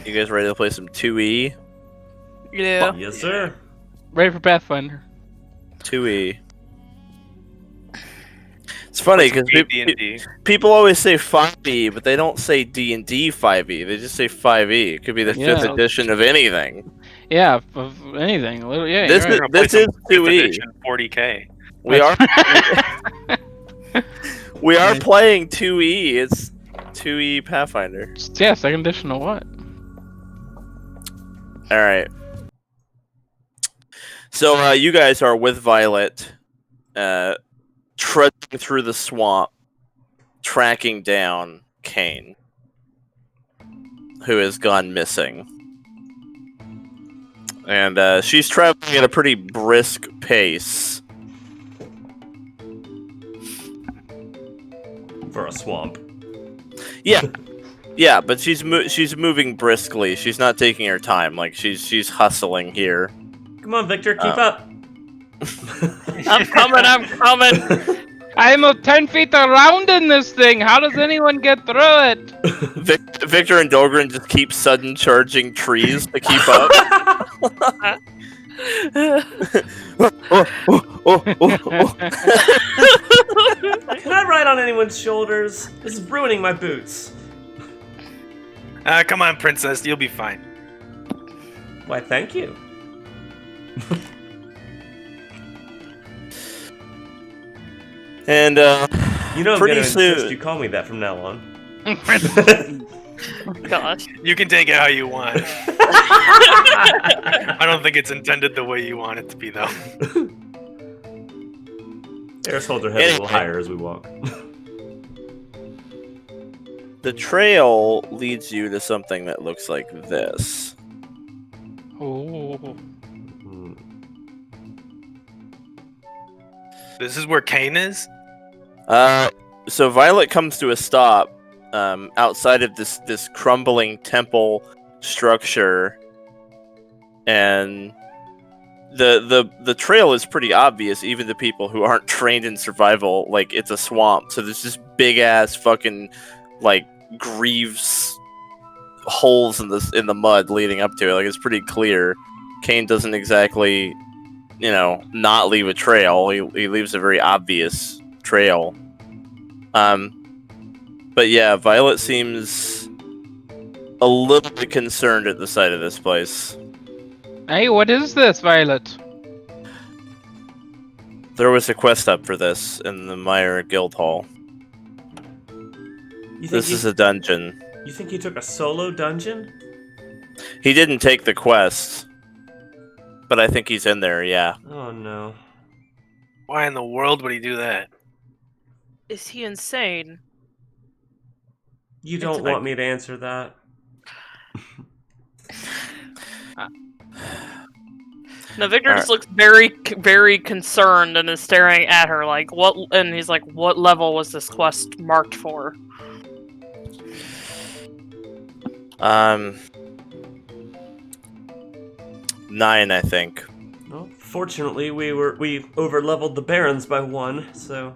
You guys ready to play some 2E? Yeah. Yes, sir. Ready for Pathfinder. 2E. It's funny because D&D. people always say 5E, but they don't say D&D 5E. They just say 5E. It could be the 5th edition of anything. Yeah, of anything. Yeah, This right. is 2E. Edition 40K. We are we are playing 2E. It's 2E Pathfinder. Yeah, second edition of what? All right. So you guys are with Violet, trudging through the swamp, tracking down Cain, who has gone missing. And she's traveling at a pretty brisk pace. For a swamp. Yeah, yeah, but she's moving briskly. She's not taking her time. Like she's hustling here. Come on, Victor, keep up. I'm coming. I'm 10 feet around in this thing. How does anyone get through it? Victor and Dolgrin just keep sudden charging trees to keep up. Can I ride on anyone's shoulders? This is ruining my boots. Come on, princess. You'll be fine. Why, thank you. And You know I'm pretty gonna insist soon you call me that from now on. Gosh. You can take it how you want. I don't think it's intended the way you want it to be, though. Eris holds her head a little higher as we walk. the trail leads you to something that looks like this. Oh. This is where Cain is? So Violet comes to a stop outside of this crumbling temple structure, and the trail is pretty obvious even to people who aren't trained in survival. Like, it's a swamp, so there's just big ass fucking like greaves holes in the mud leading up to it. Like, it's pretty clear. Cain doesn't exactly, not leave a trail. He leaves a very obvious trail. But yeah, Violet seems a little bit concerned at the sight of this place. Hey, what is this, Violet? There was a quest up for this in the Meyer Guild Hall. This is a dungeon. You think he took a solo dungeon? He didn't take the quest, but I think he's in there, yeah. Oh no. Why in the world would he do that? Is he insane? You don't want me to answer that. No, Victor just looks very, very concerned and is staring at her like, what? And he's like, what level was this quest marked for? 9, I think. Well, fortunately, we over-leveled the barons by 1, so...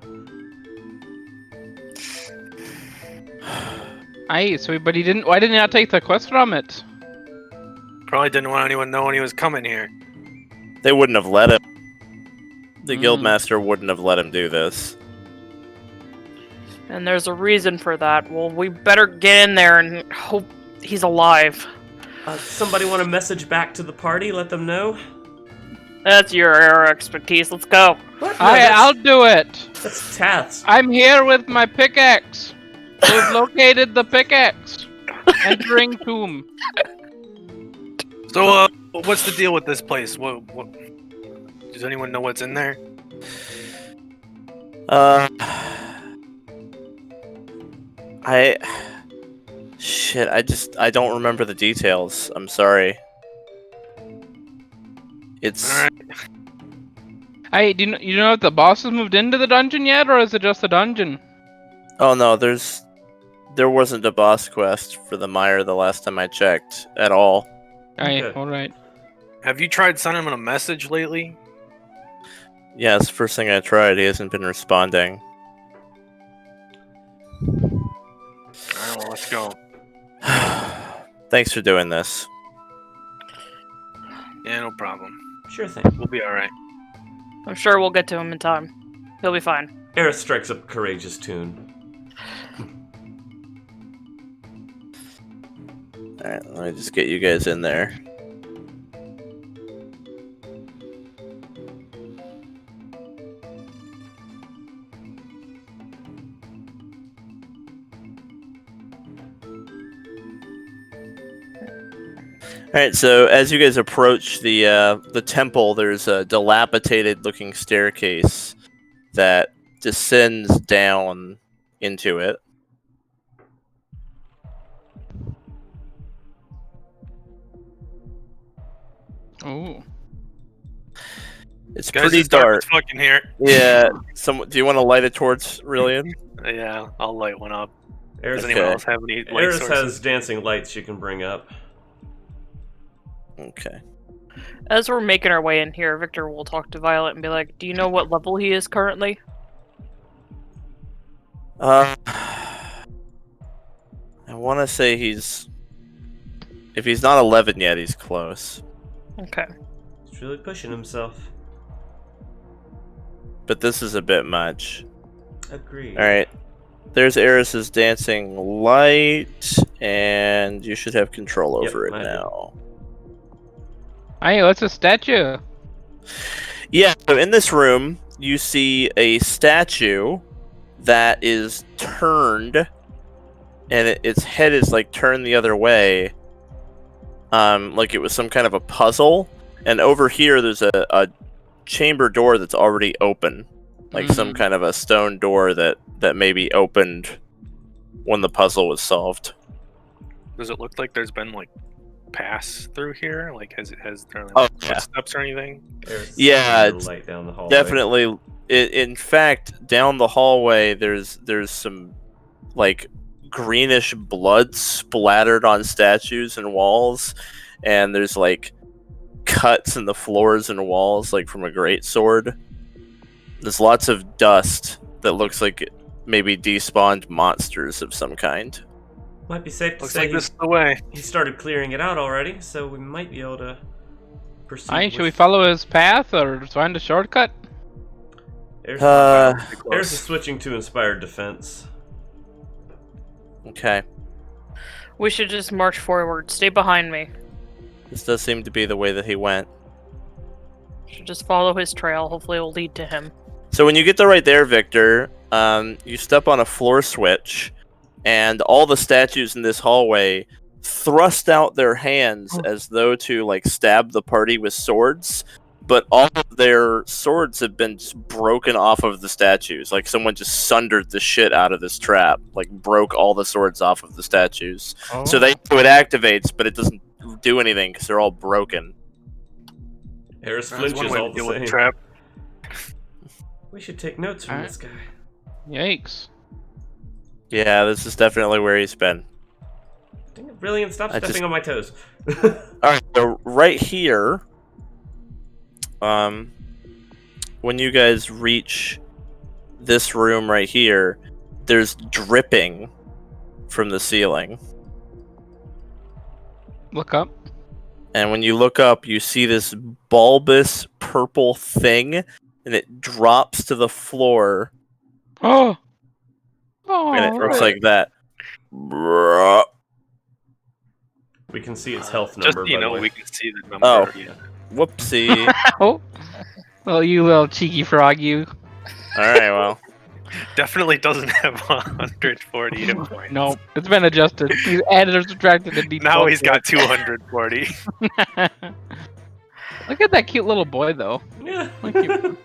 But he didn't. Why didn't he not take the quest from it? Probably didn't want anyone knowing he was coming here. They wouldn't have let him. The guildmaster wouldn't have let him do this. And there's a reason for that. Well, we better get in there and hope he's alive. Somebody want to message back to the party? Let them know? That's your expertise. Let's go. What? No, I'll do it. That's Tath's. I'm here with my pickaxe. We've located the pickaxe. Entering tomb. So, what's the deal with this place? What? Does anyone know what's in there? I don't remember the details. I'm sorry. It's... Alright. Hey, do you know if the boss has moved into the dungeon yet, or is it just a dungeon? Oh no, there wasn't a boss quest for the Meyer the last time I checked at all. Okay. Alright. Have you tried sending him a message lately? Yeah, it's the first thing I tried. He hasn't been responding. Alright, well, let's go. Thanks for doing this. Yeah, no problem. Sure thing. We'll be all right. I'm sure we'll get to him in time. He'll be fine. Eris strikes up a courageous tune. Alright, let me just get you guys in there. Alright, so as you guys approach the temple, there's a dilapidated-looking staircase that descends down into it. Ooh. It's Guys, pretty it's dark dark. as fucking here. Yeah. Do you want to light a torch, Rylian? Yeah, I'll light one up. Eris, Does anyone Okay. else have any light Eris sources? has dancing lights she can bring up. Okay. As we're making our way in here, Victor will talk to Violet and be like, "Do you know what level he is currently?" I want to say if he's not 11 yet, he's close. Okay. He's really pushing himself. But this is a bit much. Agreed. Alright. There's Eris's dancing light, and you should have control Yep, over it I do. now. Hey, what's a statue? Yeah, so in this room, you see a statue that is turned, and its head is like turned the other way, like it was some kind of a puzzle. And over here, there's a chamber door that's already open, like some kind of a stone door that maybe opened when the puzzle was solved. Does it look like there's been like pass through here? Like has there like Oh, yeah. footsteps or anything? Eris Yeah, shines it's a light down the hallway. Definitely. In fact, down the hallway, there's some like greenish blood splattered on statues and walls, and there's like cuts in the floors and walls, like from a great sword. There's lots of dust that looks like maybe despawned monsters of some kind. Might be safe to Looks say like this is the way. he started clearing it out already, so we might be able to proceed. Hey, should we with- follow his path or find a shortcut? Eris, Pretty close. Eris is switching to inspired defense. Okay. We should just march forward. Stay behind me. This does seem to be the way that he went. Should just follow his trail. Hopefully it will lead to him. So when you get to right there, Victor, you step on a floor switch, and all the statues in this hallway thrust out their hands as though to like stab the party with swords, but all of their swords have been just broken off of the statues. Like someone just sundered the shit out of this trap, like broke all the swords off of the statues. So it activates, but it doesn't do anything because they're all broken. Eris That's one flinches way to all the deal with the same. trap. We should take notes from Alright. this guy. Yikes. Yeah, this is definitely where he's been. Dang it, Rylian, stop I stepping just- on my toes. Alright, so right here, when you guys reach this room right here, there's dripping from the ceiling. Look up. And when you look up, you see this bulbous purple thing, and it drops to the floor, Oh! Oh! and it looks like that. Bruh. We can see its health Just number, so you by the know, way. we can see the number. Oh. Yeah. Whoopsie. Oh! Well, you little cheeky frog, you. Alright, well. Definitely doesn't have 140 hit points. No, it's been adjusted. He's added or subtracted to be. Now he's got 240. Look at that cute little boy, though. Yeah. Look cute.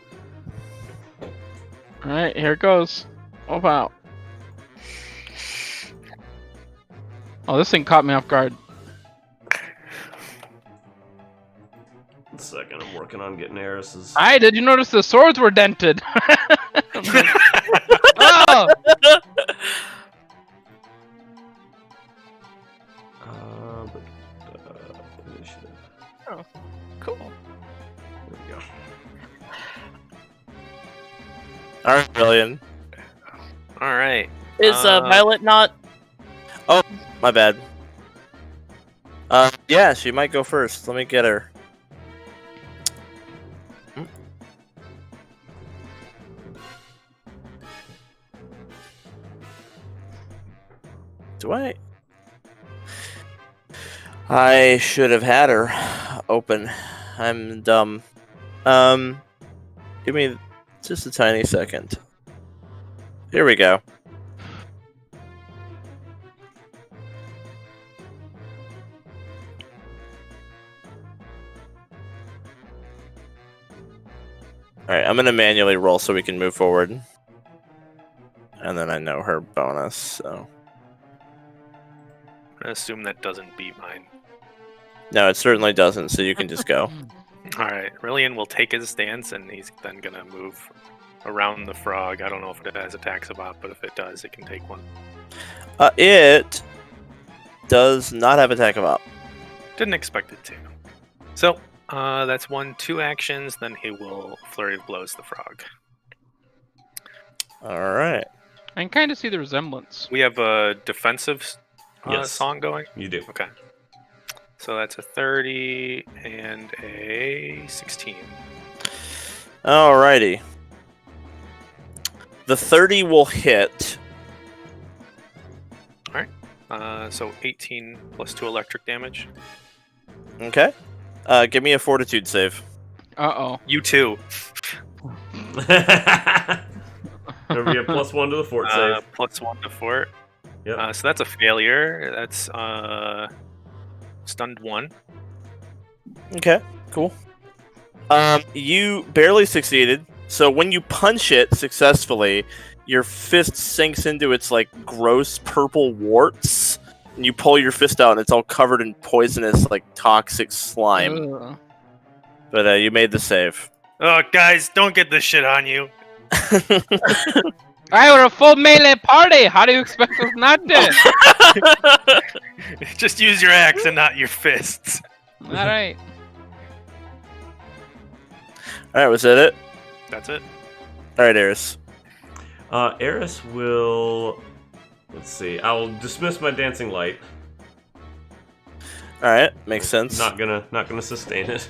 Alright, here it goes. Oh, wow. Oh, this thing caught me off guard. One second, I'm working on getting Eris's. Hi, did you notice the swords were dented? Oh! Initiative. Cool. There we go. Alright, Rylian. All right. Is Violet not? My bad. Yeah, she might go first. Let me get her. Do I? I should have had her open. I'm dumb. Give me just a tiny second. Here we go. Alright, I'm gonna manually roll so we can move forward. And then I know her bonus, so. I assume that doesn't beat mine. No, it certainly doesn't, so you can just go. Alright, Rylian will take his stance, and he's then gonna move around the frog. I don't know if it has attacks about, but if it does, it can take one. It does not have attack of op. Didn't expect it to. So, that's 2 actions, then he will Flurry of Blows the frog. Alright. I can kind of see the resemblance. We have a defensive Yes. song going? You do. Okay. So that's a 30 and a 16. Alrighty. The 30 will hit. So 18 plus 2 electric damage. Okay. Give me a fortitude save. Uh-oh. You too. There'll be a +1 to the fort save. +1 to fort. Yep. So that's a failure. That's stunned 1. Okay, cool. You barely succeeded. So when you punch it successfully, your fist sinks into its like gross purple warts, and you pull your fist out, and it's all covered in poisonous, like toxic slime. Ugh. But you made the save. Oh, guys, don't get this shit on you. Alright, we're a full melee party! How do you expect us not to? Just use your axe and not your fists. Alright. Alright, was that it? That's it. Alright, Eris. Eris will. Let's see. I will dismiss my dancing light. Alright, makes sense. Not gonna sustain it.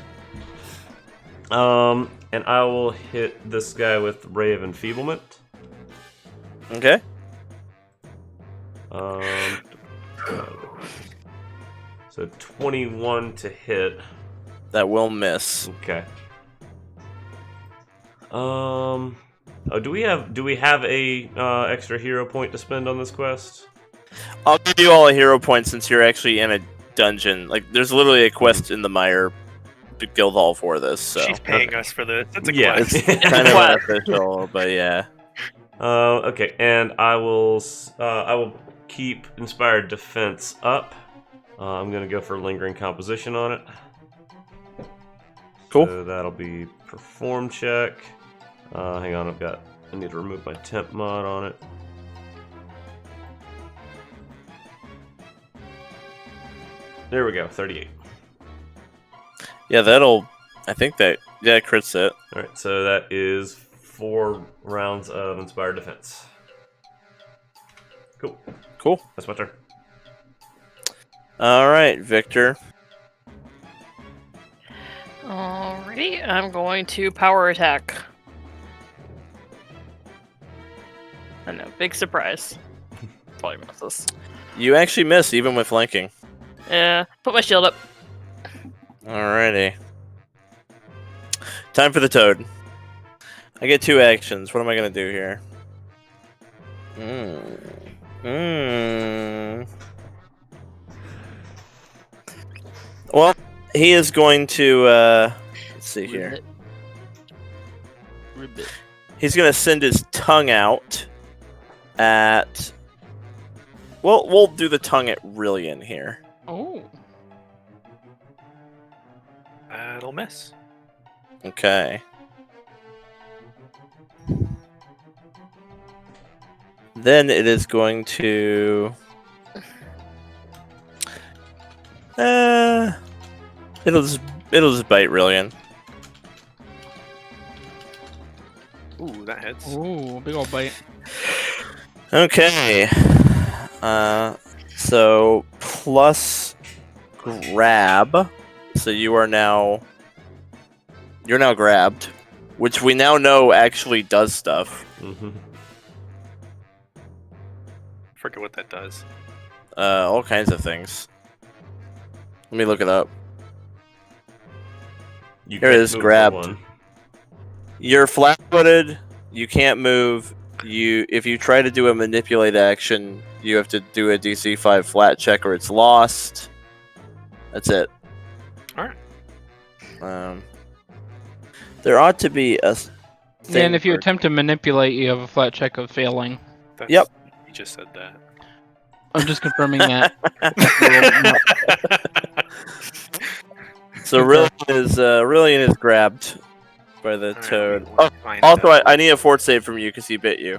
And I will hit this guy with Ray of Enfeeblement. Okay. So 21 to hit. That will miss. Okay. Oh, do we have a extra hero point to spend on this quest? I'll give you all a hero point since you're actually in a dungeon. Like, there's literally a quest in the Mire Guild Hall for this. So She's paying us for this. It's a Yeah, quest. it's- kind of unofficial, but yeah. Okay, and I will keep Inspired Defense up. I'm gonna go for Lingering Composition on it. Cool. So that'll be Perform check. Hang on, I need to remove my temp mod on it. There we go, 38. Yeah, I think that crits it. Alright, so that is 4 rounds of Inspired Defense. Cool. Cool. That's my turn. Alright, Victor. Alrighty, I'm going to power attack. I know, big surprise. Probably miss this. You actually miss even with flanking. Yeah, put my shield up. Alrighty. Time for the toad. I get 2 actions. What am I gonna do here? Well, he is going to let's see here. Ribbit. He's gonna send his tongue out at. Well, we'll do the tongue at Rylian here. Oh. That'll miss. Okay. Then it is going to. It'll just bite Rylian. Ooh, that hits. Ooh, big old bite. Okay. So plus grab. So you're now grabbed, which we now know actually does stuff. Mm-hmm. Forget what that does. All kinds of things. Let me look it up. You Here it can't is, move for grabbed. one. You're flat-footed. You can't move. If you try to do a manipulate action, you have to do a DC 5 flat check or it's lost. That's it. Alright. There ought to be a thing And if you for- attempt to manipulate, you have a flat check of failing. That's, Yep. You just said that. I'm just confirming that. So Rylian is grabbed by the Alright, toad. we'll Oh, find also, out. I need a fort save from you because he bit you.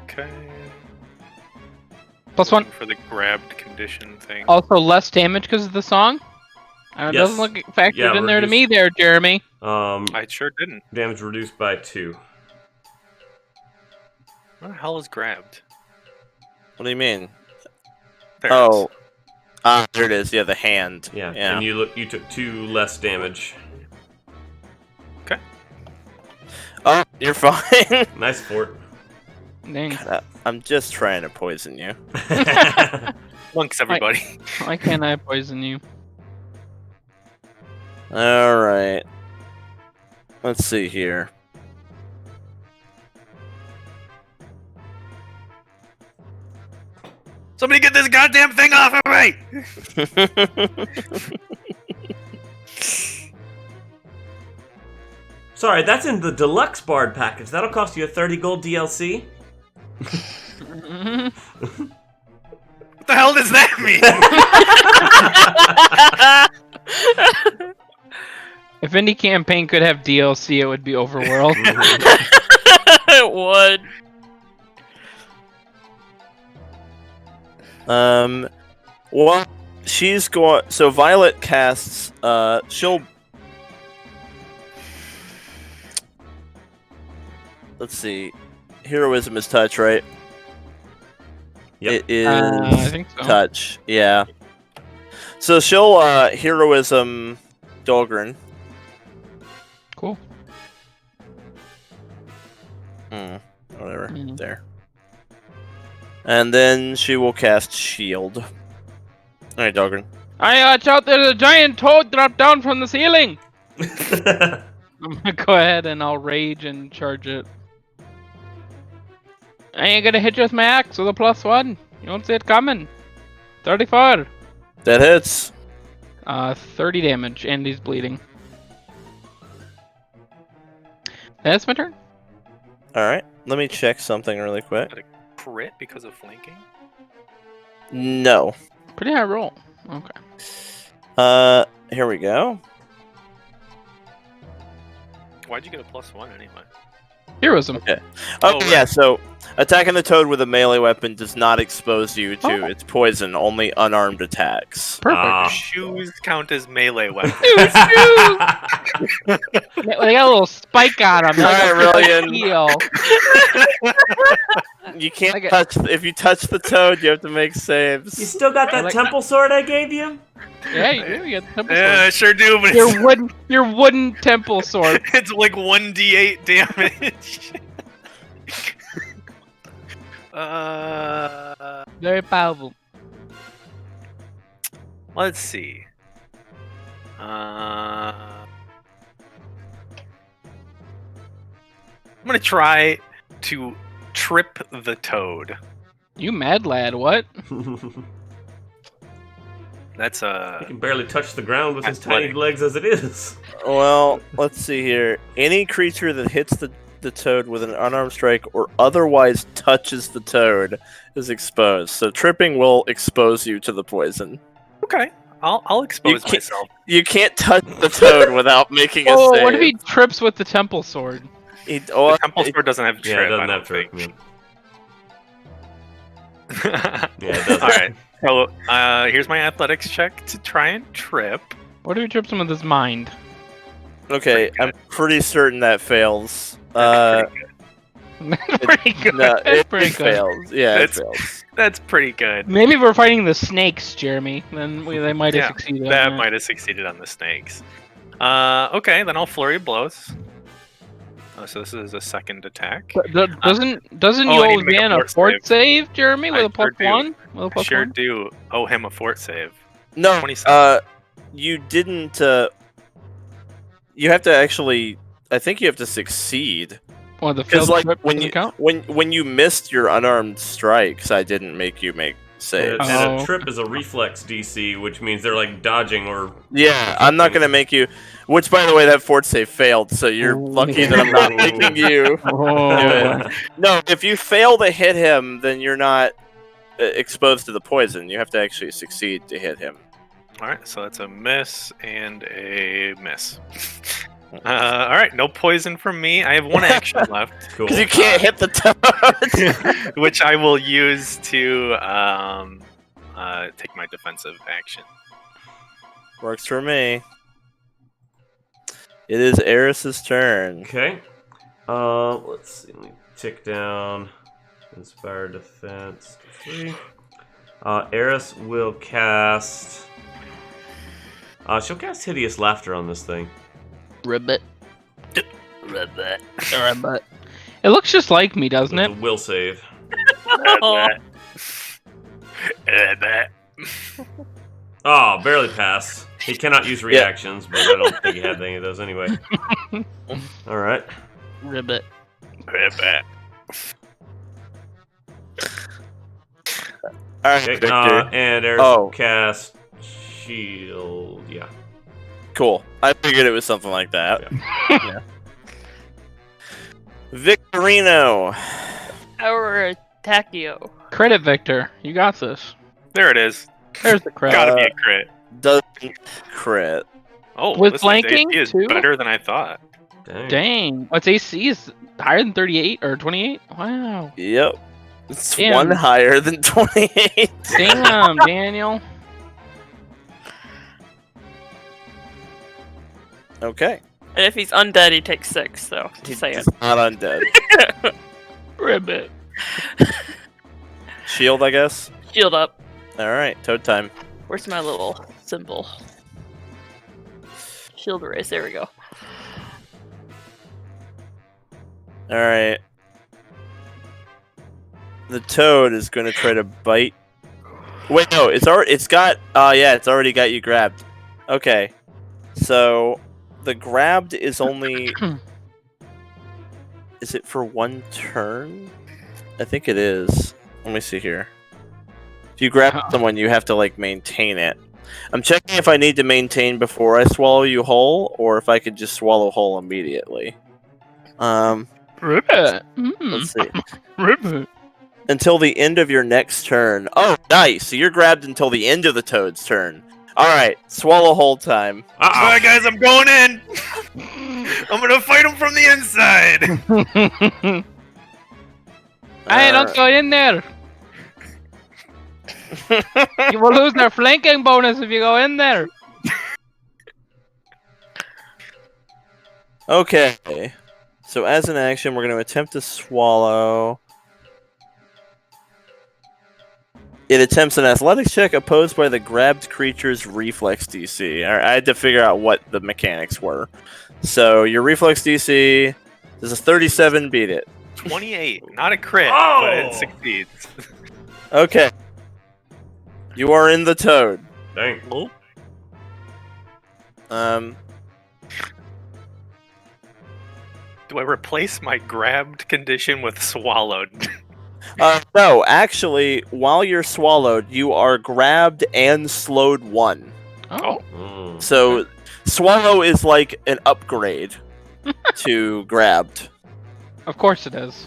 Okay. +1. For the grabbed condition thing. Also less damage because of the song. It Yes. doesn't look factored Yeah, in there to reduce- me there, Jeremy. I sure didn't. Damage reduced by 2. What the hell is grabbed? What do you mean? There it Oh, is. there it is. Yeah, the hand. Yeah. Yeah. And you took 2 less damage. Oh, you're fine. Nice fort. Dang. I'm just trying to poison you. Monks, everybody. Why can't I poison you? All right. Let's see here. Somebody get this goddamn thing off of me! Sorry, that's in the deluxe bard package. That'll cost you a 30 gold DLC. What the hell does that mean? If any campaign could have DLC, it would be Overworld. It would. Well, she's going. So Violet casts. She'll. Let's see. Heroism is touch, right? Yep. It is I think so. touch. Yeah. So she'll heroism Dolgrin. Cool. Whatever. Mhm. There. And then she will cast shield. Alright, Dolgrin. Watch out, there's a giant toad dropped down from the ceiling! I'm gonna go ahead and I'll rage and charge it. I ain't gonna hit you with my axe with a +1. You won't see it coming. 34. That hits. 30 damage, and he's bleeding. That's my turn. Alright. Let me check something really quick. Crit because of flanking? No. Pretty high roll. Okay. Here we go. Why'd you get a +1 anyway? Heroism. Okay. Oh, Okay, yeah, right. so attacking the toad with a melee weapon does not expose you to Oh. its poison, only unarmed attacks. Perfect. Ah. Shoes count as melee weapons. They got a little spike on them. Like Alright, a Rylian. heel. You can't Okay. touch. If you touch the toad, you have to make You saves. still got that Like- temple sword I gave you? Yeah, you do. You got the temple Yeah, I sword. sure do, but Your wooden temple sword. it's like 1d8 damage. Very powerful. Let's see. I'm gonna try to trip the toad. You mad lad? What? That's He can barely touch the ground with his tiny Athletic. legs as it is. Well, let's see here. Any creature that hits the toad with an unarmed strike or otherwise touches the toad is exposed. So tripping will expose you to the poison. okay. I'll expose can't- myself. You can't touch the toad without making a Oh, save. what if he trips with the temple sword? The temple sword doesn't have trip. Yeah, it doesn't I have don't trip. Yeah. think. Yeah, it doesn't. All right. So here's my athletics check to try and trip. What if he trips him with his mind? Okay, Pretty I'm good. pretty certain that fails. That'd be pretty good. Pretty good. No, That's pretty it good. fails. Yeah, That's- it fails. That's pretty good. Maybe if we're fighting the snakes, Jeremy, then they might have Yeah, succeeded. That on might have succeeded on the snakes. Okay, then I'll flurry of blows. Oh, so this is a second attack. Doesn't Oh, I need you to make a owe Dan a fort fort save, Jeremy, with I a plus sure do. one? With a I plus sure one? do owe him a fort save. No, 27. you didn't. You have to actually. I think you have to succeed. Well, the Because field like trip when doesn't you count? when you missed your unarmed strikes, I didn't make you make saves. And Oh. a trip is a reflex DC, which means they're like dodging or. Yeah, I'm not gonna make you. Which, by the way, that fort save failed, so you're Ooh. lucky that I'm not making you. Oh. No, if you fail to hit him, then you're not exposed to the poison. You have to actually succeed to hit him. All right, so that's a miss and a miss. All right, no poison from me. I have one action left, Cool. Because you can't hit the toad. which I will use to take my defensive action. Works for me. It is Eris's turn. Okay. Let's see. Let me tick down. Inspire defense. 3. Eris will cast. She'll cast Hideous Laughter on this thing. Ribbit. Ribbit. It looks just like me, doesn't With it? a will save. Oh, barely passed. He cannot use reactions, but I don't think he had any of those anyway. All right. Ribbit. All right, Okay. Victor. And Eris Oh. will cast Shield. Yeah. Cool. I figured it was something like that. Yeah. Victorino. Our Takio. Credit, Victor. You got this. There it is. There's the credit. Gotta be a crit. Doesn't crit. Oh, With this flanking, AC is too? better than I thought. Dang. Dang. What's AC is higher than 38 or 28? Wow. Yep. It's Damn. one higher than 28. Damn, Daniel. Okay. And if he's undead, he takes 6, so just saying. He's not undead. Ribbit. Shield, I guess. Shield up. Alright, toad time. Where's my little symbol? Shield race, there we go. Alright. The toad is going to try to bite. Wait, no, it's already got you grabbed. Okay. So, the grabbed is only... Is it for one turn? I think it is. Let me see here. If you grab someone, you have to, like, maintain it. I'm checking if I need to maintain before I swallow you whole, or if I could just swallow whole immediately. Ribbit. Let's see. Ribbit. Until the end of your next turn. Oh, nice! So you're grabbed until the end of the toad's turn. Alright, swallow whole time. Alright, guys, I'm going in! I'm gonna fight him from the inside! Hey, don't go in there. You will lose their flanking bonus if you go in there. Okay. So as an action, we're going to attempt to swallow. It attempts an athletics check opposed by the grabbed creature's reflex DC. I had to figure out what the mechanics were. So your reflex DC, does a 37 beat it? 28. Not a crit, but Oh! it succeeds. Okay. You are in the toad. Dang. Do I replace my grabbed condition with swallowed? No, actually, while you're swallowed, you are grabbed and slowed 1. Oh. Mm. So, swallow is like an upgrade to grabbed. Of course it is.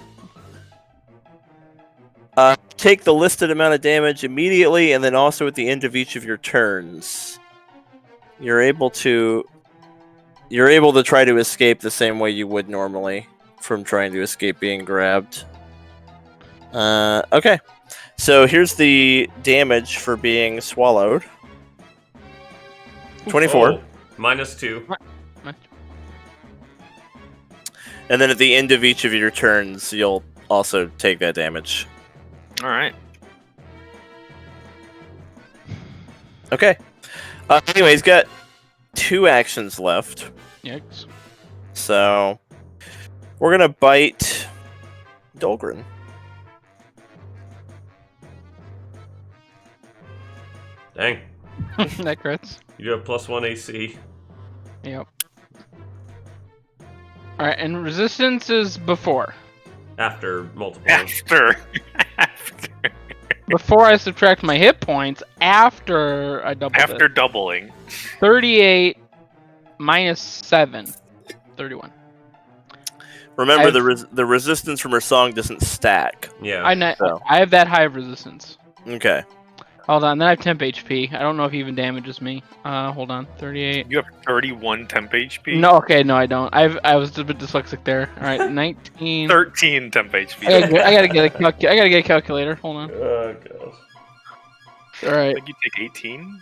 Take the listed amount of damage immediately, and then also at the end of each of your turns. You're able to try to escape the same way you would normally from trying to escape being grabbed. Okay. So here's the damage for being swallowed. 24. Oh, -2. And then at the end of each of your turns, you'll also take that damage. All right. Okay. Anyway, he's got 2 actions left. Yikes. So we're gonna bite Dolgrin. Dang. That crits. You do have +1 AC. Yep. Alright, and resistance is before. After multiple. After. Before I subtract my hit points, after I double After it. doubling. 38 minus 7. 31. Remember, I've- the resistance from her song doesn't stack. Yeah. I have that high of resistance. Okay. Hold on, then I have temp HP. I don't know if he even damages me. Hold on, 38. You have 31 temp HP? No, okay, no, I don't. I was a bit dyslexic there. All right, 19. 13 temp HP. I gotta get a calculator. Hold on. Oh gosh. All I right. think you take 18?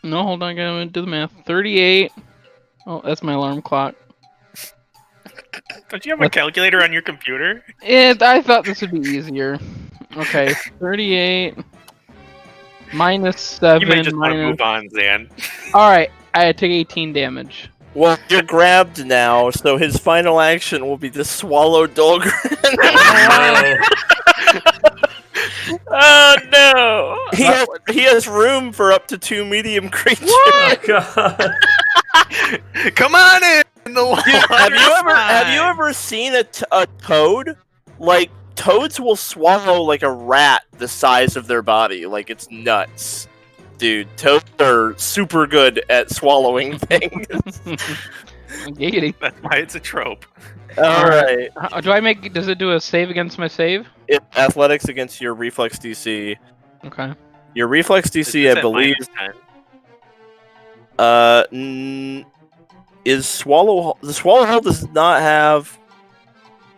No, hold on. I gotta do the math. 38. Oh, that's my alarm clock. Don't you have a calculator on your computer? I thought this would be easier. Okay, 38 minus 7 You may just want to minus. move on, Zan. All right, I take 18 damage. Well, you're grabbed now, so his final action will be to swallow Dolgrin. Oh no! he has room for up to 2 medium creatures. Oh god. Come on in! The Have you ever seen a toad? Like, toads will swallow like a rat the size of their body. Like, it's nuts. Dude, toads are super good at swallowing things. Giggity. That's why it's a trope. Alright. Does it do a save against my save? Athletics against your reflex DC. Okay. Your reflex DC, It's I at believe, -10. is Swallow. The Swallow does not have.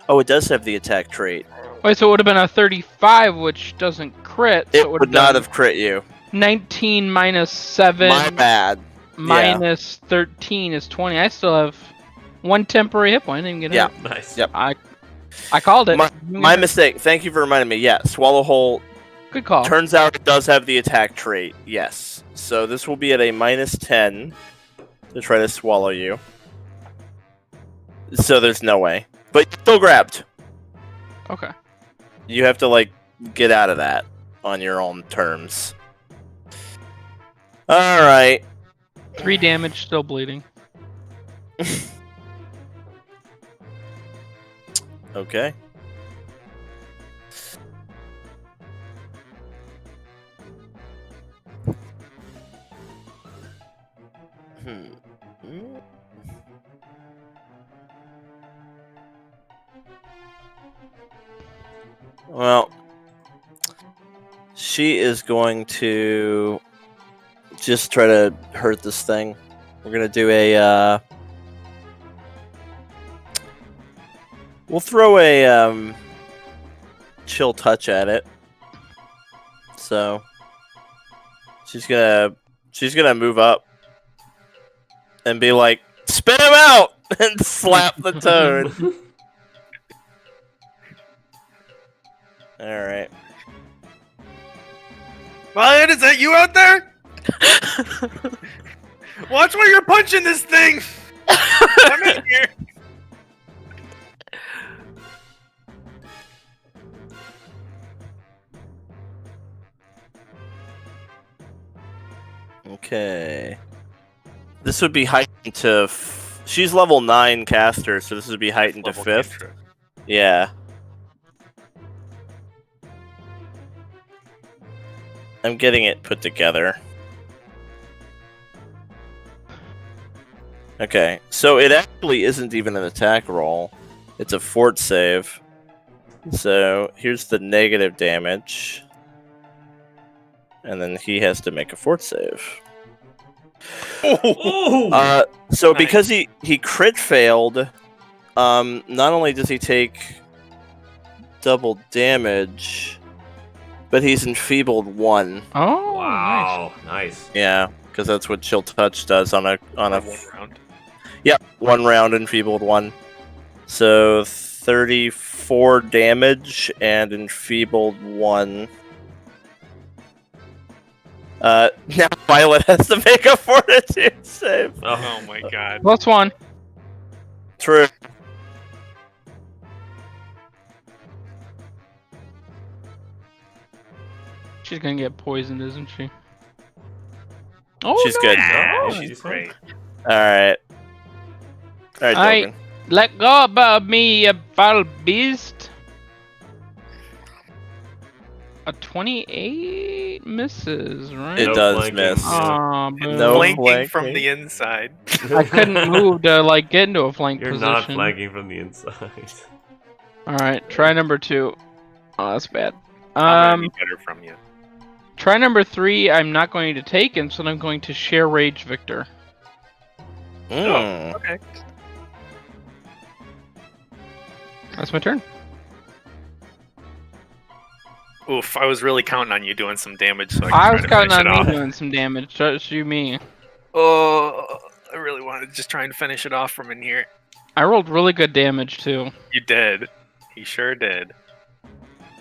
Oh, it does have the attack trait. Wait, so it would have been a 35, which doesn't crit. So It would not have crit you. 19 minus 7 My bad. minus 13 is 20. I still have 1 temporary hit point. I didn't even get Yeah. hit. Nice. Yep. I called it. My mistake. Thank you for reminding me. Yeah, Swallow Hole. Good call. Turns out it does have the attack trait. Yes. So this will be at a -10 to try to swallow you. So there's no way. But you're still grabbed. Okay. You have to, like, get out of that on your own terms. Alright. 3 damage, still bleeding. Okay. Well, she is going to just try to hurt this thing. We're gonna do a we'll throw a chill touch at it. So she's gonna move up and be like, "Spit him out!" and slap the toad. All right. Ryan, is that you out there? Watch where you're punching this thing! Come in here! Okay. This would be heightened to. She's level 9 caster, so this would be heightened to Level 5th. cantrip. Yeah. I'm getting it put together. Okay, so it actually isn't even an attack roll. It's a fort save. So here's the negative damage. And then he has to make a fort save. Ooh. So Nice. because he crit failed, not only does he take double damage, but he's enfeebled 1. Oh, Wow. Nice. Yeah, because that's what Chill Touch does on a. One round. Yep, 1 round enfeebled 1. So 34 damage and enfeebled 1. Now Violet has to make a fortitude save. Oh my god. +1. True. She's gonna get poisoned, isn't she? Oh, She's good. Ah, Oh, she's she's great. Alright. Alright, I- Dolgrin. Let go of me, you foul beast. A 28 misses, right? It No does flanking. miss. Aw, boo. No Flanking flanking. from the inside. I couldn't move to like get into a flank You're position. not flanking from the inside. All right, try number 2. Oh, that's bad. I'm gonna need better from you. Try number 3. I'm not going to take, instead I'm going to share rage Victor. Mm. Okay. That's my turn. Oof, I was really counting on you doing some damage so I I could was try to counting finish on it me off. doing some damage. Just you me. Oh, I really wanted to just try and finish it off from in here. I rolled really good damage too. You did. You sure did.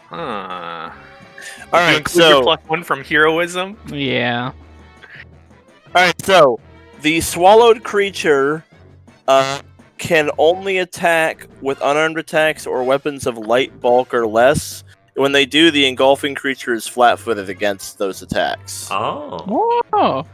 Huh. Did you Alright, include your so +1 from heroism? Yeah. alright, so the swallowed creature can only attack with unarmed attacks or weapons of light bulk or less. When they do, the engulfing creature is flat-footed against those attacks. Oh. Oh.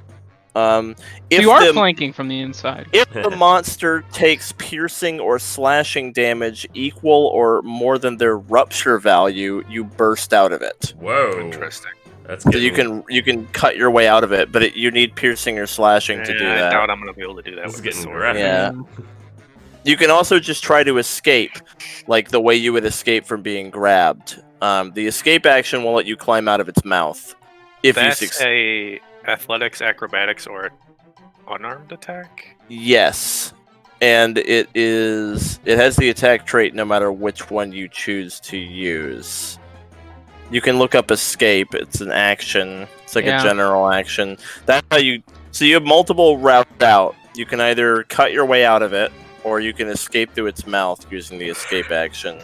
If You are the, flanking from the inside. if the monster takes piercing or slashing damage equal or more than their rupture value, you burst out of it. Whoa. Interesting. That's So getting, you can cut your way out of it, but you need piercing or slashing to do I that. doubt I'm gonna be able to do that This is with the getting sword. graphic. Yeah. You can also just try to escape, like the way you would escape from being grabbed. The escape action will let you climb out of its mouth. If That's you succeed. a athletics, acrobatics, or unarmed attack. Yes. And it has the attack trait no matter which one you choose to use. You can look up escape. It's an action. It's like Yeah. a general action. That's how you. So you have multiple routes out. You can either cut your way out of it, or you can escape through its mouth using the escape action,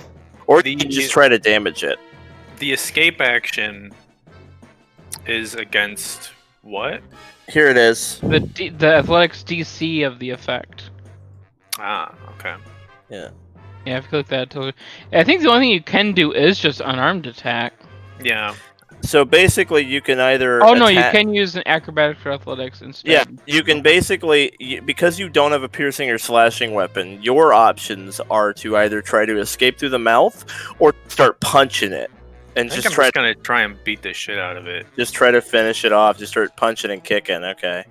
or you can just try to damage it. The escape action is against what? Here it is. The athletics DC of the effect. Ah, okay. Yeah, if you click that. I think the only thing you can do is just unarmed attack. Yeah. So basically, you can either. Oh no, you attack- can use an acrobatics or athletics instead. Yeah, you can basically, because you don't have a piercing or slashing weapon, your options are to either try to escape through the mouth or start punching it, and I think just I'm try gonna try and beat the shit out of it. to finish it off. Just start punching and kicking. Okay,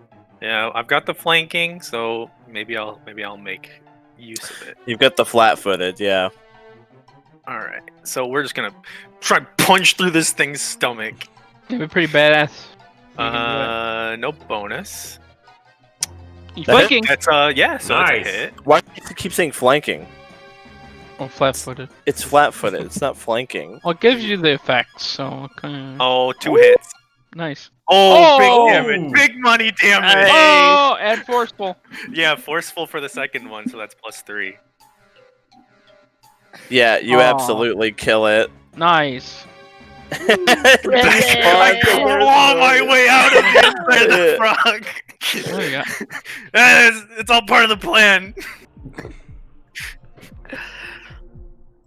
Yeah, I've got the flanking, so maybe I'll make use of it. you've got the flat-footed. Yeah. All right, so we're just gonna try and punch through this thing's stomach. It'd be pretty badass. You can No bonus. do it. You that hit? flanking? That's yeah, so Nice. that's a hit. Why do you keep saying flanking? Oh, flat-footed. It's flat-footed. It's not flanking. Well, it gives you the effects, so kind of Oh, 2 hits. nice. Oh, Oh! big damage, big money damage. Oh, and forceful. Yeah, forceful for the second one, so that's +3. Yeah, you Aw. absolutely kill it. Nice. I claw my way out of the inside of the frog. There you go. It's all part of the plan.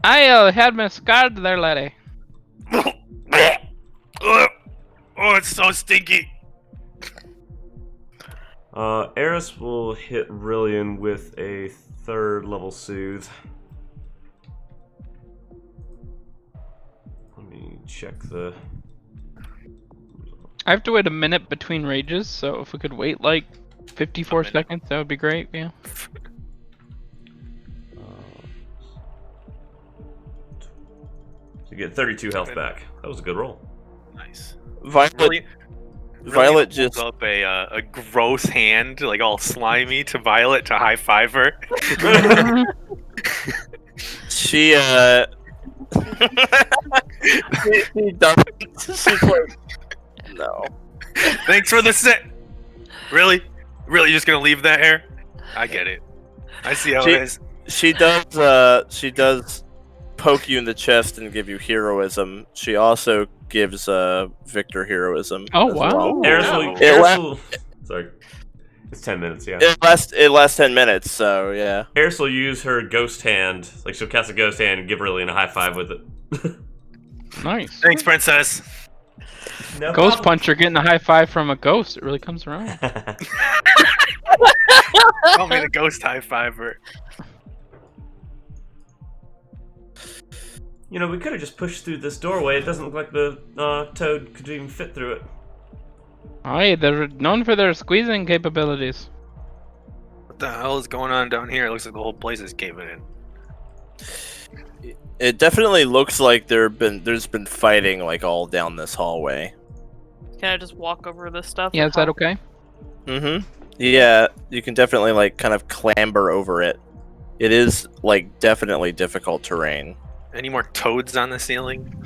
I had my scarred there, laddie. Oh, it's so stinky. Eris will hit Rylian with a 3rd level soothe. Let me check the. I have to wait a minute between rages, so if we could wait like 54 minute. seconds, that would be great. Yeah. You get 32 health back. That was a good roll. Nice. Violet Violet just- holds up a gross hand, like all slimy, to Violet to high five her. She she doesn't. She's like, no. Thanks for the set. Really? Really just gonna leave that here? I get it. I see how She- it is. she does poke you in the chest and give you heroism. She also gives Victor heroism. Oh, as wow. well. Eris no. will, It Eris la- will- sorry. It's 10 minutes, yeah. It lasts 10 minutes, so yeah. Eris will use her ghost hand. Like, she'll cast a ghost hand and give Rylian a high five with it. Nice. Thanks, princess. No Ghost problem. puncher getting a high five from a ghost. It really comes around. Call me the ghost high fiver. You know, we could have just pushed through this doorway. It doesn't look like the toad could even fit through it. Oh, hey, they're known for their squeezing capabilities. What the hell is going on down here? It looks like the whole place is caving in. It definitely looks like there's been fighting like all down this hallway. Can I just walk over this stuff? Yeah, is that okay? Mm-hmm. Yeah, you can definitely like kind of clamber over it. It is like definitely difficult terrain. Any more toads on the ceiling?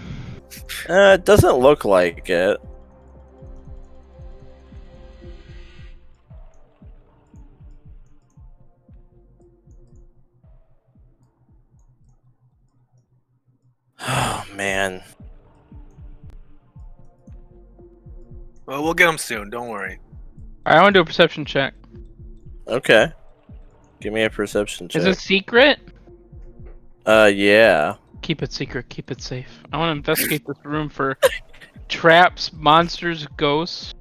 It doesn't look like it. Oh man. Well, we'll get them soon. Don't worry. Alright, I want to do a perception check. Okay. Give me a perception check. Is it secret? Yeah. Keep it secret. Keep it safe. I want to investigate this room for traps, monsters, ghosts,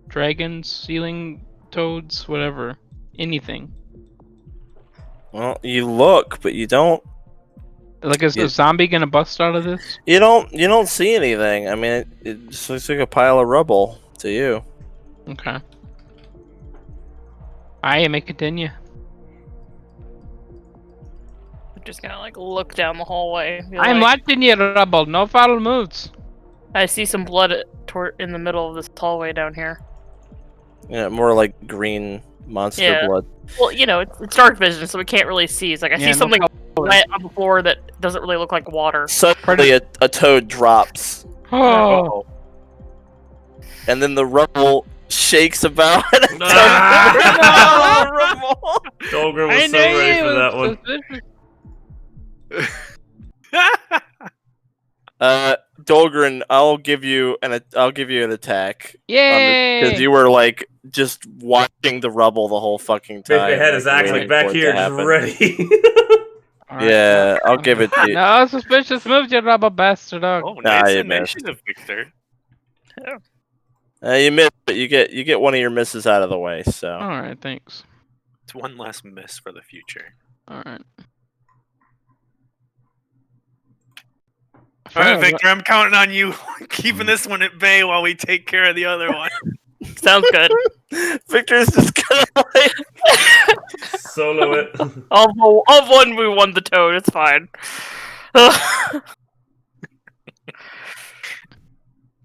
dragons, ceiling toads, whatever. Anything. Well, you look, but you don't. Like, is Yeah. a zombie gonna bust out of this? You don't see anything. I mean, it just looks like a pile of rubble to you. Okay. I may continue. I'm just gonna like look down the hallway. Be I'm like, watching you, Rubble. No foul moves. I see some blood in the middle of this hallway down here. Yeah, more like green monster Yeah. blood. Well, you know, it's dark vision, so we can't really see. It's like I Yeah, see no something foul. wet on the floor that doesn't really look like water. Suddenly, a toad drops, Oh, and then the rubble shakes about. Ah! Rubble. Dolgrin I was so knew ready you for that was one. suspicious. Dolgrin, I'll give you an attack. Yay! Because you were like just watching the rubble the whole fucking Big time. Head is actually waiting back for it to here, just happen. ready. Alright. Yeah, I'll give it to you. No suspicious moves, you rubber bastard dog. Oh, Nah, nice you missed. initiative, Victor. You missed, but you get one of your misses out of the way. So Alright, thanks. It's one less miss for the future. Alright. All right, Victor, I'm counting on you keeping this one at bay while we take care of the other one. Sounds good. Victor's just gonna like. Solo it. Of one, we won the toad. It's fine.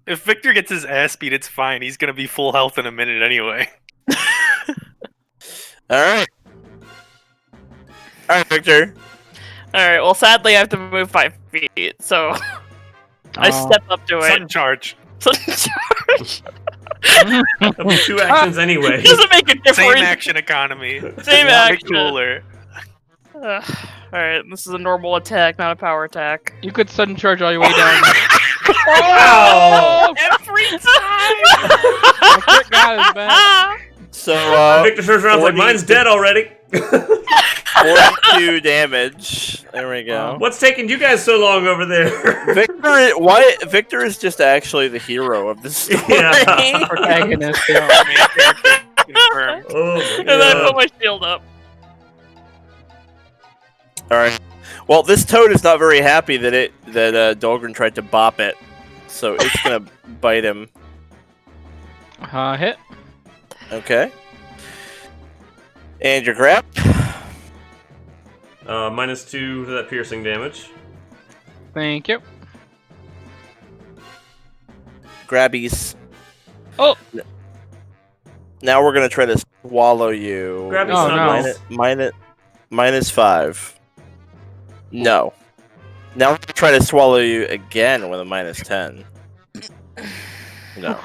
If Victor gets his ass beat, it's fine. He's gonna be full health in a minute anyway. All right, Victor. All right. Well, sadly, I have to move 5 feet, so I Oh. step up to it. Sudden charge. Charge. That'll be 2 actions anyway. Doesn't make a difference. Same action economy. Same Way action. cooler. All right. This is a normal attack, not a power attack. You could sudden charge all your way down. Wow! Every time! My quick guy is back. So Victor turns around like, 40 mine's dead already. 42 damage. There we go. What's taking you guys so long over there? Victor is just actually the hero of this story. Yeah. Protagonist. Yeah. Main character confirmed. Oh my And then I god. put my shield up. All right. Well, this toad is not very happy that Dolgrin tried to bop it, so it's gonna bite him. Hit. Okay. And your grab. -2 to that piercing damage. Thank you. Grabbies. Oh. Now we're gonna try to swallow you. Grabbies Oh, no. Minus -5. No. Now we're gonna try to swallow you again with a -10. No.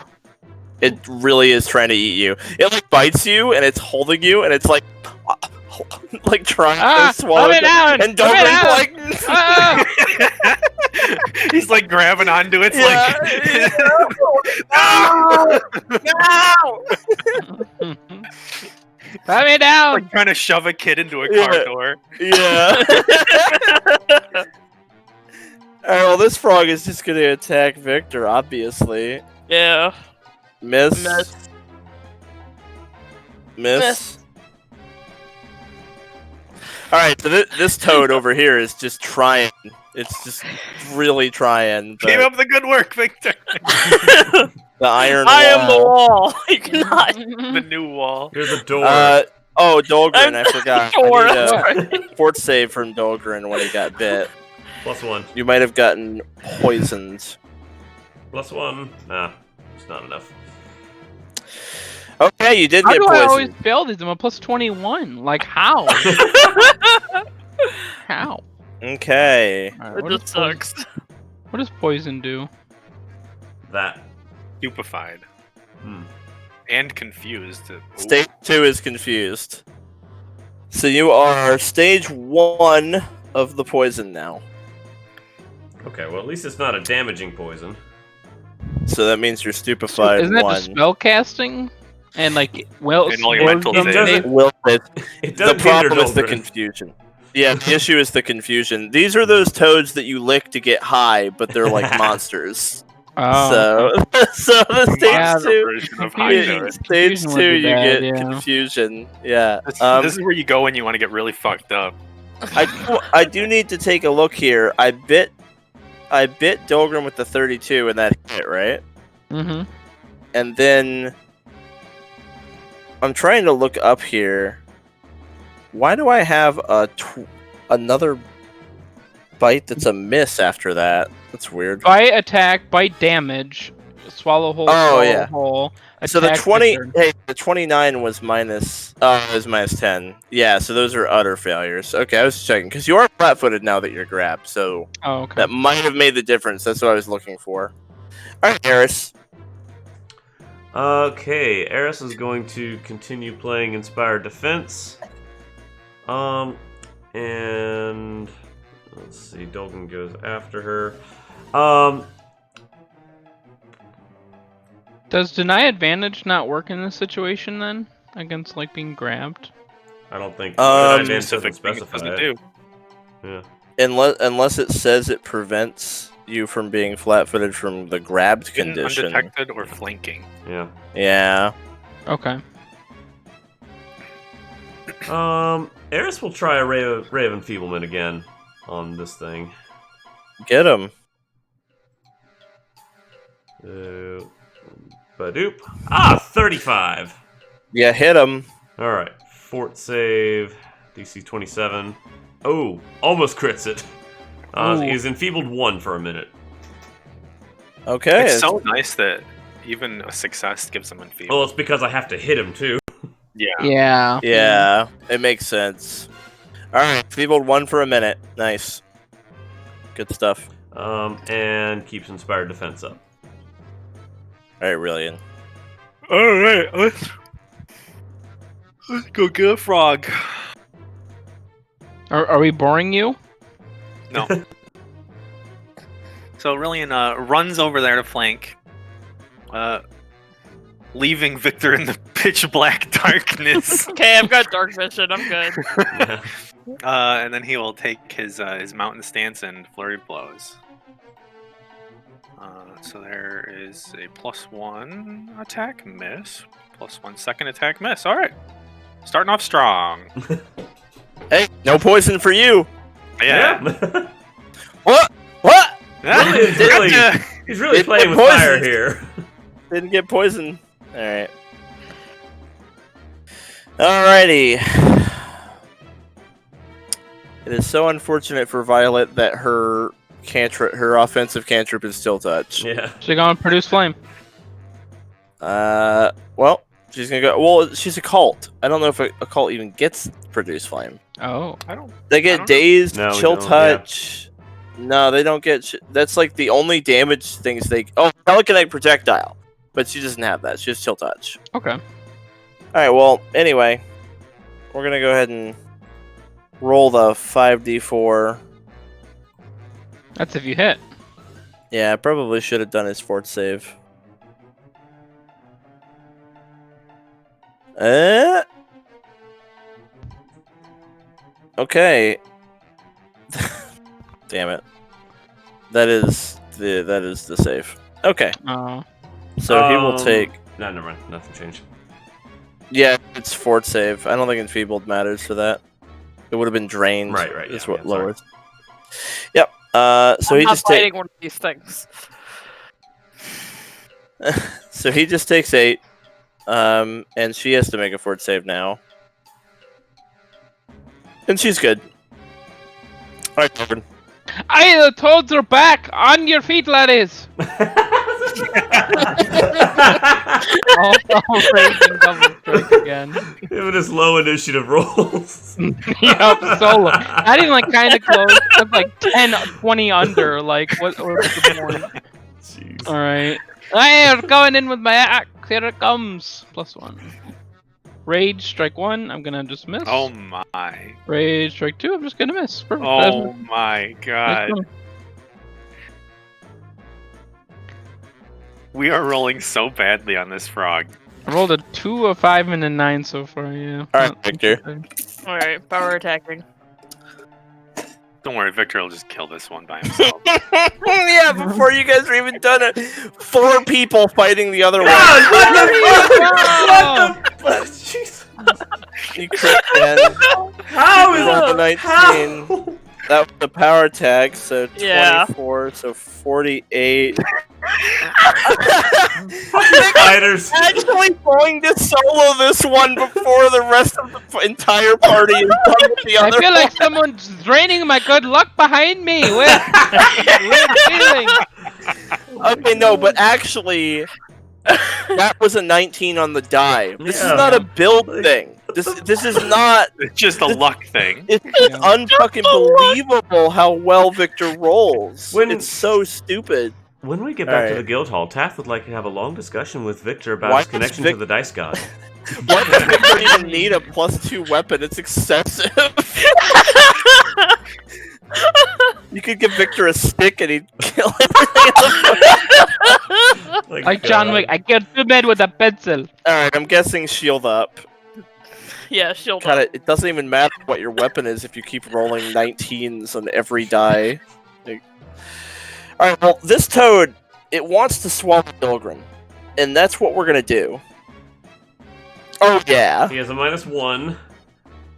It really is trying to eat you. It like bites you and it's holding you and it's like like trying Ah, to swallow let me down! and Let me Dolgrin's down! like Ah! He's like grabbing onto it. It's no! Let me down! like trying to shove a kid into a car door. Yeah. Alright, well, this frog is just gonna attack Victor, obviously. Yeah. Miss. Miss. Miss. Alright, so this toad over here is just trying. It's just really trying. Keep But up the good work, Victor. the iron I am the wall. wall. You cannot. The new wall. Here's a door. Oh, Dolgrin, I forgot. Sure, I that's need a right. fort save from Dolgrin when he got bit. +1. You might have gotten poisoned. +1. Nah, it's not enough. Okay, you did How get do I always poisoned. fail these? I'm a +21. Like, how? How? Okay. Alright, It what, just does poison, sucks. what does poison do? That. Stupefied. Hmm. And confused. Ooh. Stage 2 is confused. So you are stage 1 of the poison now. Okay, well at least it's not a damaging poison. So that means you're stupefied Isn't that 1. just spell casting? And like, well, And all your mental It doesn't. Will it? It The doesn't problem hinder is the Dolgrin. confusion. Yeah, the issue is the confusion. These are those toads that you lick to get high, but they're like monsters. Oh, So, so the Yeah, stage 2, version of Confusion. high toad. stage Confusion 2, would be you bad, get yeah. confusion. Yeah. This is where you go when you want to get really fucked up. I do need to take a look here. I bit Dolgrin with the 32, and that hit, right? Mm-hmm. And then I'm trying to look up here. Why do I have another bite that's a miss after that? That's weird. Bite, attack, bite, damage, swallow whole, Oh, swallow yeah. whole. So the attack 20, Victor. hey, the 29 was minus. Oh, it was minus 10. Yeah, so those are utter failures. Okay, I was checking because you are flat-footed now that you're grabbed, so Oh, okay. that might have made the difference. That's what I was looking for. All right, Eris. Okay, Eris is going to continue playing Inspired Defense. And let's see, Dolgrin goes after her. Does deny advantage not work in this situation then? Against like being grabbed? I don't think Um, advantage doesn't Specific thing it specify doesn't it. do. Yeah. Unless it says it prevents you from being flat-footed from the grabbed Hidden, condition. undetected, or flanking. Yeah. Yeah. Okay. Eris will try a ray of enfeeblement again on this thing. Get him. Badoop. Ah, 35. Yeah, hit him. All right, fort save, DC 27. Oh, almost crits it. Ooh. He's enfeebled 1 for a minute. Okay. It's so nice that even a success gives them enfeebled. Well, it's because I have to hit him too. Yeah. Yeah. Yeah, it makes sense. All right, feebled 1 for a minute. Nice. Good stuff. And keeps Inspired Defense up. All right, Rylian. Alright, let's go get a frog. Are we boring you? No. So Rylian runs over there to flank, leaving Victor in the pitch black darkness. Okay, I've got dark vision. I'm good. Yeah. And then he will take his mountain stance and flurry blows. So there is a +1 attack miss, +1 second attack miss. All right, starting off strong. Hey, no poison for you. Yeah. What? What? Rylian's really, Gotcha. he's really It playing with poisoned. fire here. Didn't get poisoned. All right. Alrighty. It is so unfortunate for Violet that her offensive cantrip is still touch. Yeah. She's gonna produce flame. Well, she's gonna go. Well, she's a cult. I don't know if a cult even gets produce flame. Oh. I don't. They I get don't know. dazed, No, we chill don't, yeah. touch. No, they don't get. That's like the only damage things they. Oh, telekinetic projectile, but she doesn't have that. She has chill touch. Okay. All right. Well, anyway, we're gonna go ahead and roll the 5d4. That's if you hit. Yeah, I probably should have done his fort save. Okay. Damn it. That is the save. Okay. So he will take. No, never mind. Nothing changed. Yeah, it's fort save. I don't think enfeebled matters for that. It would have been drained. Right. That's Yeah, what yeah, lowers. Yep. So I'm he not just takes. fighting one of these things. So he just takes 8. And she has to make a fort save now. And she's good. Alright, Dolgrin. Aye, the toads are back! On your feet, laddies! All raising double strike again. Him and his low initiative rolls. Yup, solo. Not even like kind of close. That's like 10, 20 under. Like, what's the point? Jeez. Alright. I'm going in with my axe. Here it comes. +1. Rage, strike 1. I'm gonna just miss. Oh my. Rage, strike 2. I'm just gonna miss. Perfect. Oh my god. Nice. We are rolling so badly on this frog. I rolled a 2, a 5, and a 9 so far, yeah. Alright, Victor. Alright, power attacking. Don't worry, Victor will just kill this one by himself. Yeah, before you guys were even done it, 4 people fighting the other one. What the fuck? Jesus. You crit again. How is Roll the that? 19. How? That was the power attack, so Yeah. 24, so 48. Spiders. Actually going to solo this one before the rest of the entire party is done with the I other feel like one. someone's draining my good luck behind me. Weird feeling. Okay, no, but actually, that was a 19 on the die. This Yeah. is not a build thing. This is not. It's just a luck thing. It's just unfucking believable how well Victor rolls. When- It's so stupid. When we get back to Alright. the guild hall, Taff would like to have a long discussion with Victor about Why his does connection Vic- to the dice god. Why does Victor even need a +2 weapon? It's excessive. You could give Victor a stick and he'd kill everything. Like John Wick, I get to bed with a pencil. Alright, I'm guessing shield up. Yeah, shield God, up. it doesn't even matter what your weapon is if you keep rolling 19s on every die. Alright, well, this toad, it wants to swallow Dolgrin. And that's what we're gonna do. Oh, yeah. He has a -1.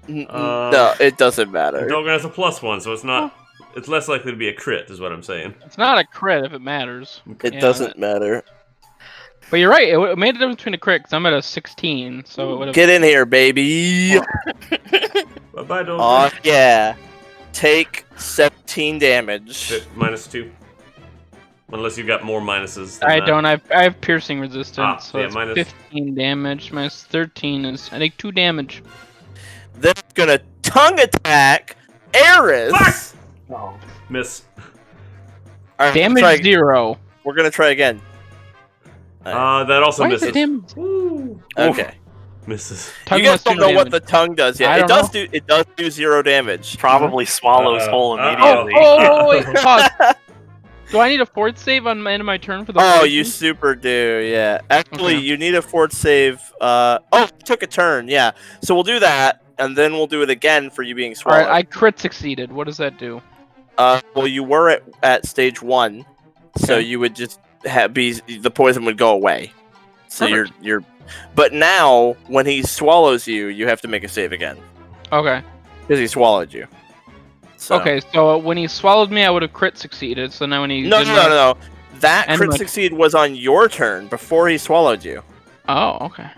No, it doesn't matter. Dolgrin has a +1, so it's not. It's less likely to be a crit, is what I'm saying. It's not a crit if it matters. It Yeah, doesn't matter. But you're right, it made a difference between a crit, because I'm at a 16, so it would have... Get in here, baby! Bye bye, Dolgrin. Aw, yeah. Take 17 damage. -2. Unless you got more minuses. Than I that. don't, I have piercing resistance, so yeah, it's minus- 15 damage, minus 13 is... I take 2 damage. Then it's gonna tongue attack Eris! Miss. Alright, Damage try- 0. We're gonna try again. That also Why is misses. it damage? Woo. Okay. Misses. Tongue You guys must do don't know what damage. the tongue does yet. I It don't does do 0 damage. Probably swallows whole uh-oh. immediately. Oh, wait, pause. Do I need a fort save on the end of my turn for the Oh, poison? you super do, yeah. Actually, Okay. you need a fort save. Oh, took a turn, yeah. So we'll do that, and then we'll do it again for you being swallowed. Alright, I crit succeeded. What does that do? Well, you were at stage 1, so Okay. you would just the poison would go away. So Perfect. you're. But now, when he swallows you, you have to make a save again Okay. because he swallowed you. So. Okay, so when he swallowed me, I would have crit succeeded. So now when he No, did no, my- no, no. That And crit my- succeed was on your turn before he swallowed you. Oh, okay.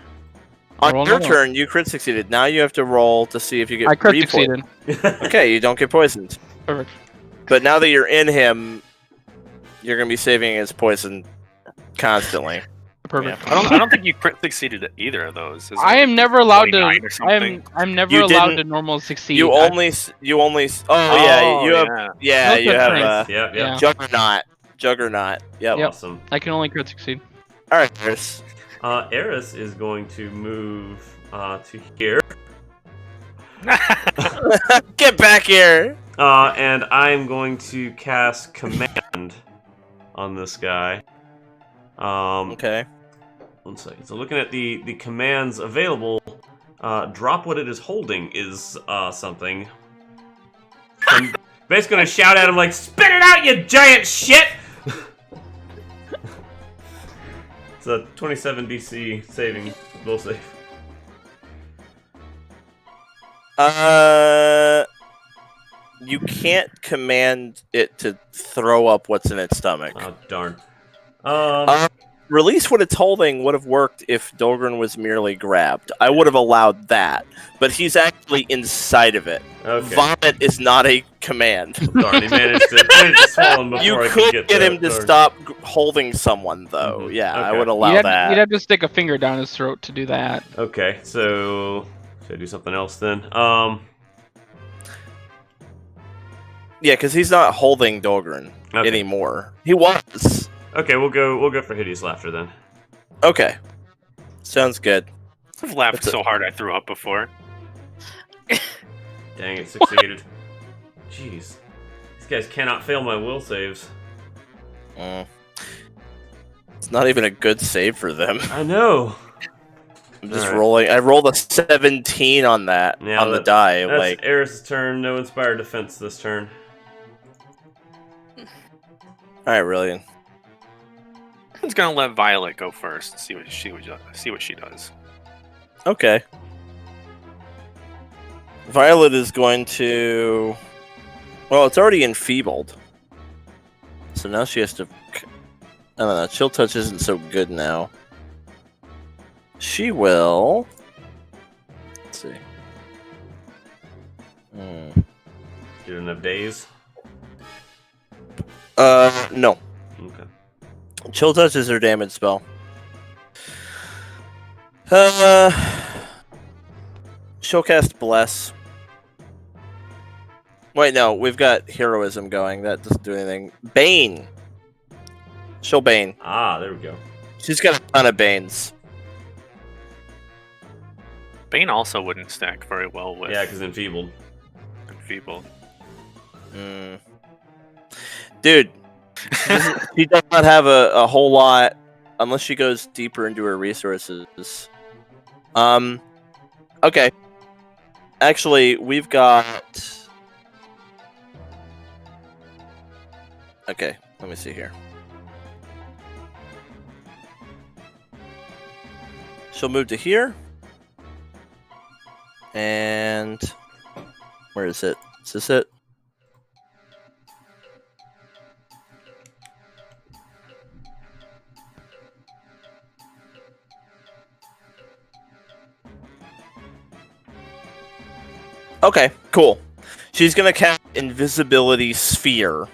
I'll On roll your another one. turn, you crit succeeded. Now you have to roll to see if you get. I crit re-poisoned. succeeded. Okay, you don't get poisoned. Perfect. But now that you're in him, you're gonna be saving his poison constantly. Perfect. I don't think you crit succeeded at either of those. Is I it am never allowed to. 29 or something? I'm never You allowed to didn't- normal succeed. You I- only. Oh yeah, you have. Yeah, No you such have. thing. Yeah. Yeah. Juggernaut. Yep. Yep. Awesome. I can only crit succeed. All right, Chris. Eris is going to move to here. Get back here! And I'm going to cast Command on this guy. Okay. 1 second. So looking at the commands available, drop what it is holding is something. I'm basically gonna shout at him like, "Spit it out, you giant shit!" It's a 27 DC saving, will save. You can't command it to throw up what's in its stomach. Oh darn. Release what it's holding would have worked if Dolgrin was merely grabbed. I would have allowed that, but he's actually inside of it. Okay. Vomit is not a command. Darn, he managed to swallow him before You I could could get him that. to Darn. stop holding someone, though. Mhm. Yeah, I Okay. would allow You'd that. have to stick a finger down his throat to do that. Okay, so should I do something else then? Yeah, because he's not holding Dolgrin Okay. anymore. He was. Okay, we'll go for hideous laughter then. Okay. Sounds good. I've laughed That's so hard I threw up before. Dang it, succeeded. Jeez, these guys cannot fail my will saves. It's not even a good save for them. I know. I'm just Alright. rolling. I rolled a 17 on that Yeah, on the die. That's Like, Eris' turn. No inspired defense this turn. all right, Rylian. I'm just gonna let Violet go first. See what she does. Okay. Violet is going to. Well, it's already enfeebled, so now she has to. I don't know. Chill touch isn't so good now. She will. Let's see. Get enough days. No. Okay. Chill touch is her damage spell. She'll cast Bless. Wait, no, we've got Heroism going. That doesn't do anything. Bane. She'll Bane. Ah, there we go. She's got a ton of Banes. Bane also wouldn't stack very well with Yeah, because enfeebled. Enfeebled. Dude, she does not have a whole lot unless she goes deeper into her resources. Okay. Actually, we've got... Okay, let me see here. She'll move to here. And... Where is it? Is this it? Okay, cool. She's gonna cast Invisibility Sphere.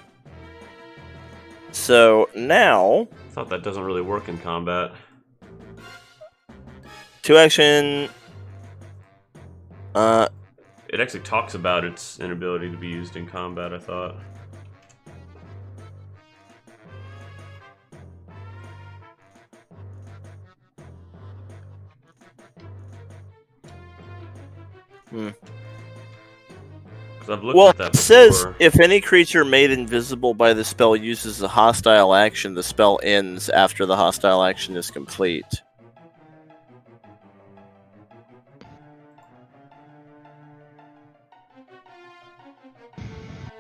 So now, I thought that doesn't really work in combat. 2 action. It actually talks about its inability to be used in combat, I thought. I've looked Well, at that it says before. if any creature made invisible by the spell uses a hostile action, the spell ends after the hostile action is complete.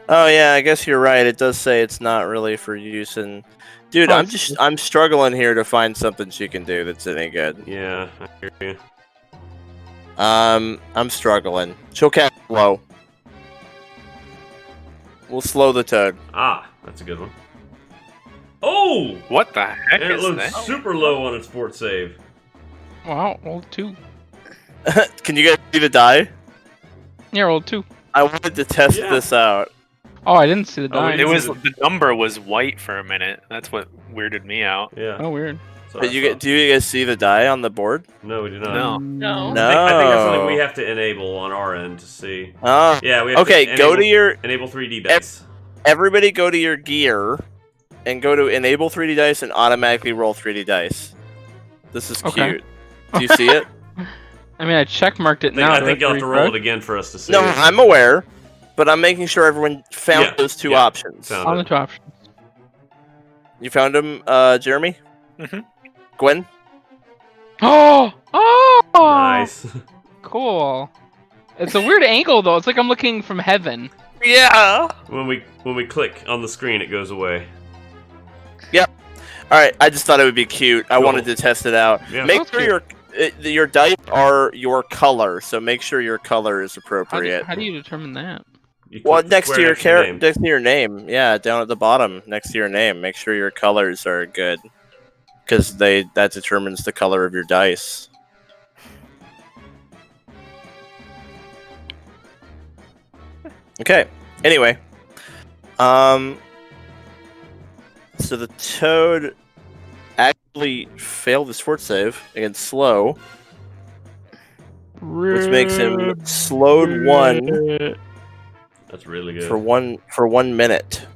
Oh yeah, I guess you're right. It does say it's not really for use in. Dude, Oh, I'm struggling here to find something she can do that's any good. Yeah, I hear you. I'm struggling. She'll cast slow. We'll slow the toad. Ah, that's a good one. Oh! What the heck And it is looks that? super low on its fort save. Wow, rolled 2. Can you guys see the die? Yeah, rolled 2. I wanted to test Yeah. this out. Oh, I didn't see the Oh, die. we It was didn't- the number was white for a minute. That's what weirded me out. Yeah. Oh, weird. So But I do thought- you guys see the die on the board? No, we do not. No. No. No. I think that's something we have to enable on our end to see. Oh. Yeah, we have Okay, to go to your enable 3D dice. everybody go to your gear and go to enable 3D dice and automatically roll 3D dice. This is Okay. cute. Do you see it? I mean, I checkmarked it now. I think you'll have to roll it again for us to see. No, I'm aware, but I'm making sure everyone found those two options. Found On it. the two options. You found them, Jeremy? Mhm. Gwen? Oh! Nice. Cool. It's a weird angle though. It's like I'm looking from heaven. Yeah. when we click on the screen, it goes away. All right, I just thought it would be cute. I Cool. wanted to test it out. Yeah. Make That's sure your dice are your color, so make sure your color is appropriate. How do you determine that? You Well, click the next to square your name. next to your name, yeah, down at the bottom, next to your name, make sure your colors are good, because that determines the color of your dice. Okay. Anyway, so the toad actually failed his fort save against slow, which makes him slowed 1 That's really good. for 1 minute.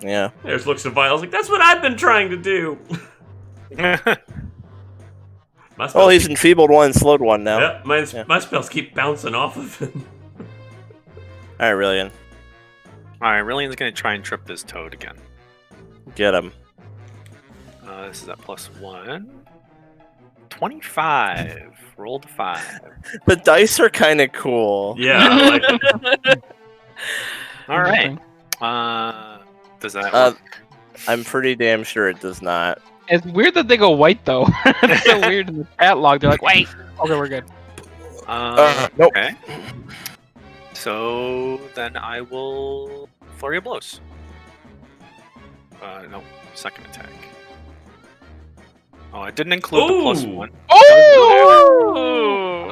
Yeah. Eris looks at Viol's like, that's what I've been trying to do. My spells Oh, he's keep- enfeebled 1, slowed 1 now. Yeah, my spells keep bouncing off of him. All right, Rylian, Alright, Rylian's gonna try and trip this toad again. get him. This is at +1. 25. Rolled 5. The dice are kind of cool. Yeah, I like it. Alright. Does that Uh, work? I'm pretty damn sure it does not. It's weird that they go white though. It's so weird in the chat log. They're like, wait. Okay, we're good. Nope. Okay. So then I will flurry of blows. No, second attack. Oh, it didn't include the +1. Oh!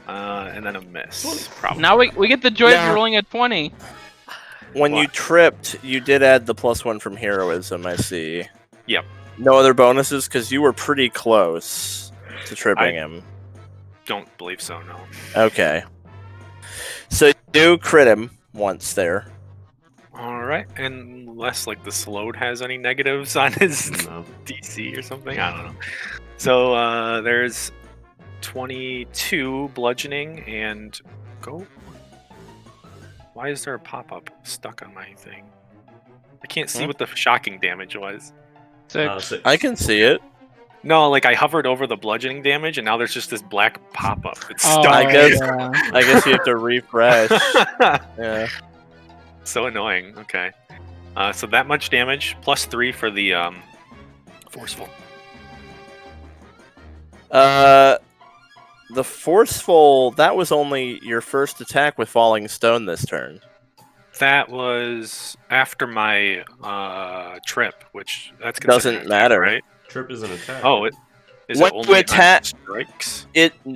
Oh. And then a miss. Probably. Now we get the joy Yeah. of rolling at 20. When you What? tripped, you did add the +1 from heroism. I see. Yep. No other bonuses because you were pretty close to tripping him. Don't believe so. No. Okay. So you do crit him once there. All right, unless like the slowed has any negatives on his No. DC or something, I don't know. So there's 22 bludgeoning and go. Why is there a pop-up stuck on my thing? I can't see what the shocking damage was. 6. 6. I can see it. No, like I hovered over the bludgeoning damage, and now there's just this black pop-up. It's Oh, stuck. I guess- yeah. I guess you have to refresh. Yeah. So annoying. Okay. So that much damage plus 3 for the forceful. The forceful, that was only your first attack with falling stone this turn. That was after my trip, which that's considered Doesn't an attack, matter. right? Trip is an attack. Oh, it is When it you only on attack- strikes. It's Oh.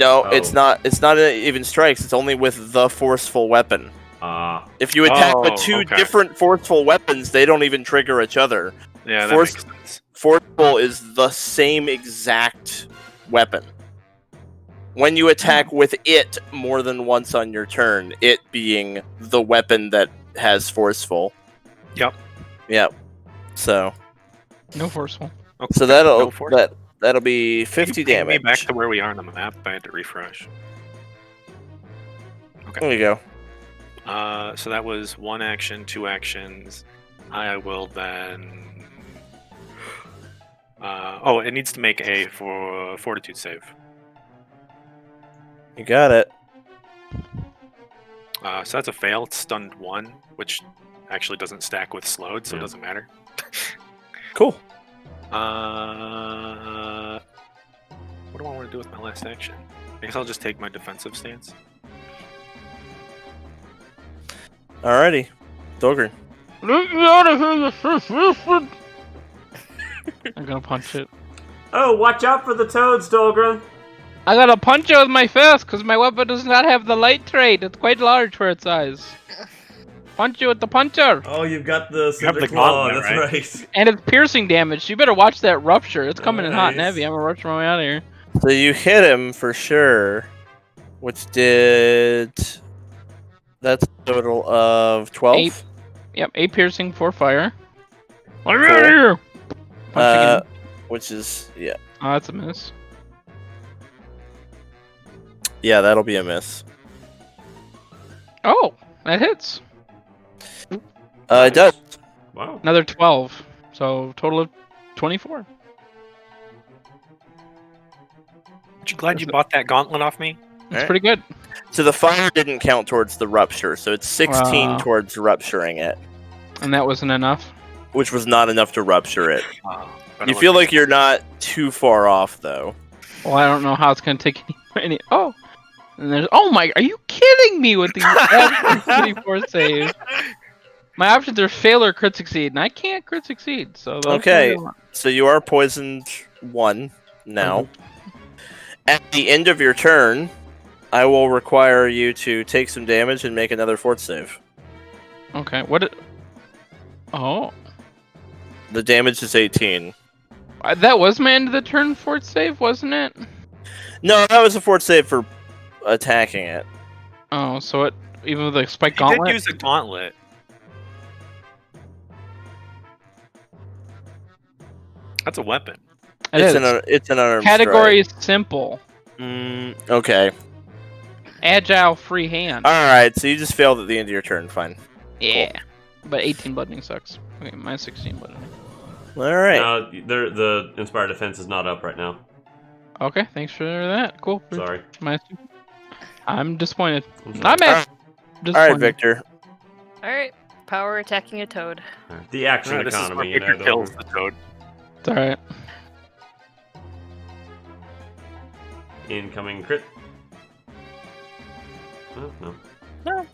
not. It's not even strikes. It's only with the forceful weapon. If you attack with Oh, two okay. different forceful weapons, they don't even trigger each other. Yeah, that Force- makes sense. Forceful is the same exact weapon. When you attack with it more than once on your turn, it being the weapon that has forceful. Yep. Yep. So No forceful. Okay. so that'll Go for it. that'll be 50 Can you ping me damage. back to where we are on the map. I had to refresh. There you go. So that was 1 action, 2 actions. I will then. Oh, it needs to make a fortitude save. You got it. So that's a fail. It's stunned 1, which actually doesn't stack with slowed, so it Yeah. doesn't matter. Cool. What do I want to do with my last action? I guess I'll just take my defensive stance. Alrighty. Dolgrin. Let me out of here, I'm gonna punch it. Oh, watch out for the toads, Dolgrin. I gotta punch it with my fist because my weapon does not have the light trait. It's quite large for its size. Punch it with the puncher. Oh, you've got the have cinder the claw. gauntlet, That's right? right. And it's piercing damage. So you better watch that rupture. It's coming in hot and Nice. heavy. I'm gonna rush my way out of here. So you hit him for sure, which did. That's a total of 12. 8. Yep, 8 piercing, 4 fire. Let me Cool. out of here. Punch again. Which is, yeah. Oh, that's a miss. Yeah, that'll be a miss. Oh, that hits. It does. Wow. Another 12. So total of 24. Aren't you glad you bought that gauntlet off me? That's Alright. pretty good. So the fire didn't count towards the rupture, so it's 16 Wow. towards rupturing it, And that wasn't enough. which was not enough to rupture it. But You I feel look- like you're not too far off, though. Well, I don't know how it's gonna take any. Oh, and there's. Oh my! Are you kidding me with these absolute 24 saves? My options are fail or crit succeed, and I can't crit succeed. So those Okay. are- So you are poisoned 1 now. At the end of your turn, I will require you to take some damage and make another fort save. Okay. What? Oh, The damage is 18. that was my end of the turn fort save, wasn't it? No, that was a fort save for attacking it. Oh, so it even with the spike He did gauntlet. use a gauntlet. That's a weapon. It it's is. it's an unarmed Category is simple. strike. Okay. Agile, free hand. Alright, so you just failed at the end of your turn. Fine. Yeah. But 18 bludgeoning sucks. Okay, minus 16 bludgeoning. Alright. The Inspired Defense is not up right now. Okay, thanks for that. Cool. Sorry. Minus 2. I'm disappointed. I'm sorry. I'm at disappointed. Alright, Victor. Alright. Power attacking a toad. The action This is where economy, you Victor know. kills the toad. It's alright. Incoming crit. Oh, no.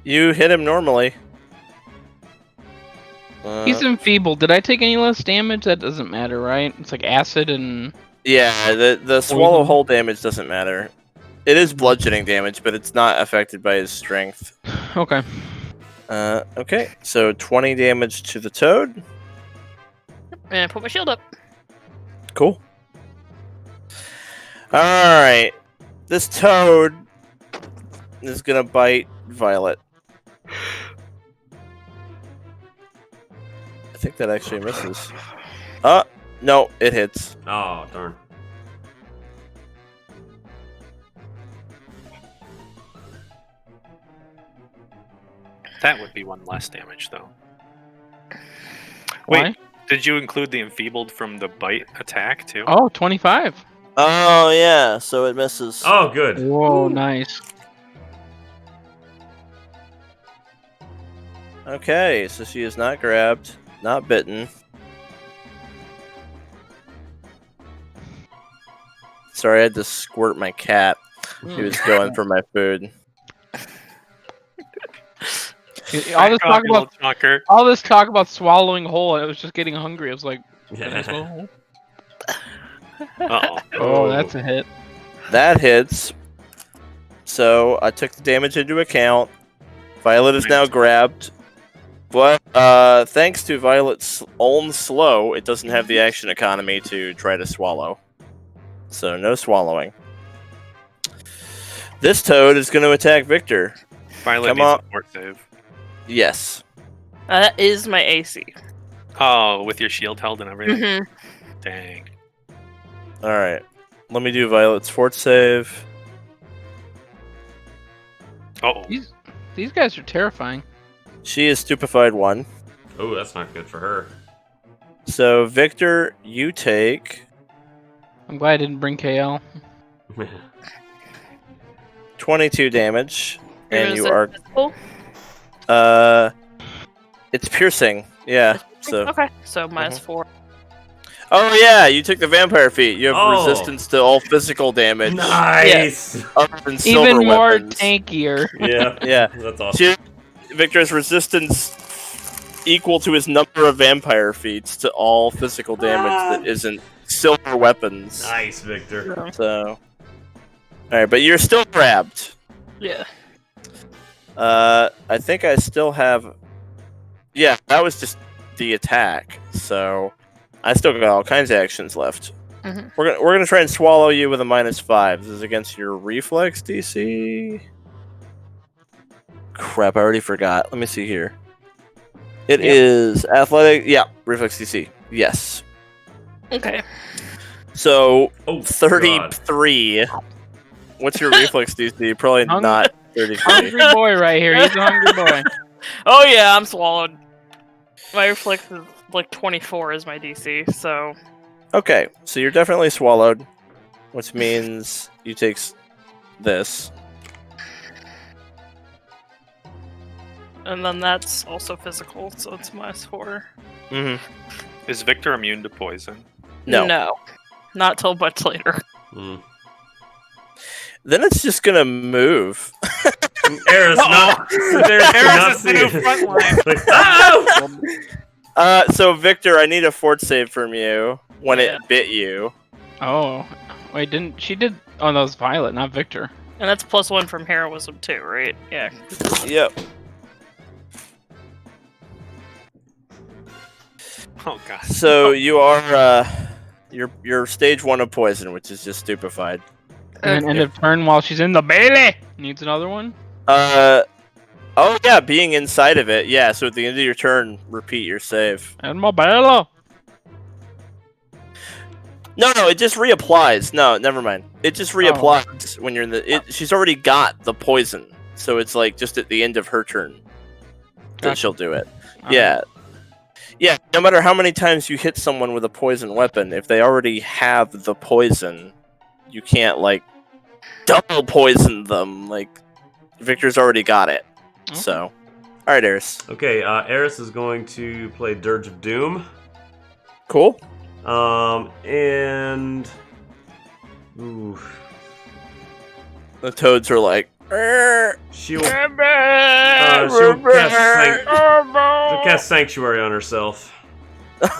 You hit him normally. He's enfeebled. Did I take any less damage? That doesn't matter, right? It's like acid and... Yeah, the swallow Poison. hole damage doesn't matter. It is bludgeoning damage, but it's not affected by his strength. Okay. Okay, so 20 damage to the toad. And put my shield up. Cool. Alright. This toad is gonna bite Violet. I think that actually misses. No, it hits. Oh, darn. That would be 1 less damage, though. Why? Wait, did you include the enfeebled from the bite attack, too? Oh, 25. Oh, yeah, so it misses. Oh, good. Whoa, nice. Okay, so she is not grabbed, not bitten. Sorry, I had to squirt my cat. He was going for my food. All this talk about Chonker. all this talk about swallowing whole, I was just getting hungry. I was like, "Can I swallow whole?" Uh-oh. Oh, that's a hit. That hits. So I took the damage into account. Violet is now grabbed. But thanks to Violet's own slow, it doesn't have the action economy to try to swallow. So no swallowing. This toad is going to attack Victor. Violet Come needs on. a fort save. Yes. That is my AC. Oh, with your shield held and everything? Mm-hmm. Dang. Alright. Let me do Violet's fort save. Uh-oh. These guys are terrifying. She is stupefied 1. Oh, that's not good for her. So Victor, you take I'm glad I didn't bring KL. 22 damage. And Is you it are physical? it's piercing. Yeah. So Okay, so minus 4. oh yeah, you took the vampire feat. You have Oh. resistance to all physical damage. Nice! Other than silver Even more weapons. tankier. Yeah, Yeah. that's awesome. Victor's resistance equal to his number of vampire feats to all physical damage that isn't silver weapons. Nice, Victor. So, alright, but you're still grabbed. Yeah. I think I still have. Yeah, that was just the attack. So, I still got all kinds of actions left. Mhm. We're gonna try and swallow you with a -5. This is against your reflex DC. Crap, I already forgot. Let me see here. It is athletic. Yeah, reflex DC. Yes. Okay. So Oh, God. 33. What's your reflex DC? Probably Hung- not 33. Hungry boy right here. He's a hungry boy. Oh yeah, I'm swallowed. My reflex is like 24 is my DC, so Okay, so you're definitely swallowed, which means you take this. and then that's also physical, so it's -4. Mm-hmm. Is Victor immune to poison? No. Not till much later. Mm. Then it's just gonna move. Eris, not Eris not is the new see it. front line. Like, oh! So Victor, I need a fort save from you when Yeah. it bit you. Oh, wait, didn't she did? Oh, that was Violet, not Victor. And that's +1 from heroism too, right? Yeah. Yep. Oh god. So you are you're stage 1 of poison, which is just stupefied. And then end of turn while she's in the belly. Needs another one. Oh yeah, being inside of it. Yeah. So at the end of your turn, repeat your save. And my belly. No, it just reapplies. No, never mind. It just reapplies when you're in the. She's already got the poison, so it's like just at the end of her turn that Gotcha. she'll do it. Yeah. Yeah, no matter how many times you hit someone with a poison weapon, if they already have the poison, you can't, like, double poison them. Like, Victor's already got it. Okay. So, alright, Eris. Okay, Eris is going to play Dirge of Doom. Cool. And... Ooh. The toads are like, "Err." She'll cast Sanctuary on herself. Okay,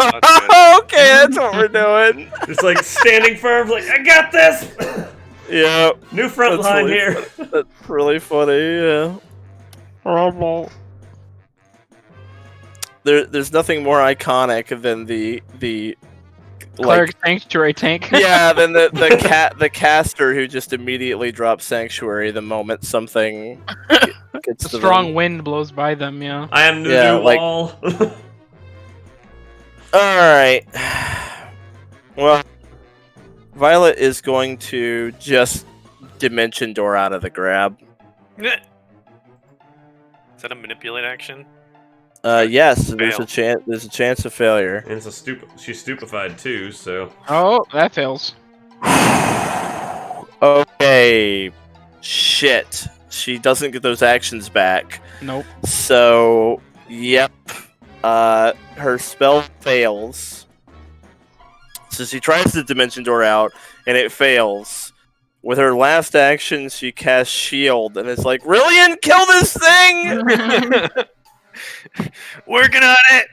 that's what we're doing. Just like standing firm, like, I got this! Yeah, New front That's line really here. that's really funny, yeah. There's nothing more iconic than the Cleric like Sanctuary tank. yeah, than the caster who just immediately drops Sanctuary the moment something gets A to strong them. wind blows by them, yeah. I am new Yeah, like- wall. Alright. Well, Violet is going to just Dimension Door out of the grab. Is that a manipulate action? Yes, there's Fail. a chance. There's a chance of failure. And it's she's stupefied too, so... Oh, that fails. Okay. Shit. She doesn't get those actions back. Nope. So, yep. Her spell fails. So she tries to Dimension Door out, and it fails. With her last action, she casts Shield, and it's like, Rylian, kill this thing! Working on it!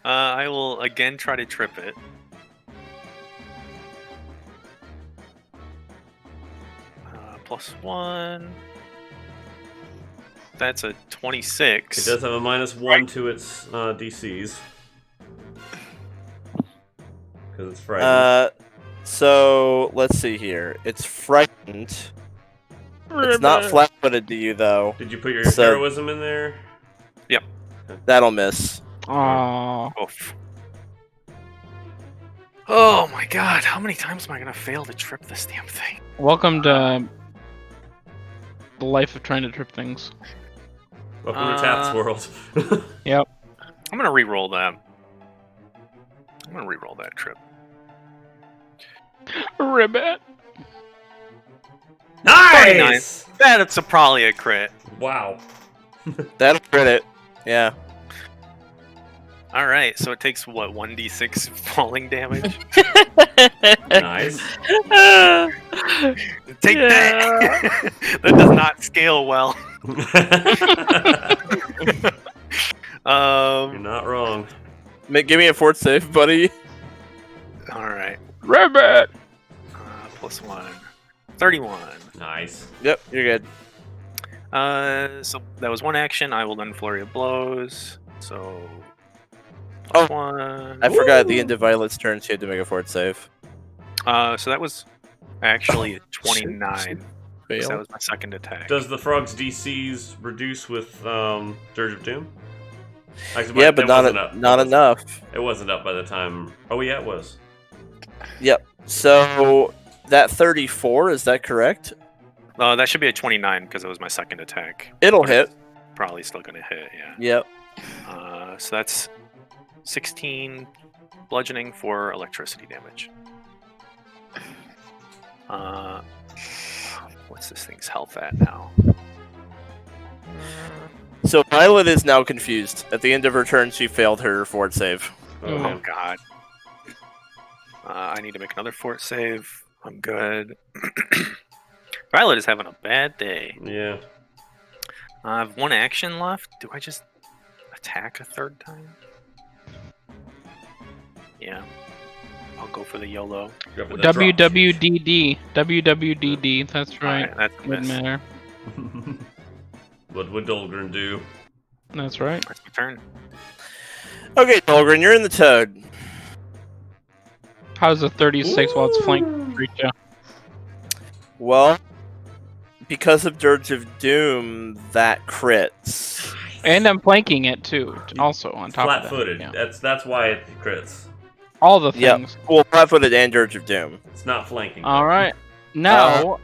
I will again try to trip it. +1. That's a 26. It does have a -1 to its DCs. Because it's frightened. So, let's see here. It's frightened. It's not flat-footed to you, though. Did you put your so- heroism in there? That'll miss. Oh, Oof. Oh my god, how many times am I gonna fail to trip this damn thing? welcome to the life of trying to trip things. Welcome to Taps World. I'm gonna re-roll that. I'm gonna re-roll that trip. Ribbit. Nice! That's probably a crit. Wow. That'll crit it. Yeah. Alright, so it takes what, 1d6 falling damage? Nice. Take that! That does not scale well. You're not wrong. Give me a fort save, buddy. Alright. Ribbit. +1. 31. Nice. Yep, you're good. So that was one action. I will then flurry of blows. So Oh, +1. I forgot at the end of Violet's turn, she had to make a fort save. So that was actually a 29. So that Fail. was my second attack. Does the frog's DCs reduce with Dirge of Doom? Actually, Yeah, that but wasn't up. not enough. It wasn't up by the time. Oh yeah, it was. Yep. So that 34, is that correct? That should be a 29 because it was my second attack. It'll But hit. it's probably still gonna hit. Yeah. Yep. So that's 16 bludgeoning for electricity damage. What's this thing's health at now? So Violet is now confused. At the end of her turn, she failed her fort save. Oh god. I need to make another fort save. I'm good. Violet is having a bad day. Yeah. I have one action left. Do I just attack a third time? Yeah. I'll go for the YOLO. WWDD. WWDD. That's right. Alright, that's a Wouldn't miss. matter. What would Dolgrin do? That's right. That's my turn. Okay, Dolgrin, you're in the toad. How's a 36 while it's flanked reach you? Well, because of Dirge of Doom, that crits. And I'm flanking it too. Also on top of that. Flat-footed. Yeah. That's why it crits. All the Yep. things. Well, flat-footed and Dirge of Doom. It's not flanking. All right. Now,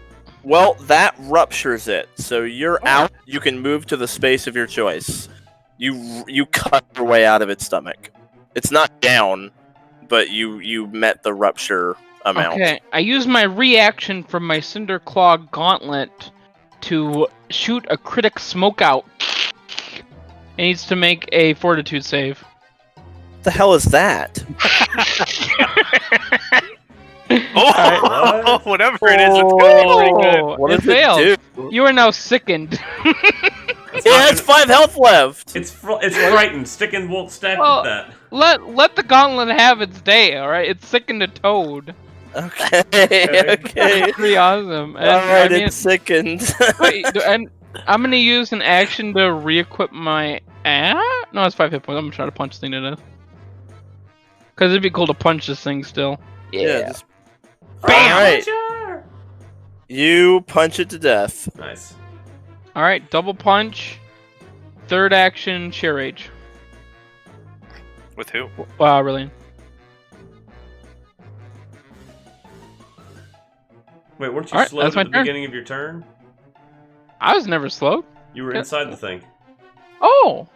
Well, that ruptures it, so you're out. You can move to the space of your choice. You cut your way out of its stomach. It's not down, but you met the rupture amount. okay. I use my reaction from my Cinder Claw Gauntlet to shoot a critic smoke out. It needs to make a Fortitude save. What the hell is that? Oh, whatever it is, it's going to be pretty good. Oh, What it does failed. it do? You are now sickened. It has 5 health left. It's frightened. Sticking won't stack Well- with that. Let the gauntlet have its day, alright? It's sickened a toad. Okay, okay. That's pretty awesome. And, Alright, I mean, it's sickened. wait, and I'm gonna use an action to re-equip my... No, it's 5 hit points. I'm gonna try to punch this thing to death. Because it'd be cool to punch this thing still. Just... Bam! Alright, you punch it to death. Nice. Alright, double punch. Third action, sheer rage. With who? Wow, Rylian. Wait, weren't you Alright, slowed that's at my the turn. beginning of your turn? I was never slowed. You were Yeah. inside the thing. Oh!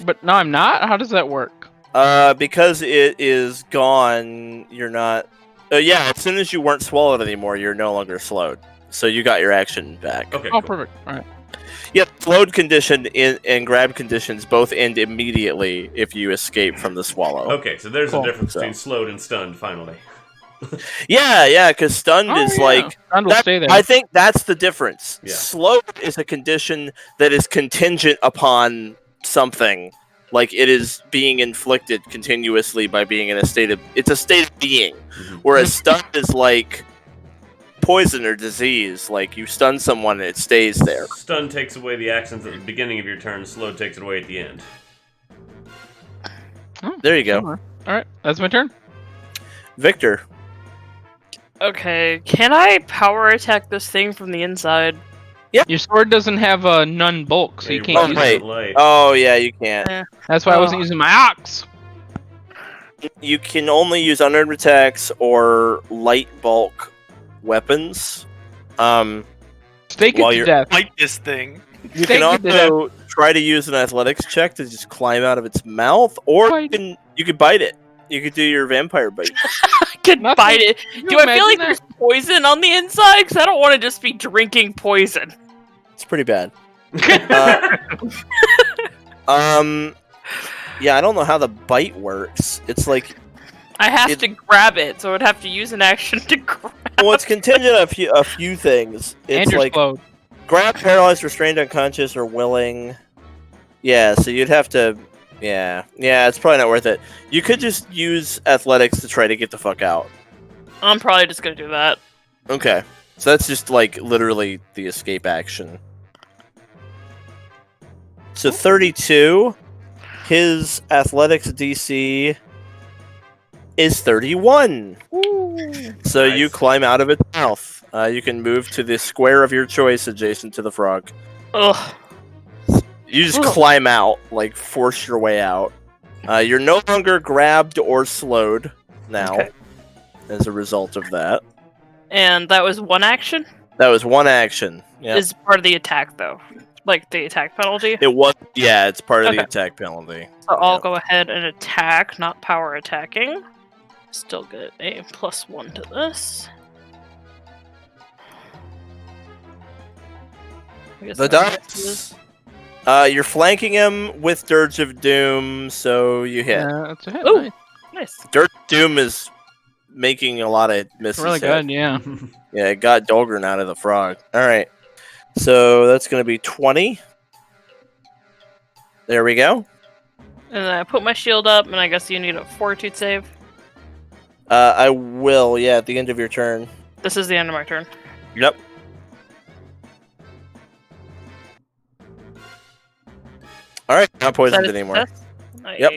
But no, I'm not? How does that work? Because it is gone, you're not... yeah, as soon as you weren't swallowed anymore, you're no longer slowed. So you got your action back. Okay. Oh, cool. perfect. Alright. Yeah, slowed condition and grab conditions both end immediately if you escape from the swallow. Okay, so there's Cool. a difference So- between slowed and stunned, finally. Yeah, because stunned Oh, is yeah. like... Stunned will that- stay there. I think that's the difference. Yeah. Slowed is a condition that is contingent upon something. Like, it is being inflicted continuously by being in a state of... It's a state of being. Mhm. Whereas stunned is like poison or disease. Like, you stun someone and it stays there. Stun takes away the actions at the beginning of your turn, slowed takes it away at the end. There you go. Alright, that's my turn. Victor. Okay, can I power attack this thing from the inside? Your sword doesn't have a none bulk, so Yeah, you your can't weapon use wait. it. isn't light. Oh, yeah, you can't. That's why I wasn't Oh. using my ox. You can only use unarmed attacks or light bulk weapons. Stake it While to you're- death. Fight this thing. You Thank can you, Dad. also try to use an athletics check to just climb out of its mouth, or Bite. you could bite it. You could do your vampire bite. I could Nothing. bite it. Can Do you I feel like imagine there's poison on the inside? Because I don't want to just be drinking poison. It's pretty bad. Yeah, I don't know how the bite works. It's like, I have It- to grab it, so I'd have to use an action to grab. well, it's contingent on a few things. And It's you're like slowed. grab, paralyzed, restrained, unconscious, or willing. Yeah, so you'd have to. Yeah, it's probably not worth it. You could just use athletics to try to get the fuck out. I'm probably just gonna do that. Okay, so that's just like literally the escape action. So 32, his athletics DC is 31. So you Nice. climb out of its mouth. You can move to the square of your choice adjacent to the frog. Ugh. You just Ugh. climb out, like force your way out. You're no longer grabbed or slowed now, Okay. as a result of that. And that was one action? That was one action. Yeah. Is part of the attack, though. Like the attack penalty? It was. Yeah, it's part of the Okay. attack penalty. So I'll Yep. go ahead and attack, not power attacking. Still get a +1 to this. I guess The that dice. You're flanking him with Dirge of Doom, so you hit. Yeah, that's a hit. Ooh. Nice. Nice. Dirge of Doom is making a lot of misses. Really hit. good, yeah. Yeah, it got Dolgrin out of the frog. Alright. So that's going to be 20. There we go. And then I put my shield up, and I guess you need a fortitude save. I will, yeah, at the end of your turn. This is the end of my turn. Yep. Alright, not Is that poisoned a anymore. success? Nice. Yep.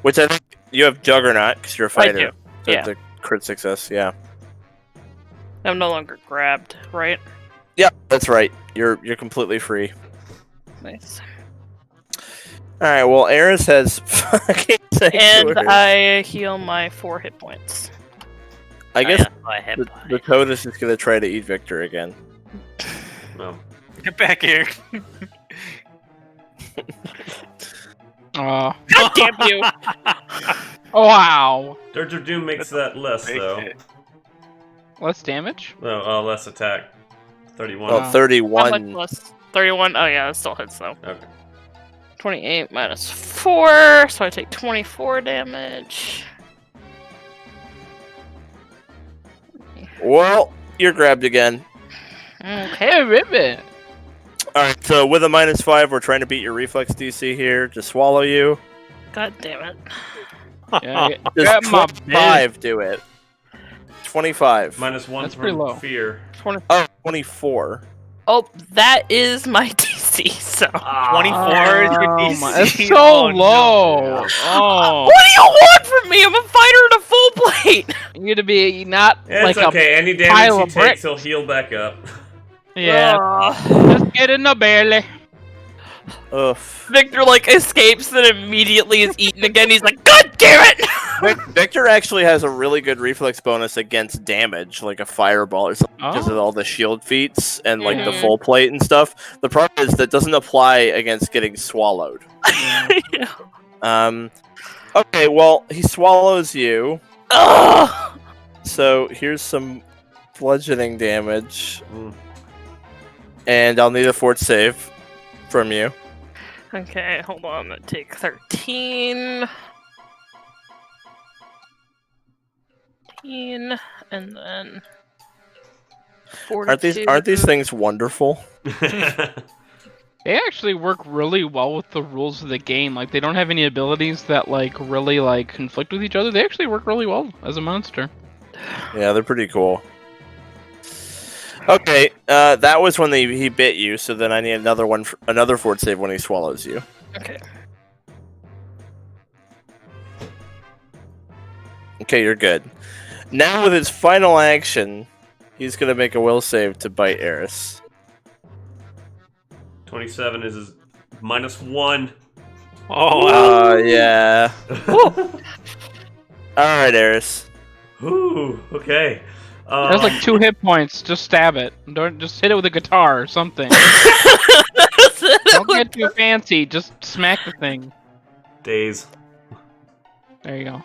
Which I think you have Juggernaut, because you're a I fighter. do, So yeah. it's a crit success, yeah. I'm no longer grabbed, right? Yeah, that's right. You're completely free. Nice. Alright, well, Eris has fucking And sanctuary. I heal my 4 hit points. I guess I have the Toad is just going to try to eat Victor again. No. Get back here. Oh, God damn you! wow. Dirge of Doom makes that less, though. Less damage? No, less attack. 31. Well, Wow. How 31. much less? 31? Oh yeah, that still hits though. Okay. 28 minus 4, so I take 24 damage. Well, you're grabbed again. Okay. Hey, Ribbit. Alright, so with a -5, we're trying to beat your reflex DC here to swallow you. God damn it. Yeah, Does grab my 25 do it? 25. -1 That's pretty from low. fear. 20. Oh, 24. Oh, that is my DC, so. 24 is your Oh DC. my- That's so Oh, no. low. Oh, What do you want from me? I'm a fighter in a full plate! you need to be not It's like okay. Any pile damage he of bricks. takes, he'll heal back up. a yeah. Ugh. Just get in the belly. Ugh. Victor, like, escapes, then immediately is eaten again. He's like, God damn it! Victor actually has a really good reflex bonus against damage, like a fireball or something, because of Oh. all the shield feats and like the Mhm. full plate and stuff. The problem is that doesn't apply against getting swallowed. Okay, well, he swallows you. Ugh. So here's some bludgeoning damage, Mm. and I'll need a fort save from you. Okay, hold on. I'm gonna take 13. 13, and then. Aren't these things wonderful? They actually work really well with the rules of the game. Like they don't have any abilities that like really like conflict with each other. They actually work really well as a monster. Yeah, they're pretty cool. Okay, that was when he bit you. So then I need another one, another fort save when he swallows you. Okay. Okay, you're good. Now with his final action, he's gonna make a will save to bite Eris. 27 is his -1. Oh, wow. Yeah. All right, Eris. Ooh, okay. There's like 2 hit points. Just stab it. Don't just hit it with a guitar or something. Don't get too fancy. Just smack the thing. Days. There you go.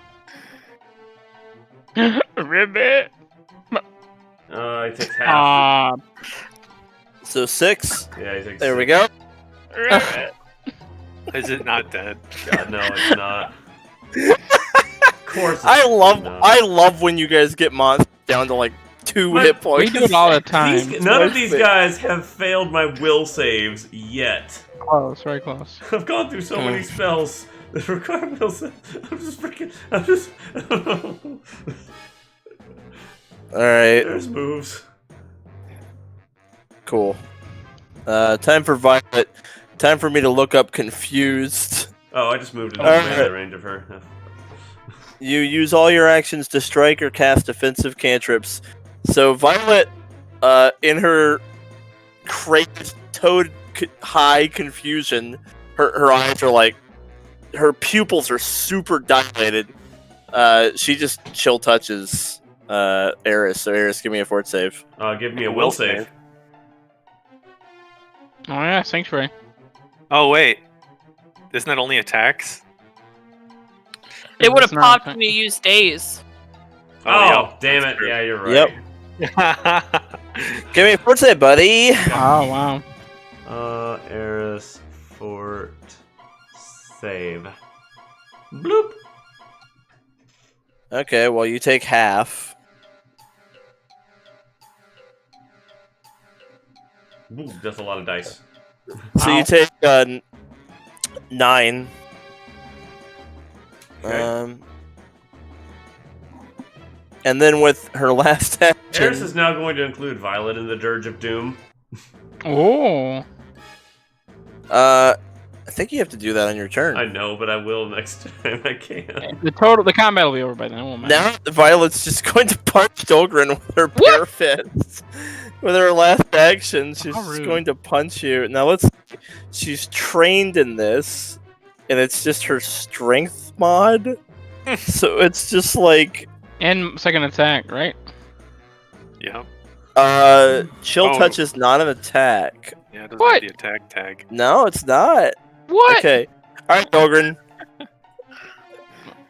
Ribbit. He takes half. So 6. Yeah, he takes There we 6. go. Is it not dead? God, no, it's not. Of course. It's I not. love when you guys get monsters down to like 2 But hit We points. do it all the time. None of these guys have failed my will saves yet. Close, very close. I've gone through so many spells that require will saves. All right, There's moves. cool. Time for Violet. Time for me to look up confused. Oh, I just moved into Alright. melee range of her. You use all your actions to strike or cast offensive cantrips. So Violet, in her crazed toad high confusion, her eyes are like, her pupils are super dilated. She just chill touches Eris. So Eris, give me a fort save. Give me a will save. Oh yeah, Sanctuary. Oh wait, isn't that only attacks? It would have That's not- popped when you used days. Oh, yep, damn that's it. true. Yeah, you're right. Give me a fort save, buddy. Oh wow. Eris fort save. Bloop. Okay, well you take half. Ooh, that's a lot of dice. So Ow. you take 9. Okay. And then with her last action, Eris is now going to include Violet in the Dirge of Doom. Oh. I think you have to do that on your turn. I know, but I will next time I can. The combat will be over by then. It won't matter. Now Violet's just going to punch Dolgrin with her bare fists. With her last action, she's How just rude. going to punch you. Now she's trained in this, and it's just her strength mod. So it's just like And second attack, right? Yep. chill Oh. touch is not an attack. Yeah, it doesn't What? have the attack tag. No, it's not. What? Okay. Alright, Dolgrin.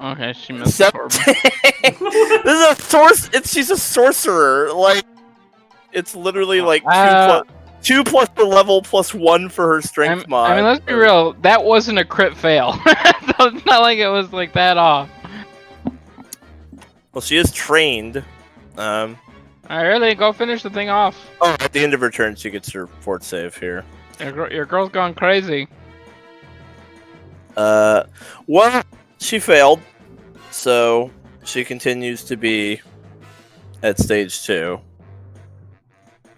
Okay, she missed. Sep- Horrible. This is she's a sorcerer. Like, it's literally like 2 plus the level plus 1 for her strength mod. I mean, let's be real. That wasn't a crit fail. So it's not like it was like that off. Well, she is trained. Alright, really, go finish the thing off. Oh, at the end of her turn, she gets her fort save here. Your girl's going crazy. Well, she failed, so she continues to be at stage 2.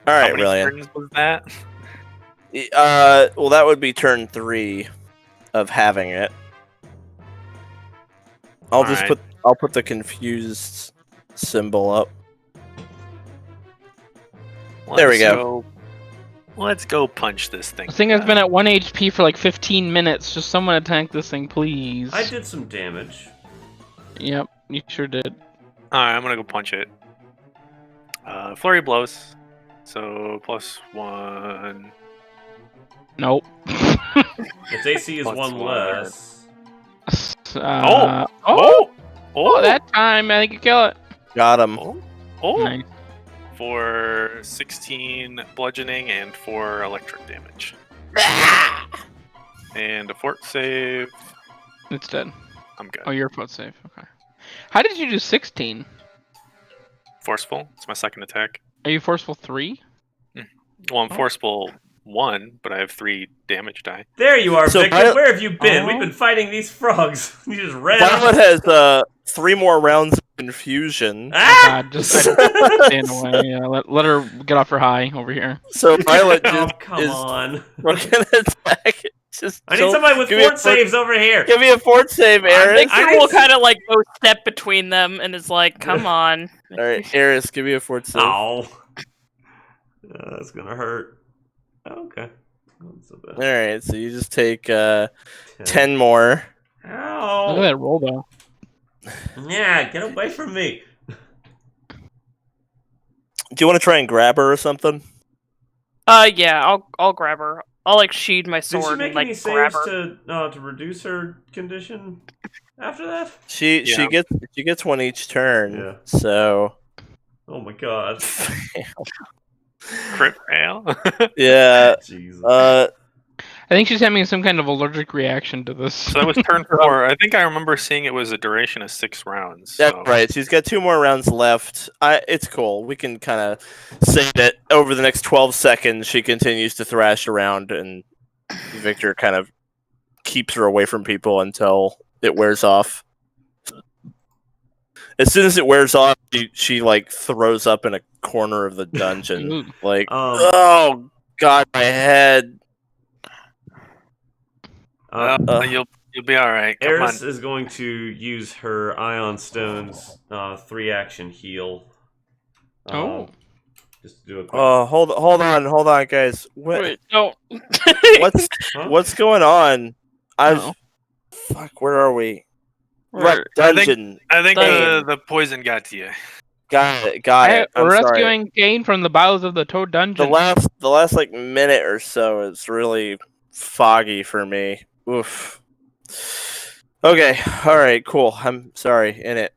All right, How many Rylian. turns was that? Well, that would be turn 3 of having it. I'll put the confused symbol up. There we go. Let's go punch this thing. This thing has been at 1 HP for like 15 minutes. Just someone attack this thing, please. I did some damage. Yep, you sure did. Alright, I'm gonna go punch it. Flurry blows. So +1. Nope. Its AC is Plus 1 1. less. Oh, that time I think you kill it. Got him. Oh! Nice. For 16 bludgeoning and 4 electric damage. And a fort save. It's dead. I'm good. Oh, you're foot safe. Okay. How did you do 16? Forceful. It's my second attack. Are you forceful 3? Well, I'm forceful 1, but I have 3 damage die. There you are, So Victor. Violet- Where have you been? Oh. We've been fighting these frogs. You just ran Violet off. has 3 more rounds of confusion. Ah! God, just stand away. Yeah, let her get off her high over here. So Violet Oh, just come is on. looking to attack. Just I need somebody with give me a fort saves over here. Give me a fort save, Eris. Victor will kind of like go step between them and is like, "Come on." All right, Eris, give me a fort save. Oh. That's gonna hurt. Okay. Not so All bad. right, so you just take 10 more. Look at Ow. that roll though. Yeah, get away from me. Do you want to try and grab her or something? Yeah, I'll grab her. I'll like sheathe my Did she sword make and any like grab saves her. to reduce her condition after that? She Yeah. gets one each turn. Yeah. So Oh my god. Crit fail. yeah. Jesus. I think she's having some kind of allergic reaction to this. So that was turn 4. I think I remember seeing it was a duration of 6 rounds. That's So. right. She's got 2 more rounds left. It's cool. We can kind of say that over the next 12 seconds, she continues to thrash around, and Victor kind of keeps her away from people until it wears off. As soon as it wears off, she like throws up in a corner of the dungeon. Ooh. Like, Um, oh god, my head. You'll be all right. Come Eris on. is going to use her Ion Stone's 3-action heal. Oh. Just to do a quick. Oh, hold on, guys. Wait, no. Huh? What's going on? Uh-oh. Fuck. Where are we? Right. Dungeon. I think Dang. the poison got to you. Got it. Got it. I'm We're sorry. rescuing Cain from the bowels of the Toad Dungeon. The last like minute or so is really foggy for me. Oof. Okay. All right. Cool. I'm sorry. In it.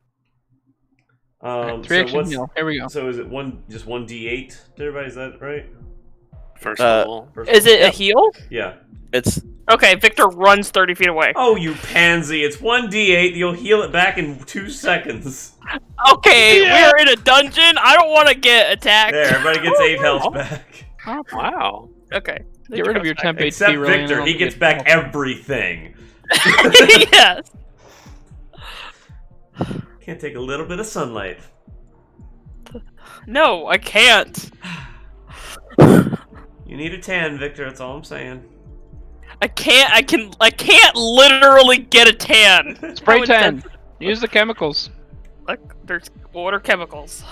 So Reaction what's heal. Here we go. so is it just 1d8 to everybody? Is that right? First level. Is it a heal? Yeah. It's Okay, Victor runs 30 feet away. Oh, you pansy! It's 1d8. You'll heal it back in 2 seconds. Okay, we're in a dungeon. I don't want to get attacked. There, everybody gets 8 health back. Oh, wow. Okay. Get rid of your temp HP. Except Rylian, Victor, and he I'll gets get back help. everything. Yes. Can't take a little bit of sunlight. No, I can't. You need a tan, Victor. That's all I'm saying. I can't literally get a tan. Spray How tan. intense- Use the chemicals. Like, there's water chemicals.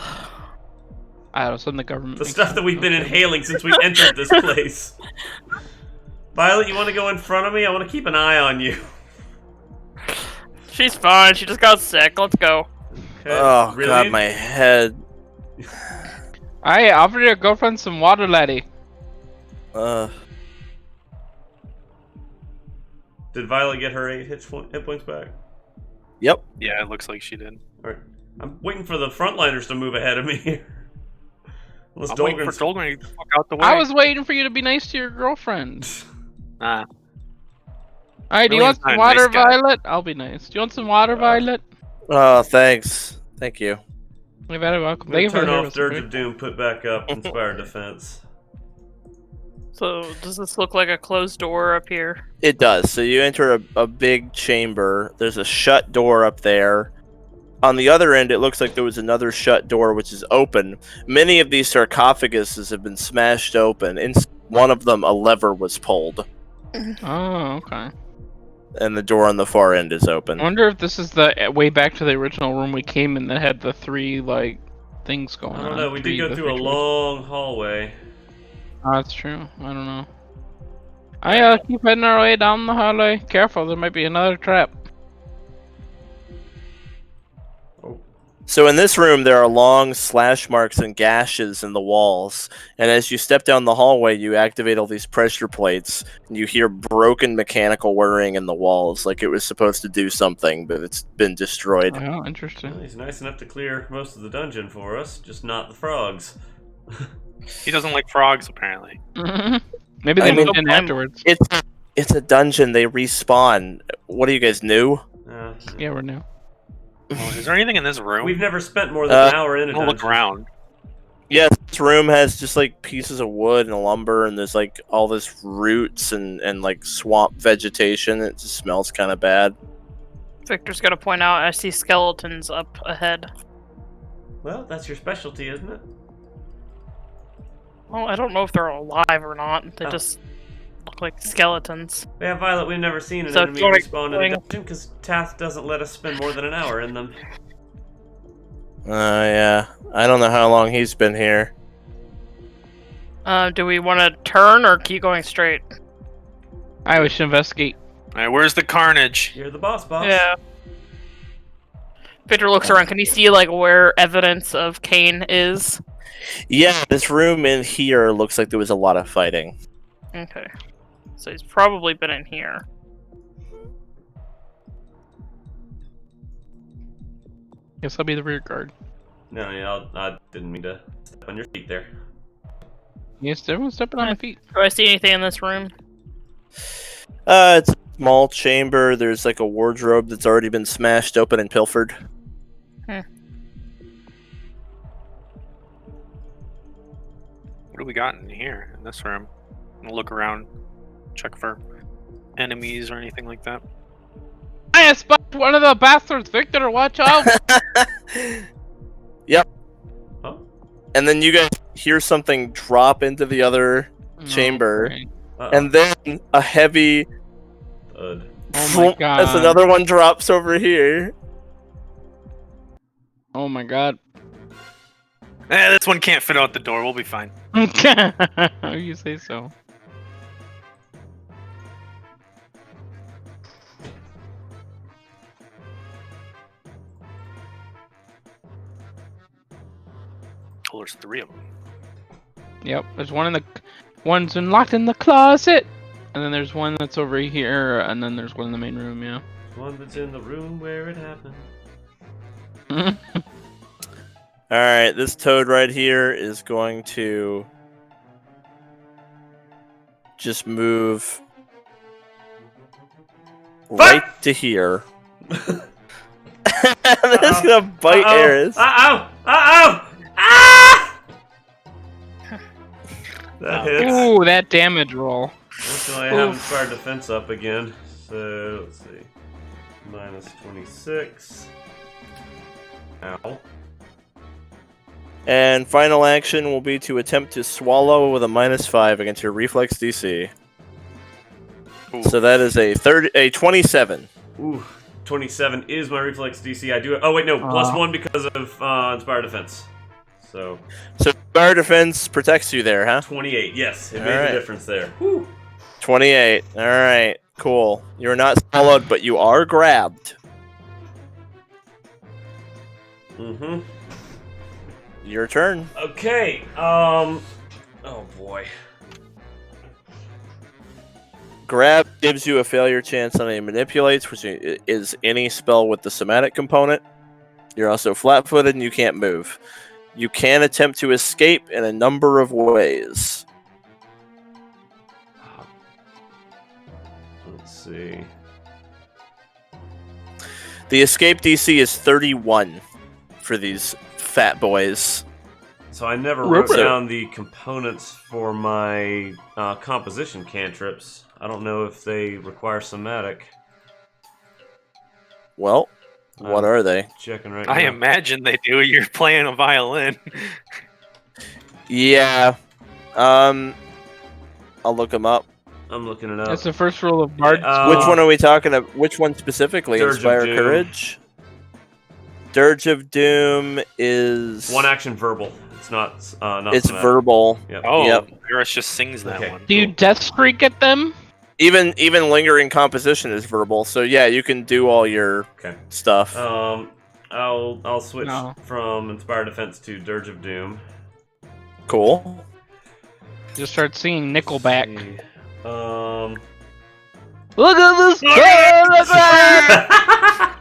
I don't know, some of the government. The makes stuff that we've been inhaling since we entered this place. Violet, you want to go in front of me? I want to keep an eye on you. She's fine. She just got sick. Let's go. Okay. oh Really? god, my head. I offered your girlfriend some water, laddie. Did Violet get her 8 hit points back? Yep. Yeah, it looks like she did. Alright. I'm waiting for the frontliners to move ahead of me here. Unless I'm waiting for Dolgrin's... Dolgrin to get the fuck out the way. I was waiting for you to be nice to your girlfriend. Nah. Alright, do you want Rylian's not some a nice water, guy. Violet? I'll be nice. Do you want some water, Violet? Oh, thanks. Thank you. You're very welcome. I'm Thank gonna you for turn the off Dirge heroes. of Doom, put back up Inspired Defense. So, does this look like a closed door up here? It does. So you enter a big chamber. There's a shut door up there. On the other end, it looks like there was another shut door which is open. Many of these sarcophaguses have been smashed open. In one of them, a lever was pulled, Oh, okay. and the door on the far end is I open. wonder if this is the way back to the original room we came in that had the 3, like, things going on. I don't know, we did Three- go the through a 3 long hallway. Oh, that's true. I don't know. I keep heading our way down the hallway. Careful, there might be another trap. So in this room, there are long slash marks and gashes in the walls. And as you step down the hallway, you activate all these pressure plates, and you hear broken mechanical whirring in the walls, like it was supposed to do something, but it's been destroyed. Oh, interesting. Well, he's nice enough to clear most of the dungeon for us, just not the frogs. He doesn't like frogs, apparently. Maybe they I mean, moved in afterwards. It's a dungeon. They respawn. What are you guys new? Yeah, we're new. Well, is there anything in this room? We've never spent more than an hour in a I'll look dungeon. around. Yes, this room has just like pieces of wood and lumber, and there's like all this roots and like swamp vegetation. It just smells kind of bad. Victor's gonna point out I see skeletons up ahead. Well, that's your specialty, isn't it? Well, I don't know if they're alive or not. They Oh. just look like skeletons. Yeah, Violet, we've never seen an So enemy it's like respawn in a going- dungeon because Tath doesn't let us spend more than an hour in them. Yeah. I don't know how long he's been here. Do we want to turn or keep going straight? We should investigate. Alright, where's the carnage? You're the boss. Yeah. Victor looks around. Can you see like where evidence of Cain is? Yeah, this room in here looks like there was a lot of fighting. Okay. So he's probably been in here. Guess I'll be the rear guard. No, yeah, I didn't mean to step on your feet there. Yes, everyone's stepping on my feet. Do I see anything in this room? It's a small chamber. There's like a wardrobe that's already been smashed open and pilfered. What do we got in here, in this room? I'm gonna look around, check for enemies or anything like that. I spot one of the bastards, Victor. Watch out! Yep. Huh? And then you guys hear something drop into the other chamber, Okay. Uh-oh. and then a heavy. Thud. Oh my god. As another one drops over here. Oh my god. This one can't fit out the door. We'll be fine. You say so. there's 3 of them. Yep, there's one's locked in the closet, and then there's one that's over here, and then there's one in the main room. Yeah. One that's in the room where it happened. All right, this toad right here is going to just move right to here. It's gonna bite Eris. Ah! That hits. Ooh, that damage roll. Fortunately, I have inspired defense up again. So let's see. Minus 26. Ow. And final action will be to attempt to swallow with a -5 against your reflex DC. Ooh. So that is a 27. Ooh, 27 is my reflex DC. I do it. Oh wait, no, +1 because of inspired defense. So Fire defense protects you there, huh? 28. Yes, it All made right. the difference there. Whew. 28. All right, cool. You're not swallowed, but you are grabbed. Mm-hmm. Your turn. Okay. Oh boy. Grab gives you a failure chance on any manipulates, which is any spell with the somatic component. You're also flat-footed and you can't move. You can attempt to escape in a number of ways. Let's see. The escape DC is 31 for these fat boys. So I never wrote So- down the components for my composition cantrips. I don't know if they require somatic. Well, what are they? Checking right I now. imagine they do. You're playing a violin. Yeah. I'll look them up. I'm looking it up. That's the first rule of Bard. Which one are we talking about? Which one specifically? Dirge of Inspire Doom. Courage? Dirge of Doom is... One action verbal. It's not. Not It's somatic. verbal. Yep. Oh, Yep. Eris just sings that Okay. one. Do you death streak at them? Even lingering composition is verbal. So yeah, you can do all your Okay. stuff. I'll switch No. from Inspired Defense to Dirge of Doom. Cool. Just start singing Nickelback. See. Look at this! Look at that!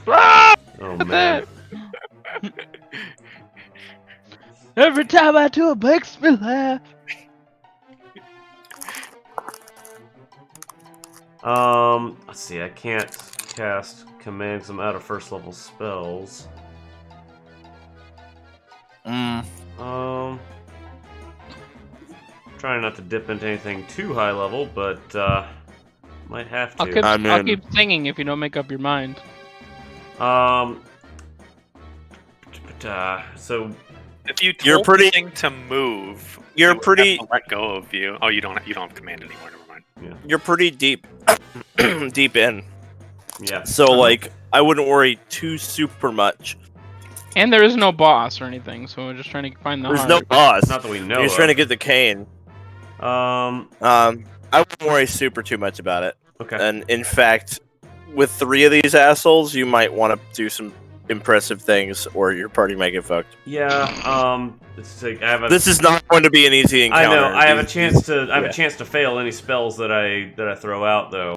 Oh Look at man. that! Every time I do it makes me laugh. Let's see. I can't cast commands. I'm out of first level spells. Trying not to dip into anything too high level, but might have to. I'll keep singing if you don't make up your mind. So If you told You're pretty- the thing to move, You're it would pretty- have to let go of you. Oh, you don't have command anymore. Never mind. You're pretty deep, deep in. yeah. So like, I wouldn't worry too super much. And there is no boss or anything, so we're just trying to find the There's heart. no boss. Not that we know. You're of. trying to get the Cain. I wouldn't worry super too much about it. Okay. And in fact, with 3 of these assholes, you might want to do some impressive things, or your party might get fucked. Yeah. It's like I have a. This is not going to be an easy I encounter. know. I have a These- chance to. I have yeah. a chance to fail any spells that I throw out though.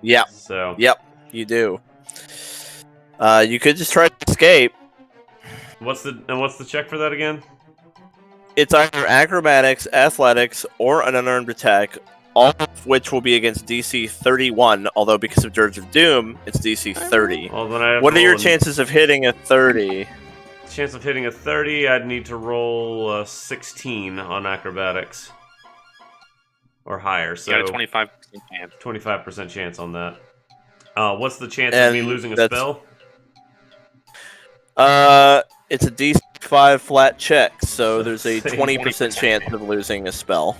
Yeah, So. yep, you do. You could just try to escape. What's the check for that again? It's either acrobatics, athletics, or an unarmed attack, all of which will be against DC 31, although because of Dirge of Doom, it's DC 30. Well, then I have What to are your roll chances of hitting a 30? Chance of hitting a 30, I'd need to roll 16 on acrobatics. Or higher, so You got a 25% chance. 25% chance on that. What's the chance of me And losing a that's- spell? It's a DC 5 flat check, so there's a Say 20% chance of losing a spell.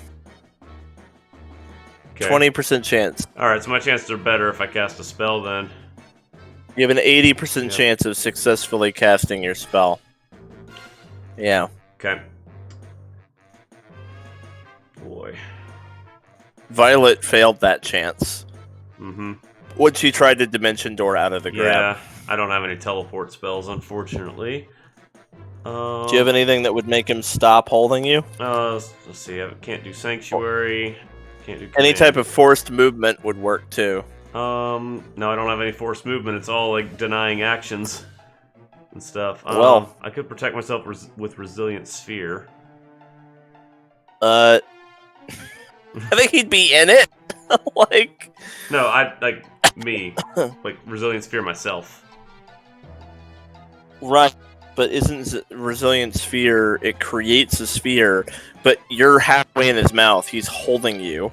Okay. 20% chance. Alright, so my chances are better if I cast a spell then. You have an 80% Yep. chance of successfully casting your spell. Yeah. Okay. Boy. Violet failed that chance Mm-hmm. when she tried to dimension door out of the grab. Yeah, I don't have any teleport spells, unfortunately. Do you have anything that would make him stop holding you? Let's see. I can't do sanctuary. Can't do Any command. type of forced movement would work too. No, I don't have any forced movement. It's all like denying actions and stuff. Well, I could protect myself with resilient sphere. I think he'd be in it. Like, No, me, like resilient sphere myself. right. But isn't resilient sphere? It creates a sphere, but you're halfway in his mouth. He's holding you.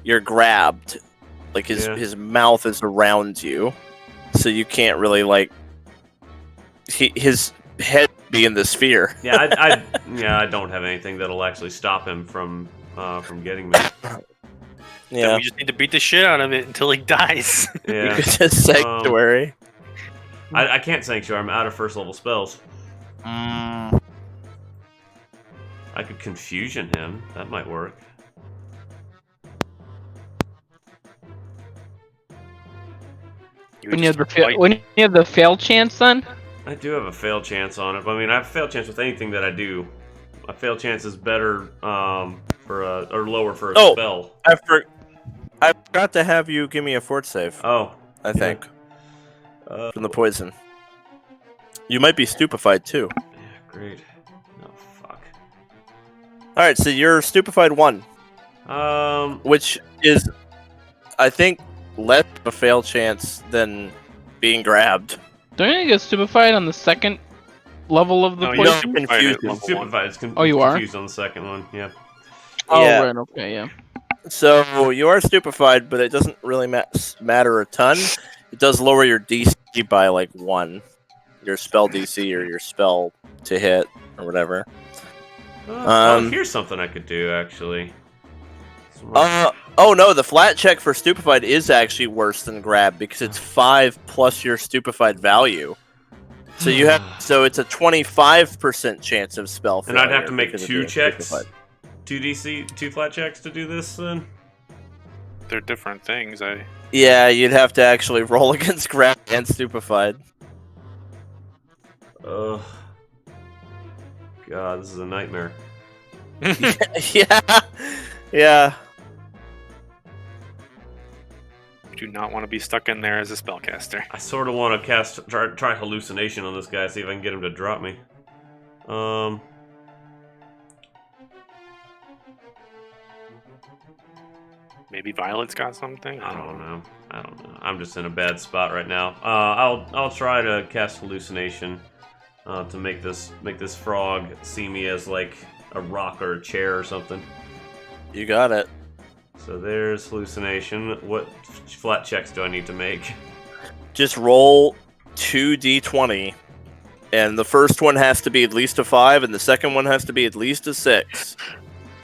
You're grabbed. Like his mouth is around you, so you can't really like. His head be in the sphere. Yeah, I don't have anything that'll actually stop him from getting me. Then Yeah, we just need to beat the shit out of it until he dies. you Yeah, could just sanctuary. I can't sanctuary. I'm out of first level spells. I could confusion him. That might work. When you have the fail chance, then I do have a fail chance on it, but I mean, I have a fail chance with anything that I do. A fail chance is better or lower for a spell. I forgot to have you give me a fort save. Oh, I think from the poison. You might be stupefied too. yeah, great. Oh fuck. All right, so you're stupefied 1, which is, I think, less of a fail chance than being grabbed. don't you get stupefied on the second level of the No, you poison? don't Confused. confuse It's level stupefied. It's Oh, you are? confused on the second one. Yeah. Oh, Yeah. right, okay, yeah. So you are stupefied, but it doesn't really matter a ton. It does lower your DC by like 1, your spell DC or your spell to hit or whatever. Here's something I could do actually. Oh no, the flat check for stupefied is actually worse than grab because it's 5 plus your stupefied value. So you have it's a 25% chance of spell And failure. I'd have to make because of 2 being checks, stupefied. 2 flat checks to do this then. They're different things. Yeah, you'd have to actually roll against grab and stupefied. Ugh. God, this is a nightmare. Yeah. Do not want to be stuck in there as a spellcaster. I sort of want to try hallucination on this guy, see if I can get him to drop me. Maybe Violet's got something. I don't know. I'm just in a bad spot right now. I'll try to cast hallucination to make this frog see me as like a rock or a chair or something. You got it. So there's hallucination. What flat checks do I need to make? Just roll 2d20, and the first one has to be at least a 5, and the second one has to be at least a 6.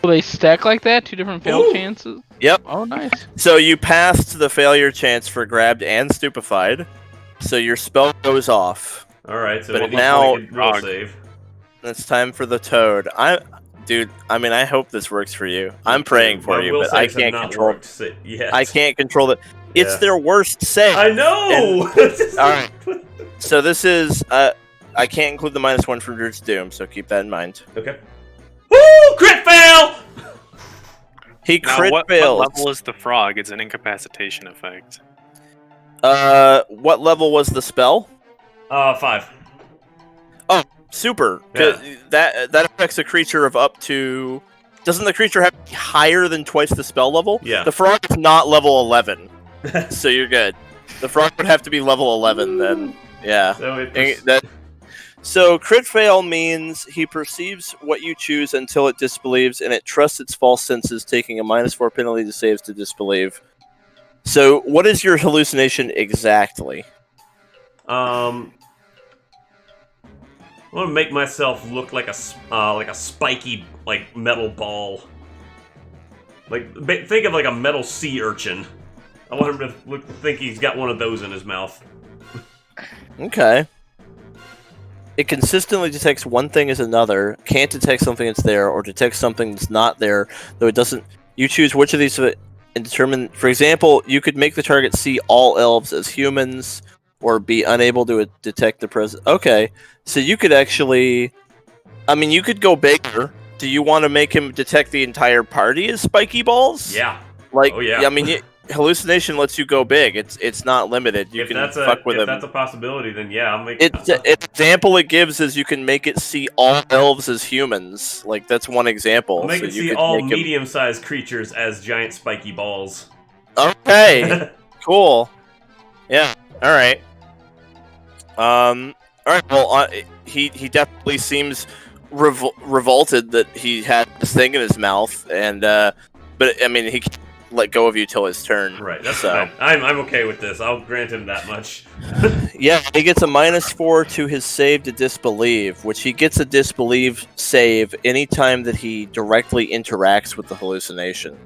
Will they stack like that? 2 different fail Ooh. chances? Yep. Oh, nice. So you passed the failure chance for grabbed and stupefied, so your spell goes off. All right, so But we'll now- roll Frog. save. It's time for the toad. Dude, I mean, I hope this works for you. I'm praying for My you, will but I saves have can't not control. worked yet. I can't control it. It's Yeah. their worst save. I know. All right. So this is. I can't include the -1 from Druid's Doom, so keep that in mind. Okay. Woo! Crit fail. He Now, crit what fails. level is the frog? It's an incapacitation effect. What level was the spell? 5. Super. Yeah. 'Cause that affects a creature of up to. Doesn't the creature have to be higher than twice the spell level? Yeah. The frog is not level 11, so you're good. The frog would have to be level 11 then. Yeah. So So crit fail means he perceives what you choose until it disbelieves, and it trusts its false senses, taking a -4 penalty to saves to disbelieve. So what is your hallucination exactly? I want to make myself look like a spiky metal ball. Think of like a metal sea urchin. I want him to think he's got one of those in his mouth. Okay. It consistently detects one thing as another, can't detect something that's there, or detects something that's not there, though it doesn't. You choose which of these and determine. For example, you could make the target see all elves as humans, or be unable to detect the presence. Okay, so you could actually I mean, you could go bigger. Do you want to make him detect the entire party as spiky balls? Yeah. Like, Oh, yeah. I mean, hallucination lets you go big. It's not limited. You can fuck with him. If that's a possibility, then yeah, I'll make. An example it gives is you can make it see all elves as humans. Like, that's one example. I'll make So it you see could all make him- medium-sized creatures as giant spiky balls. Okay, cool. Yeah. All right. All right. Well, he definitely seems revolted that he had this thing in his mouth, and but I mean, he can't let go of you till his turn. Right. That's so. fine. I'm okay with this. I'll grant him that much. Yeah, he gets a -4 to his save to disbelieve, which he gets a disbelieve save anytime that he directly interacts with the hallucination.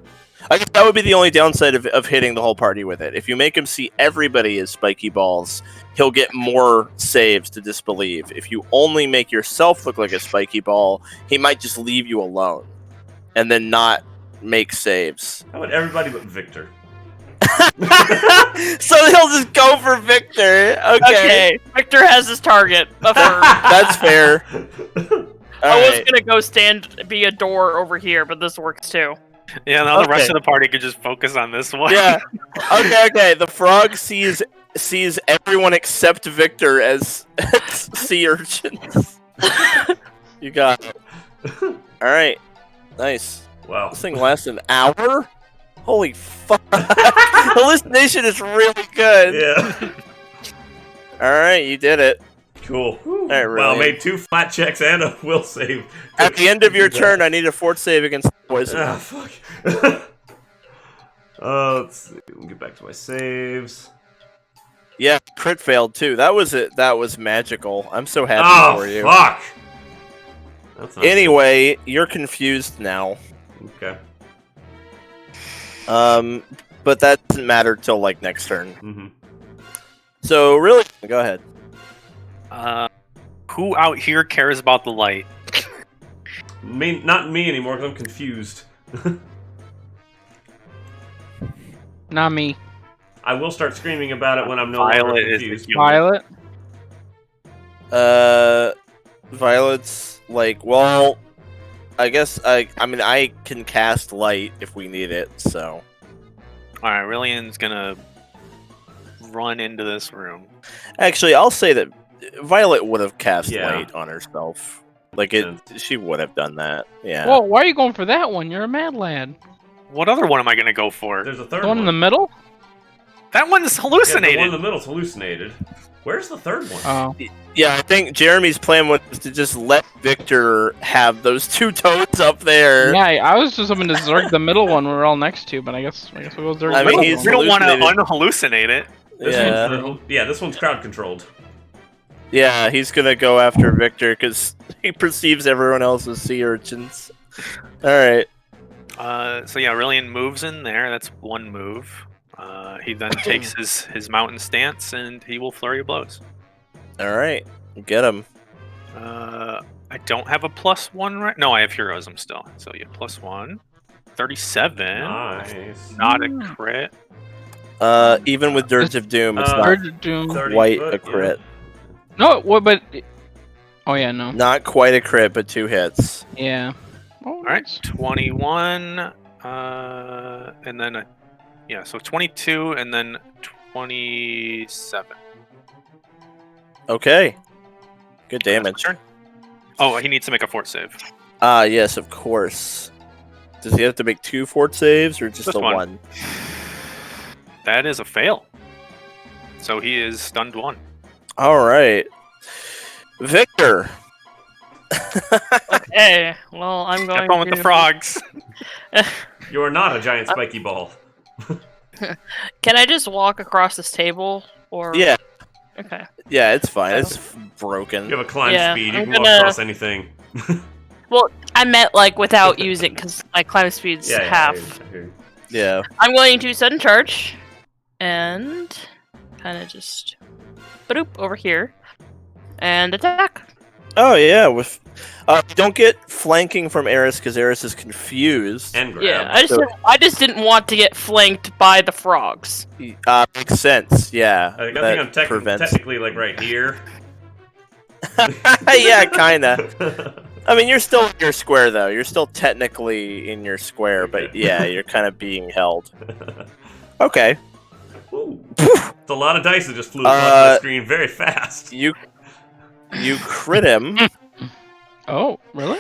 I guess that would be the only downside of hitting the whole party with it. If you make him see everybody as spiky balls, he'll get more saves to disbelieve. If you only make yourself look like a spiky ball, he might just leave you alone and then not make saves. How about everybody but Victor? So he'll just go for Victor. Okay. Victor has his target. That's fair. I was gonna go be a door over here, but this works too. Yeah, now the rest of the party could just focus on this one. Yeah. Okay. The frog sees everyone except Victor as sea urchins. You got it. All right. Nice. Wow. This thing lasts an hour? Holy fuck. Hallucination is really good. Yeah. All right, you did it. Cool. right, Well, Rylian. made 2 flat checks and a will save. At the end of your turn, I need a fort save against poison. Ah, fuck. Let's see. We'll get back to my saves. Yeah, crit failed too. That was it. That was magical. I'm so happy for you. Fuck! That's not Anyway, you're confused now. good. Okay. But that doesn't matter till like next turn. Mm-hmm. So really, go ahead. Who out here cares about the light? Not me anymore, because I'm confused. Not me. I will start screaming about it when I'm no longer Violet is confused. the Violet. Violet's like, well, I guess I mean I can cast light if we need it. So Alright, Rylian's gonna run into this room. actually, I'll say that Violet would have cast Yeah. light on herself. Like she would have done that. Yeah. Well, why are you going for that one? You're a mad lad. What other one am I gonna go for? There's a third The one one. in the middle? That one's Yeah, hallucinated. the one in the middle's hallucinated. Where's the third one? Oh. Yeah, I think Jeremy's plan was to just let Victor have those 2 toads up there. Yeah, I was just hoping to zerg the middle one we're all next to, but I guess we'll zerg I the mean, middle he's one. We don't want to hallucinated. unhallucinate it. This one's crowd controlled. Yeah, he's gonna go after Victor because he perceives everyone else as sea urchins. Alright. So yeah, Rylian moves in there. That's one move. He then takes his mountain stance and he will flurry of blows. Alright. Get him. I don't have a +1 right. No, I have heroism still. So yeah, +1. 37. Nice. Not a crit. Even with Dirge of Doom, it's not Dirge of Doom. 30 quite foot, a crit. No, what? But oh yeah, no. Not quite a crit, but 2 hits. Yeah. Oh, All right, 21. And then yeah, so 22 and then 27. Okay. Good That's my damage. turn. Oh, he needs to make a fort save. Yes, of course. Does he have to make 2 fort saves or just Just the one. 1? That is a fail. So he is stunned 1. Alright. Victor. Okay, well, I'm going Have fun with to... the frogs. You are not a giant spiky ball. Can I just walk across this table? Or Yeah. Okay. Yeah, it's fine. It's broken. You have a climb Yeah, speed. You I'm can walk gonna- across anything. Well, I meant like without using, because my climb speed's half. I hear you. Yeah. I'm going to sudden charge and kind of just boop over here and attack. Oh, yeah. With don't get flanking from Eris because Eris is confused. And grab. Yeah, So- I just didn't want to get flanked by the frogs. Makes sense. Yeah. I think that I'm prevents. technically like right here. Yeah, kinda. I mean, you're still in your square, though. You're still technically in your square, but Okay. yeah, you're kind of being held. Okay. Ooh. It's a lot of dice that just flew across the screen very fast. You crit him. Oh, really?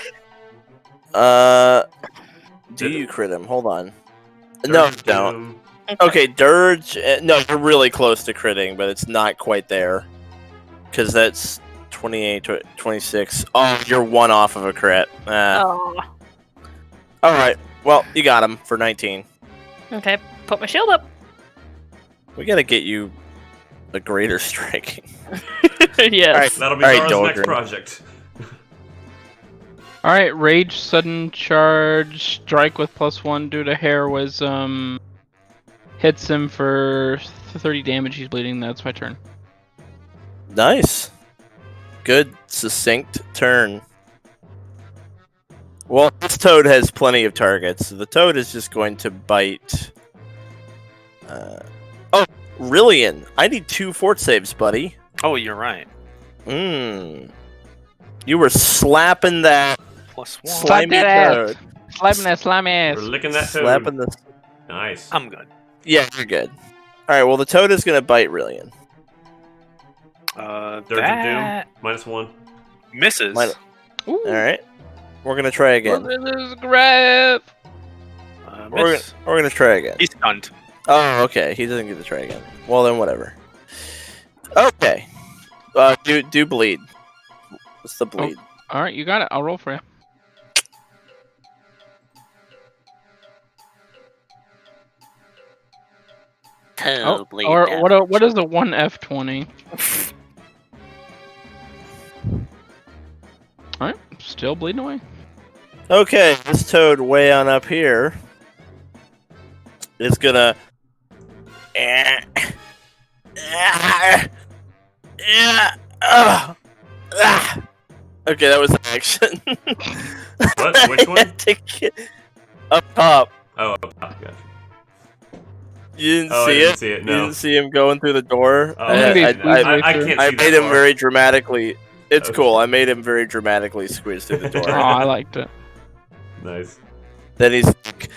Do you crit him? Hold on. Dirge No, of don't. Doom. Okay, Dirge. No, you're really close to critting, but it's not quite there. Because that's 28, 26. Oh, you're one off of a crit. Oh. Alright, well, you got him for 19. Okay, put my shield up. We gotta get you a greater striking. Yes. Alright, That'll be Alright, Zara's next Dolgrin. project. All right, rage, sudden charge, strike with +1 due to heroism. Hits him for 30 damage. He's bleeding. That's my turn. Nice. Good, succinct turn. Well, this toad has plenty of targets, so the toad is just going to bite. Oh, Rylian, I need 2 fort saves, buddy. Oh, you're right. You were slapping that +1. Slap slimy that ass. toad. Slapping that slimy ass. We're licking that toad. Slapping the. Nice. I'm good. Yeah, you're good. All right. Well, the toad is gonna bite Rylian. Dirge of Doom. That -1. misses. Mine- Ooh. All right. We're gonna try again. Look at this grab. Miss. We're gonna try again. He's stunned. Oh, okay. He doesn't get to try again. Well, then whatever. Okay. Do bleed. What's the bleed? All right, you got it. I'll roll for you. Oh, or what is the 1F20? All right, still bleeding away. Okay, this toad way on up here is gonna. Okay, that was an action. What? Which one? Up top. Oh, gotcha. You didn't Oh, I see didn't it? see it, You no. didn't see him going through the door? Oh, I Maybe can't can't I see made that him far. very dramatically. It's Okay. cool. I made him very dramatically squeeze through the Oh, door. I liked it. Nice. Then he's like,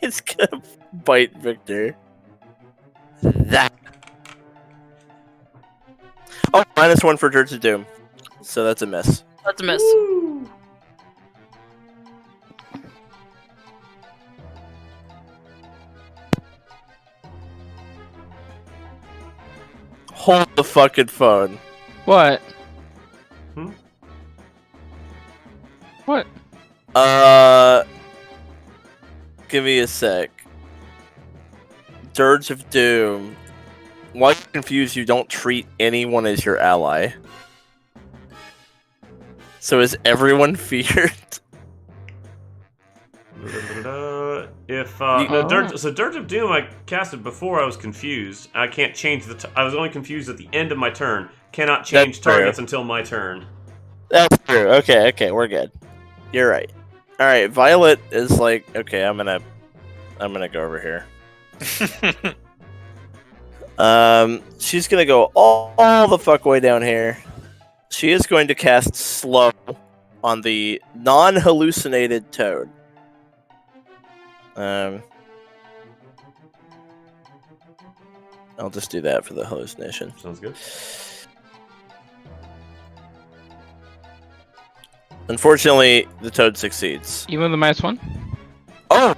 it's gonna bite Victor. That. Oh, -1 for Dirge of Doom. So that's a miss. That's a miss. Woo. Hold the fucking phone. What? Hmm? What? Give me a sec. Dirge of Doom. Why confused? You don't treat anyone as your ally. So is everyone feared? If You- no, Dirge of Doom I casted before I was confused. I can't change I was only confused at the end of my turn. Cannot change That's fair. targets until my turn. That's true. Okay, we're good. You're right. All right, Violet is like, okay, I'm gonna go over here. She's gonna go all the fuck way down here. She is going to cast Slow on the non-hallucinated toad. I'll just do that for the hallucination. Sounds good. Unfortunately, the toad succeeds. Even with the -1? Oh!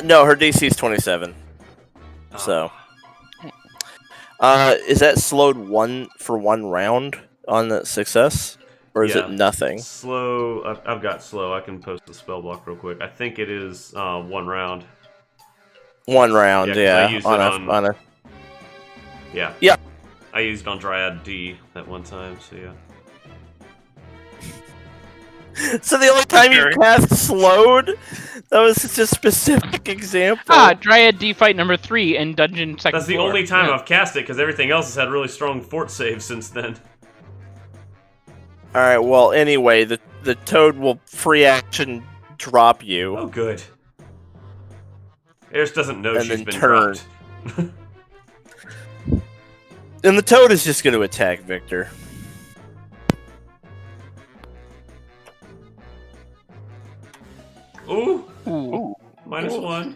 No, her DC is 27. So. Is that slowed for one round on the success? Or is Yeah. it nothing? Slow. I've got slow. I can post the spell block real quick. I think it is 1 round. One round, Yeah, 'cause I yeah. used On it a, on- on a. Yeah. Yeah. I used on Dryad D that one time, so yeah. So the only time you Very- cast slowed? That was such a specific example. Dryad D fight number 3 in dungeon second That's the floor. only time Yeah. I've cast it, because everything else has had really strong fort saves since then. Alright, well, anyway, the toad will free action drop you. Oh, good. Eris doesn't know And she's then been turn. dropped. And the toad is just going to attack Victor. Ooh, Ooh. -1.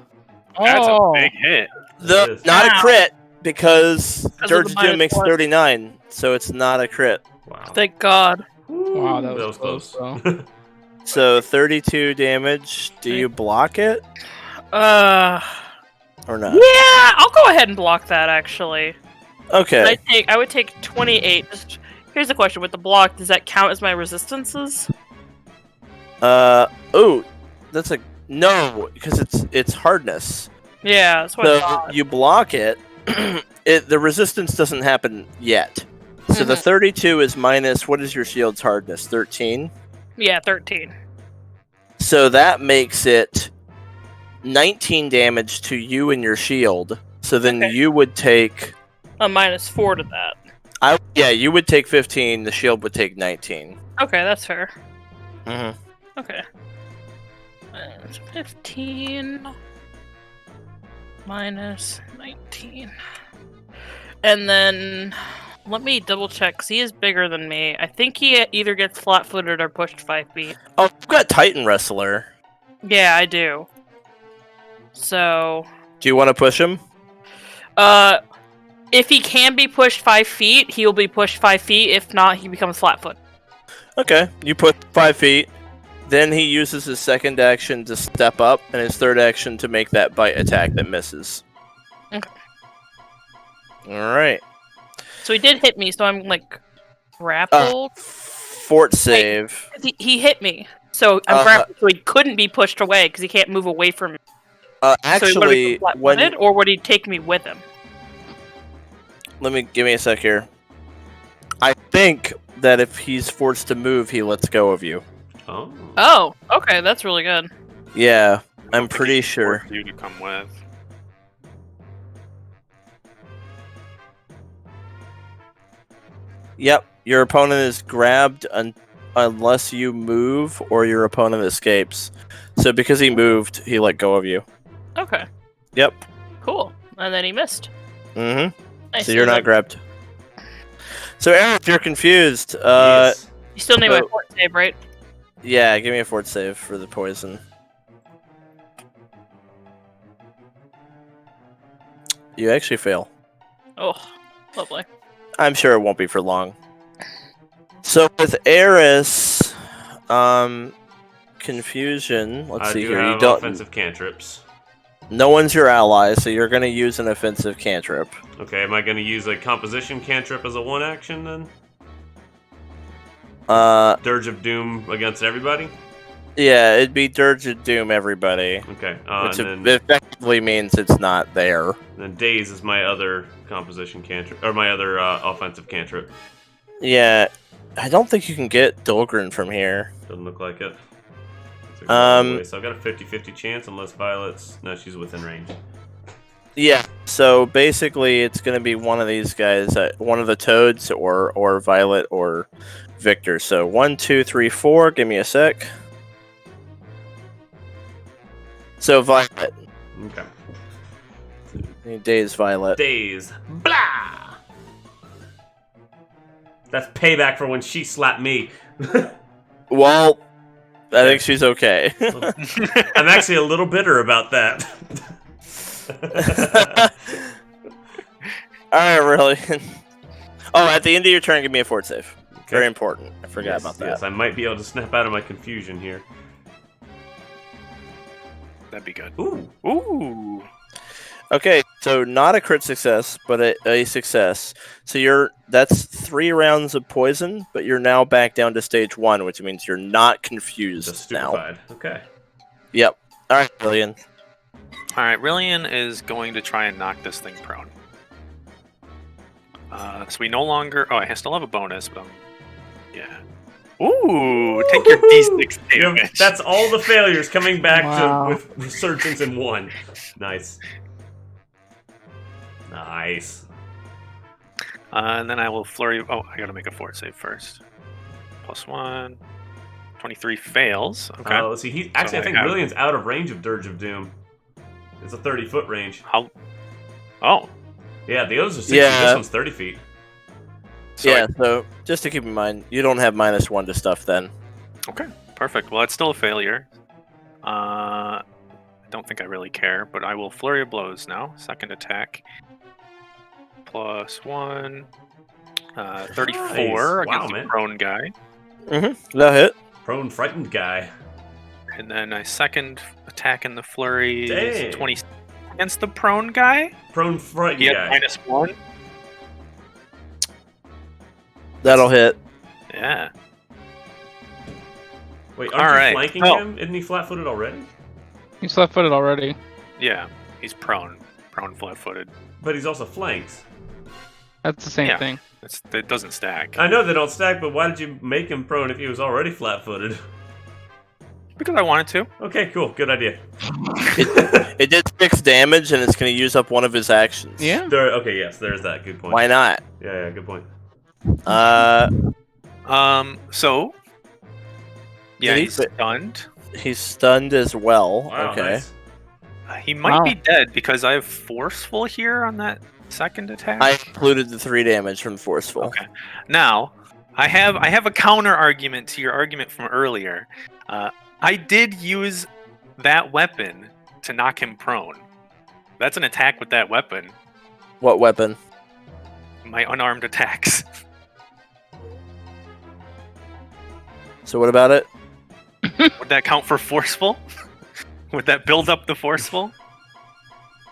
That's a Oh. big hit. It is. Not a Ow. crit because of the Dirge of Doom makes -1. 39, so it's not a crit. Wow. Thank God. Wow, Ooh, that was close, So 32 damage. Do you block it Uh, or not? yeah, I'll go ahead and block that actually. Okay. I would take 28. Just here's the question: with the block, does that count as my resistances? Oh, that's a no because it's hardness. Yeah, that's what I So thought. you block it. The resistance doesn't happen yet. So the Mhm. 32 is minus. What is your shield's hardness? 13. Yeah, 13. So that makes it 19 damage to you and your shield. So then Okay. you would take. A -4 to that. Yeah, you would take 15. The shield would take 19. Okay, that's fair. Mm-hmm. Okay. 15 minus 19. And then let me double check because he is bigger than me. I think he either gets flat footed or pushed 5 feet. Oh, I've got Titan Wrestler. Yeah, I do. So, Do you want to push him? if he can be pushed 5 feet, he will be pushed 5 feet. If not, he becomes flat foot. Okay, you put 5 feet. Then he uses his second action to step up, and his third action to make that bite attack that misses. Okay. Alright. So he did hit me, so I'm like grappled. Fort save. He hit me, so I'm grappled, so he couldn't be pushed away because he can't move away from me. So he would Actually, be flat-footed, or would he take me with him? give me a sec here. I think that if he's forced to move, he lets go of you. Oh. Oh, okay, that's really good. Yeah, I I'm don't think pretty he should sure. force you to come with. Yep, your opponent is grabbed unless you move or your opponent escapes. So because he moved, he let go of you. Okay, Yep. cool. And then he missed. Mm-hmm. Nice. So you're not grabbed. So Aaron, if you're confused, Yes. You still need my so- fort save, right? yeah, give me a fort save for the poison. You actually fail. Oh, lovely. I'm sure it won't be for long. So with Eris, confusion. Let's I see do here. have You don't. offensive cantrips. No one's your ally, so you're gonna use an offensive cantrip. Okay, am I going to use a composition cantrip as a one action then? Dirge of Doom against everybody? Yeah, it'd be Dirge of Doom everybody, Okay, which and effectively means it's not there. then Daze is my other composition cantrip, or my other offensive cantrip. Yeah, I don't think you can get Dolgrin from here. Doesn't look like it. It's a go all the Um, way. So I've got a 50-50 chance unless Violet's... No, she's within range. Yeah, so basically it's gonna be one of these guys, one of the Toads, or Violet, or Victor. So 1, 2, 3, 4. Give me a sec. So Violet. Okay. Days Violet. Daze. Blah! That's payback for when she slapped me. Well, I think she's okay. I'm actually a little bitter about that. Alright, really. Oh, at the end of your turn, give me a fort save. Very important. I forgot Yes, about that. Yes, I might be able to snap out of my confusion here. That'd be good. Ooh. Ooh. Okay, so not a crit success, but a success. So that's 3 rounds of poison, but you're now back down to stage 1, which means you're not confused Just now. stupefied. Okay. Yep. Alright, Rylian. All right, Rylian is going to try and knock this thing prone. So we no longer... Oh, I still have a bonus, but yeah. Ooh, take your D6 You know, damage. that's all the failures coming back Wow. to with resurgence in 1. Nice. Nice. And then I will flurry... Oh, I gotta make a fort save first. +1. 23 fails. Okay. Let's see. I think I have- Rylian's out of range of Dirge of Doom. It's a 30-foot range. How... Oh. Yeah, the others are 60. Yeah. This one's 30 feet. So Yeah, so just to keep in mind, you don't have -1 to stuff then. Okay, perfect. Well, it's still a failure. I don't think I really care, but I will flurry of blows now. Second attack. +1. 34 Nice. Wow, against the man. prone guy. That hit. Prone frightened guy. And then a second attack in the flurry Dang. is 20 against the prone guy. Prone frightened He had guy. -1. That'll hit. Yeah. Wait, All aren't right. you flanking Oh. him? Isn't he flat-footed already? He's left-footed already. Yeah. He's prone. Prone flat-footed. But he's also flanked. That's the same Yeah. thing. It doesn't stack. I know they don't stack, but why did you make him prone if he was already flat-footed? Because I wanted to. Okay, cool. Good idea. It did 6 damage, and it's going to use up one of his actions. Yeah. Okay, yes, there's that. Good point. Why not? Yeah, good point. So. Yeah, Did he- he's stunned. He's stunned as well. Wow, okay. nice. He might Wow. be dead because I have forceful here on that second attack. I included the 3 damage from forceful. Okay. Now, I have a counter argument to your argument from earlier. I did use that weapon to knock him prone. That's an attack with that weapon. What weapon? My unarmed attacks. So what about it? Would that count for forceful? Would that build up the forceful?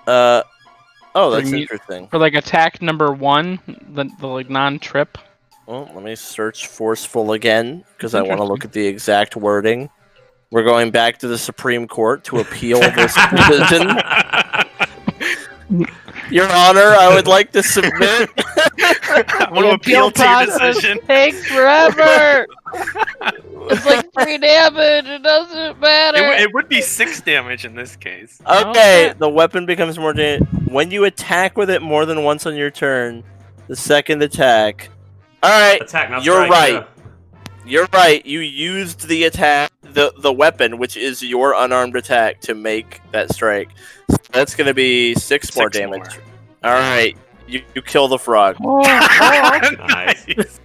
Oh, that's me- interesting. For like attack number 1, the like non-trip. Well, let me search forceful again because I want to look at the exact wording. We're going back to the Supreme Court to appeal this decision. Your Honor, I would like to submit. I want to appeal to your decision. Takes forever. It's like 3 damage. It doesn't matter. It would be 6 damage in this case. Okay, the weapon becomes more damage. When you attack with it more than once on your turn, the second attack. Alright, Attack, not you're strike, right. yeah. You're right. You used the attack, the weapon, which is your unarmed attack, to make that strike. So that's going to be 6 more 6 damage. more. Alright, you kill the frog. Nice.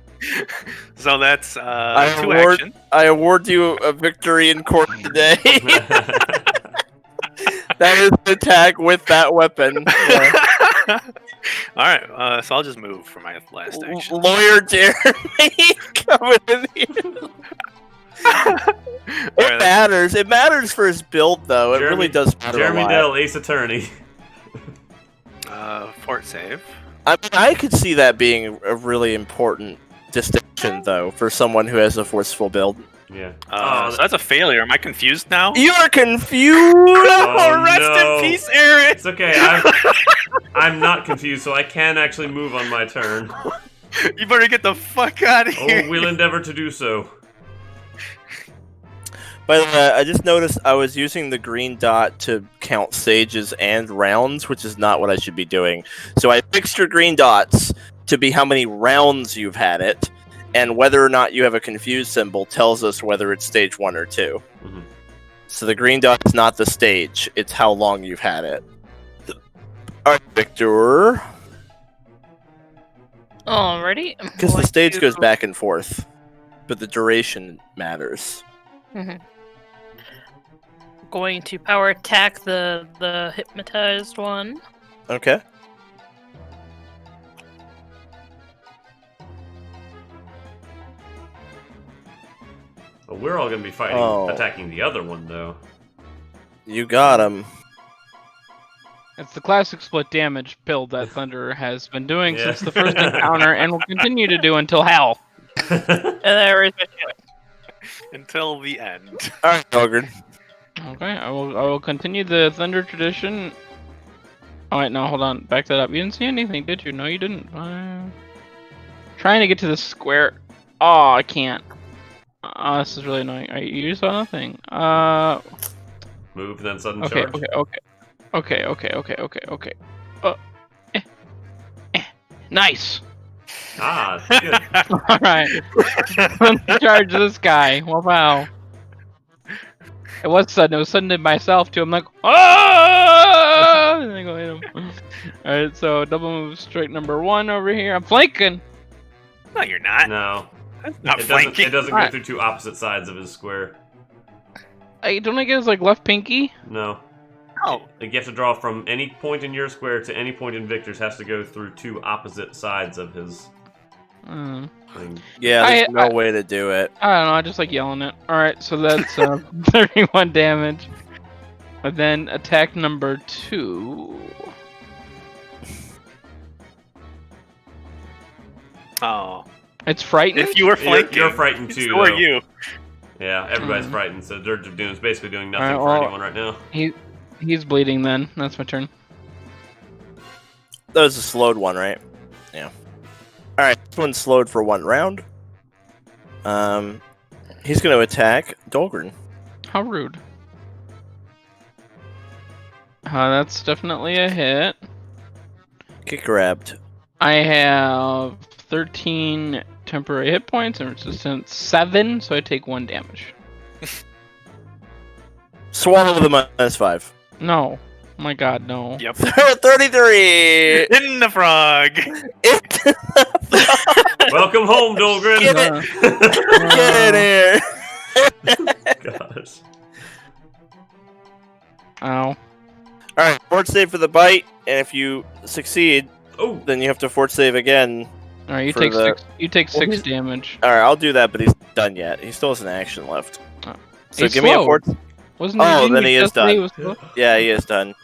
So that's 2 award- action. I award you a victory in court today. That is an attack with that weapon. Yeah. All right, so I'll just move for my last action. Lawyer Jeremy coming in here. It matters. It matters for his build, though. It really does matter Jeremy a lot. Dell, Ace Attorney. Fort save. I mean, I could see that being a really important distinction, though, for someone who has a forceful build. Yeah. So that's a failure. Am I confused now? You are confused. Oh, rest no. in peace, Eris. It's okay. I'm not confused, so I can actually move on my turn. You better get the fuck out of here. Oh, we'll endeavor to do so. By the way, I just noticed I was using the green dot to count sages and rounds, which is not what I should be doing. So I fixed your green dots to be how many rounds you've had it, and whether or not you have a confused symbol tells us whether it's stage 1 or 2. Mhm. So the green dot is not the stage, it's how long you've had it. Alright, Victor. Alrighty. Because the stage goes back and forth, but the duration matters. Going to power attack the hypnotized one. Okay. Well, we're all going to be fighting, attacking the other one, though. You got him. It's the classic split damage build that Thunder has been doing Yeah. since the first encounter and will continue to do until hell. And there is my Until the end. Alright, Dolgrin. Okay, I will continue the Thunder tradition. Oh wait, no, hold on. Back that up. You didn't see anything, did you? No, you didn't. Trying to get to the square. Oh, I can't. This is really annoying. You saw nothing. Move, then sudden Okay, charge. okay. Nice. Ah, good. All right. Let's charge this guy. Wow. It was sudden. It was sudden to myself too. I'm like, oh! And I go hit him. All right. So double move straight number 1 over here. I'm flanking. No, you're not. No. That's not It flanking. doesn't go Alright. through 2 opposite sides of his square. don't I get his like left pinky? No. Oh. You have to draw from any point in your square to any point in Victor's. Has to go through two opposite sides of his thing. Yeah, there's no way to do it. I don't know. I just like yelling it. All right, so that's 31 damage. And then attack number 2. Oh. It's frightened. If you were flanking, You're frightened too. So are though. you. Yeah, everybody's frightened. So Dirge of Doom is basically doing nothing Alright, for well- anyone right now. He's bleeding. Then that's my turn. That was a slowed one, right? Yeah. Alright, this one's slowed for 1 round. He's going to attack Dolgrin. How rude. That's definitely a hit. Get grabbed. I have 13 temporary hit points and resistance 7, so I take 1 damage. Swallow the -5. No. My god, no. Yep. 33! In the frog. Welcome home, Dolgrin. Get it! Get in here! Gosh. Ow. Alright, fort save for the bite, and if you succeed, Oh, then you have to fort save again. Alright, you For take the- 6. You take Well, 6 he's- damage. Alright, I'll do that, but he's done yet. He still has an action left. Oh. So He's give me a slow. fort. Wasn't Oh, didn't then you he is just say done. was slow? Yeah, he is done.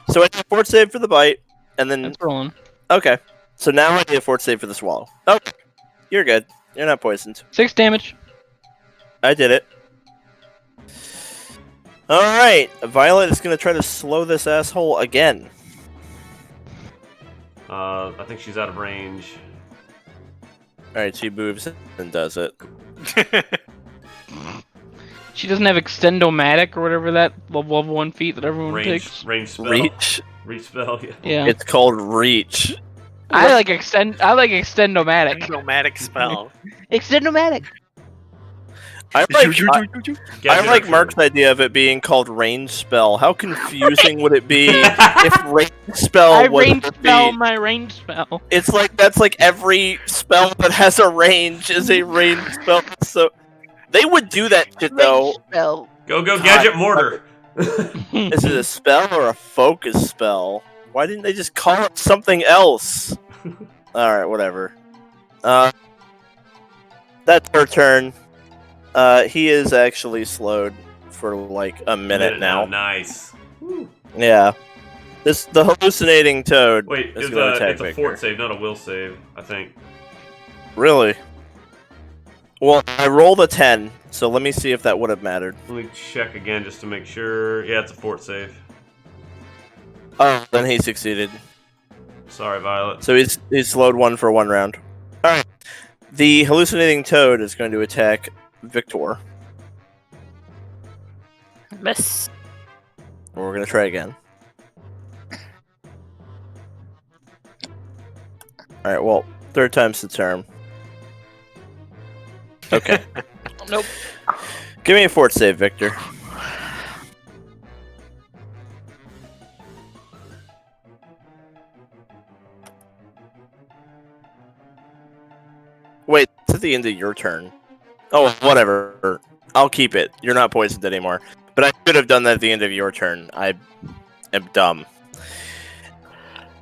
So I need a fort save for the bite, and then That's rolling. okay. So now I need a fort save for the swallow. Okay, you're good. You're not poisoned. 6 damage. I did it. All right, Violet is gonna try to slow this asshole again. I think she's out of range. All right, she moves and does it. She doesn't have extendomatic or whatever that level 1 feat that everyone takes. Range spell. Reach. Reach spell. Yeah. Yeah. It's called reach. I like extendomatic. Nomadic spell. Extendomatic. I like Gadget Mark's idea of it being called range spell. How confusing would it be if range spell I was range to spell be- my range spell. It's like that's like every spell that has a range is a range spell. So they would do that shit though. Spell. Go God. gadget mortar. Is it a spell or a focus spell? Why didn't they just call it something else? All right, whatever. That's her turn. He is actually slowed for like a minute now. Nice. Yeah. The hallucinating toad. Wait, is it's gonna attack a Victor. fort save, not a will save, I think. Really? Well, I rolled a 10, so let me see if that would have mattered. Let me check again just to make sure. Yeah, it's a fort save. Oh, then he succeeded. Sorry, Violet. So he's slowed 1 for 1 round. Alright. The hallucinating toad is going to attack Victor. Miss. We're going to try again. Alright, well, 3rd time's the charm. Okay. Nope. Give me a fort save, Victor. Wait, it's at the end of your turn. Oh, whatever. I'll keep it. You're not poisoned anymore. But I should have done that at the end of your turn. I am dumb.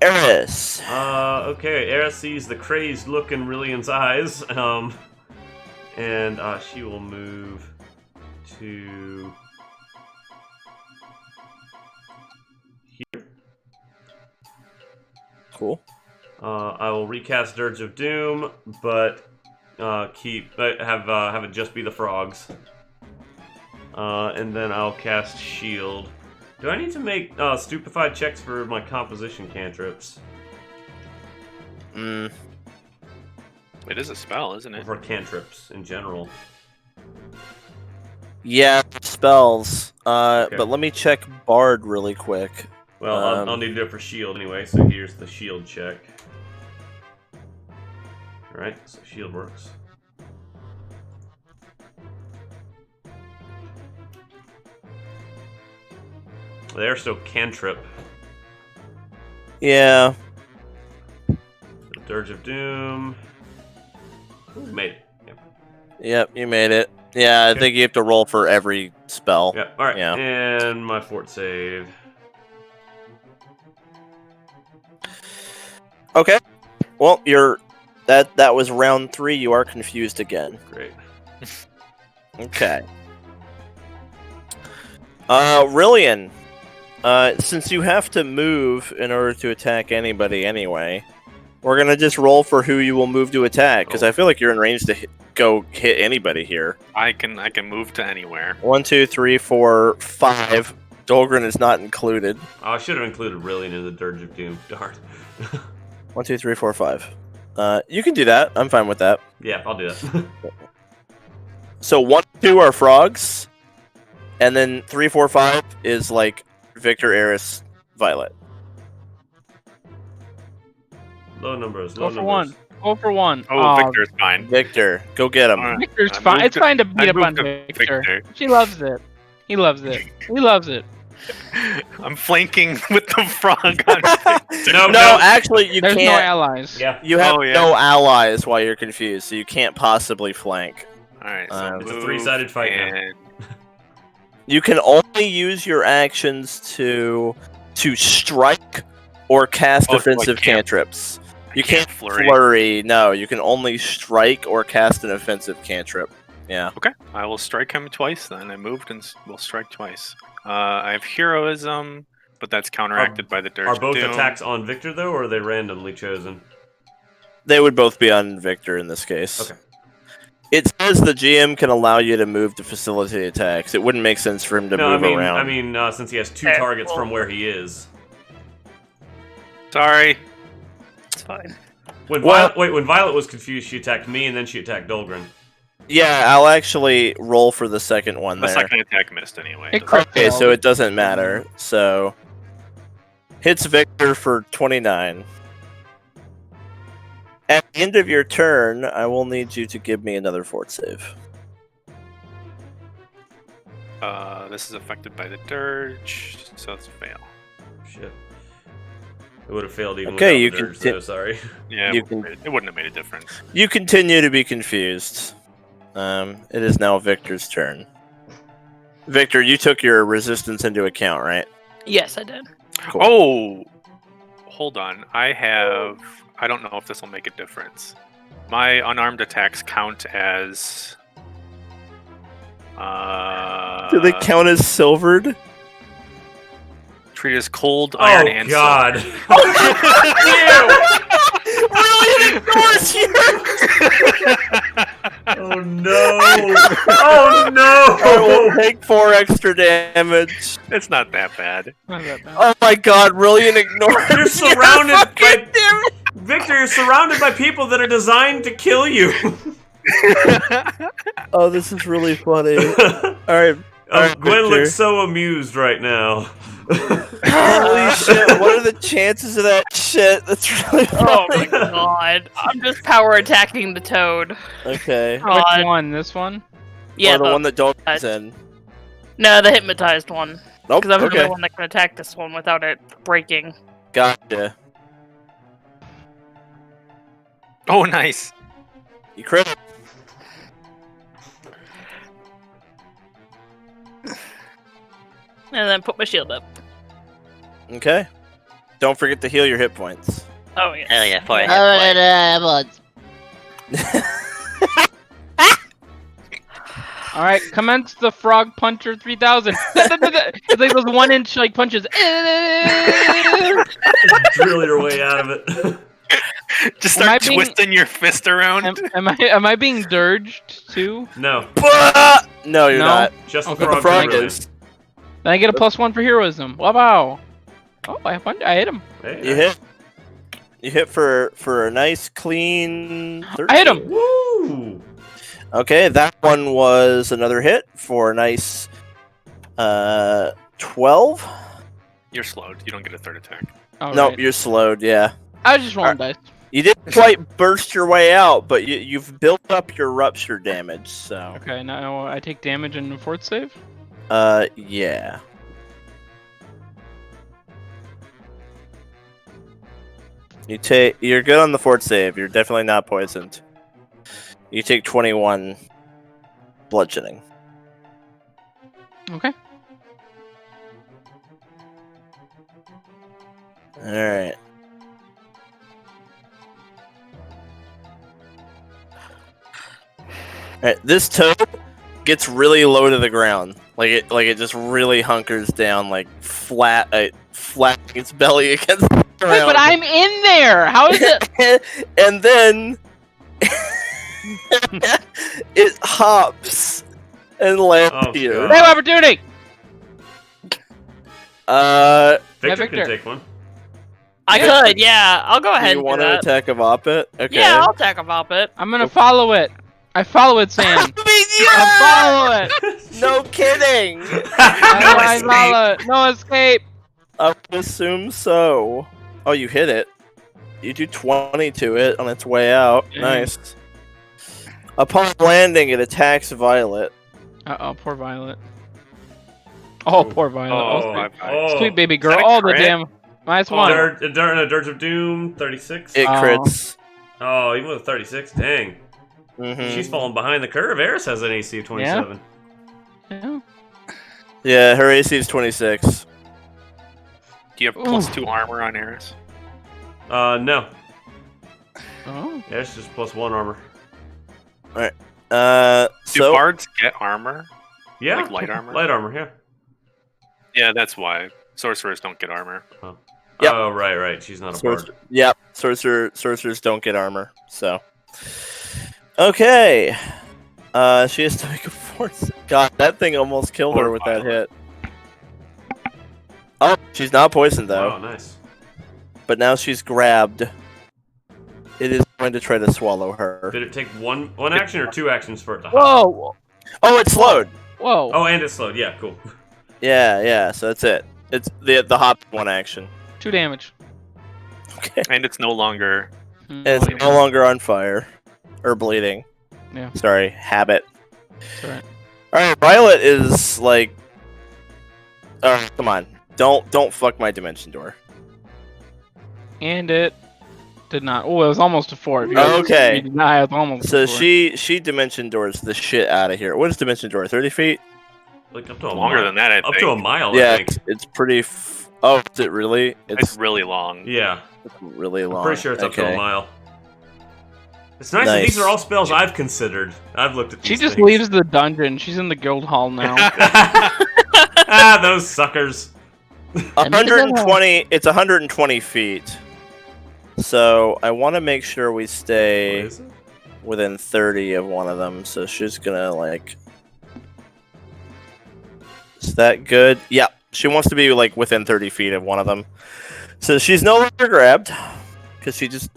Eris. Okay, Eris sees the crazed look in Rylian's eyes, and she will move to here. Cool. I will recast Dirge of Doom, but have it just be the frogs, and then I'll cast Shield. Do I need to make stupefied checks for my composition cantrips? Mm. It is a spell, isn't Or it? for cantrips in general? Yeah, spells. Okay. But let me check Bard really quick. Well, I'll need to do it for shield anyway, so here's the shield check. Alright, so shield works. They're still cantrip. Yeah. Dirge of Doom. Ooh, made it. Yep. Yep, you made it. Yeah, I Okay. think you have to roll for every spell. Yeah. All right. Yeah. And my fort save. Okay. Well, that was round 3. You are confused again. Great. Okay. Rylian, since you have to move in order to attack anybody anyway, we're gonna just roll for who you will move to attack, because I feel like you're in range to go hit anybody here. I can move to anywhere. 1, 2, 3, 4, 5. Dolgrin is not included. Oh, I should have included Rylian in the Dirge of Doom. Darn. 1, 2, 3, 4, 5. You can do that. I'm fine with that. Yeah, I'll do that. So 1, 2 are frogs, and then 3, 4, 5 is like Victor, Eris, Violet. Low numbers. Go for one. Go for one. Oh, Victor's fine. Victor, go get him. Alright. Victor's I fine. moved It's fine to beat I up on moved to Victor. Victor. She loves it. He loves it. He loves it. I'm flanking with the frog on Victor. No, actually, you There's no can't. allies. Yeah. You have Oh, yeah. no allies while you're confused, so you can't possibly flank. Alright, so It's a move three-sided fight now. and You can only use your actions to strike or cast Oh, so I defensive can't- cantrips. You can't can't flurry. flurry. No, you can only strike or cast an offensive cantrip. Yeah. Okay, I will strike him twice then. I moved and will strike twice. I have heroism, but that's counteracted by the Dirge Are of both Doom. attacks on Victor, though, or are they randomly chosen? They would both be on Victor in this case. Okay. It says the GM can allow you to move to facilitate attacks. It wouldn't make sense for him to No, move around. I mean, since he has 2 Okay, targets well- from where he is. Sorry. It's fine. When Well- when Violet was confused, she attacked me, and then she attacked Dolgrin. Yeah, I'll actually roll for the second one The there. second attack missed anyway. It Doesn't- crit Okay, so failed. it doesn't matter. So hits Victor for 29. At the end of your turn, I will need you to give me another fort save. This is affected by the Dirge, so it's a fail. Shit. It would have failed even Okay, without you the can Dirge, ti- though, sorry. Yeah, You it wouldn't have made a difference. You continue to be confused. It is now Victor's turn. Victor, you took your resistance into account, right? Yes, I did. Cool. Oh! Hold on. I don't know if this will make a difference. My unarmed attacks count as... Do they count as silvered? treat as cold, iron, Oh, and God. Really ignores you! Oh, no. Oh, I will no. take 4 extra damage. silver. It's not that bad. Not that bad. Oh my god, Rylian ignores You're you. surrounded Fucking by... damn it. Victor, you're surrounded by people that are designed to kill you. Oh, this is really funny. Alright. Gwen Victor. looks so amused right now. Holy shit, what are the chances of that shit? That's really Oh funny. my god. I'm just power attacking the toad. Okay. Which God. one? This one? Yeah, Or the one that Dolgrin's in. no, the hypnotized one. Nope, Because I'm the okay. only one that can attack this one without it breaking. Gotcha. Oh, nice. You crit. And then put my shield up. Okay. Don't forget to heal your hit points. Oh, yeah. Hell yeah, for it. All right, commence the Frog Puncher 3000. It's like those 1-inch like punches. Drill your way out of it. Just Am I start being- twisting your fist around. am I being dirged too? No, No, you're No? not. just Okay. the The frog. frog really. is. Then I get a +1 for heroism. Wow. Oh, I hit him. Hey, You hit. You hit for a nice clean 13. I hit him. Woo! Okay, that one was another hit for a nice 12. You're slowed. You don't get a third attack. All Nope, right. you're slowed, yeah. I was just rolling dice. You didn't quite burst your way out, but you've built up your rupture damage, so. Okay, now I take damage and a fort save. Yeah. You're good on the fort save. You're definitely not poisoned. You take 21 bludgeoning. Okay. Alright. Alright, this toad gets really low to the ground. Like it just really hunkers down, like flat its belly against the ground. Wait, but I'm in there. How is it? And then it hops and lands Oh, here. God. Same opportunity. Victor Victor. can take one. I Yeah. could, yeah. I'll go Do ahead you and want do to that. attack a Vop it? Okay. Yeah, I'll attack a Vop it. I'm gonna follow it. I follow it, Sam. I follow it. No kidding. I follow it. No escape. I would assume so. Oh, you hit it. You do 20 to it on its way out. Dang. Nice. Upon landing, it attacks Violet. Uh-oh, poor Violet. Oh, poor Violet. Oh, Oh. Sweet baby Is that girl. a Oh, the crit? damn. Nice one. Dirge of Doom, 36. It Oh. crits. Oh, even with 36? Dang. Mhm. She's falling behind the curve. Eris has an AC of 27. Yeah. Yeah, her AC is 26. Do you have +2 armor on Eris? No. Oh. Eris just +1 armor. Do So bards get armor? Yeah. Like light armor? Light armor, yeah. Yeah, that's why. Sorcerers don't get armor. Yep. Oh, right. She's not a bard. Yep, sorcerers don't get armor. So, okay. She has to make a force. God, that thing almost killed her Poor with that Violet. hit. Oh, she's not poisoned though. Oh, nice. But now she's grabbed. It is going to try to swallow her. Did it take one action or 2 actions for it to hop? Whoa. Oh, it's slowed. Whoa. Oh, and it's slowed. Yeah, cool. Yeah. So that's it. It's the hop 1 action. 2 damage. Okay. And it's no longer. And it's no longer on fire or bleeding. Yeah. Sorry, habit. Alright. All right, Violet is like. Come on! Don't fuck my dimension door. And it did not. Oh, it was almost a 4. If you Okay. you deny, it was almost So a 4. she dimension doors the shit out of here. What is dimension door? 30 feet? Like up to a Longer mile. than that, I Up think. to a mile, I Yeah, think. it's pretty. Oh, is it really? It's really long. Yeah. It's really long. I'm pretty sure it's up to Okay. a mile. It's nice that Nice. these are all spells I've considered. I've looked at these She just things. leaves the dungeon. She's in the guild hall now. Ah, those suckers. 120. It's 120 feet. So I want to make sure we What stay is it? within 30 of one of them. So she's gonna like. Is that good? Yeah, she wants to be like within 30 feet of one of them. So she's no longer grabbed because she just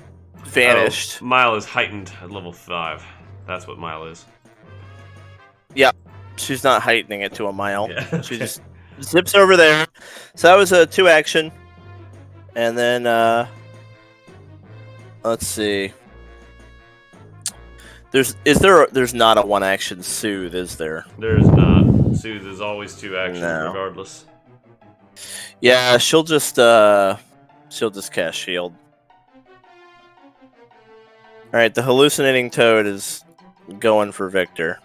vanished. Oh, mile is heightened at level 5. That's what mile is. She's not heightening it to a mile. Yeah. She just zips over there. So that was a 2 action. And then let's see. There's not a 1 action soothe, is there? There's not. Soothe is always 2 actions No. regardless. Yeah, she'll just cast shield. Alright, the hallucinating toad is going for Victor.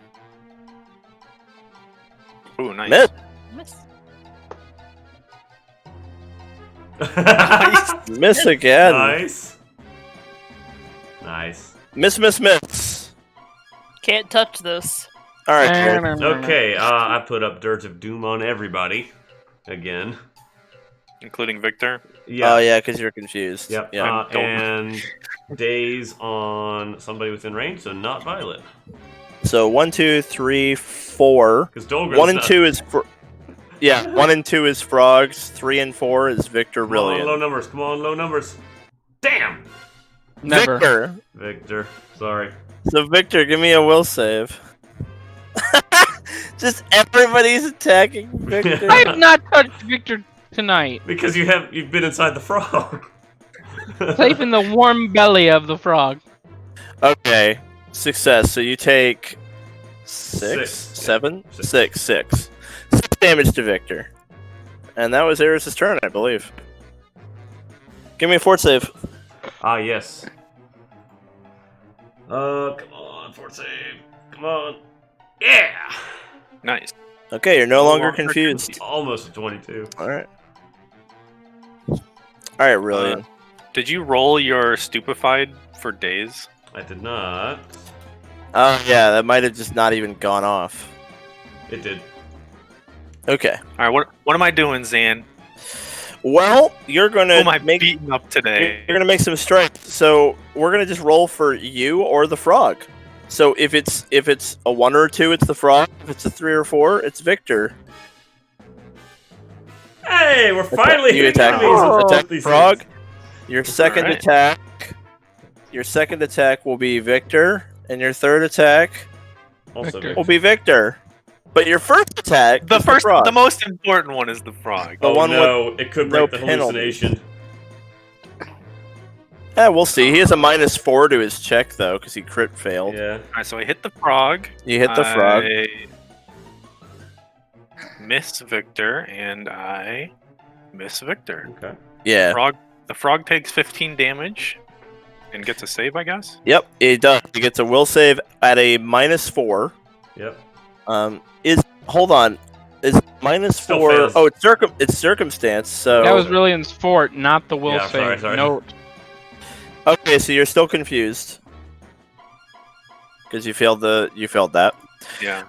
Ooh, nice. Miss. Miss. Miss again. Nice. Nice. Miss. Can't touch this. Alright, Jared. Okay, I put up Dirge of Doom on everybody. Again. Including Victor. Yeah. Oh yeah, because you're confused. Yep. Yeah. And days on somebody within range, so not Violet. So 1, 2, 3, 4. Because Dolgrin's 1 and not- 2 is yeah. 1 and 2 is frogs. 3 and 4 is Victor Come on, low Rylian. numbers. Come on, low numbers. Damn! Never. Victor. Victor. Sorry. So Victor, give me a will save. Just everybody's attacking Victor. I have not touched Victor tonight. Because you've been inside the frog. Safe in the warm belly of the frog. Okay, success. So you take 6, Six. 7, Six. 6, 6 damage to Victor, and that was Eris' turn, I believe. Give me a fort save. Ah, yes. Come on, fort save. Come on. Yeah! Nice. Okay, you're no No longer longer confused. Almost a 22. Alright. Alright, Rylian. Did you roll your stupefied for days? I did not. Oh, yeah, that might have just not even gone off. It did. Okay. All right, what am I doing, Zan? Well, you're Who gonna am I make beating up today? you're gonna make some strikes. So we're gonna just roll for you or the frog. So if it's a 1 or a 2, it's the frog. If it's a 3 or 4, it's Victor. Hey, we're finally you hitting attack, enemies with attack these frog. things. Your second Alright. attack. Your second attack will be Victor, and your third attack Also, Victor. will be Victor. But your first attack, is frog. The most important one is the frog. The oh one no, it could no break the penalty. hallucination. Yeah, we'll see. He has a -4 to his check though, because he crit failed. Yeah. All right, so I hit the frog. You hit the frog. I miss Victor, and I miss Victor. Okay. Yeah. The frog takes 15 damage and gets a save, I guess. Yep, it does. He gets a will save at a -4. Yep. Hold on. Is -4? fails. Oh, it's circumstance. So That was Rylian's fort, not the will Yeah, save. sorry. Note. okay. So you're still confused because you failed that. Yeah.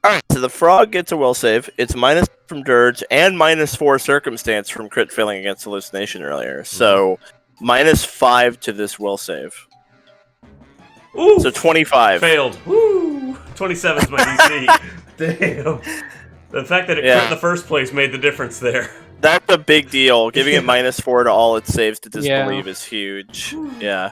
All right. So the frog gets a will save. It's minus from dirge and -4 circumstance from crit failing against hallucination earlier. So -5 to this will save. Ooh! So 25. Failed. Woo! 27 is my DC. Damn. The fact that it Yeah. crit in the first place made the difference there. That's a big deal. Giving it -4 to all its saves to disbelieve is huge. Yeah.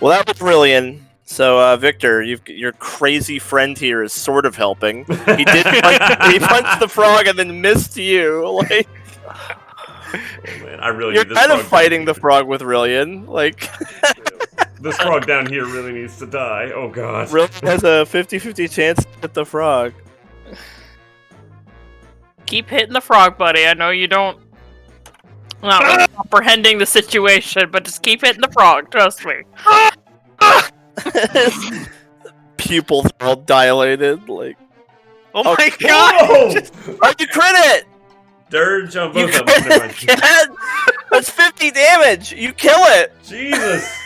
Well, that was Rylian. So, Victor, your crazy friend here is sort of helping. He did. He punched the frog and then missed you. Like Oh, man, I really you're need this kind of frog fighting down the here. frog with Rylian. Like This frog down here really needs to die. Oh god. Rylian has a 50-50 chance to hit the frog. Keep hitting the frog, buddy. I know you don't. Not really comprehending the situation, but just keep hitting the frog. Trust me. Pupils are all dilated. Like, Oh my Okay. god! Whoa! oh, you crit it! Dirge on You both of them. crit Never it mind. again! That's 50 damage. You kill it. Jesus.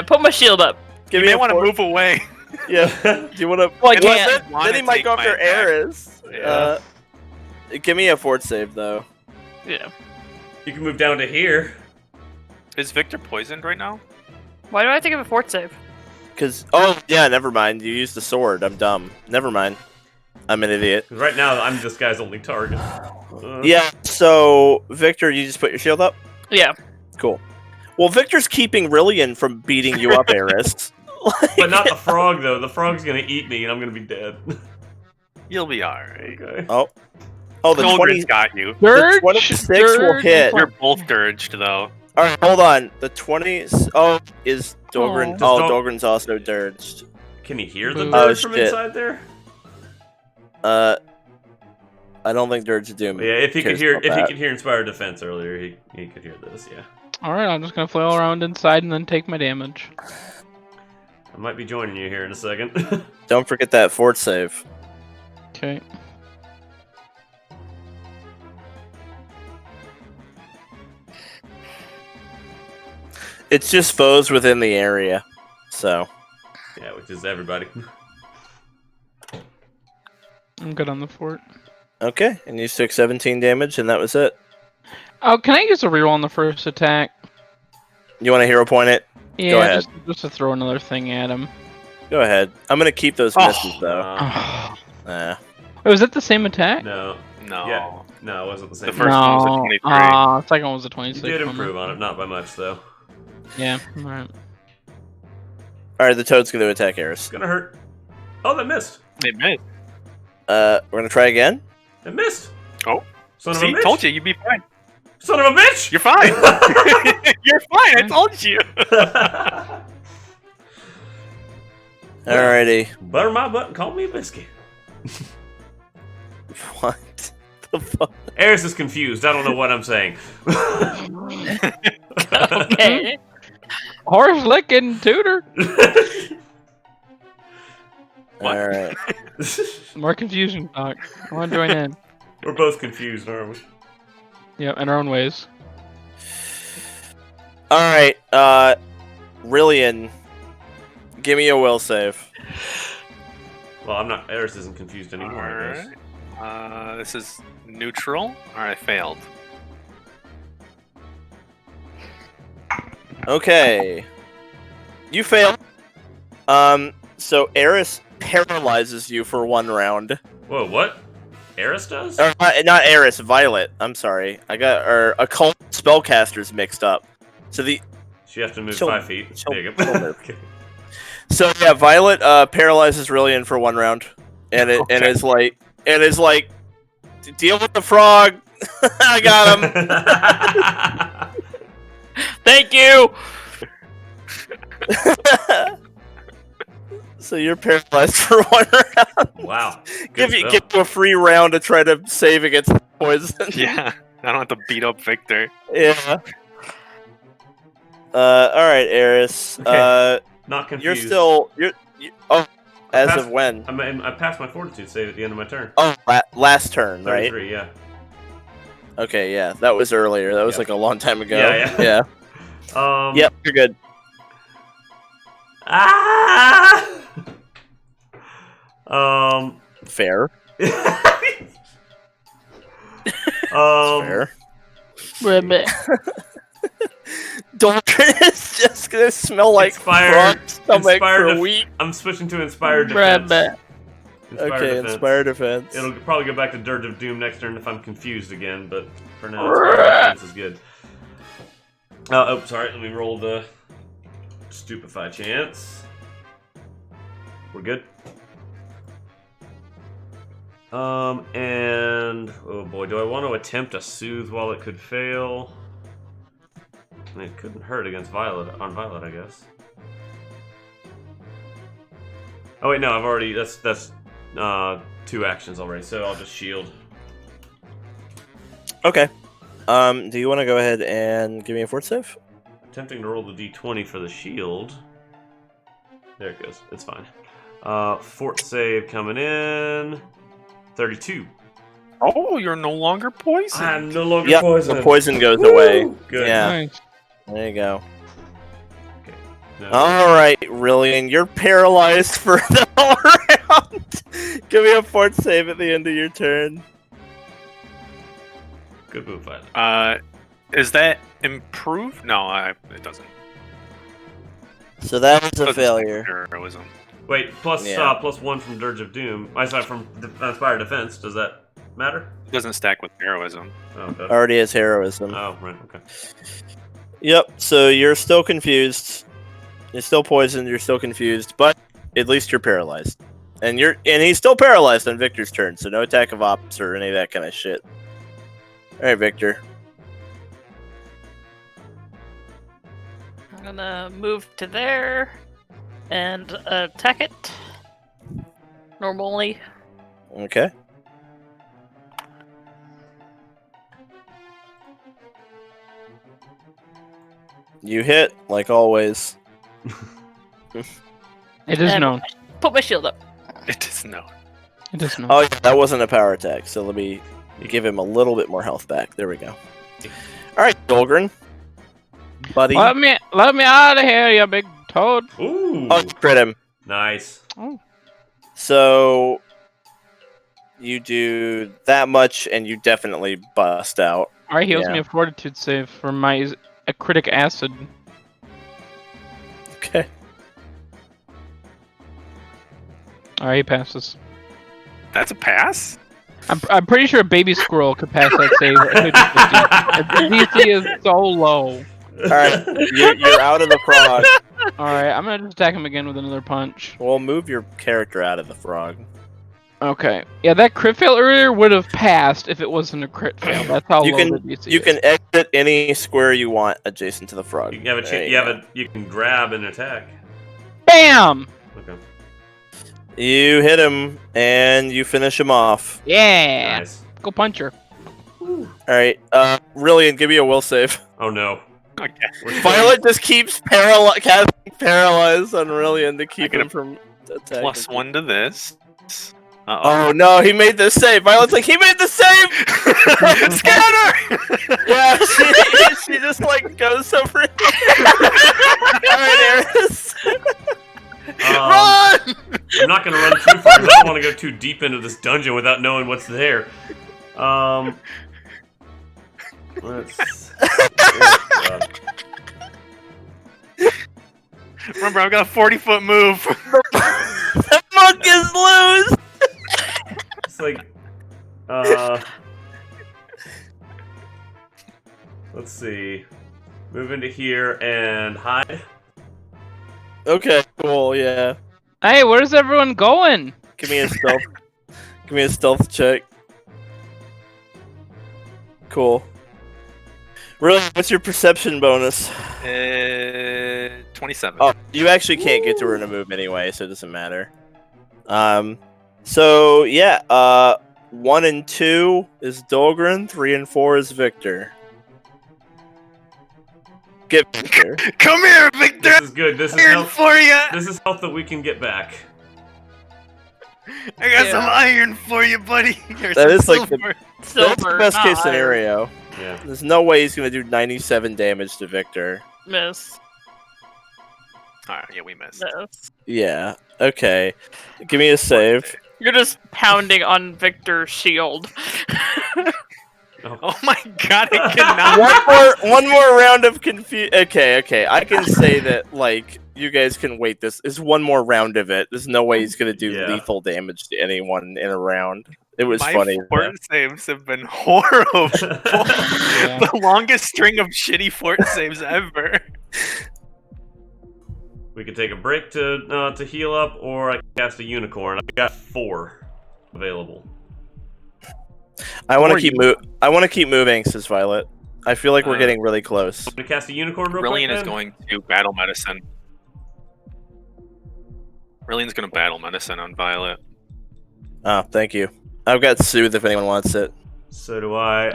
Put my shield up. Give You me may a want to four- move away. Yeah. Do you want to? Well, I can't. Then he might go after Eris. Yeah. Give me a fort save though. Yeah. You can move down to here. Is Victor poisoned right now? Why do I think of a fort save? Cause yeah, never mind. You used the sword. I'm dumb. Never mind. I'm an idiot. 'Cause right now, I'm this guy's only target. Yeah. So Victor, you just put your shield up. Yeah. Cool. Well, Victor's keeping Rylian from beating you up, Eris. But not the frog, though. The frog's gonna eat me, and I'm gonna be dead. You'll be alright. Okay. Oh, the Dolgrin's 20. got you. The 26 will Dirge, hit. You're both dirged, though. All right, hold on. The 20. Oh, is Dolgrin? Oh. Oh, Dolgrin's also dirged. Can he hear the Oh, dirge from shit. inside there? I don't think Dirge Doom. Yeah, if he could cares hear, about if he that. could hear Inspired Defense earlier, he could hear this. Yeah. Alright, I'm just gonna flail around inside and then take my damage. I might be joining you here in a second. Don't forget that fort save. Okay. It's just foes within the area, so yeah, which is everybody. I'm good on the fort. okay. And you took 17 damage, and that was it. Oh, can I use a reroll on the first attack? You want to hero point it? Yeah, ahead. just to throw another thing at him. Go ahead. I'm gonna keep those Oh. misses though. Wait, was it the same attack? No, No. Yeah. no, it wasn't the same. The first one was a 23. Second one was a You 26. did wasn't improve on it, not by much though. Yeah, alright. All right, the toad's gonna attack Eris. It's gonna hurt. Oh, that missed. They missed. We're gonna try again. It missed. Oh. Son of See, a bitch. told you, you'd be fine. Son of a bitch. You're fine. You're fine. I told you. Alrighty. Butter my butt and call me a biscuit. What the fuck? Eris is confused. I don't know what I'm saying. Okay. Horse licking tutor. What? All right. More confusion, Doc. I want to join in. We're both confused, aren't we? Yeah, in our own ways. Alright, Rylian, give me a will save. Well, I'm not. Eris isn't confused anymore, I guess. Alright. This is neutral. Alright, failed. Okay. You fail. So Eris paralyzes you for 1 round. Whoa, what? Eris does? Or, not Eris, Violet. I'm sorry. I got occult spellcasters mixed up. So She has to move She'll- 5 feet. she'll- There you she'll go. move. Okay. So yeah, Violet paralyzes Rylian for 1 round, and Okay. is like deal with the frog. I got him. Thank you. So you're paralyzed for 1 round. Wow. Give you a free round to try to save against poison. Yeah, I don't have to beat up Victor. Yeah. All right, Eris. Okay. Not confused. You're oh, as passed- of when? I passed my fortitude save at the end of my turn. Oh, last turn, right? 33, yeah. Okay, yeah, that was earlier. That was Yeah. like a long time ago. Yeah. Yep, you're good. Ah! Fair. Fair. Dolgrin is just gonna smell like frog stomach for a week. I'm switching to Inspired Defense. Okay, Inspired Defense. It'll probably go back to Dirge of Doom next turn if I'm confused again, but for now, Inspired Defense is good. Oh, sorry, let me roll the Stupefy chance. We're good. And oh boy, do I want to attempt a soothe while it could fail? I mean, it couldn't hurt against Violet, I guess. Oh wait, no, I've already, that's 2 actions already, so I'll just shield. Okay. Do you want to go ahead and give me a fort save? Attempting to roll the d20 for the shield. There it goes, it's fine. Fort save coming in. 32. Oh, you're no longer poisoned. I'm no longer Yep, poisoned. the poison goes Woo! away. Good. Yeah. Nice. There you go. Okay. No. Alright, Rylian, you're paralyzed for the whole round. Give me a fort save at the end of your turn. Good move, Violet. Is that improved? No, it doesn't. So that was a Doesn't failure. stack heroism. Wait, plus Yeah. +1 from Dirge of Doom. I saw from Inspired Defense. Does that matter? It doesn't stack with heroism. Oh, okay. Already has heroism. Oh, right, okay. Yep, so you're still confused. You're still poisoned, you're still confused, but at least you're paralyzed. And he's still paralyzed on Victor's turn, so no attack of ops or any of that kind of shit. Alright, Victor. I'm gonna move to there and attack it normally. Okay. You hit, like always. It is And known. Put my shield up. It is no. It is known. Oh, yeah, that wasn't a power attack, so let me give him a little bit more health back. There we go. Alright, Dolgrin. Buddy. Let me out of here, you big toad. Ooh! Oh, crit him. Nice. So you do that much, and you definitely bust out. Alright, heals Yeah. me a fortitude save for my acritic acid. Okay. Alright, he passes. That's a pass? I'm pretty sure a baby squirrel could pass that save. The DC is so low. Alright, you're out of the frog. Alright, I'm gonna just attack him again with another punch. We'll move your character out of the frog. Okay. Yeah, that crit fail earlier would have passed if it wasn't a crit fail. That's how You low can the DC you is. can exit any square you want adjacent to the frog. You can have a There you go. you can grab and attack. BAM! Okay. You hit him and you finish him off. Yeah! Nice. Go punch her. Alright, Rylian, give me a will save. Oh no. Okay. We're Violet just keeps casting paralyze on Rylian to keep get him a from attacking. +1 to this. Oh no, he made the save. Violet's like, he made the save! Scanner! Yeah, she just like goes over it. Alright, Eris. Run! I'm not gonna run too far. I don't want to go too deep into this dungeon without knowing what's there. Let's. Remember, I've got a 40-foot move. The monk is loose! It's like, let's see. Move into here and hide. Okay, cool, yeah. Hey, where's everyone going? Give me a stealth. Give me a stealth check. Cool. Really, what's your perception bonus? 27. Oh, you actually can't get to her in a move anyway, so it doesn't matter. So yeah, 1 and 2 is Dolgrin, 3 and 4 is Victor. Get Victor. Come here, Victor! This is good. This is Iron health. for you! This is health that we can get back. I got Yeah. some iron for you, buddy. That is like the Silver, that's the best not case iron. scenario. Yeah. There's no way he's gonna do 97 damage to Victor. Miss. Alright, yeah, we missed. Miss. Yeah. Okay. Give me a save. You're just pounding on Victor's shield. Oh my god, I cannot. one more round of confusion. Okay. I can say that like you guys can wait. This is one more round of it. There's no way he's gonna do Yeah. lethal damage to anyone in a round. It was My funny. fort saves have been horrible. The longest string of shitty fort saves ever. We could take a break to heal up, or I can cast a unicorn. I've got 4 available. I want Or to keep you- I want to keep moving, says Violet. I feel like we're Uh, getting really close. I'm gonna cast a unicorn real Rylian quick. is going to battle medicine. Rylian's going to battle medicine on Violet. Oh, thank you. I've got Soothe if anyone wants it. So do I.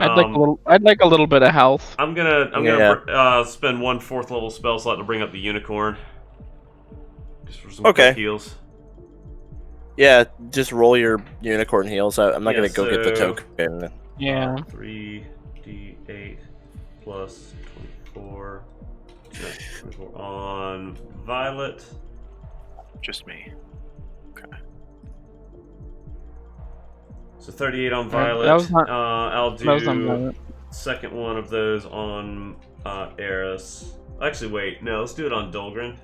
I'd like a little bit of health. I'm gonna spend 1 4th level spell slot to bring up the unicorn. Just for some Okay. quick heals. Yeah, just roll your unicorn heals. I'm not Yeah, gonna go get the so- token. Yeah. 3d8 plus 24. No, 24 on Violet. Just me. So 38 on That Violet. was not- I'll That was on do Violet. second one of those on Eris. Actually, wait. No, let's do it on Dolgrin.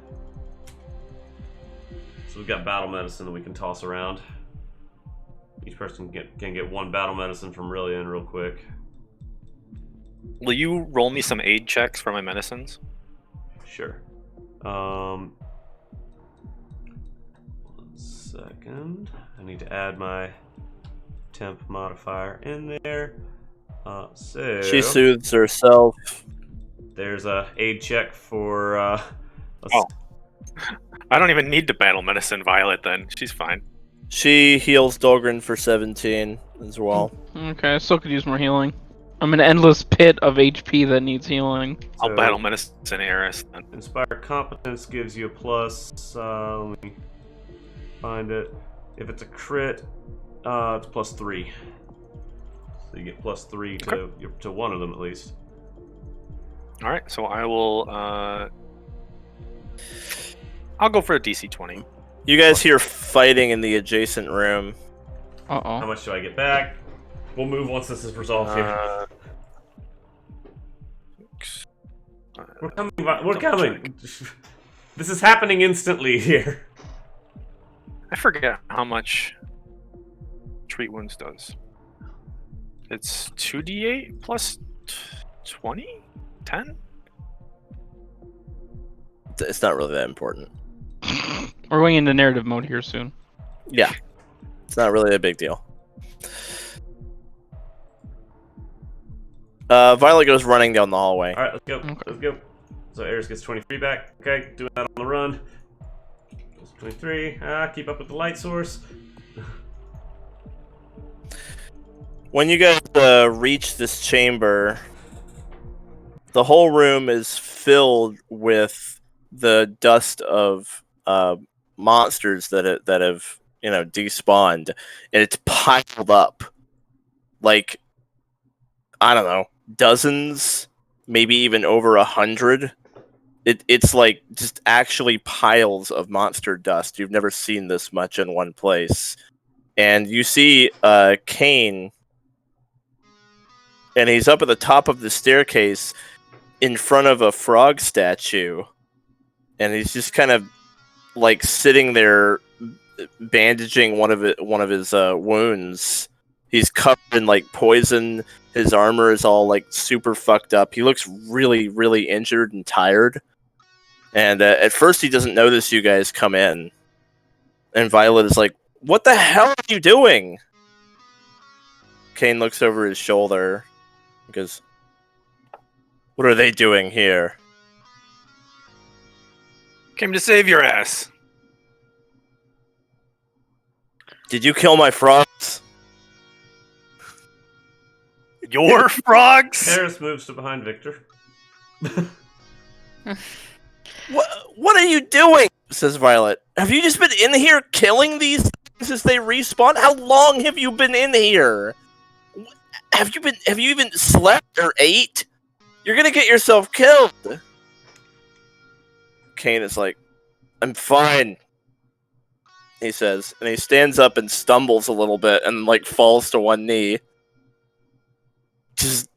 So we've got battle medicine that we can toss around. Each person can get 1 battle medicine from Rylian real quick. Will you roll me some aid checks for my medicines? Sure. 1 second. I need to add my temp modifier in there. So She soothes herself. there's a aid check for. Oh. I don't even need to battle medicine Violet then. She's fine. She heals Dolgrin for 17 as well. Okay, I still could use more healing. I'm an endless pit of HP that needs healing. I'll So- battle medicine Eris then. Inspire Competence gives you a plus. Let me find it. If it's a crit, it's plus 3. So you get plus 3 to one of them at least. Alright, so I will I'll go for a DC 20. You guys hear fighting in the adjacent room. How Uh-oh. much do I get back? We'll move once this is resolved here. We're coming. We're coming. This is happening instantly here. I forget how much treat wounds does. It's 2d8 plus 20? 10? It's not really that important. We're going into narrative mode here soon. Yeah. It's not really a big deal. Violet goes running down the hallway. All right, let's go. Okay. Let's go. So Eris gets 23 back. Okay, doing that on the run. 23. Keep up with the light source. When you guys reach this chamber, the whole room is filled with the dust of monsters that have despawned, and it's piled up, like, I don't know, dozens, maybe even over 100. It's like just actually piles of monster dust. You've never seen this much in one place. And you see Cain, and he's up at the top of the staircase in front of a frog statue, and he's just kind of like sitting there bandaging one of his wounds. He's covered in like poison. His armor is all like super fucked up. He looks really, really injured and tired. And at first he doesn't notice you guys come in. And Violet is like, "What the hell are you doing?" Cain looks over his shoulder and goes, "What are they doing here?" Came to save your ass. "Did you kill my frogs?" Your frogs? Eris moves to behind Victor. What are you doing?" says Violet. "Have you just been in here killing these things as they respawn? How long have you been in here? Have you even slept or ate? You're gonna get yourself killed." Cain is like, "I'm fine," he says, and he stands up and stumbles a little bit and like falls to one knee.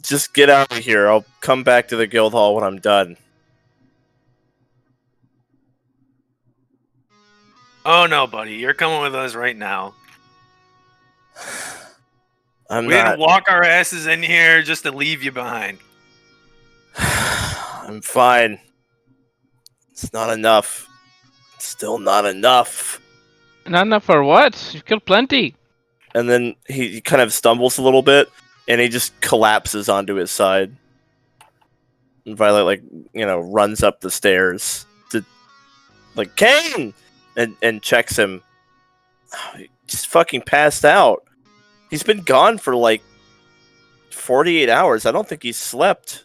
Just get out of here. I'll come back to the guild hall when I'm done." Oh no, buddy, you're coming with us right now. We We didn't walk our asses in here just to leave you behind. I'm fine. It's not enough. It's still not enough. Not enough for what? You've killed plenty. And then he kind of stumbles a little bit, and he just collapses onto his side. And Violet, runs up the stairs to, "Cain!" and checks him. He just fucking passed out. He's been gone for 48 hours. I don't think he's slept.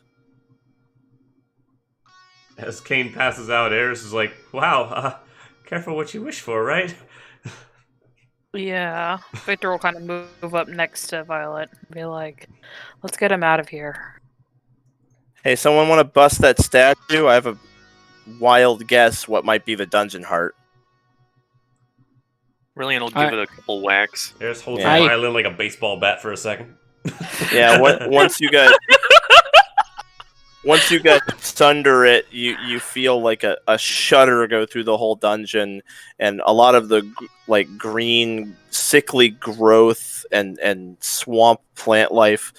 As Cain passes out, Eris is like, "Wow, careful what you wish for, right?" Yeah. Victor will kind of move up next to Violet and be like, "Let's get him out of here." Hey, someone want to bust that statue? I have a wild guess what might be the dungeon heart. Rylian will give it a couple whacks. Eris holds Yeah. the violin like a baseball bat for a second. Yeah, once you guys sunder it, you feel like a shudder go through the whole dungeon, and a lot of the green, sickly growth and swamp plant life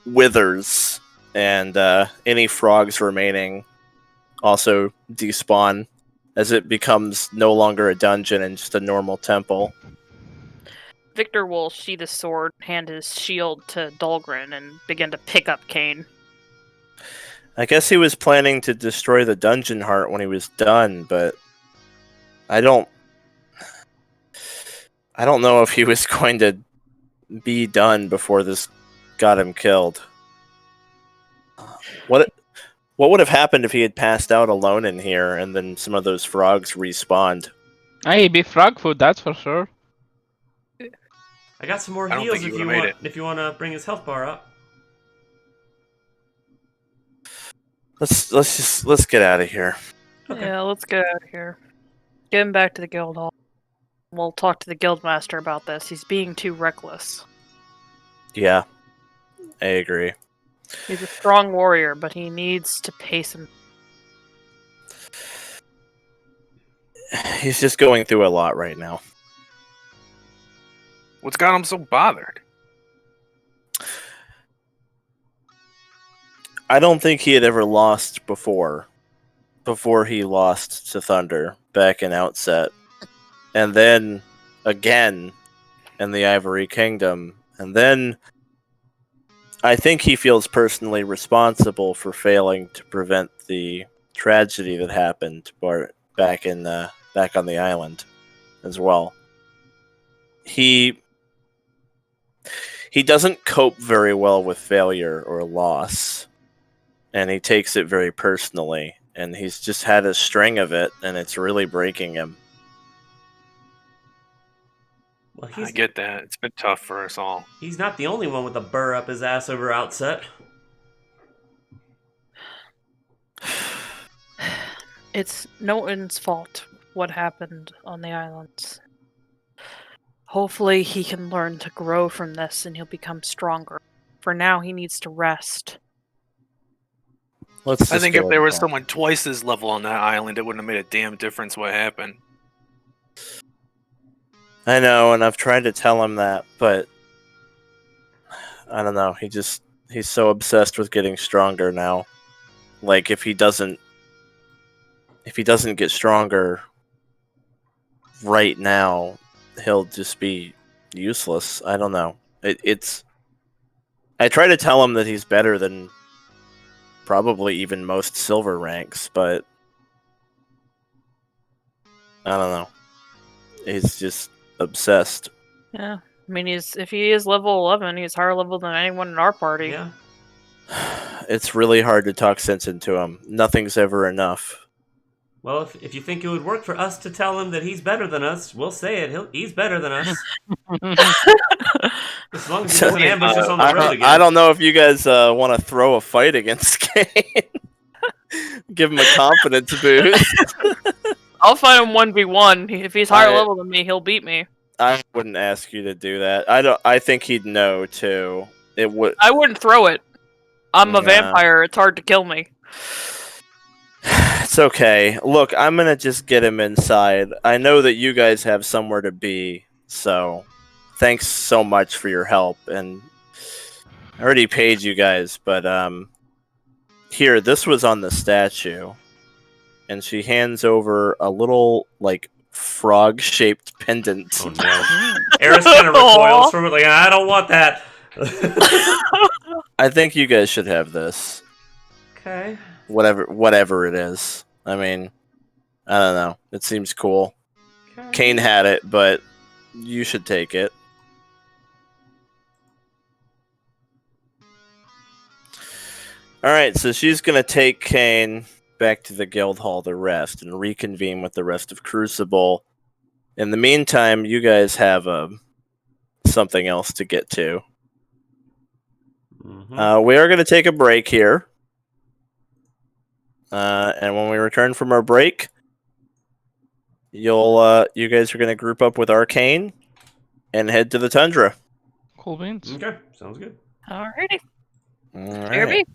withers, and any frogs remaining also despawn as it becomes no longer a dungeon and just a normal temple. Victor will sheath his sword, hand his shield to Dolgrin, and begin to pick up Cain. I guess he was planning to destroy the dungeon heart when he was done, but I don't know if he was going to be done before this got him killed. What would have happened if he had passed out alone in here and then some of those frogs respawned? Hey, be frog food, that's for sure. I got some more I don't heals think he if would've you made want. If you want to bring his health bar up. Let's get out of here. Okay. Yeah, let's get out of here. Get him back to the guild hall. We'll talk to the guildmaster about this. He's being too reckless. Yeah, I agree. He's a strong warrior, but he needs to pace him. He's just going through a lot right now. What's got him so bothered? I don't think he had ever lost before he lost to Thunder back in Outset. And then again in the Ivory Kingdom. And then I think he feels personally responsible for failing to prevent the tragedy that happened back on the island as well. He doesn't cope very well with failure or loss, and he takes it very personally, and he's just had a string of it, and it's really breaking him. Well, I get that. It's been tough for us all. he's not the only one with a burr up his ass over Outset. It's no one's fault what happened on the islands. Hopefully he can learn to grow from this and he'll become stronger. For now, he needs to rest. Let's I just think go if there with was that. someone twice his level on that island, it wouldn't have made a damn difference what happened. I know, and I've tried to tell him that, but I don't know. He's so obsessed with getting stronger now. Like if he doesn't get stronger right now, he'll just be useless. I don't know. It's I try to tell him that he's better than probably even most silver ranks, but I don't know. He's just obsessed. Yeah. I mean, if he is level 11, he's higher level than anyone in our party. Yeah. It's really hard to talk sense into him. Nothing's ever enough. Well, if you think it would work for us to tell him that he's better than us, we'll say it. He's better than us. As long as he doesn't ambush us on the road again. I don't know if you guys want to throw a fight against Cain. Give him a confidence boost. I'll fight him 1v1. If he's higher level than me, he'll beat me. I wouldn't ask you to do that. I think he'd know too. It would. I wouldn't throw it. I'm a Yeah. vampire. It's hard to kill me. It's okay. Look, I'm gonna just get him inside. I know that you guys have somewhere to be, so thanks so much for your help. And I already paid you guys, but here, this was on the statue, and she hands over a little like frog-shaped pendant. Oh no! Eris kind of recoils from it, like I don't want that. I think you guys should have this. Okay. Whatever it is. I mean, I don't know. It seems cool. Okay. Cain had it, but you should take it. Alright, so she's going to take Cain back to the guild hall to rest and reconvene with the rest of Crucible. In the meantime, you guys have something else to get to. Mm-hmm. We are going to take a break here. And when we return from our break, you guys are going to group up with Arcane and head to the Tundra. Cool beans. Okay, sounds good. Alrighty. All Here right. be.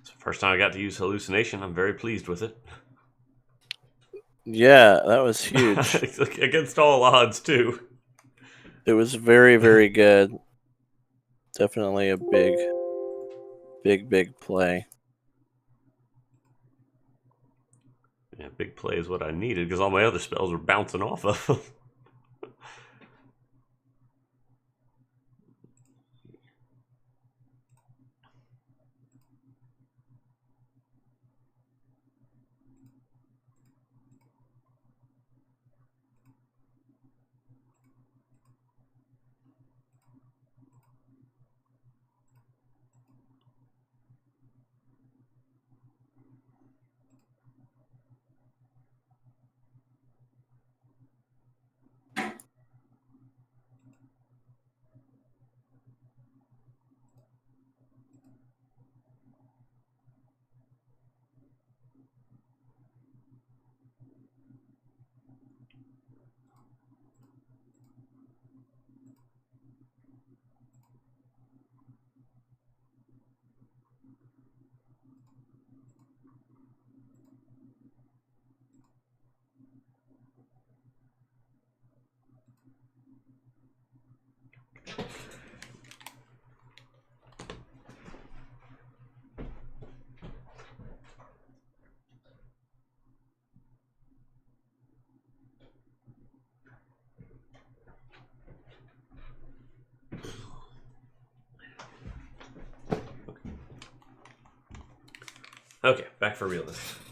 It's the first time I got to use hallucination. I'm very pleased with it. Yeah, that was huge. Against all odds, too. It was very, very good. Definitely a big play. Yeah, big play is what I needed because all my other spells were bouncing off of. Okay, back for real this time.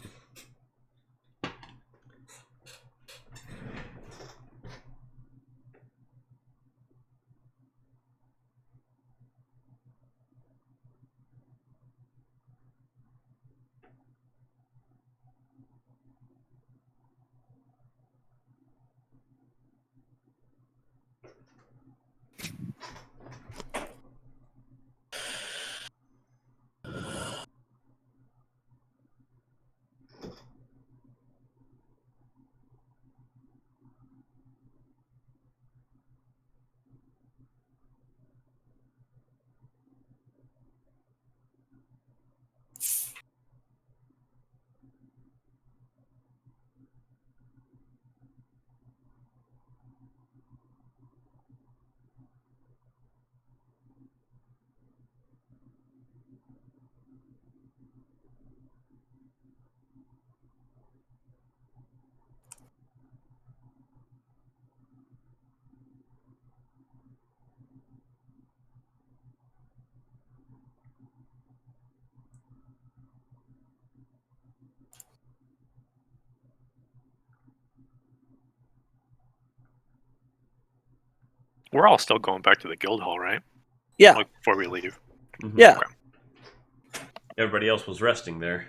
We're all still going back to the guild hall, right? Yeah, Like before we leave. yeah. Okay. Everybody else was resting there.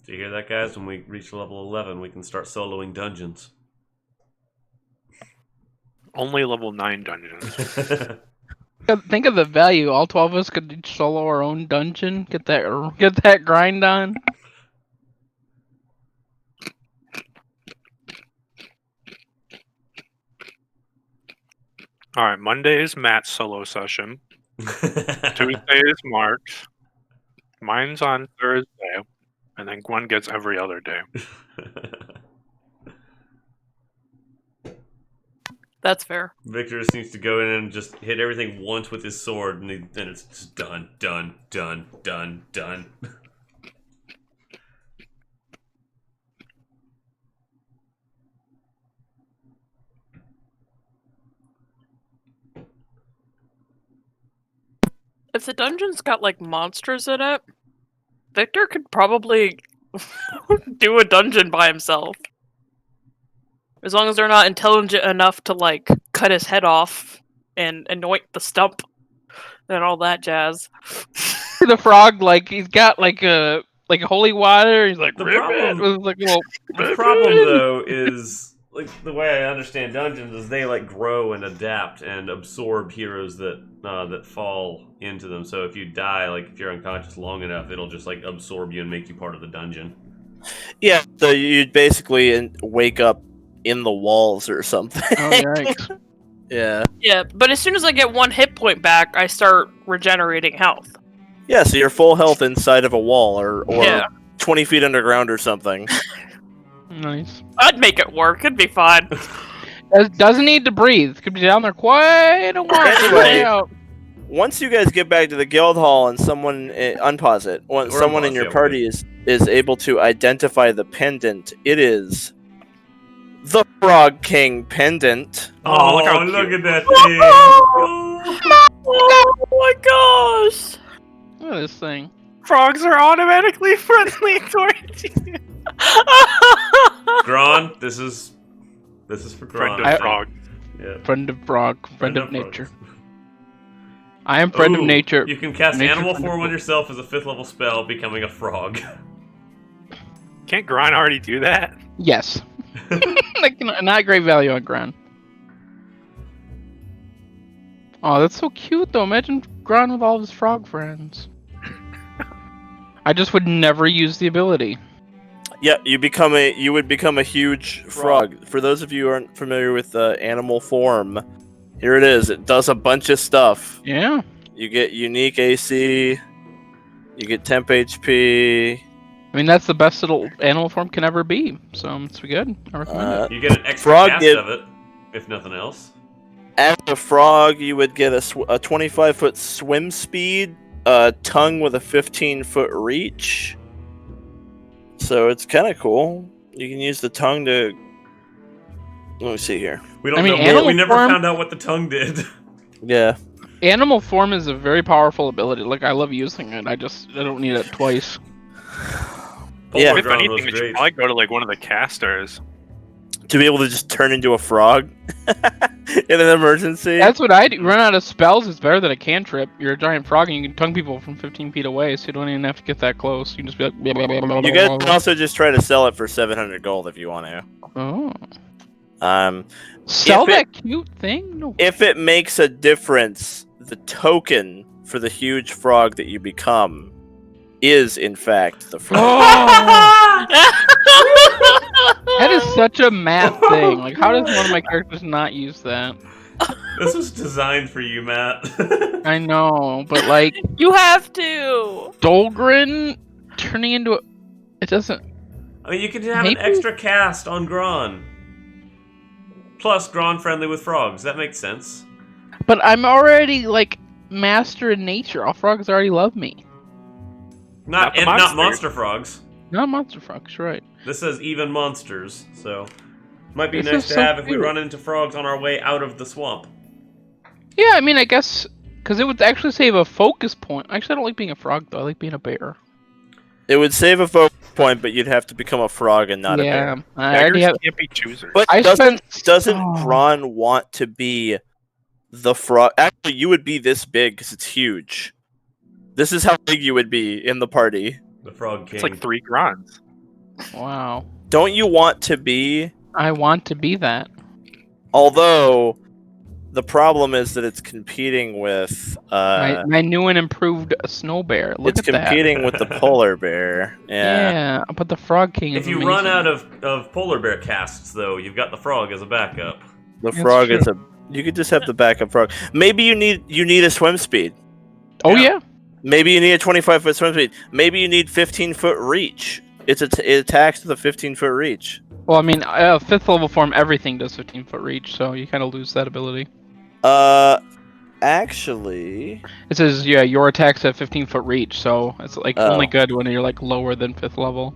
Do you hear that, guys? When we reach level 11, we can start soloing dungeons. Only level 9 dungeons. Think of the value. All 12 of us could each solo our own dungeon. Get that grind on. All right, Monday is Matt's solo session. Tuesday is Mark's. Mine's on Thursday, and then Gwen gets every other day. That's fair. Victor just needs to go in and just hit everything once with his sword, and then it's just done, done, done, done, done. If the dungeon's got like monsters in it, Victor could probably do a dungeon by himself. As long as they're not intelligent enough to like cut his head off and anoint the stump and all that jazz. The frog, like he's got like a holy water. He's like The "Rip problem- it," with like little. The problem, though, is like the way I understand dungeons is they like grow and adapt and absorb heroes that that fall into them. So if you die, like if you're unconscious long enough, it'll just like absorb you and make you part of the dungeon. Yeah, so you'd basically wake up in the walls or something. Oh, yikes. Yeah. Yeah, but as soon as I get 1 hit point back, I start regenerating health. Yeah, so you're full health inside of a wall or Yeah. 20 feet underground or something. Nice. I'd make it work. It'd be fine. Doesn't need to breathe. Could be down there quite a while. Anyway. Out. Once you guys get back to the guild hall and someone unpause it, when Or someone unpause, in your yeah, party is able to identify the pendant, it is the Frog King pendant. Oh, look how look cute. at that thing! Oh my gosh! Look at this thing. Frogs are automatically friendly towards you. Gron, this is for Gron. Friend of frog. Yeah. Friend of frog. Friend of frogs. nature. I am friend of Ooh, nature. You can cast Nature Animal friend of Form on nature. yourself as a 5th level spell, becoming a frog. Can't Gron already do that? Yes. Like, not great value on ground. Oh, that's so cute though. Imagine Gron with all of his frog friends. I just would never use the ability. Yeah, you would become a huge frog. For those of you who aren't familiar with animal form, here it is. It does a bunch of stuff. Yeah. You get unique AC. You get temp HP. I mean, that's the best little animal form can ever be. So it's good. I recommend it. You get an extra Frog cast get- of it, if nothing else. As a frog, you would get a 25-foot swim speed, a tongue with a 15-foot reach. So it's kind of cool. You can use the tongue to. Let me see here. We don't I mean, know. animal We never form- found out what the tongue did. Yeah. Animal form is a very powerful ability. Like, I love using it. I don't need it twice. Yeah. If Gron anything, was we should great. probably go to like one of the casters. To be able to just turn into a frog in an emergency. That's what I do. Run out of spells. It's better than a cantrip. You're a giant frog and you can tongue people from 15 feet away, so you don't even have to get that close. You can just be like. Blah, blah, blah, blah, You blah, guys blah, can blah. also just try to sell it for 700 gold if you want to. Oh. Sell If it- that cute thing? No. If it makes a difference, the token for the huge frog that you become is, in fact, the frog. That is such a Matt thing. Like, how does one of my characters not use that? This was designed for you, Matt. I know, but like You have to. Dolgrin turning into a, it doesn't. I mean, you could have Maybe- an extra cast on Gron. Plus, Gron friendly with frogs. That makes sense. But I'm already like master in nature. All frogs already love me. Not the not monster. monster frogs. Not monster frogs, right? This says even monsters, so might be This nice is to so have if we cute. run into frogs on our way out of the swamp. Yeah, I mean, I guess because it would actually save a focus point. Actually, I don't like being a frog though. I like being a bear. It would save a focus point, but you'd have to become a frog and not a bear. Yeah, I already Beggars have. can't be choosers. But I doesn't spent- oh. Gron want to be the frog? Actually, you would be this big because it's huge. This is how big you would be in the party. The Frog King. It's like 3 Grons. Wow. Don't you want to be? I want to be that. Although, the problem is that it's competing with My new and improved snow bear. Look it's at that. competing with the polar bear. Yeah. Yeah, but the frog king is If you amazing. run out of polar bear casts, though, you've got the frog as a backup. The That's frog is true. you could just have the backup frog. Maybe you need a swim speed. Oh Yeah. yeah. Maybe you need a 25-foot swim speed. Maybe you need 15-foot reach. It attacks with a 15-foot reach. Well, I mean, 5th level form, everything does 15-foot reach, so you kind of lose that ability. Actually, It says, yeah, your attacks have 15-foot reach, so it's like Oh. only good when you're like lower than 5th level.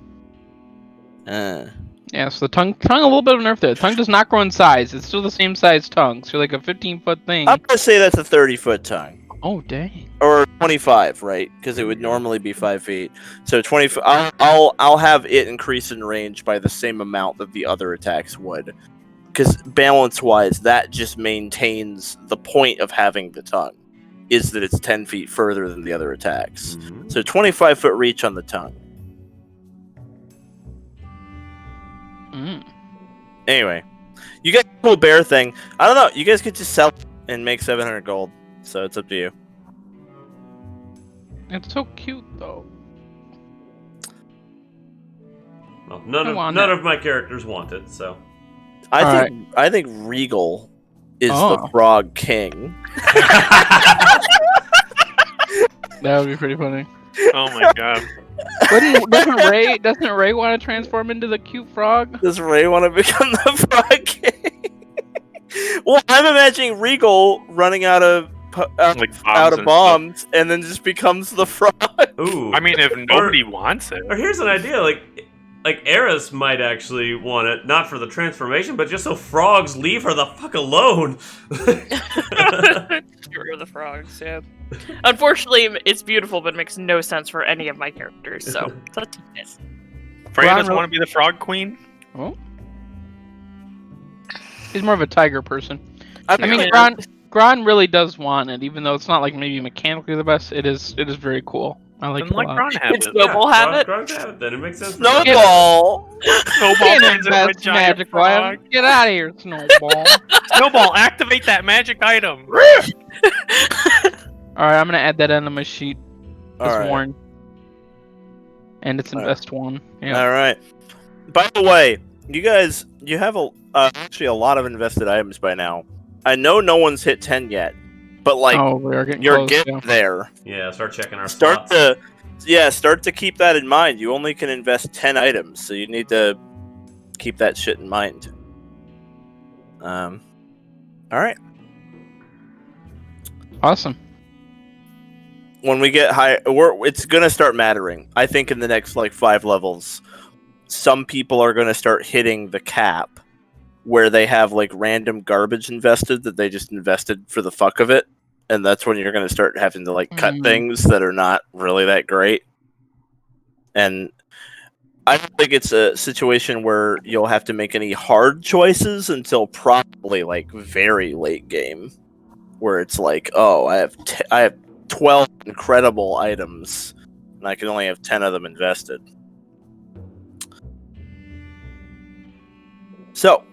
uh, Yeah, so the tongue a little bit of a nerf there. The tongue does not grow in size. It's still the same size tongue. So like a 15-foot thing. I'm gonna say that's a 30-foot tongue. Oh dang. Or 25, right? Because it would normally be 5 feet. So 20. I'll have it increase in range by the same amount that the other attacks would. Because balance-wise, that just maintains the point of having the tongue, is that it's 10 feet further than the other attacks. So 25-foot reach on the tongue. Mm. Anyway, you got the cool bear thing. I don't know. You guys could just sell it and make 700 gold. So it's up to you. It's so cute though. Well, none of my characters want it, so. I think Regal is the frog king. That would be pretty funny. Oh my god. Doesn't Ray want to transform into the cute frog? Does Ray want to become the frog king? Well, I'm imagining Regal running out of bombs and then just becomes the frog. Ooh. I mean, if nobody wants it. Or here's an idea, like Eris might actually want it, not for the transformation, but just so frogs leave her the fuck alone. Get rid of the frogs, yeah. Unfortunately, it's beautiful, but it makes no sense for any of my characters, so that's it. Freya doesn't want to be the frog queen? Oh. He's more of a tiger person. I mean, Yeah. Gron really does want it, even though it's not like maybe mechanically the best. It is very cool. I like it a Then let lot. Gron have It's it. Snowball have it? Gron can have it then, it makes sense. Snowball! Snowball Can't turns into a invest giant magic frog. item. Get out of here, Snowball. Snowball, activate that magic item. Alright, I'm gonna add that onto my sheet. It's All right. worn. And it's invest one. Yeah. All right. By the way, you guys, you have actually a lot of invested items by now. I know no one's hit 10 yet, but like Oh, we are getting you're close. getting Yeah. there. Yeah, start checking our Start slots. to keep that in mind. You only can invest 10 items, so you need to keep that shit in mind. All right. Awesome. When we get high, it's gonna start mattering. I think in the next like 5 levels, some people are gonna start hitting the cap where they have like random garbage invested that they just invested for the fuck of it, and that's when you're gonna start having to like cut things that are not really that great. And I don't think it's a situation where you'll have to make any hard choices until probably like very late game, where it's like, oh, I have 12 incredible items, and I can only have 10 of them invested. So,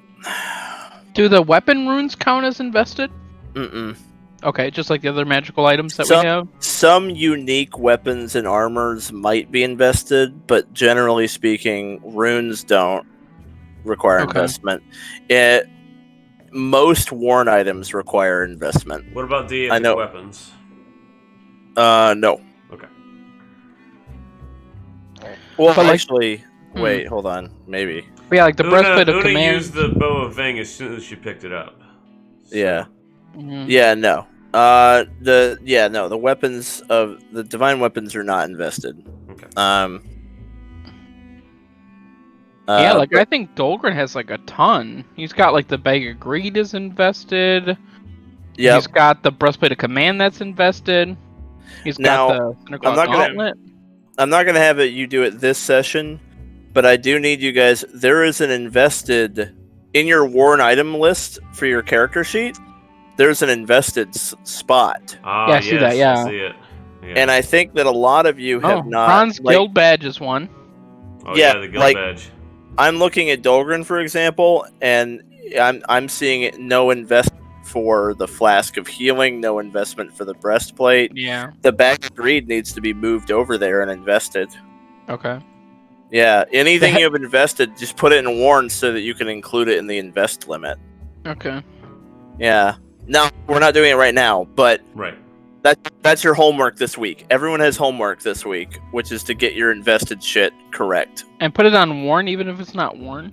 Do the weapon runes count as invested? mm-mm. Okay, just like the other magical items that Some- we have. Some unique weapons and armors might be invested, but generally speaking, runes don't require Okay. investment. Most worn items require investment. What about I know. deity weapons? No. Okay. Well, But, like- actually, wait, hold on. Maybe. But yeah, like the breastplate of Una command. used the bow of Vang as soon as she picked it up. So- Yeah. Mhm. Yeah, no. The weapons of the divine weapons are not invested. Okay. Yeah, like I think Dolgrin has like a ton. He's got like the bag of greed is invested. yeah. He's got the breastplate of command that's invested. He's Now, got the Synagogue I'm not gonna- Gauntlet. I'm not gonna have you do it this session, but I do need you guys. There is an invested in your worn item list for your character sheet. There's an invested spot, Ah, Yeah, I see that, yeah. I see it. Yeah. and I think that a lot of you have Oh, not. Bronze like, Guild badge is one. Oh Yeah, yeah, the guild like- badge. I'm looking at Dolgrin, for example, and I'm seeing it, no investment for the flask of healing, no investment for the breastplate. Yeah. The bag of greed needs to be moved over there and invested. Okay. Yeah, anything you have invested, just put it in Warren so that you can include it in the invest limit. Okay. Yeah. No, we're not doing it right now, but Right. that's your homework this week. Everyone has homework this week, which is to get your invested shit correct. And put it on worn, even if it's not worn.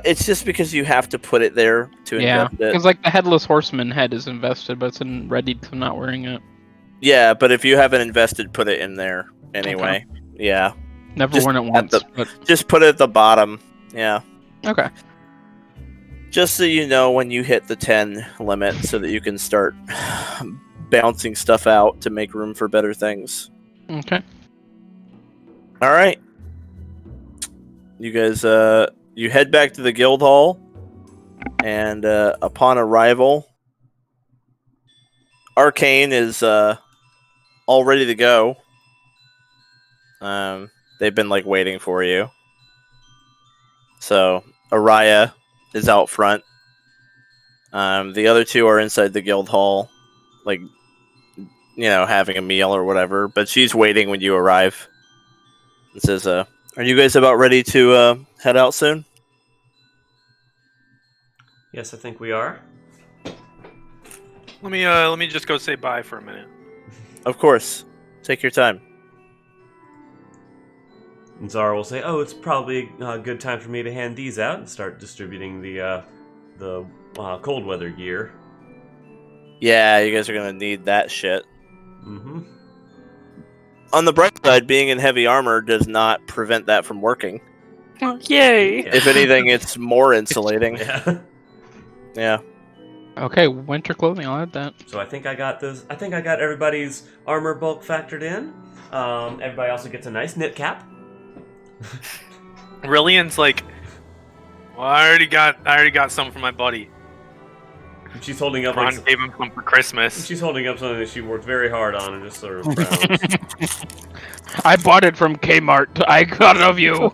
It's just because you have to put it there to Yeah. invest it. Because like the headless horseman head is invested, but it's in ready to not wearing it. Yeah, but if you haven't invested, put it in there anyway. Yeah. Never Just worn it at once. the- But Just put it at the bottom. Yeah. okay. Just so you know when you hit the 10 limit so that you can start bouncing stuff out to make room for better things. Okay. All right. You guys, you head back to the guild hall, and upon arrival, Arcane is all ready to go. They've been like waiting for you. So Araya is out front. The other two are inside the guild hall, like, you know, having a meal or whatever. But she's waiting when you arrive. And says, "Are you guys about ready to head out soon?" Yes, I think we are. Let me just go say bye for a minute. Of course. Take your time. And Zara will say, "Oh, it's probably a good time for me to hand these out and start distributing the cold weather gear." Yeah, you guys are gonna need that shit. Mm-hmm. On the bright side, being in heavy armor does not prevent that from working. Yay! If anything, it's more insulating. Yeah. Yeah. Okay. Winter clothing. I'll add that. So I think I got this. I think I got everybody's armor bulk factored in. Everybody also gets a nice knit cap. Rylian's like, well, I already got some for my buddy. And she's holding up. Ron Like, gave him some for Christmas. she's holding up something that she worked very hard on and just sort of frowns. I bought it from Kmart. I got it of you.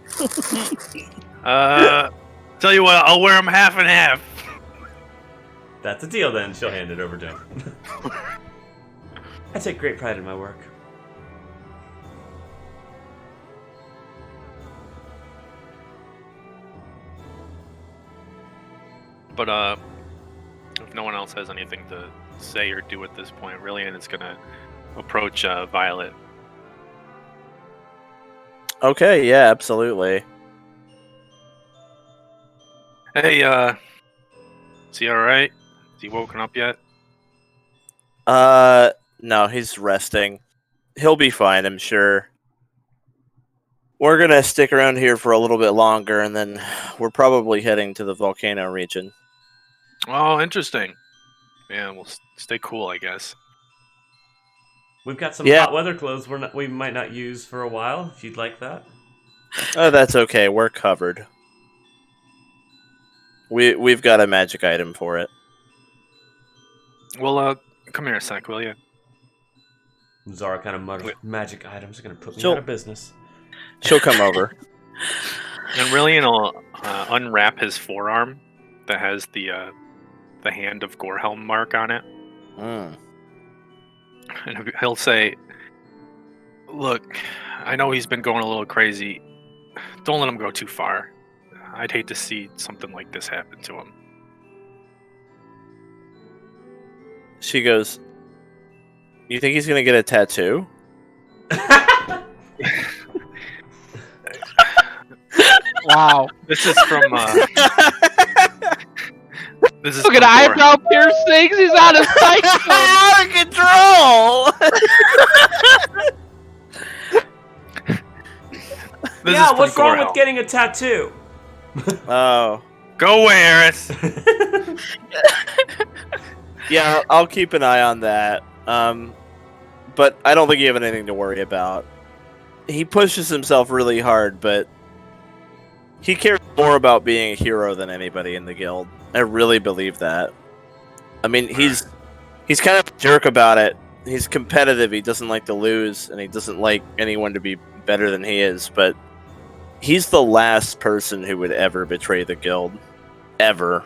Tell you what, I'll wear them half and half. That's a deal then. She'll hand it over to him. I take great pride in my work. But if no one else has anything to say or do at this point, Rylian is gonna approach Violet. Okay, yeah, absolutely. Hey, is he alright? Is he woken up yet? No, he's resting. He'll be fine, I'm sure. We're gonna stick around here for a little bit longer, and then we're probably heading to the volcano region. Oh, interesting. Yeah, we'll stay cool, I guess. We've got some Yeah. hot weather clothes we might not use for a while, if you'd like that. Oh, that's okay. We're covered. We've got a magic item for it. Well, come here a sec, will you? Zara kind of mutters, "Magic items are going to put me She'll- out of business." She'll come over. And Rylian will unwrap his forearm that has the hand of Gorehelm mark on it. Mm. And he'll say, "Look, I know he's been going a little crazy. Don't let him go too far. I'd hate to see something like this happen to him." She goes, "You think he's gonna get a tattoo?" Wow. This is from. This is Look at from eyebrow piercings. He's out of sight. Out of control! This Yeah, is from what's wrong with Gorehelm. getting a tattoo? Oh. Go away, Eris. Yeah, I'll keep an eye on that. But I don't think you have anything to worry about. He pushes himself really hard, but he cares more about being a hero than anybody in the guild. I really believe that. I mean, he's kind of a jerk about it. He's competitive. He doesn't like to lose, and he doesn't like anyone to be better than he is. But he's the last person who would ever betray the guild, ever.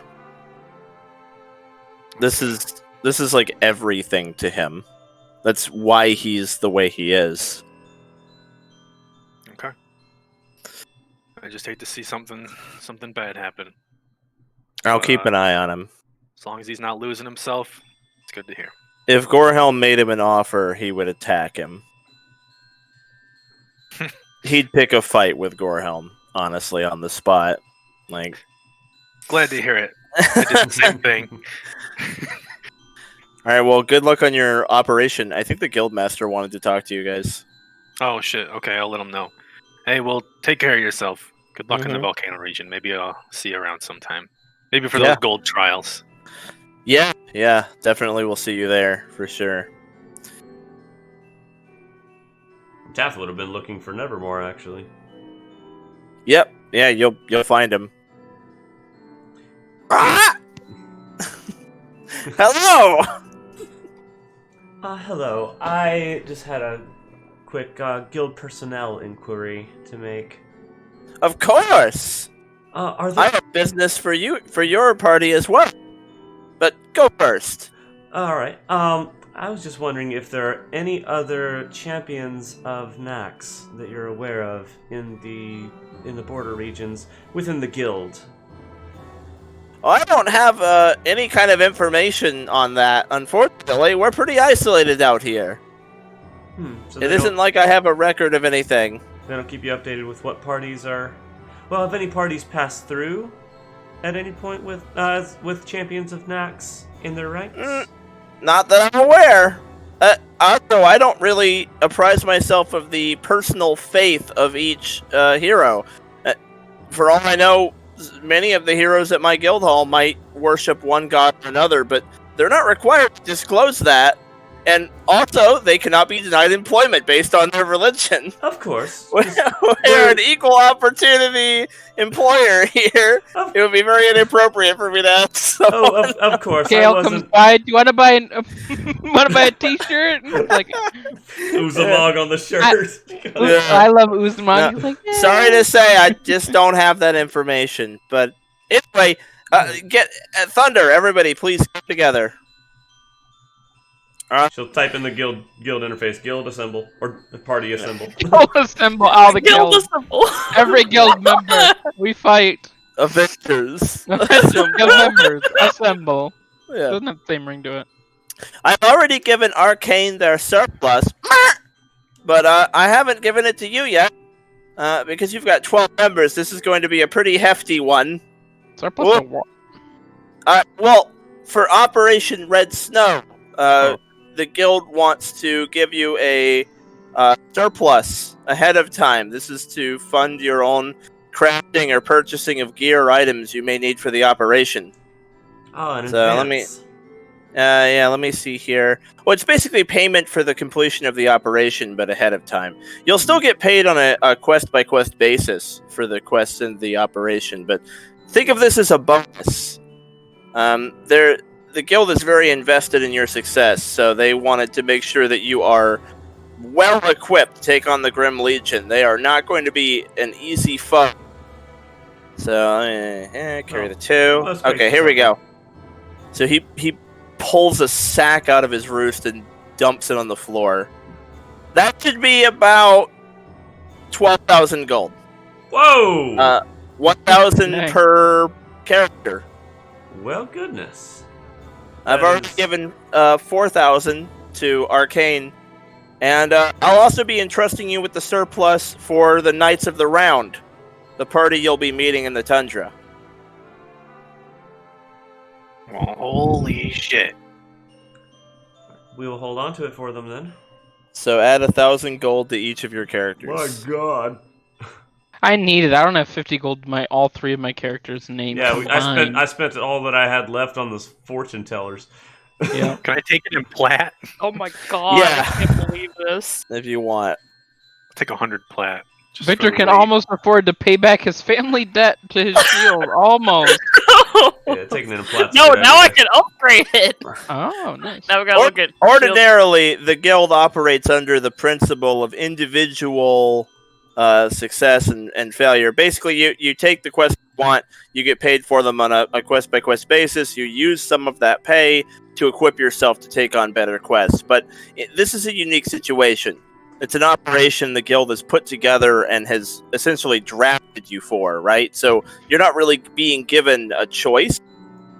This is like everything to him. That's why he's the way he is. Okay. I just hate to see something bad happen. I'll keep an eye on him. As long as he's not losing himself, it's good to hear. If Gorehelm made him an offer, he would attack him. He'd pick a fight with Gorehelm, honestly, on the spot. Like, glad to hear it. I did the same thing. All right, well, good luck on your operation. I think the guildmaster wanted to talk to you guys. Oh shit. Okay, I'll let him know. Hey, well, take care of yourself. Good luck in the volcano region. Maybe I'll see you around sometime. Maybe for those gold trials. Yeah, definitely we'll see you there, for sure. Tath would have been looking for Nevermore, actually. Yep, yeah, you'll find him. Ah! Hello! Hello. I just had a quick guild personnel inquiry to make. Of course! Are I there... have business for your party as well. But go first. Alright, I was just wondering if there are any other champions of Nax that you're aware of in the border regions within the guild. Well, I don't have any kind of information on that, unfortunately. We're pretty isolated out here. So it isn't like I have a record of anything. They don't keep you updated with what parties are... Well, have any parties passed through at any point with champions of Nax in their ranks? Not that I'm aware. Also, I don't really apprise myself of the personal faith of each hero. For all I know, many of the heroes at my guild hall might worship one god or another, but they're not required to disclose that. And also, they cannot be denied employment based on their religion. Of course. We're an equal opportunity employer here. It would be very inappropriate for me to ask someone. Of course. Kale comes by. Do you want to buy a T-shirt? Like, Uzumog on the shirt. I love Uzumog. He's like, yeah. Sorry to say, I just don't have that information. But anyway, get Thunder. Everybody, please get together. She'll type in the guild interface, guild assemble, or party assemble. Guild assemble, all the Guild guilds. assemble. Every guild member, we fight. Avengers. Guild members, assemble. Yeah. Doesn't have the same ring to it. I've already given Arcane their surplus, but I haven't given it to you yet, because you've got 12 members. This is going to be a pretty hefty one. Surplus or what? Well, for Operation Red Snow, the guild wants to give you a surplus ahead of time. This is to fund your own crafting or purchasing of gear or items you may need for the operation. Oh, in So advance. let me see here. Well, it's basically payment for the completion of the operation, but ahead of time. You'll still get paid on a quest-by-quest basis for the quests in the operation, but think of this as a bonus. The guild is very invested in your success, so they wanted to make sure that you are well equipped to take on the Grim Legion. They are not going to be an easy foe. So, carry the 2. Okay, here we go. So he pulls a sack out of his roost and dumps it on the floor. That should be about 12,000 gold. Whoa! 1,000 Dang. per character. Well, goodness. I've already given 4,000 to Arcane, and I'll also be entrusting you with the surplus for the Knights of the Round, the party you'll be meeting in the tundra. Well, holy shit. We will hold on to it for them then. So add 1,000 gold to each of your characters. God. I need it. I don't have 50 gold to all 3 of my characters' names. Yeah, combined. I spent all that I had left on those fortune tellers. Yeah. Can I take it in plat? Oh my god, Yeah. I can't believe this. If you want. I'll take 100 plat. just Victor for can weight. almost afford to pay back his family debt to his shield. Almost. Yeah, taking it in plats. No, now I can upgrade it. Oh, nice. Now we gotta look at Ordinarily, the guild operates under the principle of individual success and failure. Basically, you take the quests you want, you get paid for them on a quest by quest basis. You use some of that pay to equip yourself to take on better quests. But this is a unique situation. It's an operation the guild has put together and has essentially drafted you for, right? So you're not really being given a choice.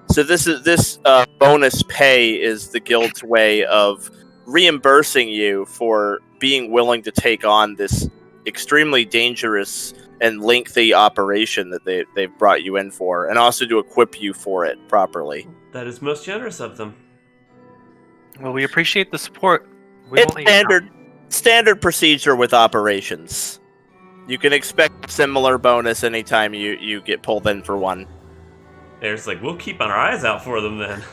So this bonus pay is the guild's way of reimbursing you for being willing to take on this extremely dangerous and lengthy operation that they've brought you in for, and also to equip you for it properly. That is most generous of them. Well, we appreciate the support. We It's won't let you down. standard procedure with operations. You can expect a similar bonus anytime you get pulled in for one. Eris like, we'll keep our eyes out for them then.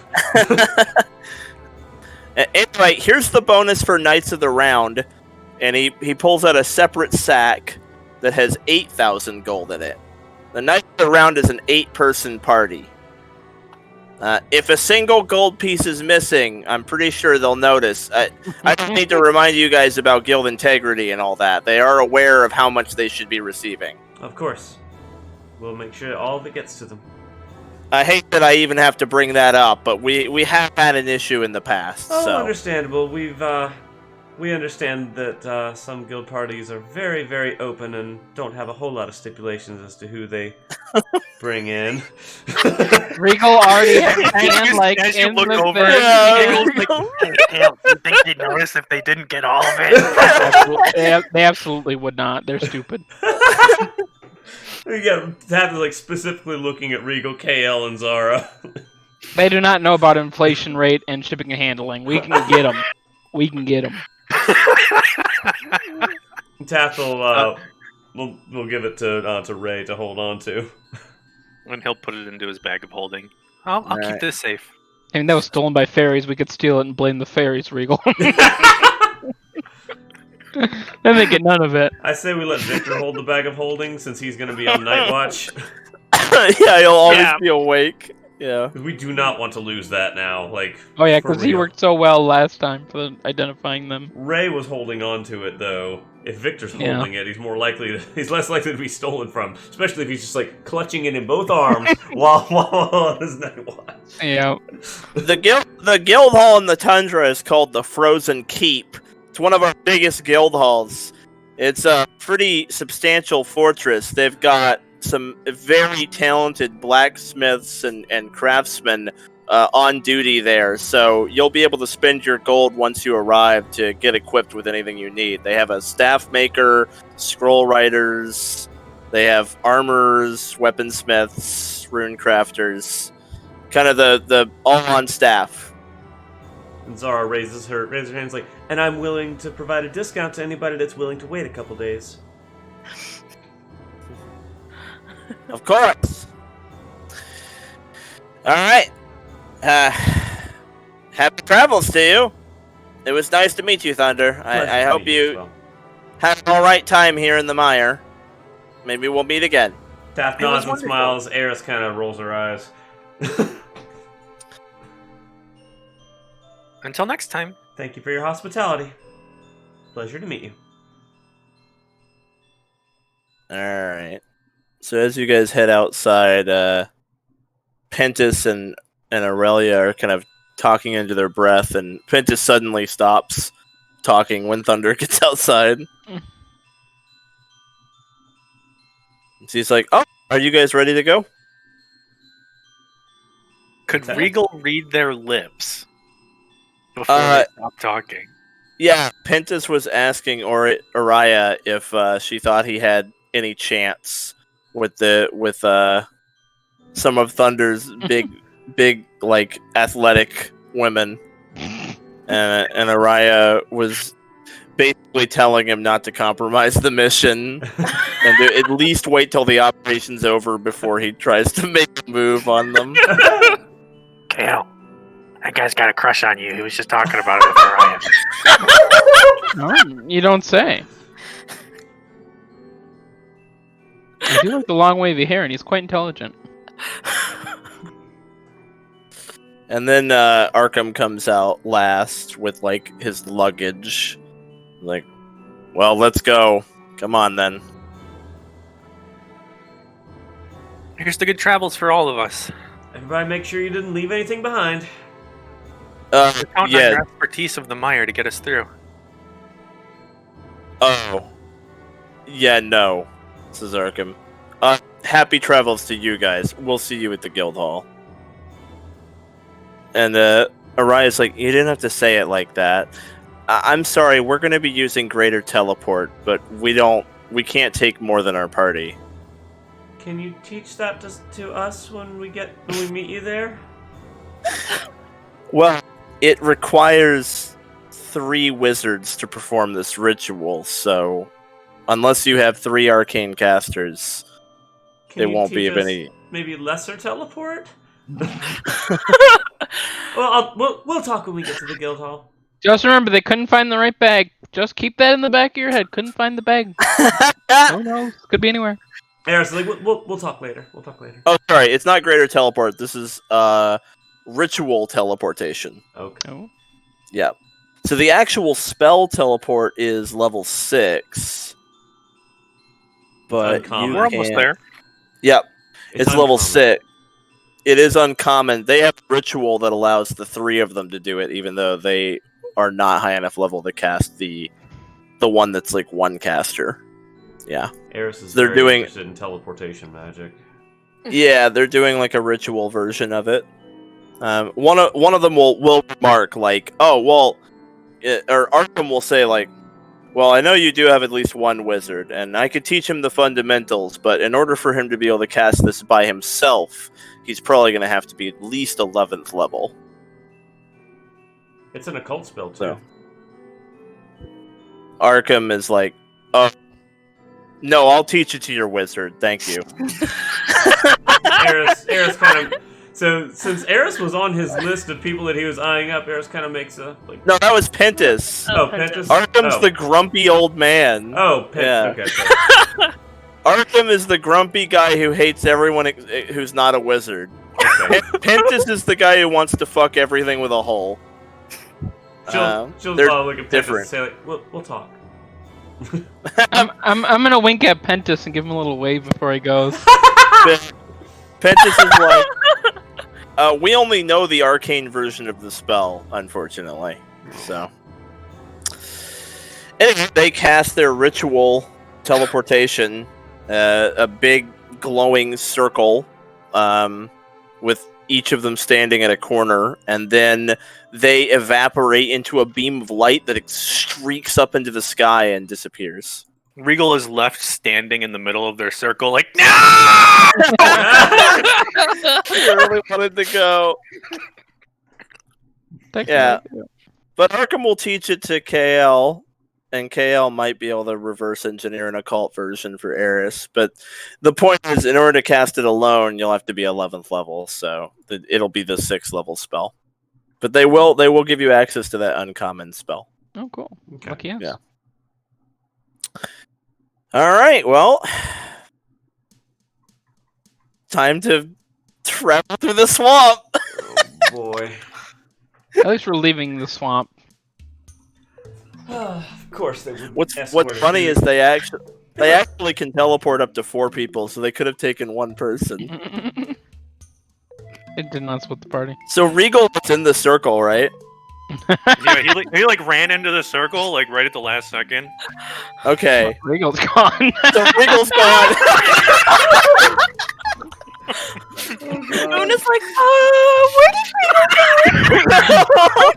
Anyway, here's the bonus for Knights of the Round, and he pulls out a separate sack that has 8,000 gold in it. The Knights of the Round is an 8-person party. If a single gold piece is missing, I'm pretty sure they'll notice. I just need to remind you guys about guild integrity and all that. They are aware of how much they should be receiving. Of course. We'll make sure all of it gets to them. I hate that I even have to bring that up, but we have had an issue in the past. Oh, So understandable. We understand that some guild parties are very, very open and don't have a whole lot of stipulations as to who they bring in. Regal already has his hand like As you in look the over, thing. Yeah. you think they'd notice if they didn't get all of it? They absolutely would not. They're stupid. You have to like specifically looking at Regal, KL, and Zara. They do not know about inflation rate and shipping and handling. We can get them. We can get them. Tathel, we'll give it to Ray to hold on to. And he'll put it into his bag of holding. I'll keep Alright. this safe. I mean, that was stolen by fairies. We could steal it and blame the fairies, Regal. Then they get none of it. I say we let Victor hold the bag of holding since he's going to be on night watch. Yeah, you'll always Yeah. be awake. Yeah. We do not want to lose that now. Like, Oh yeah, for because he real. worked so well last time for identifying them. Ray was holding on to it though. If Victor's Yeah. holding it, he's less likely to be stolen from. Especially if he's just like clutching it in both arms while on his night watch. Yeah. The guild hall in the tundra is called the Frozen Keep. It's one of our biggest guild halls. It's a pretty substantial fortress. They've got some very talented blacksmiths and craftsmen on duty there, so you'll be able to spend your gold once you arrive to get equipped with anything you need. They have a staff maker, scroll writers, they have armorers, weaponsmiths, rune crafters, kind of the all-on staff. And Zara raises her hands like, and I'm willing to provide a discount to anybody that's willing to wait a couple days. Of course. All right. Happy travels to you. It was nice to meet you, Thunder. I Pleasure hope meeting as you well. have an all right time here in the mire. Maybe we'll meet again. Tath It was nods and wonderful. smiles. Eris kind of rolls her eyes. Until next time. Thank you for your hospitality. Pleasure to meet you. All right. So as you guys head outside, Pentis and Aurelia are kind of talking into their breath, and Pentis suddenly stops talking when Thunder gets outside. She's like, "Oh, are you guys ready to go?" Could Okay. Regal read their lips before Uh, they stop talking? Yeah, Pentis was asking Aurelia if she thought he had any chance with some of Thunder's big like athletic women, and Aurelia was basically telling him not to compromise the mission and to at least wait till the operation's over before he tries to make a move on them. Kale, that guy's got a crush on you. He was just talking about it with Orion. Oh, you don't say. I do like the long wavy hair, and he's quite intelligent. And then Arkham comes out last with like his luggage. Like, well, let's go. Come on then. Here's the good travels for all of us. Everybody, make sure you didn't leave anything behind. We're counting on Yeah. your expertise of the mire to get us through. Oh. Yeah, no. Says Arkham. Happy travels to you guys. We'll see you at the guild hall. And Araya's like, you didn't have to say it like that. I'm sorry, we're going to be using greater teleport, but we can't take more than our party. Can you teach that to us when we meet you there? Well, it requires 3 wizards to perform this ritual, so unless you have 3 arcane casters, it won't be of any. Maybe lesser teleport. Well, we'll talk when we get to the guild hall. Just remember, they couldn't find the right bag. Just keep that in the back of your head. Couldn't find the bag. Who knows? Could be anywhere. Eris, like we'll talk later. We'll talk later. Oh, sorry, it's not greater teleport. This is ritual teleportation. Okay. Oh. Yeah. So the actual spell teleport is level 6. But Uncommon. We're almost there. Yep. It's level uncommon. 6. It is uncommon. They have a ritual that allows the 3 of them to do it, even though they are not high enough level to cast the one that's like 1 caster. Yeah. Eris is They're very doing- interested in teleportation magic. Yeah, they're doing like a ritual version of it. One of them will remark like, "Oh, well," or Arkham will say like, "Well, I know you do have at least 1 wizard, and I could teach him the fundamentals, but in order for him to be able to cast this by himself, he's probably going to have to be at least 11th level." It's an occult spell too. So. Arkham is like, "Oh, no, I'll teach it to your wizard. Thank you." Eris kind of. So since Eris was on his list of people that he was eyeing up, Eris kind of makes a like. No, that was Pentus. Oh, Pentus. Arkham's Oh. the grumpy old man. Oh, Pentus. Yeah. Okay. Sorry. Arkham is the grumpy guy who hates everyone who's not a wizard. Okay. Pentus is the guy who wants to fuck everything with a hole. She'll they're look at Pentus different. and say like, we'll talk. I'm gonna wink at Pentus and give him a little wave before he goes. Pentus is like, we only know the arcane version of the spell, unfortunately. So, anyway, they cast their ritual teleportation, a big glowing circle, with each of them standing at a corner, and then they evaporate into a beam of light that streaks up into the sky and disappears. Regal is left standing in the middle of their circle, like, no! He really wanted to go. Yeah. But Arkham will teach it to KL, and KL might be able to reverse engineer an occult version for Eris. But the point is, in order to cast it alone, you'll have to be 11th level, so it'll be the 6th level spell. But they will give you access to that uncommon spell. Oh, cool. Okay. Lucky us. Yeah. All right, well, time to travel through the swamp. Oh boy. At least we're leaving the swamp. Of course they would. What's funny is they actually can teleport up to 4 people, so they could have taken 1 person. It did not split the party. So Regal was in the circle, right? Yeah, he ran into the circle, like, right at the last second. Okay. Regal's gone. So Regal's gone. Luna's like, where did we go?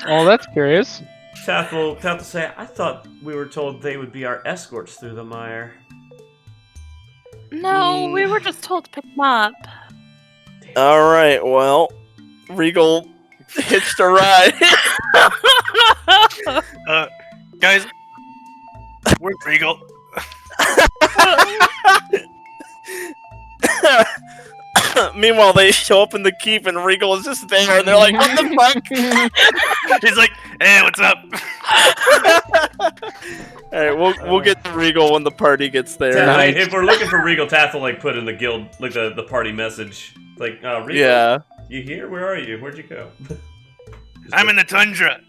Oh, that's curious. Tath will say, I thought we were told they would be our escorts through the mire. No, we were just told to pick them up. All right. Well, Regal hitched a ride. Guys, where's Regal? Meanwhile, they show up in the keep, and Regal is just there, and they're like, "What the fuck?" He's like, hey, what's up? All right, we'll get to Regal when the party gets there. Tath, Nice. if we're looking for Regal, Tath will like put in the guild like the party message. Like, Regal, Yeah. you here? Where are you? Where'd you go? I'm in the tundra.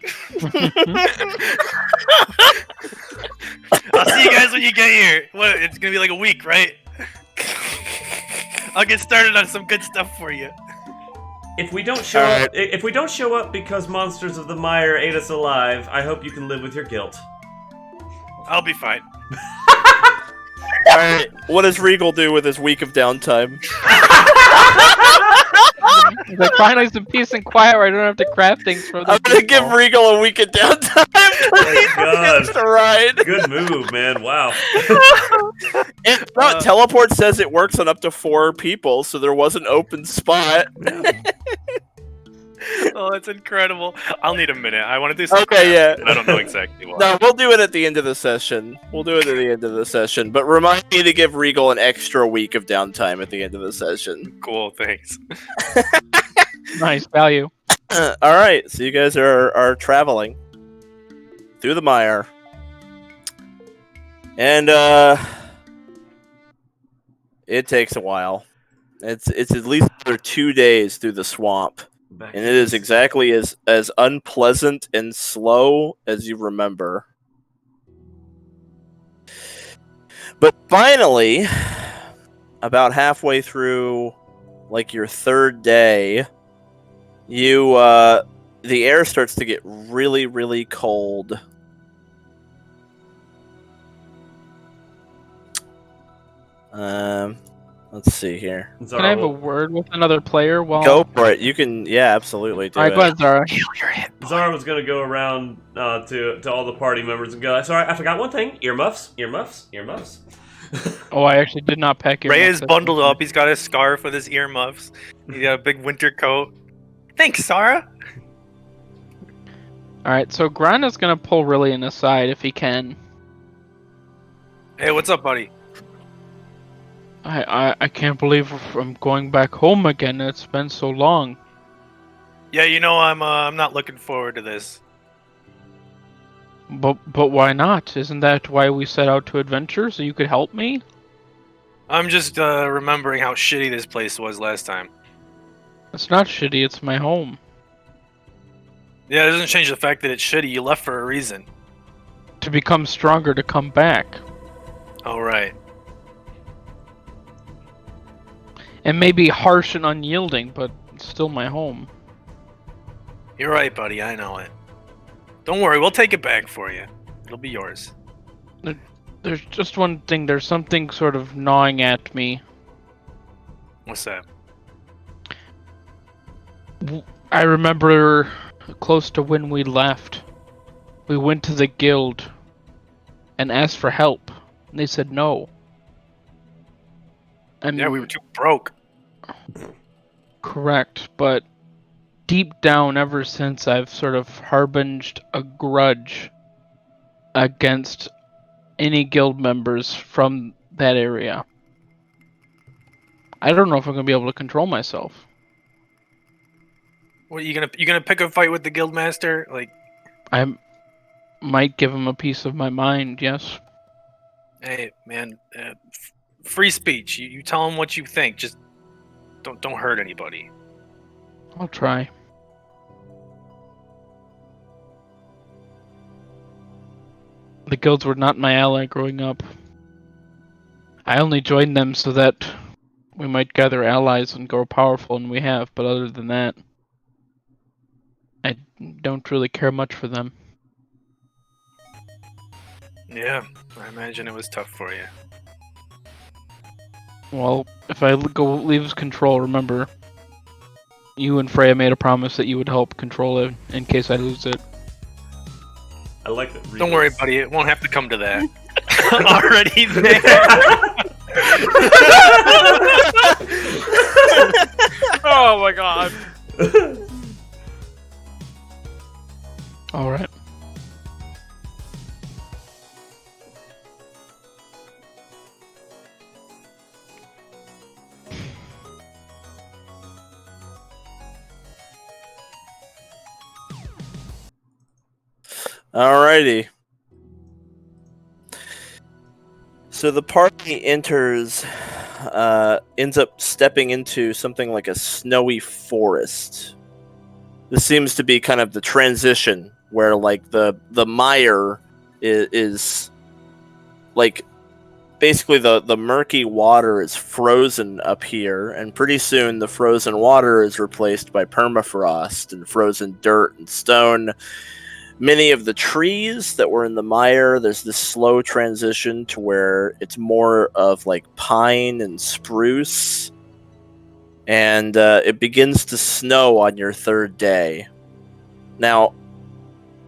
I'll see you guys when you get here. What? It's gonna be like a week, right? I'll get started on some good stuff for you. If we don't show up, if we don't show up because monsters of the mire ate us alive, I hope you can live with your guilt. I'll be fine. Alright, what does Regal do with his week of downtime? He's like, finally some peace and quiet where I don't have to craft things for the I'm gonna give Regal a week of downtime. Oh my It's a ride. Good move, man. Wow. Teleport says it works on up to 4 people, so there was an open spot. Oh, that's incredible. I'll need a minute. I want to do something. Okay, yeah. I don't know exactly what. No, we'll do it at the end of the session. But remind me to give Regal an extra week of downtime at the end of the session. Cool, thanks. Nice value. Alright, so you guys are traveling through the mire. And it takes a while. It's at least another 2 days through the swamp. And it is exactly as unpleasant and slow as you remember. But finally, about halfway through, like your 3rd day, you the air starts to get really, really cold. Let's see here. Can I have a word with another player while... Go for it. You can, yeah, absolutely do Alright, it. go ahead, Zara. Zara was gonna go around to all the party members and go, sorry, I forgot one thing. Earmuffs. Oh, I actually did not pack your... Ray is bundled up. He's got his scarf with his earmuffs. He's got a big winter coat. Thanks, Sarah. Alright, so Grana's gonna pull Rylian aside if he can. Hey, what's up, buddy? I can't believe I'm going back home again. It's been so long. Yeah, you know I'm not looking forward to this. But why not? Isn't that why we set out to adventure? So you could help me? I'm just remembering how shitty this place was last time. It's not shitty. It's my home. Yeah, it doesn't change the fact that it's shitty. You left for a reason. To become stronger, to come back. All right. And maybe harsh and unyielding, but it's still my home. You're right, buddy. I know it. Don't worry. We'll take it back for you. It'll be yours. There's just one thing. There's something sort of gnawing at me. What's that? I remember close to when we left, we went to the guild and asked for help, and they said no. And Yeah, we were too broke. correct, but deep down, ever since, I've sort of harbinged a grudge against any guild members from that area. I don't know if I'm gonna be able to control myself. What, you gonna pick a fight with the guildmaster? Like, I might give him a piece of my mind, yes. hey, man, free speech. You tell him what you think. Just don't hurt anybody. I'll try. The guilds were not my ally growing up. I only joined them so that we might gather allies and grow powerful, and we have, but other than that, I don't really care much for them. Yeah, I imagine it was tough for you. Well, if I go leave control, remember, you and Freya made a promise that you would help control it in case I lose it. I like that. Don't worry, buddy. It won't have to come to that. Already there. Oh my god. Alright. Alrighty. So the party ends up stepping into something like a snowy forest. This seems to be kind of the transition where, like, the mire is like basically the murky water is frozen up here, and pretty soon the frozen water is replaced by permafrost and frozen dirt and stone. Many of the trees that were in the mire, there's this slow transition to where it's more of like pine and spruce, and it begins to snow on your third day. Now,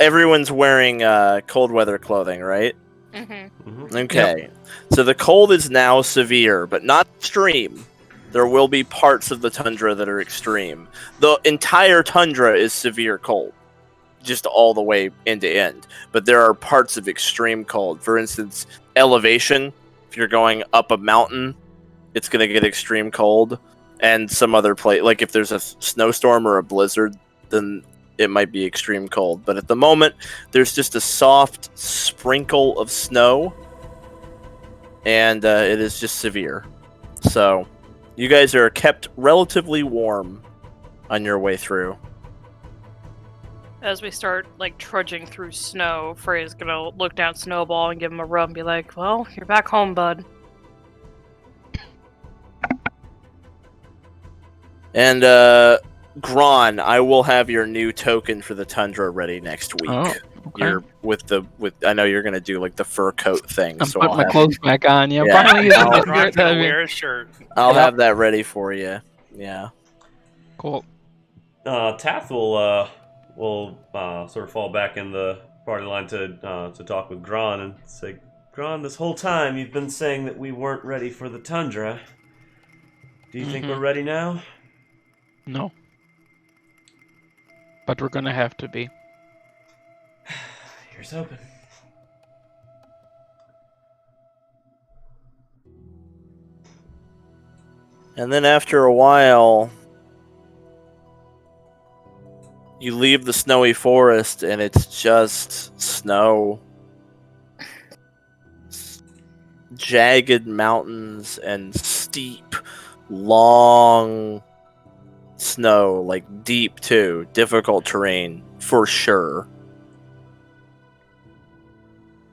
everyone's wearing cold weather clothing, right? Mm-hmm. Okay. So the cold is now severe, but not extreme. There will be parts of the tundra that are extreme. The entire tundra is severe cold, just all the way end to end. But there are parts of extreme cold. For instance, elevation. If you're going up a mountain, it's going to get extreme cold. And some other place, like if there's a snowstorm or a blizzard, then it might be extreme cold. But at the moment, there's just a soft sprinkle of snow, and it is just severe. So you guys are kept relatively warm on your way through. As we start like trudging through snow, Frey's gonna look down Snowball and give him a rub and be like, "Well, you're back home, bud." And Gron, I will have your new token for the tundra ready next week. Oh, okay. You're with I know you're gonna do like the fur coat thing. I'm so putting my I'll clothes back on. Yeah, Yeah. finally. Ron's gonna wear a shirt. I'll Yeah. have that ready for you. Yeah. Cool. Tath will sort of fall back in the party line to talk with Gron and say, Gron, this whole time you've been saying that we weren't ready for the tundra. Do you think we're ready now? No. But we're gonna have to be. Here's hoping. And then after a while, you leave the snowy forest and it's just snow. Jagged mountains and steep, long snow, like deep too. Difficult terrain, for sure.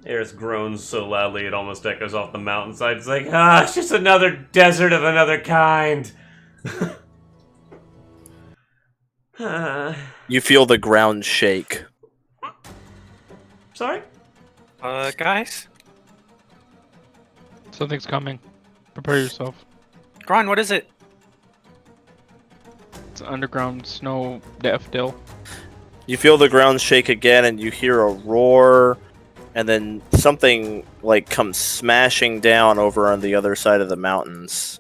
Eris groans so loudly it almost echoes off the mountainside. It's like, it's just another desert of another kind. You feel the ground shake. Sorry? Guys? Something's coming. Prepare yourself. Gron, what is it? It's underground snow daffodil. You feel the ground shake again, and you hear a roar, and then something like comes smashing down over on the other side of the mountains.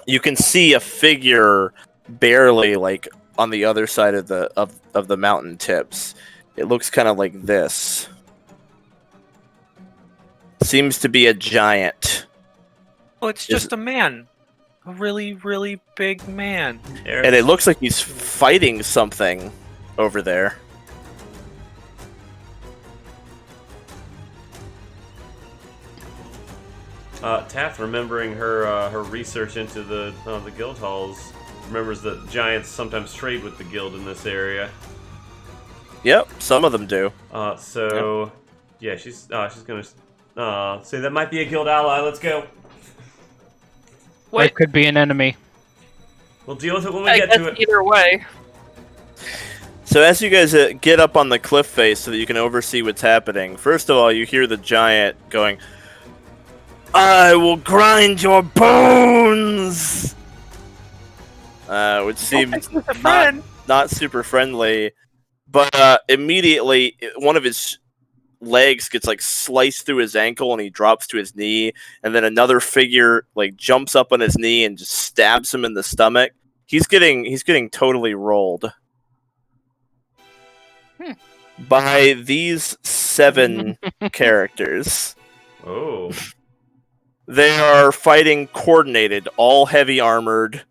You can see a figure barely like on the other side of the mountain tips. It looks kind of like this. Seems to be a giant. Oh, it's just a man. A really, really big man. Eris, And it looks like he's fighting something over there. Tath, remembering her research into the guild halls, remembers that giants sometimes trade with the guild in this area. Yep, some of them do. Yeah, she's gonna say that might be a guild ally. Let's go. Or it could be an enemy. We'll deal with it when we I get guess to it. either way. So as you guys get up on the cliff face so that you can oversee what's happening, first of all, you hear the giant going, "I will grind your bones!" Which seems not super friendly, but immediately one of his legs gets like sliced through his ankle and he drops to his knee, and then another figure like jumps up on his knee and just stabs him in the stomach. He's getting totally rolled by these 7 characters. Oh. They are fighting coordinated, all heavy armored,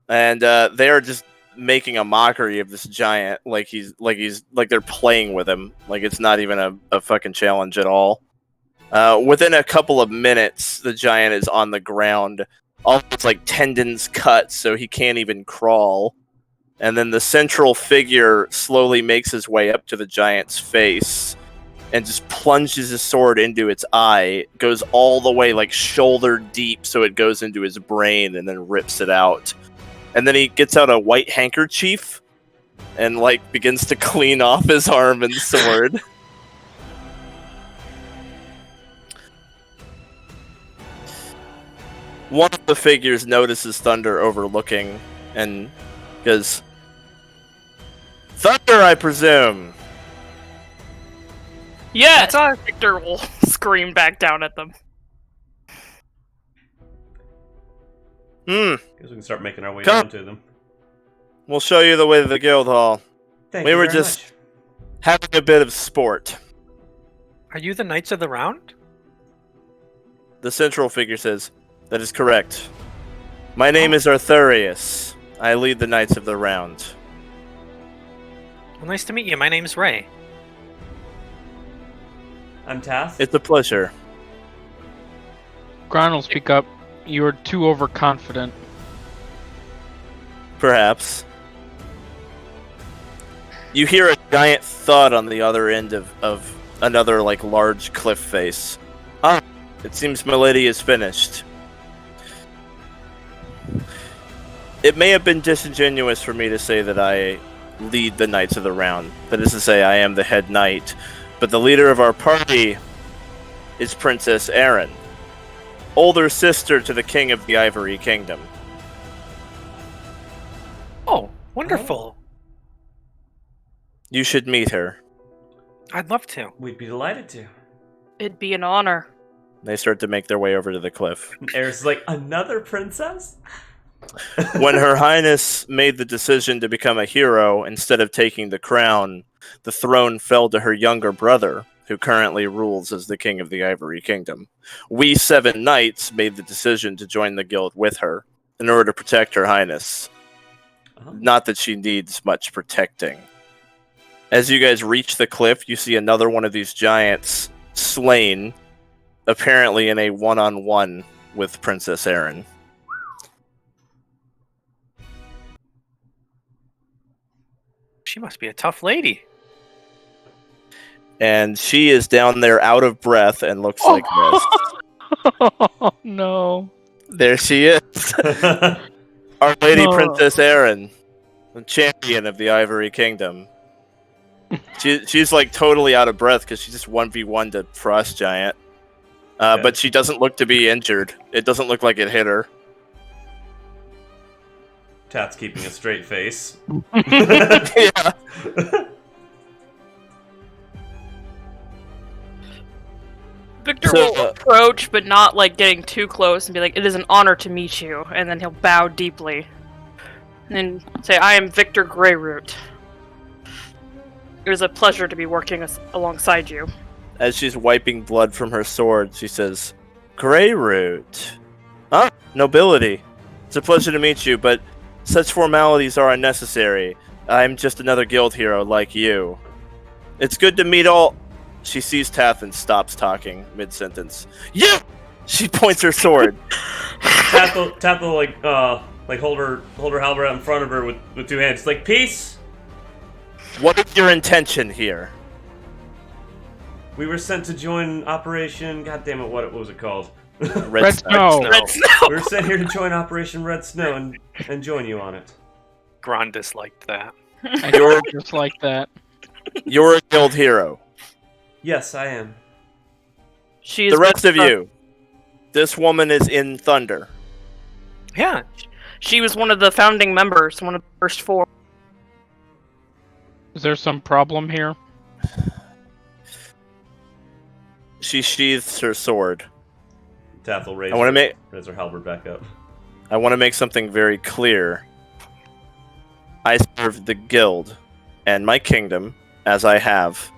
and they are just making a mockery of this giant, like they're playing with him, like it's not even a fucking challenge at all. Within a couple of minutes, the giant is on the ground, all its like tendons cut, so he can't even crawl. And then the central figure slowly makes his way up to the giant's face, and just plunges his sword into its eye, goes all the way like shoulder deep so it goes into his brain and then rips it out. And then he gets out a white handkerchief and like begins to clean off his arm and sword. One of the figures notices Thunder overlooking and goes, "Thunder, I presume." Yeah, That's us. Victor will scream back down at them. Guess we can start making our way Come. down to them. We'll show you the way to the guild hall. Thank We you were very just much. having a bit of sport. Are you the Knights of the Round? The central figure says, "That is correct. My name is Arthurius. I lead the Knights of the Round." Well, nice to meet you. My name's Ray. I'm Tath. It's a pleasure. Gron will speak up. You are too overconfident. Perhaps. You hear a giant thud on the other end of another, like, large cliff face. Ah, it seems Milady is finished. It may have been disingenuous for me to say that I lead the Knights of the Round. That is to say, I am the head knight. But the leader of our party is Princess Erin, older sister to the King of the Ivory Kingdom. Oh, wonderful. You should meet her. I'd love to. We'd be delighted to. It'd be an honor. They start to make their way over to the cliff. Eris is like, another princess? When Her Highness made the decision to become a hero instead of taking the crown, the throne fell to her younger brother, who currently rules as the King of the Ivory Kingdom. We 7 knights made the decision to join the guild with her in order to protect Her Highness. Not that she needs much protecting. As you guys reach the cliff, you see another one of these giants slain, apparently in a one-on-one with Princess Erin. She must be a tough lady. And she is down there out of breath and looks like this. Oh no. There she is. Our Lady No. Princess Erin, the champion of the Ivory Kingdom. She's like totally out of breath because she just 1v1'd a frost giant. But she doesn't look to be injured. It doesn't look like it hit her. Tat's keeping a straight face. Yeah. Victor So, will approach, but not like getting too close, and be like, "It is an honor to meet you," and then he'll bow deeply. And then say, "I am Victor Greyroot. It was a pleasure to be working alongside you." As she's wiping blood from her sword, she says, "Greyroot. Ah, nobility. It's a pleasure to meet you, but such formalities are unnecessary. I'm just another guild hero like you. It's good to meet all..." She sees Tath and stops talking mid-sentence. You! She points her sword. Tath will like hold her halberd out in front of her with 2 hands. Like, peace! What is your intention here? We were sent to join Operation... God damn it, what was it called? Red Snow. Red Snow. We were sent here to join Operation Red Snow and join you on it. Gron disliked that. I know, just like that. You're a guild hero. Yes, I am. She is The rest of one you. This woman is in Thunder. Yeah. She was one of the founding members, one of the first 4. Is there some problem here? She sheaths her sword. Tath will raise her halberd back up. I want to make something very clear. I serve the guild and my kingdom, as I have.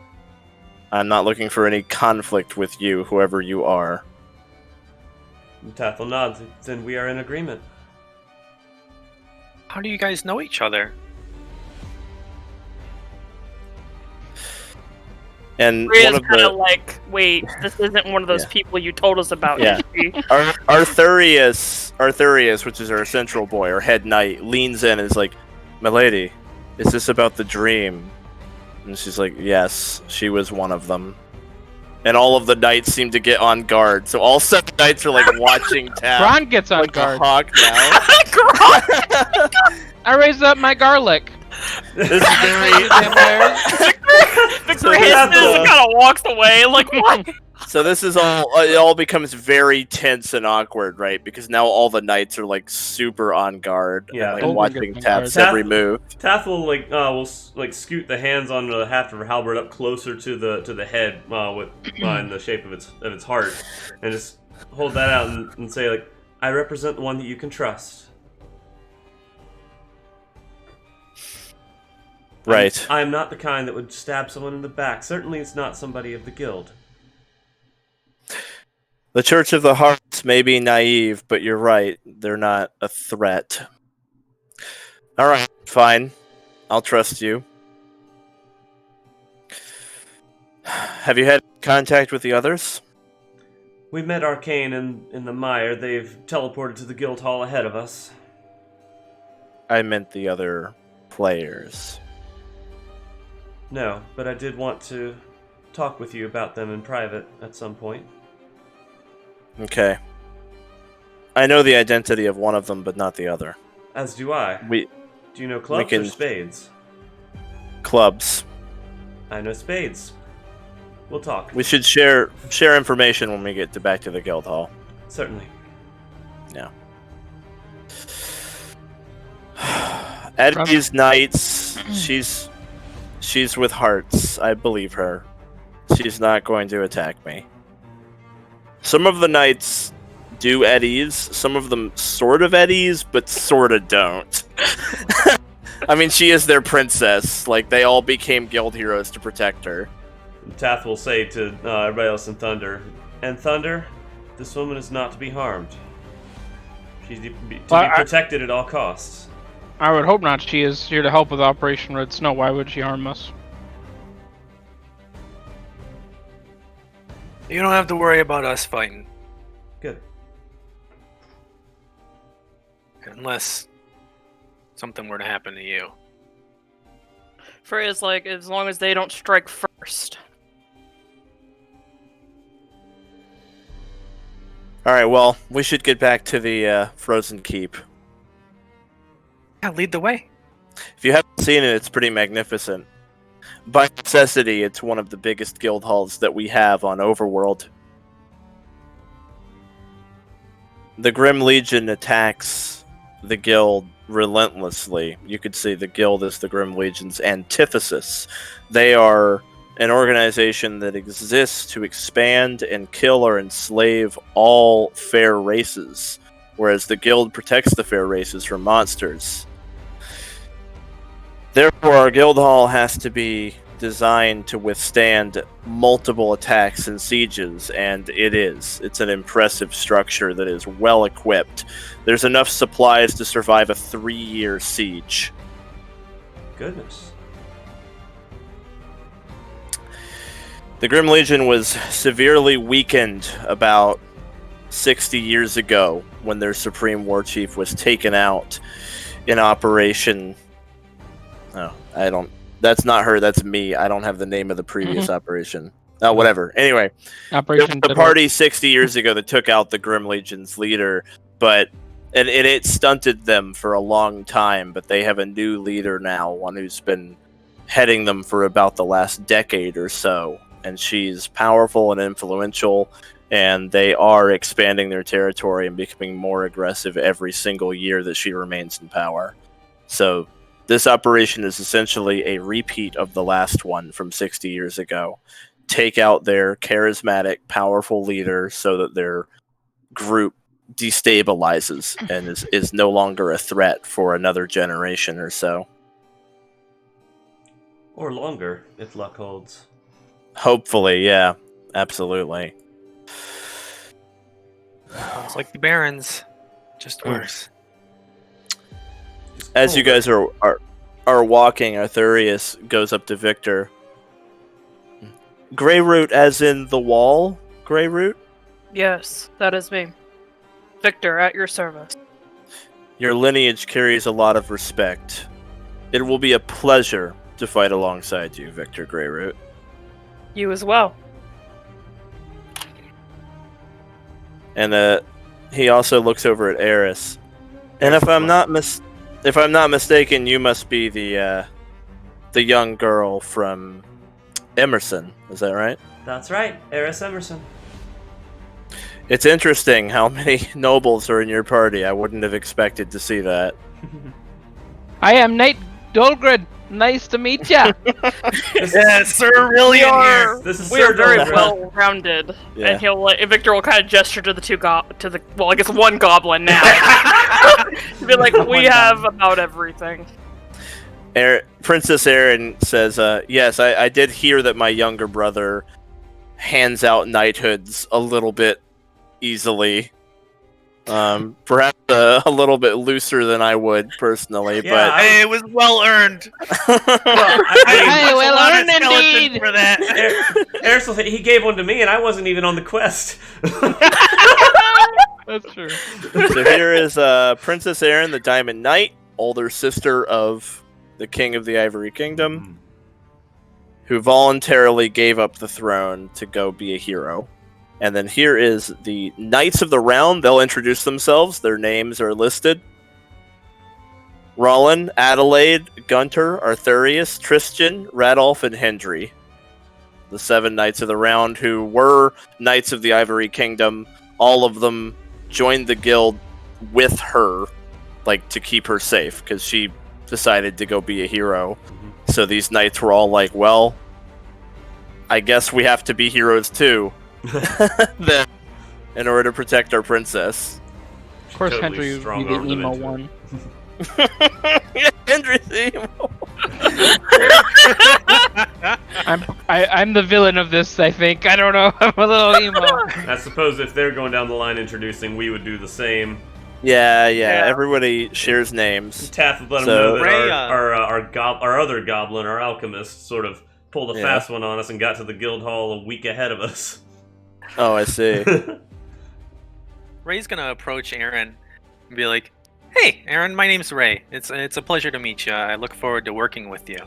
I'm not looking for any conflict with you, whoever you are. Tath will nod. Then we are in agreement. How do you guys know each other? And Rhea's one of kind the of like, "Wait, this isn't one of those Yeah. people you told us about." Yeah. is she?" Arthurius, which is our central boy, our head knight, leans in and is like, "My lady, is this about the dream?" And she's like, "Yes, she was one of them." and all of the knights seem to get on guard. So all 7 knights are like watching Taff Ron gets on like a guard. hawk now. I raised up my garlic. This is very. Victor hisses and kind of walks away, like, what? So this is all. It all becomes very tense and awkward, right? Because now all the knights are like super on guard. Yeah. and, Dolgrin like, watching gets on Taff's guard. every move. Taff will scoot the hands on the haft of her halberd up closer to the head in the shape of its heart, and just hold that out and say like, "I represent the one that you can trust." Right. I'm not the kind that would stab someone in the back. Certainly, it's not somebody of the guild. The Church of the Hearts may be naive, but you're right. They're not a threat. All right, fine. I'll trust you. Have you had contact with the others? We met Arcane in the mire. They've teleported to the guild hall ahead of us. I meant the other players. No, but I did want to talk with you about them in private at some point. Okay. I know the identity of one of them, but not the other. As do I. Do you know clubs or spades? Clubs. I know spades. We'll talk. We should share information when we get back to the guild hall. Certainly. Yeah. Eddie's knights. She's with hearts. I believe her. She's not going to attack me. Some of the knights do eddies. Some of them sort of eddies, but sort of don't. I mean, she is their princess. Like, they all became guild heroes to protect her. Taff will say to everybody else in Thunder, and Thunder, this woman is not to be harmed. She's to be protected at all costs. I would hope not. She is here to help with Operation Red Snow. Why would she harm us? You don't have to worry about us fighting. Good. Unless something were to happen to you. Freya's like, as long as they don't strike first. Alright, well, we should get back to the Frozen Keep. Yeah, lead the way. If you haven't seen it, it's pretty magnificent. By necessity, it's one of the biggest guild halls that we have on Overworld. The Grim Legion attacks the guild relentlessly. You could say the guild is the Grim Legion's antithesis. They are an organization that exists to expand and kill or enslave all fair races, whereas the guild protects the fair races from monsters. Therefore, our guild hall has to be designed to withstand multiple attacks and sieges, and it is. It's an impressive structure that is well equipped. There's enough supplies to survive a 3-year siege. Goodness. The Grim Legion was severely weakened about 60 years ago when their Supreme War Chief was taken out in Operation... Oh, I don't... That's not her, that's me. I don't have the name of the previous operation. Oh, whatever. Anyway, Operation the party 60 years ago that took out the Grim Legion's leader, but it stunted them for a long time, but they have a new leader now, one who's been heading them for about the last decade or so, and she's powerful and influential, and they are expanding their territory and becoming more aggressive every single year that she remains in power. So this operation is essentially a repeat of the last one from 60 years ago. Take out their charismatic, powerful leader so that their group destabilizes and is no longer a threat for another generation or so. Or longer, if luck holds. Hopefully, yeah. Absolutely. Sounds like the Barons, just worse. As you guys are walking, Arthurius goes up to Victor. Greyroot as in the wall? Greyroot? Yes, that is me. Victor, at your service. Your lineage carries a lot of respect. It will be a pleasure to fight alongside you, Victor Greyroot. You as well. And he also looks over at Eris. And if I'm not mistaken, you must be the young girl from Emerson. Is that right? That's right, Eris Emerson. It's interesting how many nobles are in your party. I wouldn't have expected to see that. I am Knight Dolgrin. Nice to meet ya. Yes, Sir Rylian here. This is We are Sir very Dolgrin. well rounded, Yeah. and Victor will kind of gesture to I guess one goblin now. Be like, we have about everything. Princess Erin says, yes, I did hear that my younger brother hands out knighthoods a little bit easily. Perhaps a little bit looser than I would personally, Yeah, Hey, it was well earned. Hey, well earned indeed. For that. Eris, he gave one to me, and I wasn't even on the quest. That's true. So here is Princess Erin, the Diamond Knight, older sister of the King of the Ivory Kingdom, who voluntarily gave up the throne to go be a hero. And then here is the Knights of the Round. They'll introduce themselves. Their names are listed. Rollin, Adelaide, Gunter, Arthurius, Tristan, Radolf, and Hendry. The 7 Knights of the Round who were Knights of the Ivory Kingdom. All of them joined the guild with her, like, to keep her safe, because she decided to go be a hero. So these knights were all like, well, I guess we have to be heroes too. Then, in order to protect our princess. Of course, Totally Henry, you the strong-armed them emo into it. one. Hendry's emo. I'm the villain of this, I think. I don't know. I'm a little emo. I suppose if they're going down the line introducing, we would do the same. Yeah. Yeah. Everybody shares names. Taff would let them So- know that Ray, our other goblin, our alchemist, sort of pulled a Yeah. fast one on us and got to the guild hall a week ahead of us. Oh, I see. Ray's gonna approach Aaron and be like, "Hey, Aaron, my name's Ray. It's a pleasure to meet you. I look forward to working with you."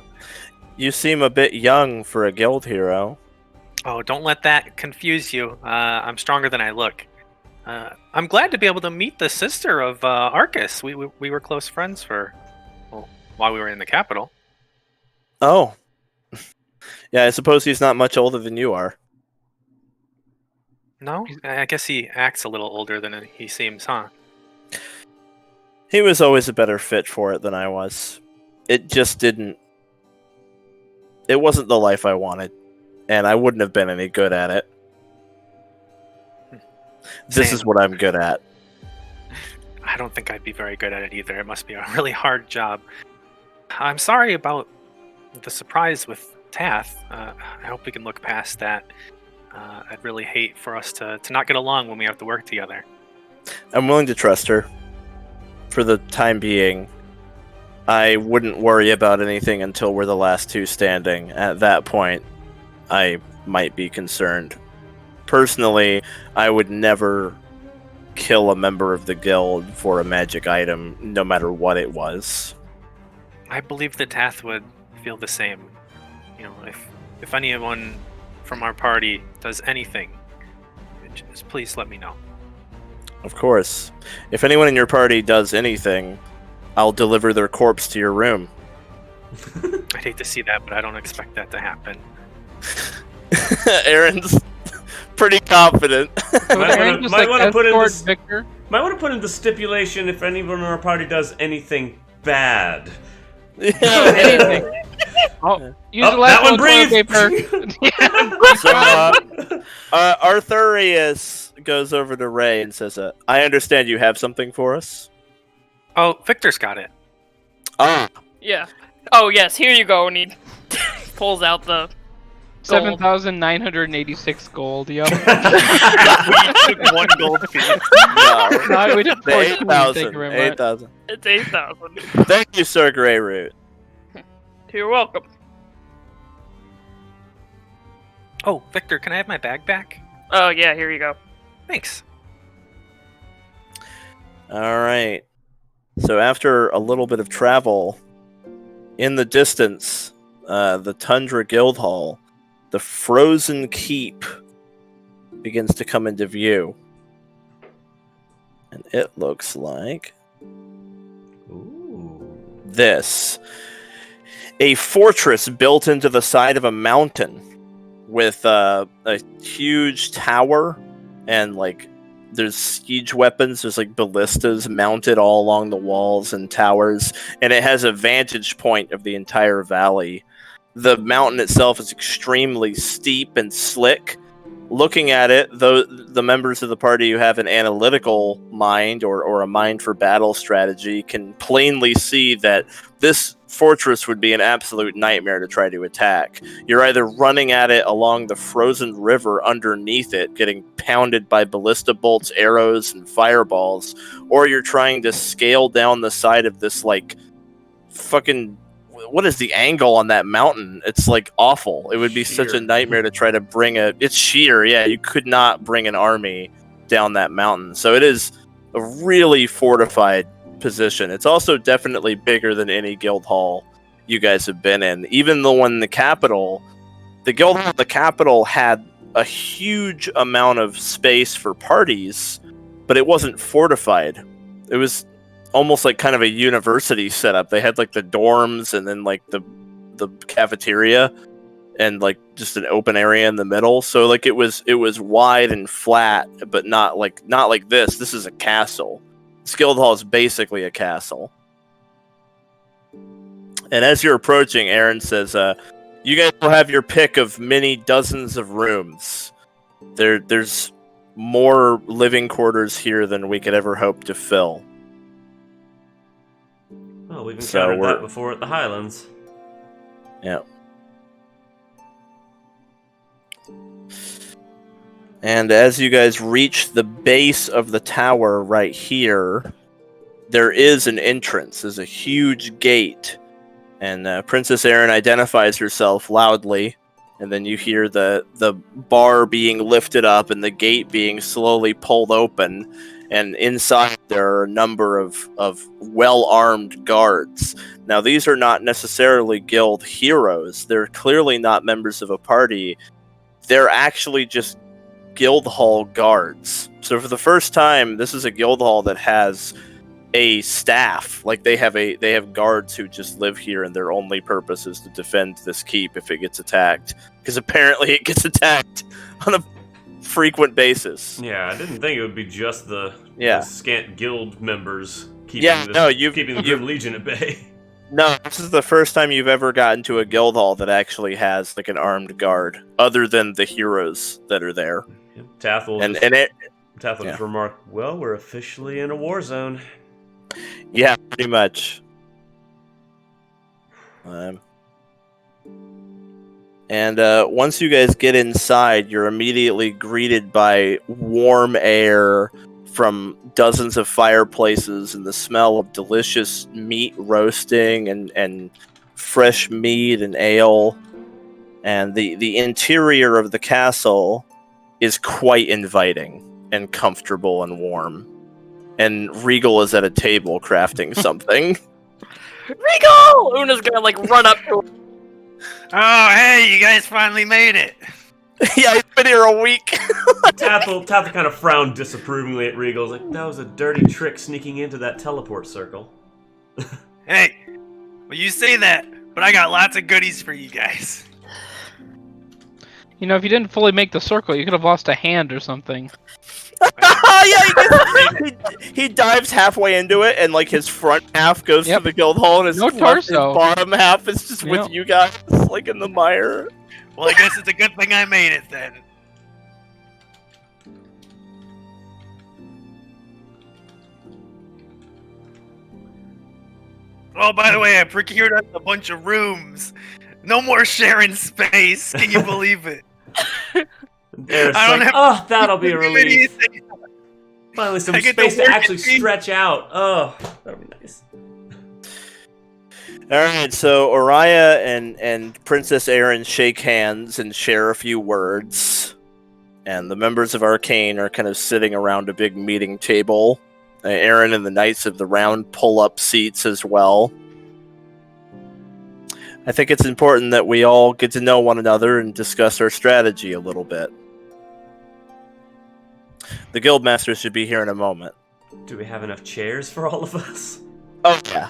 You seem a bit young for a guild hero. Oh, don't let that confuse you. I'm stronger than I look. I'm glad to be able to meet the sister of Arcus. We were close friends while we were in the capital. Oh. Yeah, I suppose he's not much older than you are. No, I guess he acts a little older than he seems, huh? He was always a better fit for it than I was. It just didn't... It wasn't the life I wanted, and I wouldn't have been any good at it. This Same. is what I'm good at. I don't think I'd be very good at it either. It must be a really hard job. I'm sorry about the surprise with Tath. I hope we can look past that. I'd really hate for us to not get along when we have to work together. I'm willing to trust her. For the time being, I wouldn't worry about anything until we're the last two standing. At that point, I might be concerned. Personally, I would never kill a member of the guild for a magic item, no matter what it was. I believe that Tath would feel the same. You know, if anyone from our party does anything, just please let me know. Of course. If anyone in your party does anything, I'll deliver their corpse to your room. I'd hate to see that, but I don't expect that to happen. Aaron's pretty confident. So Might Aaron wanna- just, might like, wanna put in escort this- Victor. Might want to put in the stipulation if anyone in our party does anything bad. Anything. Oh, use Oh, the last that one toilet breathed. paper. So, Arthurius goes over to Ray and says, I understand you have something for us. Oh, Victor's got it. Ah, Yeah. Oh yes, here you go. And he pulls out the 7,986 gold. Yep. We took 1 gold fee. no. No, we took The 14. Thank you 8,000. very much. 8,000. It's 8,000. Thank you, Sir Greyroot. You're welcome. Oh, Victor, can I have my bag back? Oh yeah, here you go. Thanks. Alright. So after a little bit of travel, in the distance, the Tundra Guild Hall, the Frozen Keep begins to come into view. And it looks like Ooh. this. A fortress built into the side of a mountain with a huge tower and like there's siege weapons. There's like ballistas mounted all along the walls and towers, and it has a vantage point of the entire valley. The mountain itself is extremely steep and slick. Looking at it, the members of the party who have an analytical mind or a mind for battle strategy can plainly see that this fortress would be an absolute nightmare to try to attack. You're either running at it along the frozen river underneath it, getting pounded by ballista bolts, arrows, and fireballs, or you're trying to scale down the side of this, like, fucking... What is the angle on that mountain? It's like awful. It would be such a nightmare to try to bring it's sheer, yeah. You could not bring an army down that mountain. So it is a really fortified position. It's also definitely bigger than any guild hall you guys have been in. Even the one in the capital, the guild hall in the capital had a huge amount of space for parties, but it wasn't fortified. It was almost like kind of a university setup. They had like the dorms and then like the cafeteria and like just an open area in the middle. So like it was wide and flat, but not like this. This is a castle. This guild hall is basically a castle. And as you're approaching, Aaron says, you guys will have your pick of many dozens of rooms. There's more living quarters here than we could ever hope to fill. Well, we've encountered that before at the Highlands. Yeah. And as you guys reach the base of the tower right here, there is an entrance. There's a huge gate. And Princess Erin identifies herself loudly. And then you hear the bar being lifted up and the gate being slowly pulled open. And inside there are a number of well-armed guards. Now, these are not necessarily guild heroes. They're clearly not members of a party. They're actually just guild hall guards. So for the first time, this is a guild hall that has a staff. Like they have guards who just live here, and their only purpose is to defend this keep if it gets attacked. Because apparently it gets attacked on a frequent basis. Yeah, I didn't think it would be just the scant guild members keeping the Grim Legion at bay. No, this is the first time you've ever gotten to a guild hall that actually has like an armed guard, other than the heroes that are there. Tath will just remark, well, we're officially in a war zone. Yeah, pretty much. And once you guys get inside, you're immediately greeted by warm air from dozens of fireplaces and the smell of delicious meat roasting and fresh meat and ale. And the interior of the castle is quite inviting and comfortable and warm. And Regal is at a table crafting something. Regal! Una's gonna like run up to him. Oh, hey, you guys finally made it. Yeah, he's been here a week. Tathel kind of frowned disapprovingly at Regal. Like, that was a dirty trick sneaking into that teleport circle. Hey, well, you say that, but I got lots of goodies for you guys. You know, if you didn't fully make the circle, you could have lost a hand or something. Yeah, he dives halfway into it, and like his front half goes to the guild hall, and his bottom half is just with you guys, like in the mire. Well, I guess it's a good thing I made it then. Oh, by the way, I procured us a bunch of rooms. No more sharing space. Can you believe it? That'll be a relief. Finally, some space to actually stretch out. Oh, that'll be nice. Alright, so Oriah and Princess Erin shake hands and share a few words. And the members of Arcane are kind of sitting around a big meeting table. Erin and the Knights of the Round pull up seats as well. I think it's important that we all get to know one another and discuss our strategy a little bit. The Guildmaster should be here in a moment. Do we have enough chairs for all of us? Oh yeah.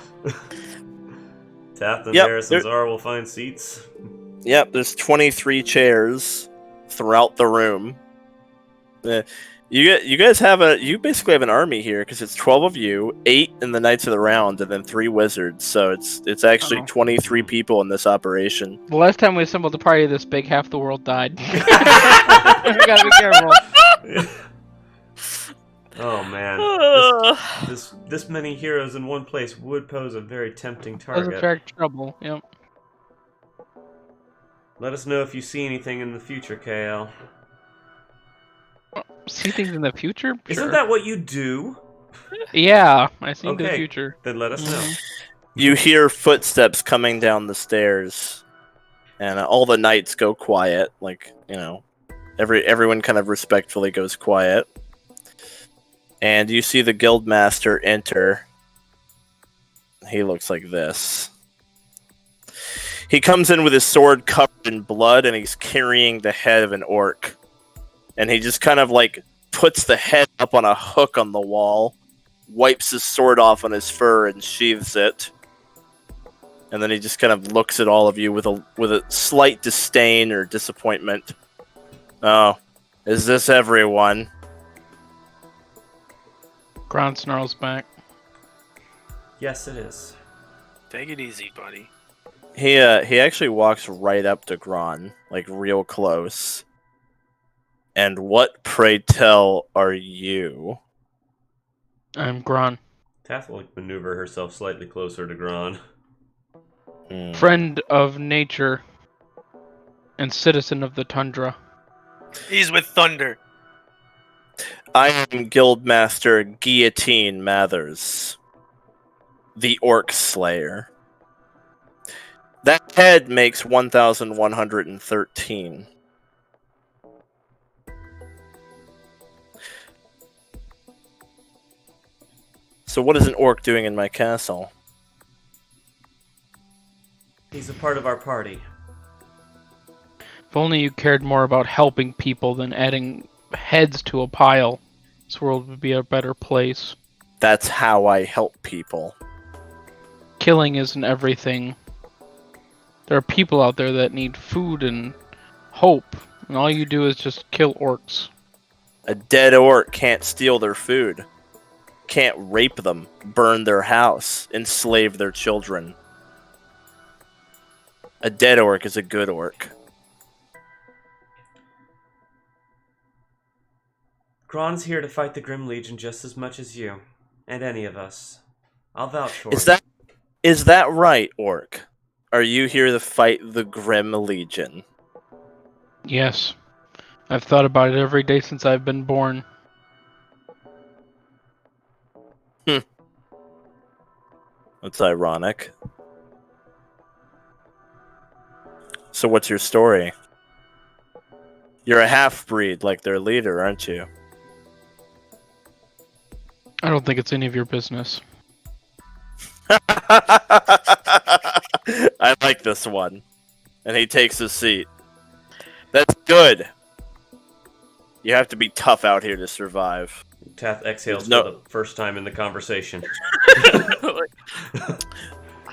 Taft and Yep, Eris and Zara will find seats. Yep, there's 23 chairs throughout the room. You basically have an army here because it's 12 of you, 8 in the Knights of the Round, and then 3 wizards. So it's actually 23 people in this operation. The last time we assembled a party this big, half the world died. We gotta be careful. Oh man, this many heroes in one place would pose a very tempting Does target. attract trouble. Yep. Let us know if you see anything in the future, KL. See things in the future? Isn't Sure. that what you do? Yeah, I see the Okay. future. Then let us know. You hear footsteps coming down the stairs, and all the knights go quiet. Like, everyone kind of respectfully goes quiet. And you see the guildmaster enter. He looks like this. He comes in with his sword covered in blood, and he's carrying the head of an orc. And he just kind of puts the head up on a hook on the wall, wipes his sword off on his fur, and sheathes it. And then he just kind of looks at all of you with a slight disdain or disappointment. Oh, is this everyone? Gron snarls back. Yes, it is. Take it easy, buddy. He actually walks right up to Gron, real close. And what, pray tell, are you? I'm Gron. Taft will maneuver herself slightly closer to Gron. Friend of nature and citizen of the tundra. He's with Thunder. I am Guildmaster Guillotine Mathers, the Orc Slayer. That head makes 1,113. So what is an orc doing in my castle? He's a part of our party. If only you cared more about helping people than adding heads to a pile, this world would be a better place. That's how I help people. Killing isn't everything. There are people out there that need food and hope, and all you do is just kill orcs. A dead orc can't steal their food, can't rape them, burn their house, enslave their children. A dead orc is a good orc. Gron's here to fight the Grim Legion just as much as you, and any of us. I'll vouch for Is you. that right, orc? Are you here to fight the Grim Legion? Yes. I've thought about it every day since I've been born. That's ironic. So what's your story? You're a half-breed like their leader, aren't you? I don't think it's any of your business. I like this one. And he takes his seat. That's good. You have to be tough out here to survive. Taft exhales No- for the first time in the conversation.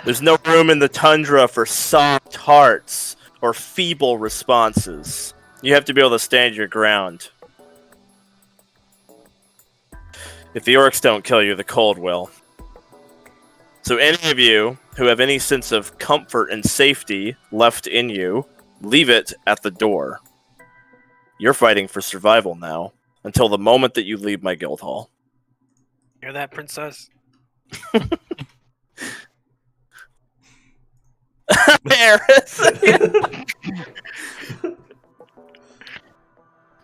There's no room in the tundra for soft hearts or feeble responses. You have to be able to stand your ground. If the orcs don't kill you, the cold will. So any of you who have any sense of comfort and safety left in you, leave it at the door. You're fighting for survival now, until the moment that you leave my guild hall. Hear that, princess? Eris!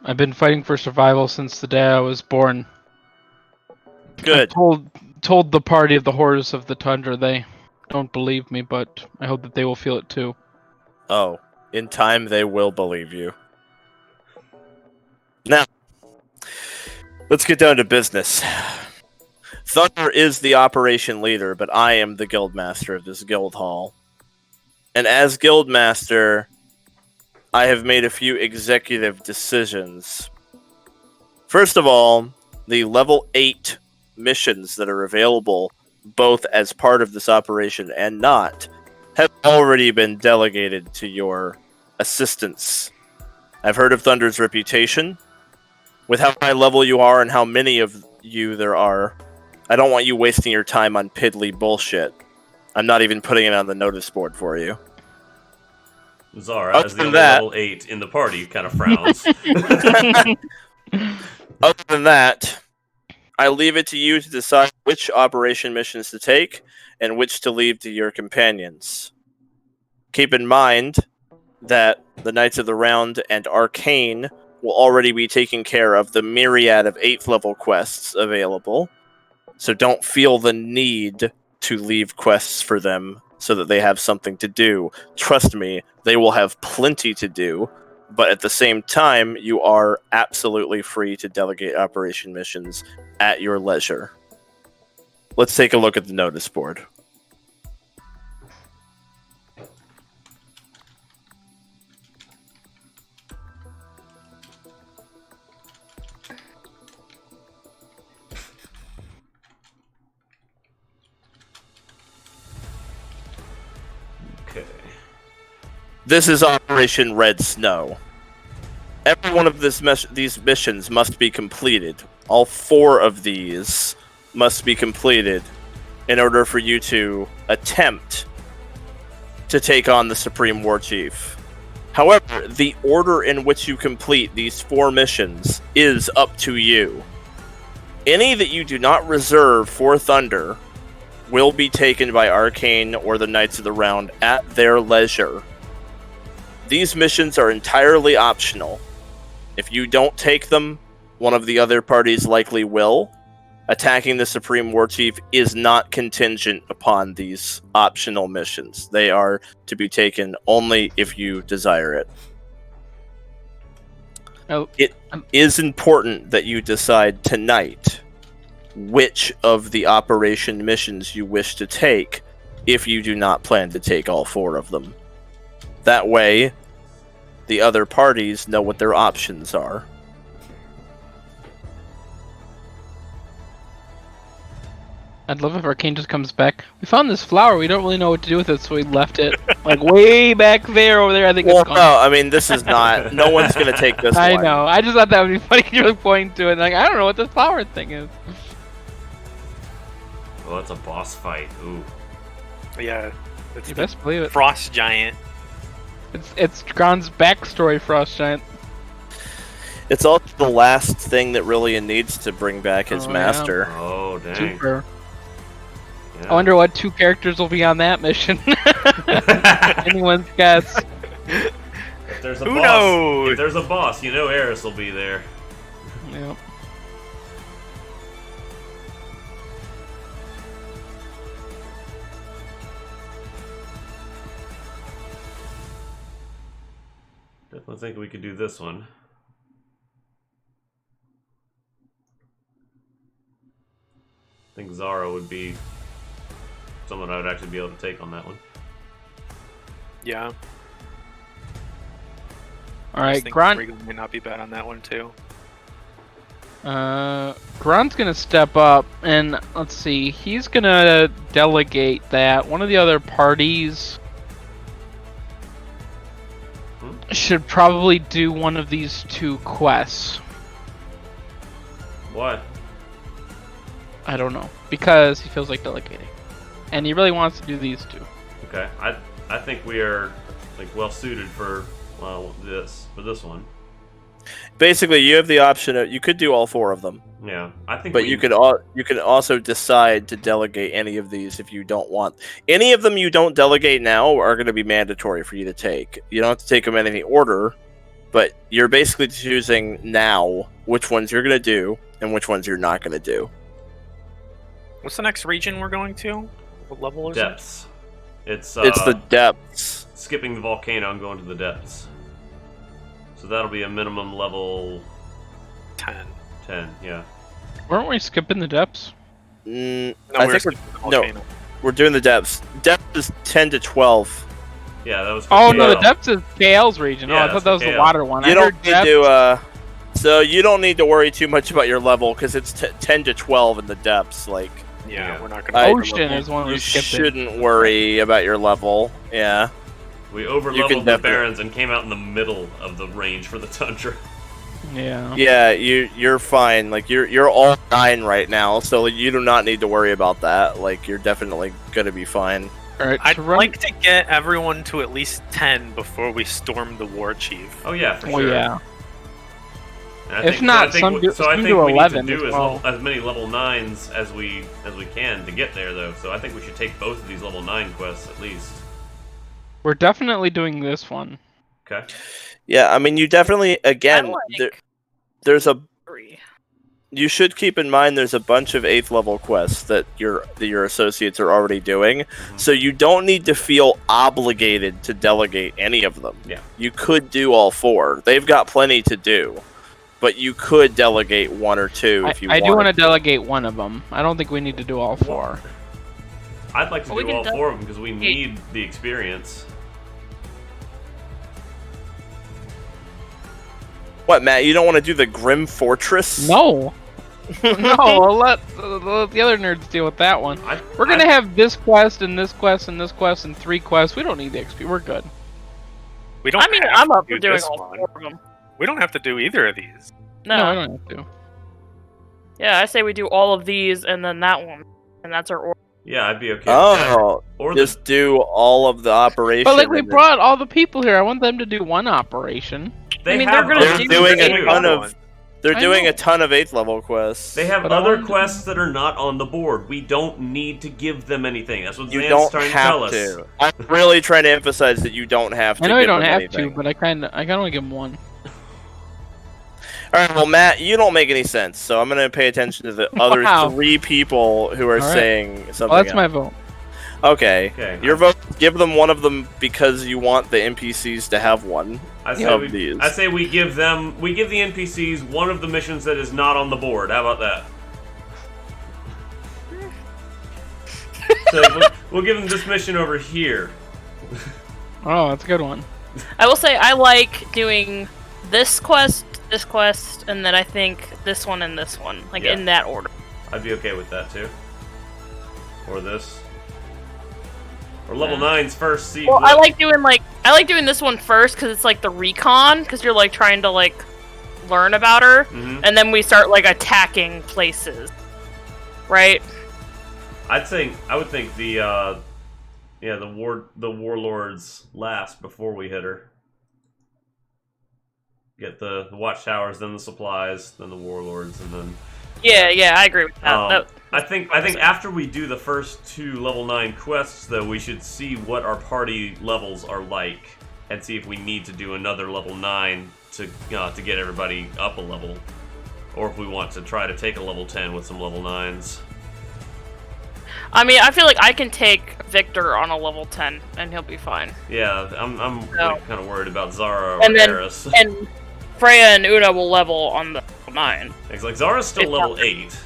I've been fighting for survival since the day I was born. Good. I told the party of the horrors of the tundra. They don't believe me, but I hope that they will feel it too. Oh, in time they will believe you. Now, let's get down to business. Thunder is the operation leader, but I am the guildmaster of this guild hall. And as guildmaster, I have made a few executive decisions. First of all, the level 8 missions that are available, both as part of this operation and not, have already been delegated to your assistants. I've heard of Thunder's reputation. With how high level you are and how many of you there are, I don't want you wasting your time on piddly bullshit. I'm not even putting it on the notice board for you. Zara, as the only level 8 in the party, kind of frowns. Other than that, I leave it to you to decide which operation missions to take and which to leave to your companions. Keep in mind that the Knights of the Round and Arcane will already be taking care of the myriad of 8th level quests available, so don't feel the need to leave quests for them so that they have something to do. Trust me, they will have plenty to do, but at the same time, you are absolutely free to delegate operation missions at your leisure. Let's take a look at the notice board. This is Operation Red Snow. Every one of these missions must be completed. All 4 of these must be completed in order for you to attempt to take on the Supreme War Chief. However, the order in which you complete these 4 missions is up to you. Any that you do not reserve for Thunder will be taken by Arcane or the Knights of the Round at their leisure. These missions are entirely optional. If you don't take them, one of the other parties likely will. Attacking the Supreme War Chief is not contingent upon these optional missions. They are to be taken only if you desire it. It is important that you decide tonight which of the operation missions you wish to take if you do not plan to take all 4 of them. That way, the other parties know what their options are. I'd love if Arcane just comes back. We found this flower. We don't really know what to do with it, so we left it like way back there over there. I think Well, it's gone. no, I mean, this is not... No one's going to take this I one. know. I just thought that would be funny. You're pointing to it. Like, I don't know what this flower thing is. Oh, that's a boss fight. Ooh. Yeah, it's You the best believe it. frost giant. It's Gron's backstory, Frost Giant. It's also the last thing that Rylian needs to bring back his Oh, yeah. master. Oh, dang. Super. Yeah. I wonder what 2 characters will be on that mission. Anyone's guess. If there's a Who boss, knows? If there's a boss, you know Eris will be there. Yep. Definitely think we could do this one. I think Zara would be someone I would actually be able to take on that one. Yeah. All right, I think Gron. Regal may not be bad on that one too. Gron's gonna step up, and let's see. He's gonna delegate that. One of the other parties should probably do one of these 2 quests. What? I don't know, because he feels like delegating, and he really wants to do these 2. Okay, I think we are like well suited for this one. Basically, you have the option of... You could do all 4 of them. Yeah, I think. But you could also decide to delegate any of these if you don't want. Any of them you don't delegate now are going to be mandatory for you to take. You don't have to take them in any order, but you're basically choosing now which ones you're going to do and which ones you're not going to do. What's the next region we're going to? What level is Depths. It's the depths. skipping the volcano and going to the depths. So that'll be a minimum level it? 10. 10. Yeah. Weren't we skipping the depths? I we're think skipping the volcano. we're doing the depths. Depth is 10 to 12. Yeah, that was. Oh no, Yeah. the depths is KL's region. Yeah, Oh, I thought that was that's the KL. water one. You I don't heard need depths. to So you don't need to worry too much about your level because it's 10 to 12 in the depths. Like, Yeah, we're not I- gonna. Ocean is one you we skipped. shouldn't worry about your level. Yeah. We You overleveled can the definitely- Barrens and came out in the middle of the range for the Tundra. Yeah. Yeah, you're fine. Like you're all 9 right now, so you do not need to worry about that. Like you're definitely gonna be fine. All right. I'd to run... like to get everyone to at least 10 before we storm the War Chief. Oh yeah, for Oh sure. yeah. And I If think, not, so I some think, do- so I some think do we 11 need to do as as, well. as many level 9s as we can to get there, though. So I think we should take both of these level 9 quests at least. We're definitely doing this one. Okay. Yeah, I mean you definitely again I like there's a 3. you should keep in mind there's a bunch of 8th level quests that your associates are already doing, so you don't need to feel obligated to delegate any of them. Yeah. You could do all 4. They've got plenty to do, but you could delegate 1 or 2 if you I do want want to delegate one of them. I don't think we need to do all 4. I'd like to Well, we do all can 4 of them because we need the experience. What, Matt? You don't want to do the Grim Fortress? No. No, I'll let the other nerds deal with that one. We're gonna I- have this quest and this quest and this quest and 3 quests. We don't need the XP. We're good. We don't. I mean, have I'm to up do for doing this all one. 4 of them. We don't have to do either of these. No, No. I don't have to. Yeah, I say we do all of these and then that one, and that's our order. Yeah, I'd be okay with that. Oh, Or just do all of the operation. But like we and then- brought all the people here. I want them to do one operation. they I mean, have they're gonna other They're do things doing to a do. ton of. They're I doing know. a ton of 8th level quests. They have But I other wanted to- quests that are not on the board. We don't need to give them anything. That's what You Zan's don't trying to tell have us. to. I'm really trying to emphasize that you don't have to. I know you give don't them have anything. to, but I kind of want to give them one. All right, well, Matt, you don't make any sense, so I'm going to pay attention to the other Wow. 3 people who are All right. saying something. Well, that's else. my vote. Okay. Okay. Your vote. Give them one of them because you want the NPCs to have one. I say, of we, these. I say we give the NPCs one of the missions that is not on the board. How about that? So we'll give them this mission over here. Oh, that's a good one. I will say I like doing this quest, and then I think this one and this one, like Yeah. in that order. I'd be okay with that too. Or this. Or level Yeah. 9s first. See. Well, what- I like doing this one first because it's like the recon, because you're like trying to like learn about her, Mhm. and then we start like attacking places, right? I would think the warlords last before we hit her. Get the watchtowers, then the supplies, then the warlords, and then. Yeah, I agree with that. I think after we do the first 2 level 9 quests, though, we should see what our party levels are like, and see if we need to do another level 9 to get everybody up a level, or if we want to try to take a level 10 with some level 9s. I mean, I feel like I can take Victor on a level 10, and he'll be fine. Yeah, I'm No. kind of worried about Zara or And then- Eris. And Freya and Una will level on the 9. It's like Zara's still It's level not- 8.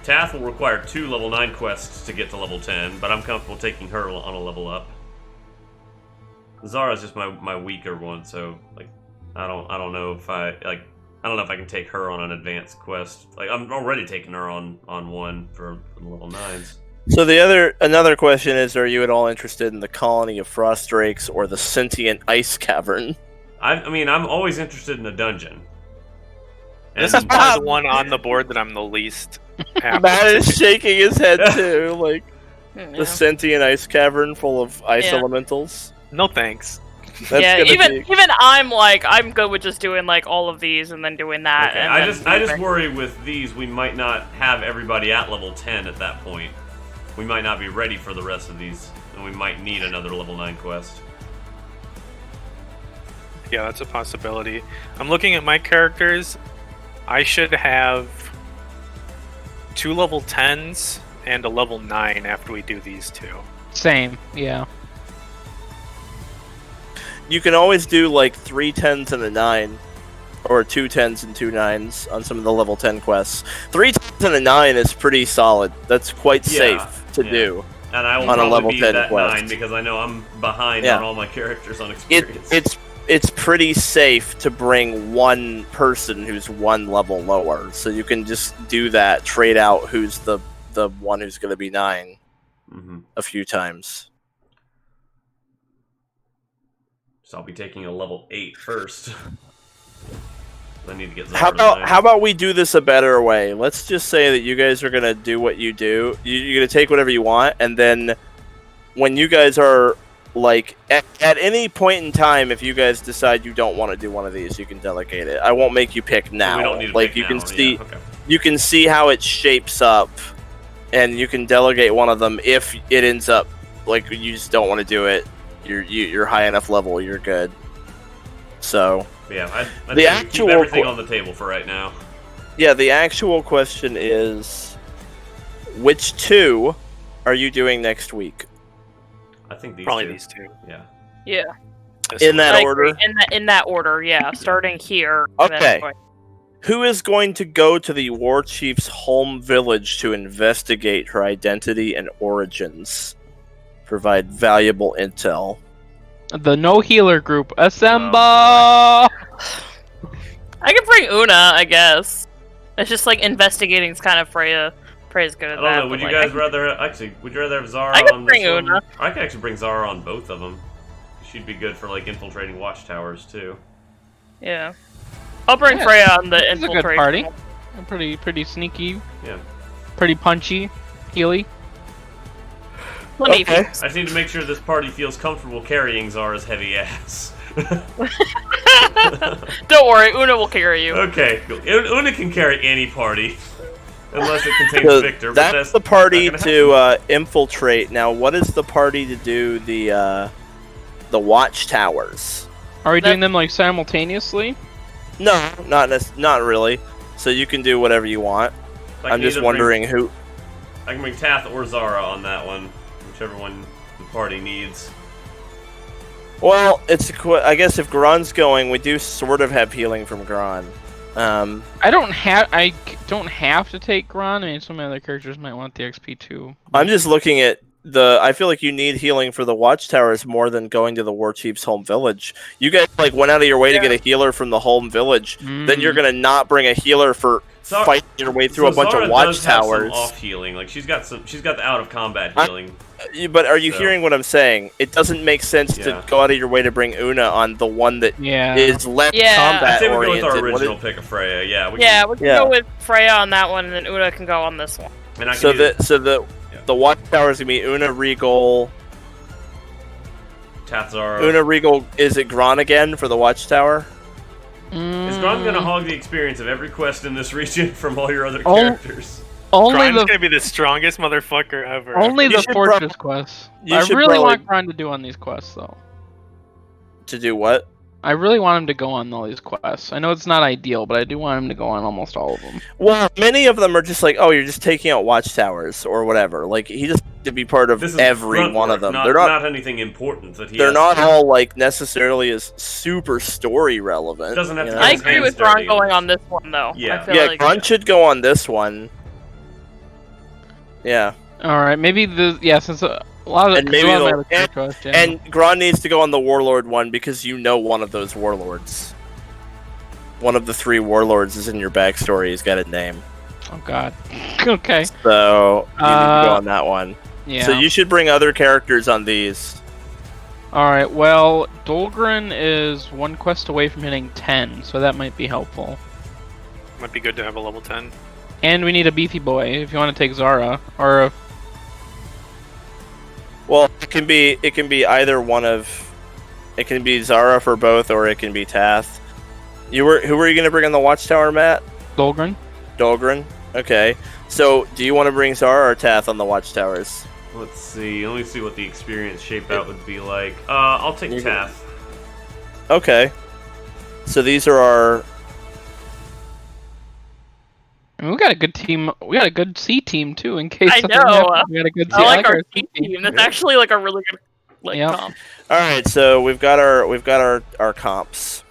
Tath will require 2 level 9 quests to get to level 10, but I'm comfortable taking her on a level up. Zara's just my weaker one, so like I don't know if I can take her on an advanced quest. Like I'm already taking her on one for the level 9s. So another question is: are you at all interested in the colony of frost drakes or the sentient ice cavern? I mean, I'm always interested in a dungeon. This And- is probably the one on the board that I'm the least happy Matt to is do. shaking his head too, like Yeah, the sentient ice cavern full of ice Yeah. elementals. No thanks. That's yeah gonna even I'm like, I'm good with just doing like all of these and then doing that. Okay, and I then just moving. worry with these we might not have everybody at level 10 at that point. We might not be ready for the rest of these, and we might need another level 9 quest. Yeah, that's a possibility. I'm looking at my characters. I should have 2 level 10s and a level 9 after we do these 2. Same. Yeah. You can always do like 3 10s and a 9, or 2 10s and 2 9s on some of the level 10 quests. 3 10s and a 9 is pretty solid. That's quite Yeah, safe to yeah. do. And I will On a probably level be 10 that quest. 9 because I know I'm behind Yeah. on all my characters on It, experience. it's pretty safe to bring one person who's one level lower, so you can just do that, trade out who's the one who's going to be 9 a few times. So I'll be taking a level 8 first. I need to get How about we do this a better way? Let's just say that you guys are gonna do what you do. You're gonna take whatever you want, and then when you guys are like at any point in time, if you guys decide you don't want to do one of these, you can delegate it. I won't make you pick now. So we don't need to like pick you now. can see, Yeah, okay. you can see how it shapes up, and you can delegate one of them if it ends up like you just don't want to do it. You're high enough level. You're good. So. Yeah, I The keep actual everything on the table for right now. Yeah, the actual question is, which 2 are you doing next week? I think these Probably two. these two. Yeah. Yeah. In that I order? agree. In that order, yeah. Starting here. and then Okay. going- Who is going to go to the war chief's home village to investigate her identity and origins? Provide valuable intel. The no healer group, assemble! I could bring Una, I guess. It's just like investigating is kind of Freya. Freya's good at I that. don't know. Would but, you like, guys rather would you rather have Zara I could on bring this one? Una. I could actually bring Zara on both of them. She'd be good for like infiltrating watchtowers too. Yeah. I'll bring Yeah, Freya on the It's a good infiltration. party. Pretty sneaky. Yeah. Pretty punchy. Healy. Let me. Okay. I just need to make sure this party feels comfortable carrying Zara's heavy ass. Don't worry, Una will carry you. Okay, cool. Una can carry any party. Unless it contains So Victor. But that's the party not gonna to infiltrate. Now, what is the party to do the watchtowers? Are we That- doing them like simultaneously? No, not really. So you can do whatever you want. I I'm can just either wondering who. I can bring Tath or Zara on that one. Whichever one the party needs. Well, I guess if Gron's going, we do sort of have healing from Gron. I don't have to take Gron. I mean, some other characters might want the XP too. I'm just looking at I feel like you need healing for the watchtowers more than going to the war chief's home village. You guys like went out of your way to get a healer from the home village. Then you're gonna not bring a healer for fighting your way through a bunch Zara of does have watchtowers. some off healing. Like she's got the out of combat healing. But are you So- hearing what I'm saying? It doesn't make sense Yeah. to go out of your way to bring Una on the one that Yeah. is less Yeah. I combat say we go with oriented. our What original pick of Freya. Yeah. We Yeah, can, we can Yeah. go with Freya on that one, and then Una can go on this one. and I can so do the watchtower is gonna be Una Regal. Tath Zara. Una Regal, is it Gron again for the watchtower? Is Gron gonna hog the experience of every quest in this region from all your other Oh. characters? Only Grime's the gonna be the strongest motherfucker ever. only You the should fortress quests. you I should really probably- want Gron to do on these quests though. To do what? I really want him to go on all these quests. I know it's not ideal, but I do want him to go on almost all of them. Well, many of them are just like, oh, you're just taking out watchtowers or whatever. Like he just to be part of This is every grunt one work, of them. Not, They're not. anything important that he. They're has not to- all like necessarily as super story relevant. Doesn't have to you get know? I his agree hands with dirty Ron going on on this one though. Yeah. I feel Yeah, like Gron should go on this one. Yeah, All right, maybe since a lot of And maybe a lot of my they'll- other character quests, yeah. and Gron needs to go on the Warlord one because you know one of those warlords. One of the 3 warlords is in your backstory. He's got a name, oh god. Okay. so you need to go Uh, on that one. Yeah. So you should bring other characters on these. All right. Well, Dolgrin is 1 quest away from hitting 10, so that might be helpful. Might be good to have a level 10. And we need a beefy boy if you want to take Zara or a Well, it can be either one of. It can be Zara for both, or it can be Tath. Who were you going to bring on the Watchtower, Matt? Dolgrin. Dolgrin. Okay. So, do you want to bring Zara or Tath on the Watchtowers? Let's see. Let me see what the experience shape out would be like. I'll take You- Tath. Okay. So these are our. I mean, we got a good team. We got a good C team too. In case I something know. happens. We got a good. I like our C team. That's actually like a really good Yep. comp. All right. So we've got our comps.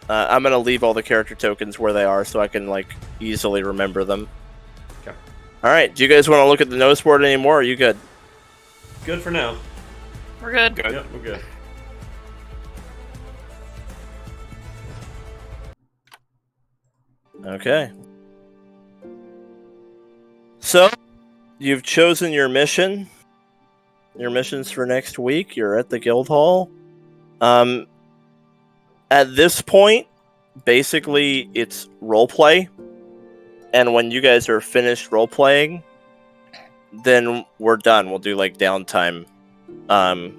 I'm gonna leave all the character tokens where they are, so I can like easily remember them. Okay. All right. Do you guys want to look at the notice board anymore? Or are you good? Good for now. We're good. Good. Yep, we're good. Okay. So, you've chosen your mission. Your missions for next week. You're at the guild hall. At this point, basically, it's roleplay. And when you guys are finished roleplaying, then we're done. We'll do like downtime. And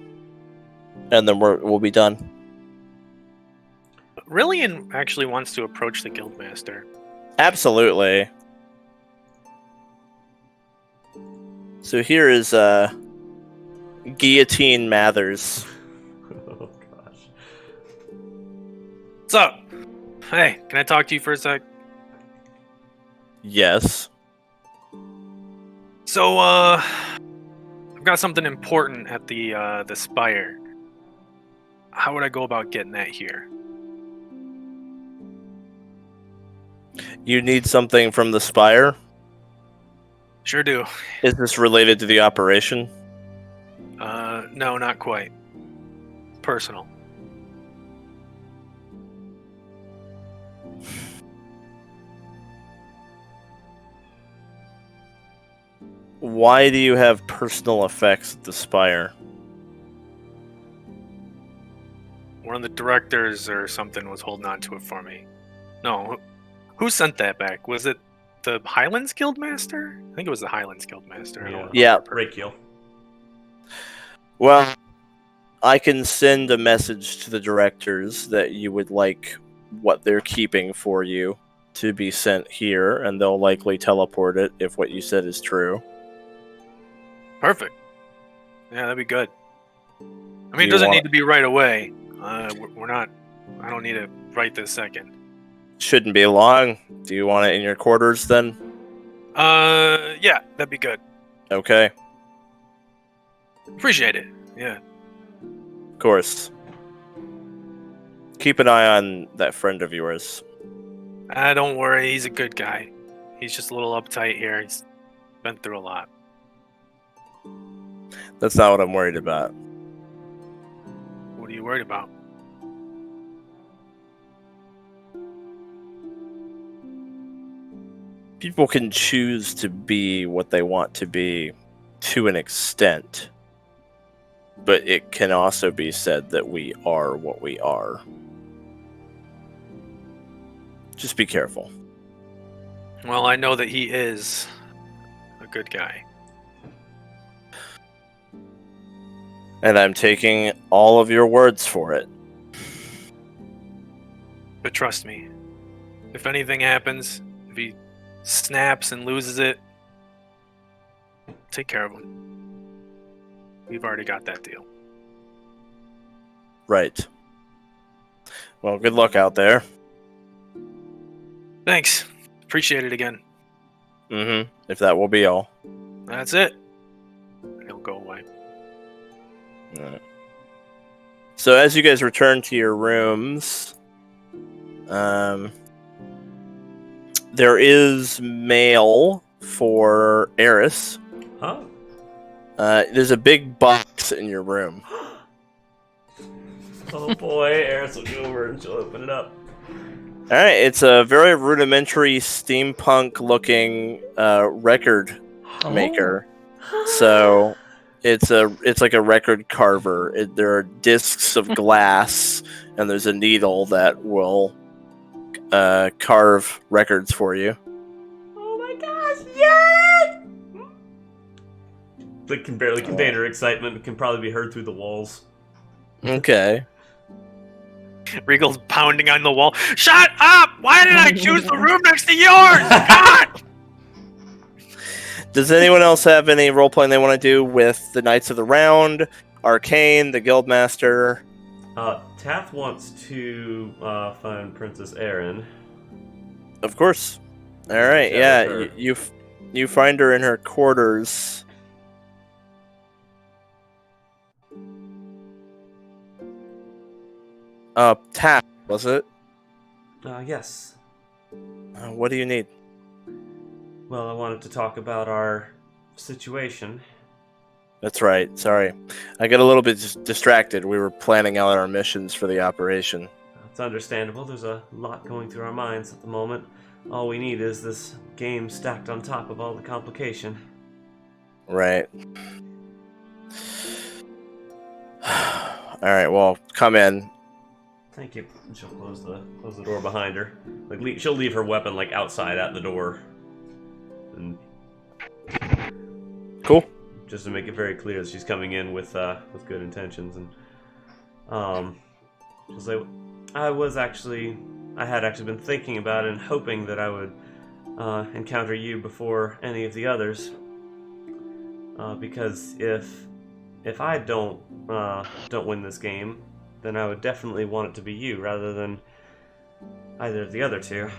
then we'll be done. Rylian actually wants to approach the guildmaster. Absolutely. So here is Guillotine Mathers. Oh gosh. What's up? Hey, can I talk to you for a sec? Yes. So, I've got something important at the spire. How would I go about getting that here? You need something from the Spire? Sure do. Is this related to the operation? No, not quite. Personal. Why do you have personal effects at the Spire? One of the directors or something was holding on to it for me. No, who sent that back? Was it the Highlands Guildmaster? I think it was the Highlands Guildmaster. I don't Yeah. Rakiel. Well, I can send a message to the directors that you would like what they're keeping for you to be sent here, and they'll likely teleport it if what you said is true. Perfect. Yeah, that'd be good. I mean, You it doesn't want- need to be right away. We're not. I don't need it right this second. Shouldn't be long. Do you want it in your quarters then? Yeah, that'd be good. Okay, Appreciate it. Yeah. of course. Keep an eye on that friend of yours. Don't worry, he's a good guy. He's just a little uptight here. He's been through a lot. That's not what I'm worried about. What are you worried about? People can choose to be what they want to be to an extent, but it can also be said that we are what we are. Just be careful. Well, I know that he is a good guy. And I'm taking all of your words for it. But trust me, if anything happens, if he snaps and loses it, take care of him. We've already got that deal. Right. Well, good luck out there. Thanks. Appreciate it again. Mm-hmm. If that will be all. That's it. He'll go away. Alright. So as you guys return to your rooms, there is mail for Eris. Huh? There's a big box in your room. Oh boy, Eris will go over and she'll open it up. All right, it's a very rudimentary steampunk-looking record maker. So it's like a record carver. There are discs of glass, and there's a needle that will carve records for you. Oh my gosh, yes! That can barely contain her excitement. It can probably be heard through the walls. Okay. Regal's pounding on the wall. Shut up! Why did I choose the room next to yours? God! Does anyone else have any role playing they want to do with the Knights of the Round, Arcane, the Guildmaster? Taff wants to find Princess Erin. Of course. All right. Yeah, Yeah, with her. you find her in her quarters. Tap, was it? Yes. What do you need? Well, I wanted to talk about our situation. That's right. Sorry. I got a little bit distracted. We were planning out our missions for the operation. It's understandable. There's a lot going through our minds at the moment. all we need is this game stacked on top of all the complication. Right. Alright, well, come in. Thank you. And she'll close the door behind her. She'll leave her weapon outside at the door. And Cool. just to make it very clear that she's coming in with good intentions. And I had actually been thinking about it and hoping that I would encounter you before any of the others. Because if I don't win this game, then I would definitely want it to be you rather than either of the other two.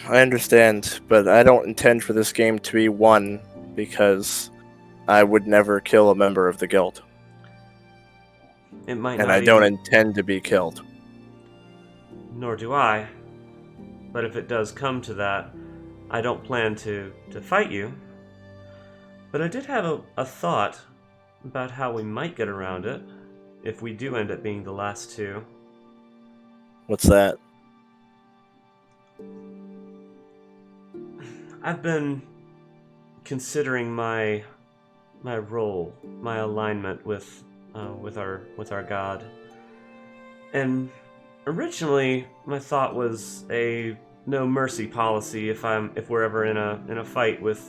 I understand, but I don't intend for this game to be won because I would never kill a member of the guild. It might And not I don't even- intend to be killed. Nor do I. But if it does come to that, I don't plan to fight you. But I did have a thought about how we might get around it if we do end up being the last two. What's that? I've been considering my role, my alignment with our god. And originally my thought was a no mercy policy if we're ever in a fight with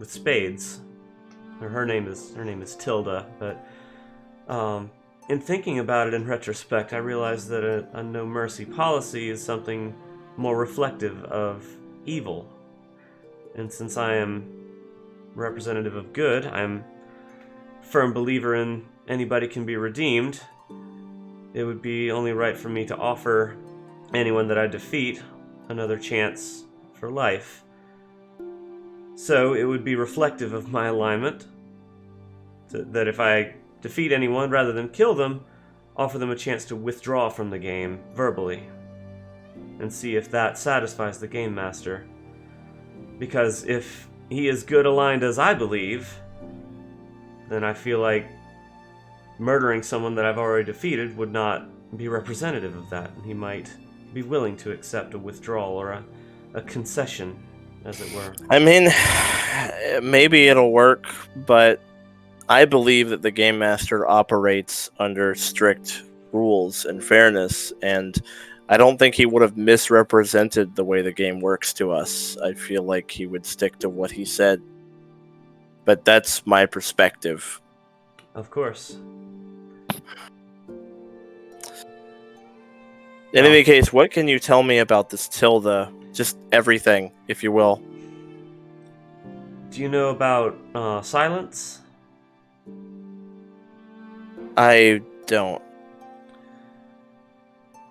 Spades. Her name is Tilda, but in thinking about it in retrospect, I realized that a no mercy policy is something more reflective of evil. And since I am representative of good, I'm a firm believer in anybody can be redeemed. It would be only right for me to offer anyone that I defeat another chance for life. So it would be reflective of my alignment that if I defeat anyone rather than kill them, offer them a chance to withdraw from the game verbally and see if that satisfies the game master. Because if he is good aligned as I believe, then I feel like murdering someone that I've already defeated would not be representative of that, and he might be willing to accept a withdrawal or a concession, as it were. I mean, maybe it'll work, but I believe that the Game Master operates under strict rules and fairness, and I don't think he would have misrepresented the way the game works to us. I feel like he would stick to what he said. But that's my perspective. Of course. In any case, what can you tell me about this Tilda? Just everything, if you will. Do you know about silence? I don't.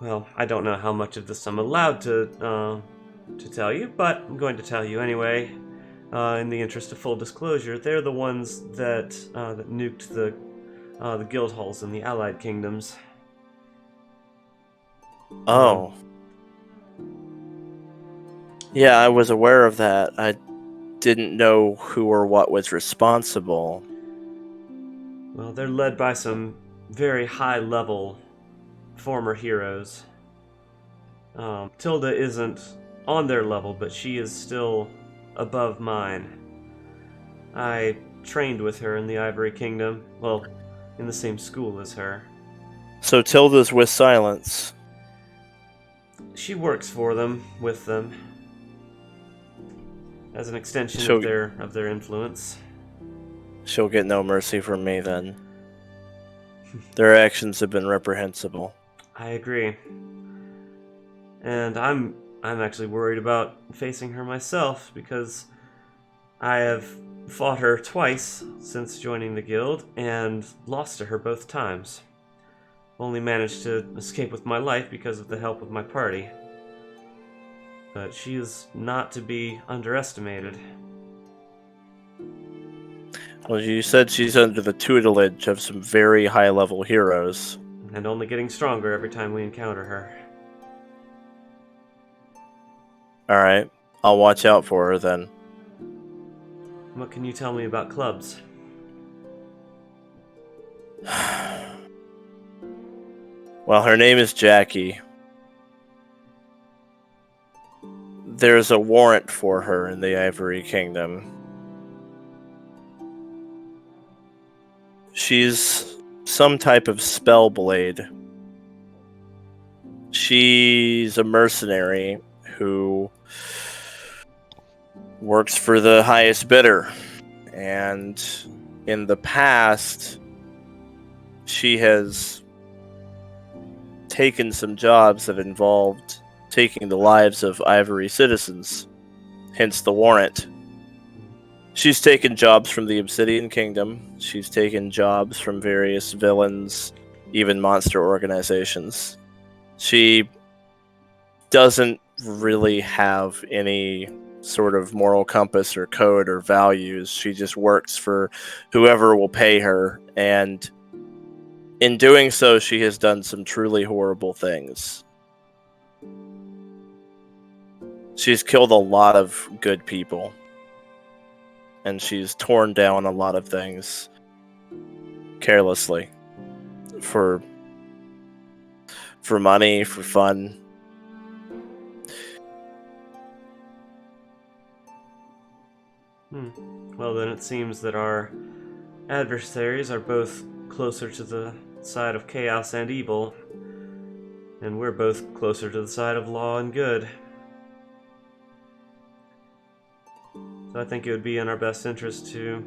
Well, I don't know how much of this I'm allowed to tell you, but I'm going to tell you anyway. In the interest of full disclosure, they're the ones that nuked the guild halls in the Allied kingdoms. Oh. Yeah, I was aware of that. I didn't know who or what was responsible. Well, they're led by some very high-level former heroes. Tilda isn't on their level, but she is still above mine. I trained with her in the Ivory Kingdom, well, in the same school as her. So Tilda's with Silence. She works for them, with them, as an extension So- of their influence. She'll get no mercy from me then. Their actions have been reprehensible. I agree. And I'm actually worried about facing her myself because I have fought her twice since joining the guild and lost to her both times. Only managed to escape with my life because of the help of my party. But she is not to be underestimated. Well, you said she's under the tutelage of some very high-level heroes. And only getting stronger every time we encounter her. Alright, I'll watch out for her then. What can you tell me about clubs? Well, her name is Jackie. There's a warrant for her in the Ivory Kingdom. She's some type of spellblade. She's a mercenary who works for the highest bidder. And in the past, she has taken some jobs that involved taking the lives of Ivory citizens, hence the warrant. She's taken jobs from the Obsidian Kingdom. She's taken jobs from various villains, even monster organizations. She doesn't really have any sort of moral compass or code or values. She just works for whoever will pay her, and in doing so, she has done some truly horrible things. She's killed a lot of good people, and she's torn down a lot of things carelessly for money, for fun. Well, then it seems that our adversaries are both closer to the side of chaos and evil, and we're both closer to the side of law and good. So I think it would be in our best interest to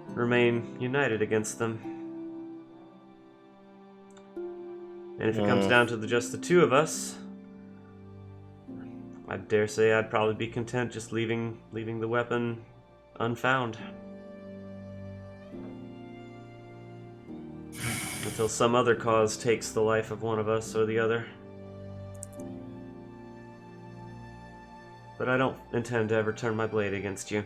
remain united against them. And if it comes down to just the two of us, I dare say I'd probably be content just leaving the weapon unfound. Until some other cause takes the life of one of us or the other. But I don't intend to ever turn my blade against you.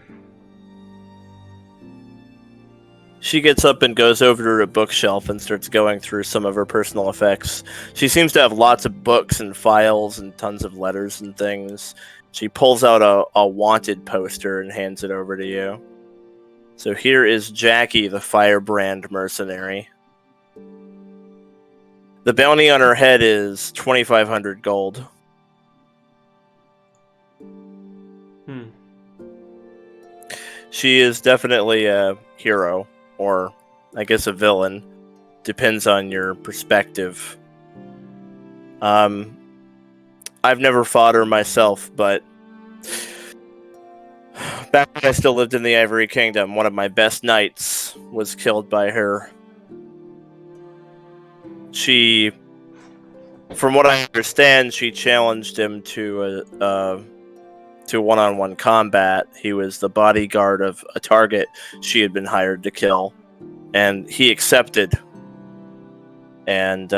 She gets up and goes over to her bookshelf and starts going through some of her personal effects. She seems to have lots of books and files and tons of letters and things. She pulls out a wanted poster and hands it over to you. So here is Jackie, the firebrand mercenary. The bounty on her head is 2,500 gold. She is definitely a hero, or I guess a villain. Depends on your perspective. I've never fought her myself, but back when I still lived in the Ivory Kingdom, one of my best knights was killed by her. She, from what I understand, she challenged him to one-on-one combat. He was the bodyguard of a target she had been hired to kill, and he accepted. And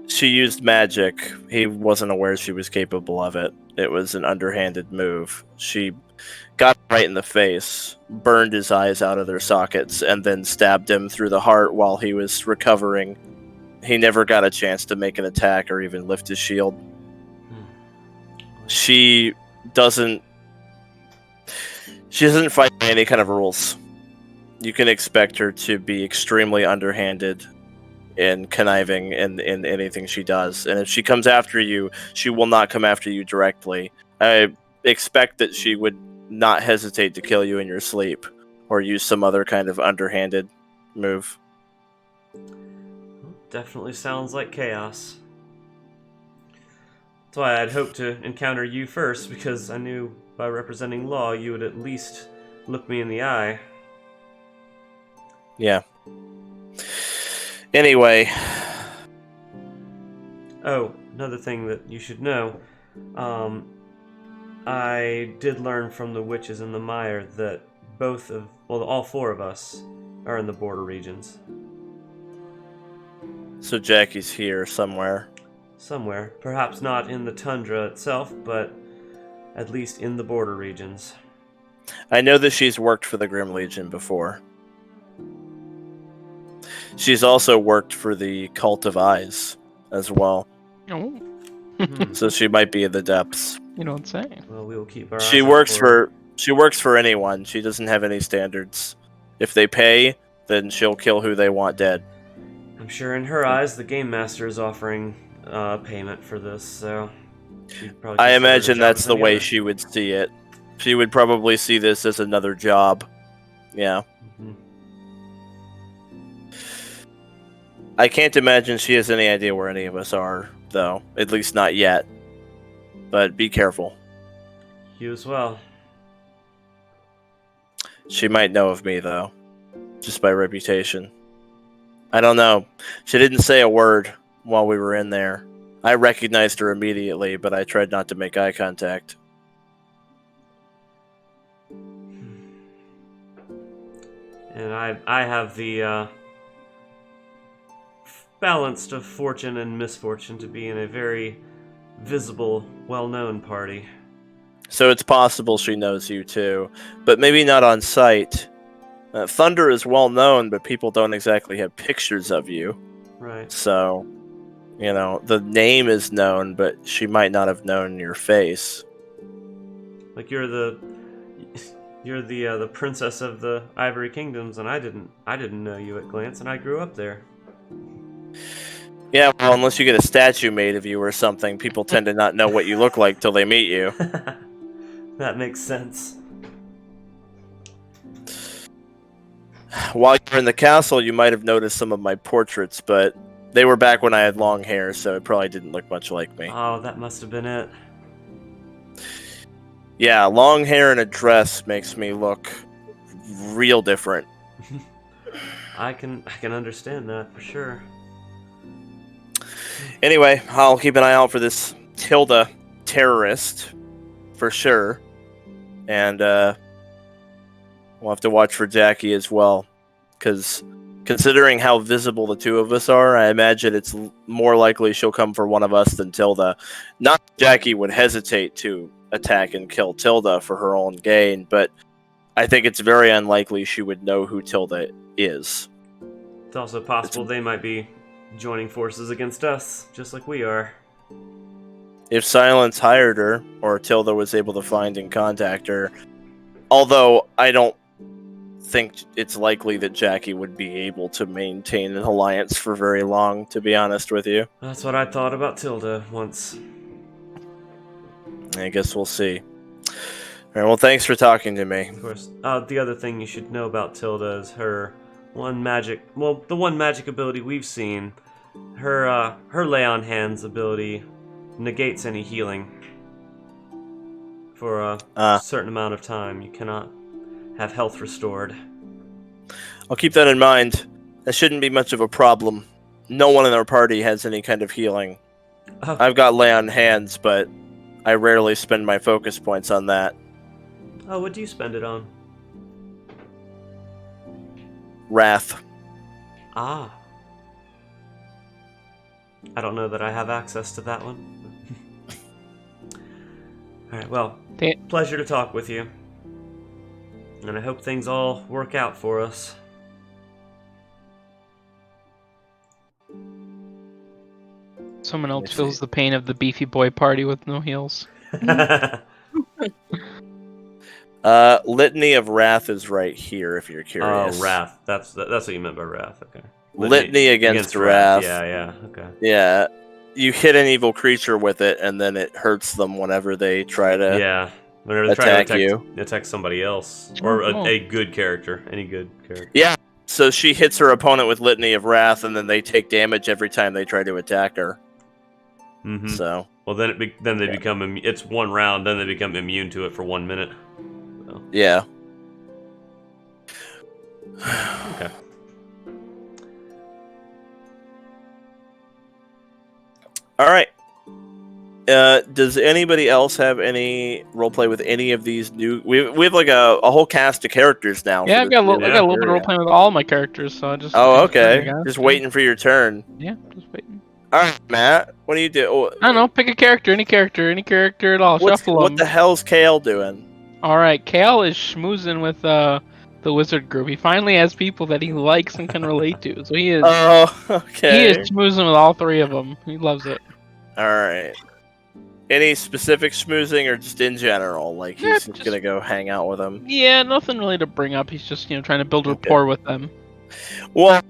she used magic. He wasn't aware she was capable of it. It was an underhanded move. She got him right in the face, burned his eyes out of their sockets, and then stabbed him through the heart while he was recovering. He never got a chance to make an attack or even lift his shield. She doesn't fight by any kind of rules. You can expect her to be extremely underhanded and conniving in anything she does. And if she comes after you, she will not come after you directly. I expect that she would not hesitate to kill you in your sleep or use some other kind of underhanded move. Definitely sounds like chaos. That's why I'd hoped to encounter you first, because I knew by representing law you would at least look me in the eye. Yeah. Anyway. Oh, another thing that you should know. I did learn from the witches in the mire that all four of us are in the border regions. So Jackie's here somewhere. Somewhere. Perhaps not in the tundra itself, but at least in the border regions. I know that she's worked for the Grim Legion before. She's also worked for the Cult of Eyes as well. Oh. So she might be in the depths. You don't say. Well, we will keep our eyes She out works for for anyone. She doesn't have any standards. If they pay, then she'll kill who they want dead. I'm sure in her eyes, the game master is offering payment for this, so she'd probably I consider it a imagine job that's as the any way other. she would see it. She would probably see this as another job. Yeah. Mhm. I can't imagine she has any idea where any of us are, though. At least not yet. But be careful. You as well. She might know of me, though. Just by reputation. I don't know. She didn't say a word while we were in there. I recognized her immediately, but I tried not to make eye contact. And I have the balance of fortune and misfortune to be in a very visible, well-known party. So it's possible she knows you, too. But maybe not on sight. Thunder is well known, but people don't exactly have pictures of you. Right. So, you know, the name is known, but she might not have known your face. Like you're the princess of the Ivory Kingdoms, and I didn't know you at glance, and I grew up there. Yeah, well, unless you get a statue made of you or something, people tend to not know what you look like till they meet you. That makes sense. While you were in the castle, you might have noticed some of my portraits, but they were back when I had long hair, so it probably didn't look much like me. Oh, that must have been it. Yeah, long hair and a dress makes me look real different. I can understand that for sure. Anyway, I'll keep an eye out for this Tilda terrorist, for sure. And we'll have to watch for Jackie as well. Because considering how visible the two of us are, I imagine it's more likely she'll come for one of us than Tilda. Not that Jackie would hesitate to attack and kill Tilda for her own gain, but I think it's very unlikely she would know who Tilda is. It's also possible they might be joining forces against us, just like we are. If Silence hired her, or Tilda was able to find and contact her, although I don't think it's likely that Jackie would be able to maintain an alliance for very long, to be honest with you. That's what I thought about Tilda once. I guess we'll see. Alright, well, thanks for talking to me. Of course. The other thing you should know about Tilda is her the one magic ability we've seen. Her lay on hands ability negates any healing for a certain amount of time. You cannot have health restored. I'll keep that in mind. That shouldn't be much of a problem. No one in our party has any kind of healing. Oh. I've got lay on hands, but I rarely spend my focus points on that. Oh, what do you spend it on? Wrath. Ah. I don't know that I have access to that one. Alright, well, pleasure to talk with you. And I hope things all work out for us. Someone else feels the pain of the beefy boy party with no heels. Litany of Wrath is right here, if you're curious. Oh, Wrath. That's what you meant by Wrath, okay. Litany against Wrath. Yeah, okay. Yeah. You hit an evil creature with it, and then it hurts them whenever they try to whenever they try attack to attack somebody else. Or a good character. Any good character. Yeah. So she hits her opponent with Litany of Wrath, and then they take damage every time they try to attack her. Mm-hmm. So. Well, then they become it's one round. Then they become immune to it for 1 minute. So. Yeah. Okay. All right. Does anybody else have any roleplay with any of these new? We have like a whole cast of characters now. Yeah, I got a little bit of role playing with all my characters, so I just. Oh, okay. Just waiting for your turn. Yeah, just waiting. All right, Matt. What do you do? Oh, I don't know. Pick a character, any character at all. Shuffle them. What the hell's Kale doing? All right, Kale is schmoozing with the wizard group. He finally has people that he likes and can relate to. So he is. Oh, okay. He is schmoozing with all three of them. He loves it. All right. Any specific schmoozing or just in general? Like he's just gonna go hang out with them? Yeah, nothing really to bring up. He's just trying to build rapport with them. Well,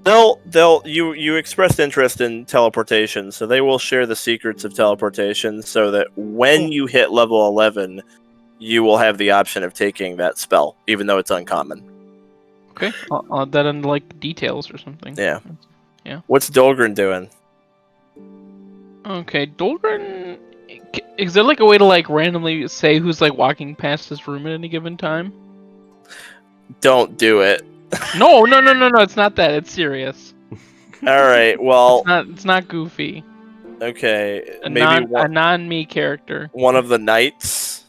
you expressed interest in teleportation, so they will share the secrets of teleportation, so that when you hit level 11, you will have the option of taking that spell, even though it's uncommon. Okay, I'll add that in like details or something. Yeah. Yeah. What's Dolgrin doing? Okay, Dolgrin. Is there like a way to like randomly say who's like walking past this room at any given time? Don't do it. No, it's not that. It's serious. All right. Well, It's not goofy. okay. A Maybe a non-me character. one of the knights.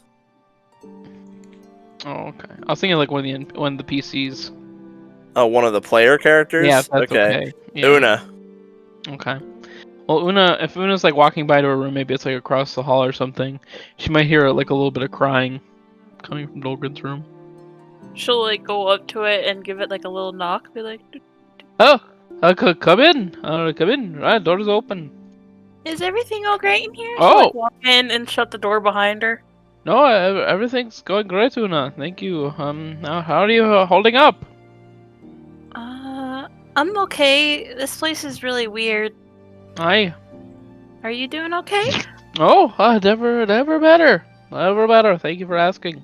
Oh, okay. I was thinking like one of the PCs. Oh, one of the player characters. Yeah, that's okay. Yeah. Una. Okay. Well, if Una's like walking by to her room, maybe it's like across the hall or something. She might hear like a little bit of crying coming from Dolgrin's room. She'll like go up to it and give it like a little knock, be like, Oh, come in. Come in. Right, door's open. "Is everything all great in here?" Oh. She'll like walk in and shut the door behind her. No, everything's going great, Una. Thank you. Now how are you holding up? I'm okay. This place is really weird. Hi. Are you doing okay? Oh, never better. Never better. Thank you for asking.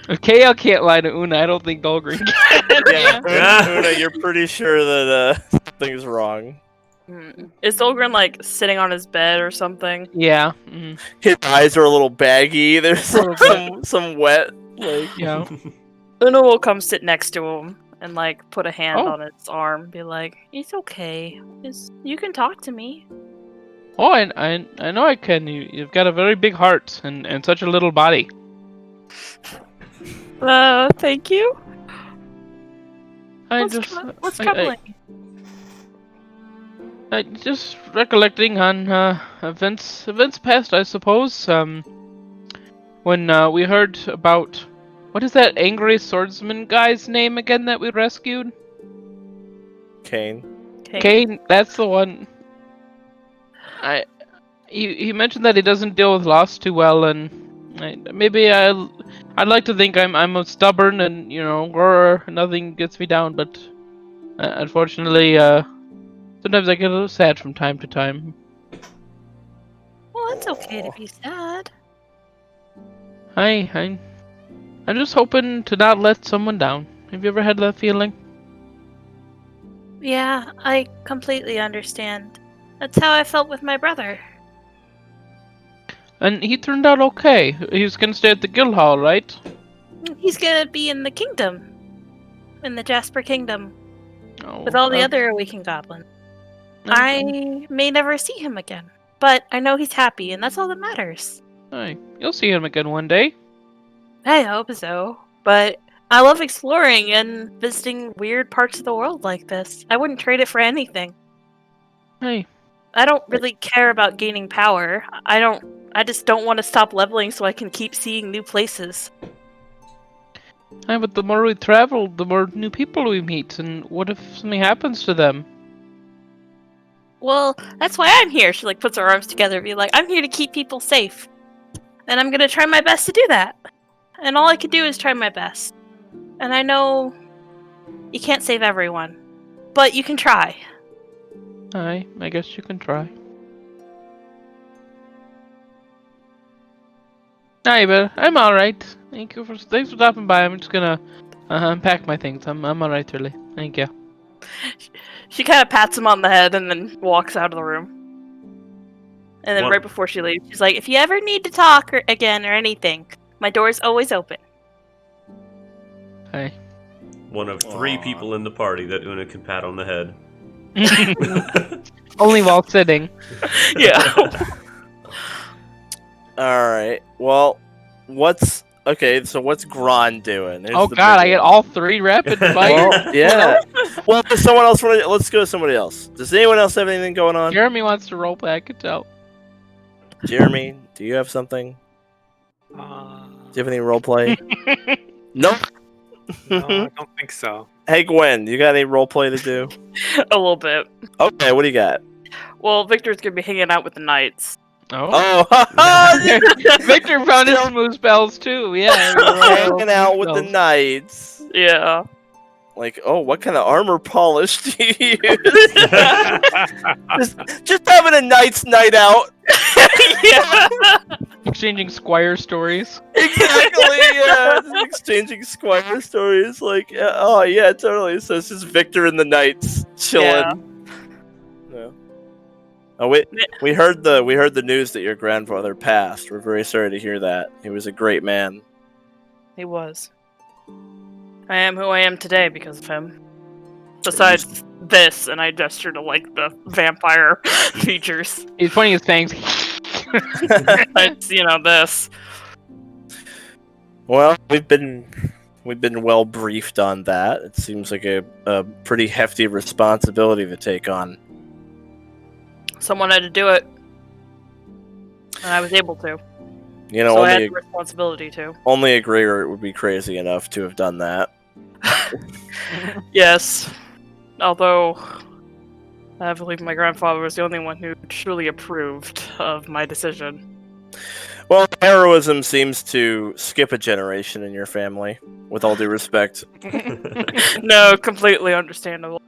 Okay, I can't lie to Una. I don't think Dolgrin can. Yeah, Una, you're pretty sure that something's wrong. Is Dolgrin like sitting on his bed or something? Yeah. Mm, His eyes are a little baggy. There's Little bit. some wet. Like, yeah. Una will come sit next to him and like put a hand Oh. on his arm, be like, "It's okay. You can talk to me." Oh, I know I can. You've got a very big heart and such a little body. Thank you. What's I- troubling? just recollecting on events past, I suppose. When we heard about what is that angry swordsman guy's name again that we rescued? Cain. Cain. That's the one. He mentioned that he doesn't deal with loss too well, and I'd like to think I'm stubborn and nothing gets me down, but unfortunately sometimes I get a little sad from time to time. Well, it's okay to be sad. I'm just hoping to not let someone down. Have you ever had that feeling? Yeah, I completely understand. That's how I felt with my brother. And he turned out okay. He was gonna stay at the guild hall, right? He's gonna be in the kingdom. In the Jasper Kingdom. Oh, With all the other awakened goblins. I may never see him again. But I know he's happy, and that's all that matters. Hey, you'll see him again one day. I hope so. But I love exploring and visiting weird parts of the world like this. I wouldn't trade it for anything. Hey, I don't really care about gaining power. I just don't want to stop leveling so I can keep seeing new places. but the more we travel, the more new people we meet, and what if something happens to them? Well, that's why I'm here. She like puts her arms together and be like, "I'm here to keep people safe. And I'm gonna try my best to do that. And all I can do is try my best. And I know you can't save everyone. But you can try." I guess you can try. Hey, but I'm alright. Thanks for stopping by. I'm just gonna unpack my things. I'm alright, really. Thank you. She kind of pats him on the head and then walks out of the room. And then What? right before she leaves, she's like, "If you ever need to talk again or anything, my door's always open." Hey. One of 3 Aw. people in the party that Una can pat on the head. Only while sitting. Yeah. All right. Well, what's Gron doing? Here's Oh the god, big I get one. all 3 rapid fire. Well, yeah. Well, does someone else want to? Let's go to somebody else. Does anyone else have anything going on? Jeremy wants to roleplay, I could tell. Jeremy, do you have something? Do you have any roleplay? Nope. No, I don't think so. Hey, Gwen, you got any roleplay to do? A little bit. Okay, what do you got? Well, Victor's gonna be hanging out with the knights. Oh. Oh, Victor found his smooth spells too. Yeah. hanging out with the knights. Yeah. Like, oh, what kind of armor polish do you use? just having a knight's night out. Yeah. Exchanging squire stories. Exactly, yeah. Just exchanging squire stories. Like, oh, yeah, totally. So it's just Victor and the knights chilling. Yeah. Oh, we heard the news that your grandfather passed. We're very sorry to hear that. He was a great man. He was. I am who I am today because of him. Besides this, and I gesture to like the vampire features. He's pointing his fangs. It's, this. Well, we've been well briefed on that. It seems like a pretty hefty responsibility to take on. Someone had to do it. And I was able to. So I had the responsibility to. Only a Gregor would be crazy enough to have done that. Yes. Although, I believe my grandfather was the only one who truly approved of my decision. Well, heroism seems to skip a generation in your family, with all due respect. No, completely understandable.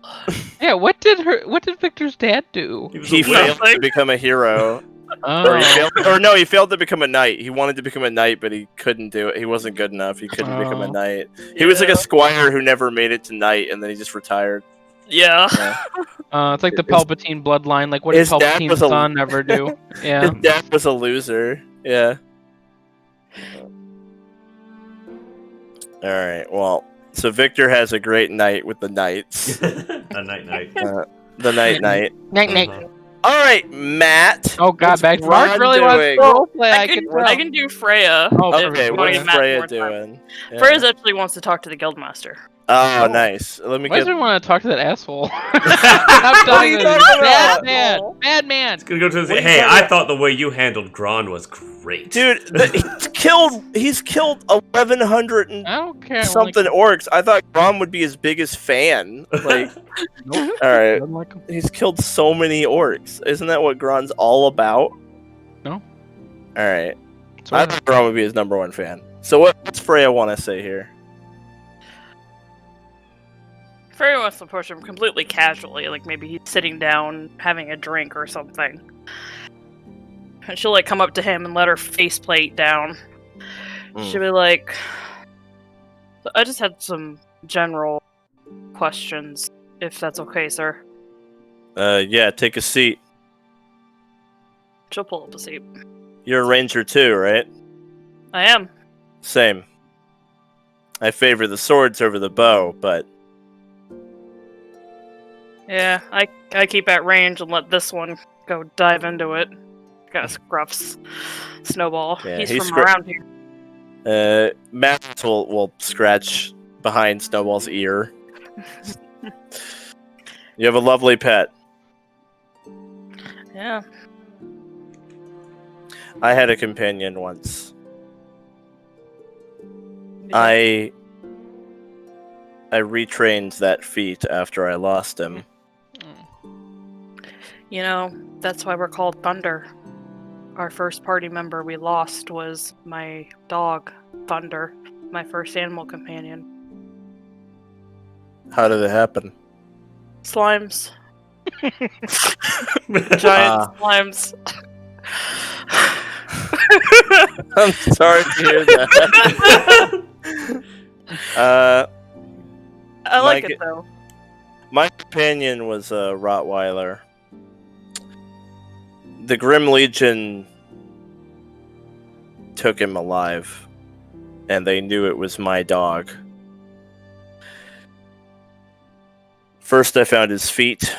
Yeah, what did Victor's dad do? He failed to become a hero. Or he failed to become a knight. He wanted to become a knight, but he couldn't do it. He wasn't good enough. He couldn't become a knight. He was like a squire who never made it to knight, and then he just retired. Yeah. It's like the Palpatine bloodline. Like, what did Palpatine's son ever do? Yeah. His dad was a loser. Yeah. Alright, well, so Victor has a great night with the knights. A night. The night. Night. Alright, Matt. Oh god, what's back to Ron Mark really wants doing? to roleplay. I can do Freya. Oh, Okay, if what you is want Freya more time. doing? Yeah. Freya actually wants to talk to the guildmaster. Oh, nice. Let me Why get. does he want to talk to that asshole? I'm telling you, talking bad man. It's gonna go to What are you hey, talking I about? thought the way you handled Gron was great. Dude, he's killed 1,100 and I don't care. something orcs. I thought Grom would be his biggest fan. Like, Nope. alright. Doesn't like him. He's killed so many orcs. Isn't that what Gron's all about? No. Alright. So, I thought Gron would be his #1 fan. So what's Freya want to say here? Freya wants to approach him completely casually, like maybe he's sitting down having a drink or something. And she'll come up to him and let her faceplate down. She'll be like, I just had some general questions, if that's okay, sir. Yeah, take a seat. She'll pull up a seat. You're a ranger too, right? I am. Same. I favor the swords over the bow, but Yeah, I keep at range and let this one go dive into it. Got scruffs. Snowball. Yeah, he's he's from around here. Matt will scratch behind Snowball's ear. You have a lovely pet. Yeah. I had a companion once. Yeah. I retrained that feat after I lost him. That's why we're called Thunder. Our first party member we lost was my dog, Thunder, my first animal companion. How did it happen? Slimes. Giant slimes. I'm sorry to hear that. I like Mike- it though. My companion was a Rottweiler. The Grim Legion took him alive, and they knew it was my dog. First, I found his feet,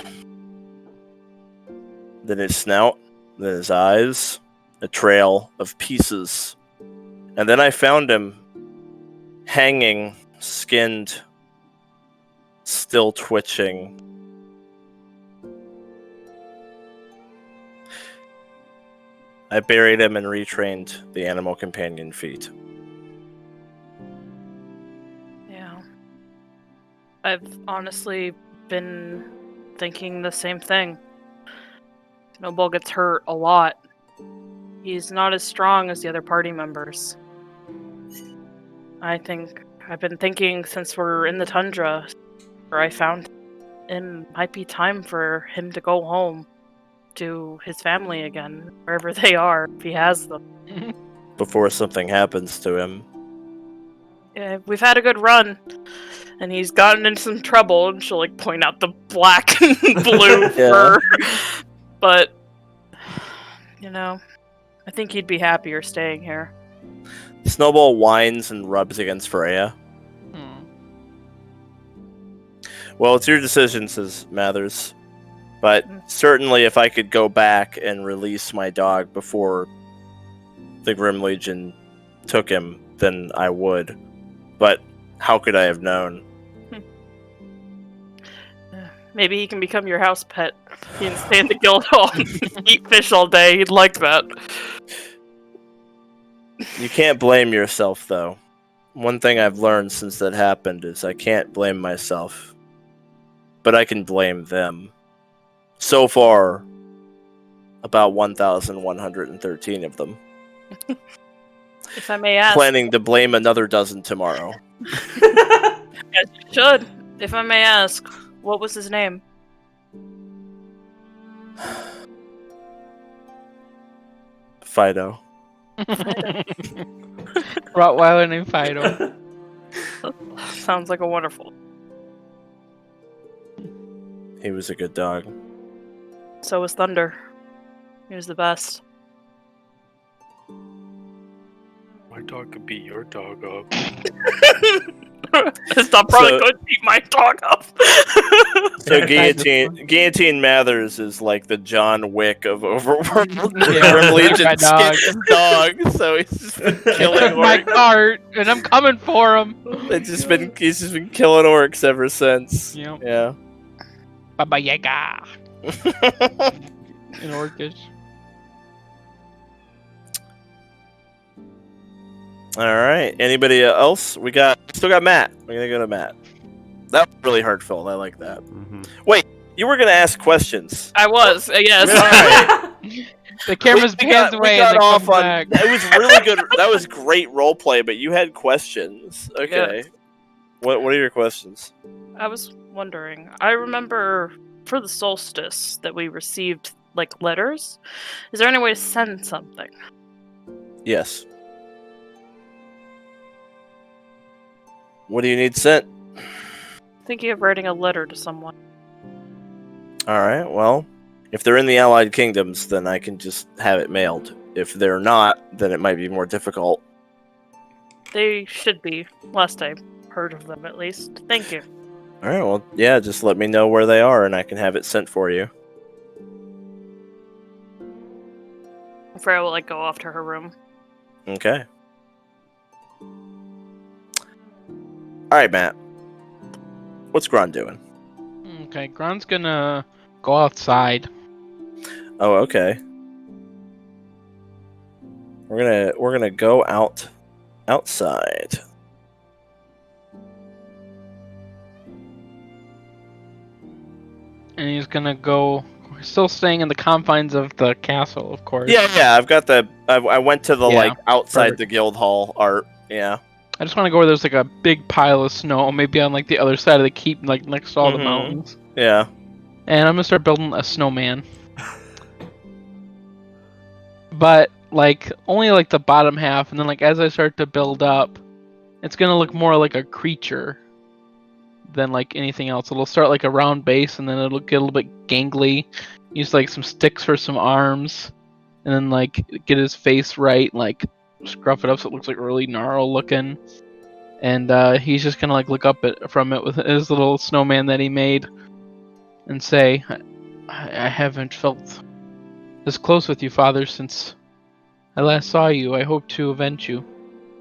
then his snout, then his eyes, a trail of pieces. And then I found him hanging, skinned, still twitching. I buried him and retrained the animal companion feat. Yeah. I've honestly been thinking the same thing. Snowball gets hurt a lot. He's not as strong as the other party members. I've been thinking since we're in the tundra, where I found it might be time for him to go home to his family again, wherever they are, if he has them. Before something happens to him. Yeah, we've had a good run, and he's gotten into some trouble, and she'll like point out the black and blue fur. But, I think he'd be happier staying here. Snowball whines and rubs against Freya. Well, it's your decision, says Mathers. But certainly if I could go back and release my dog before the Grim Legion took him, then I would. But how could I have known? Maybe he can become your house pet. He can stay in the guild hall and eat fish all day. He'd like that. You can't blame yourself, though. One thing I've learned since that happened is I can't blame myself. But I can blame them. So far, about 1,113 of them. If I may ask... Planning to blame another dozen tomorrow. Yes, you should. If I may ask, what was his name? Fido. Rottweiler named Fido. Sounds like a wonderful... He was a good dog. So was Thunder. He was the best. My dog could beat your dog up. Stop probably could beat my dog up. So Guillotine Mathers is like the John Wick of Overworld. Yeah, Grim Legion my dog. skinned his dog, so he's just been They killing took my orcs. cart, and I'm coming for him. He's just been killing orcs ever since. Yep. Yeah. Baba Yaga. In Orcish. All right. Anybody else? Still got Matt. We're gonna go to Matt. That was really heartfelt. I like that. Mm-hmm. You were gonna ask questions. I was, yes. All right. The camera's pans away we got and off on. back. It was really good. That was great role play, but you had questions. Okay. What are your questions? I was wondering. I remember for the solstice that we received like letters. Is there any way to send something? Yes. What do you need sent? Thinking of writing a letter to someone. All right. Well, if they're in the Allied Kingdoms, then I can just have it mailed. If they're not, then it might be more difficult. They should be. Last I heard of them, at least. Thank you. All right. Well, yeah. Just let me know where they are, and I can have it sent for you. Freya will go off to her room. Okay. All right, Matt. What's Gron doing? Okay, Gron's gonna go outside. Oh, okay. We're gonna go outside. And he's gonna go. We're still staying in the confines of the castle, of course. Yeah. I've got the. I went to the Yeah, outside perfect. the guild hall art. Yeah. I just want to go where there's a big pile of snow, maybe on the other side of the keep, next to all the Mhm. mountains. Yeah. And I'm gonna start building a snowman. But only the bottom half, and then as I start to build up, it's gonna look more like a creature than anything else. It'll start a round base, and then it'll get a little bit gangly. Use some sticks for some arms, and then get his face right, scruff it up so it looks really gnarl looking. And he's just gonna look up from it with his little snowman that he made, and say, I haven't felt this close with you, Father, since I last saw you. I hope to avenge you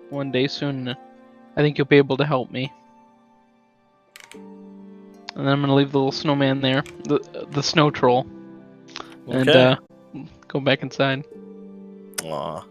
one day soon. I think you'll be able to help me. And then I'm gonna leave the little snowman there, the snow troll, and Okay. go back inside. Aw.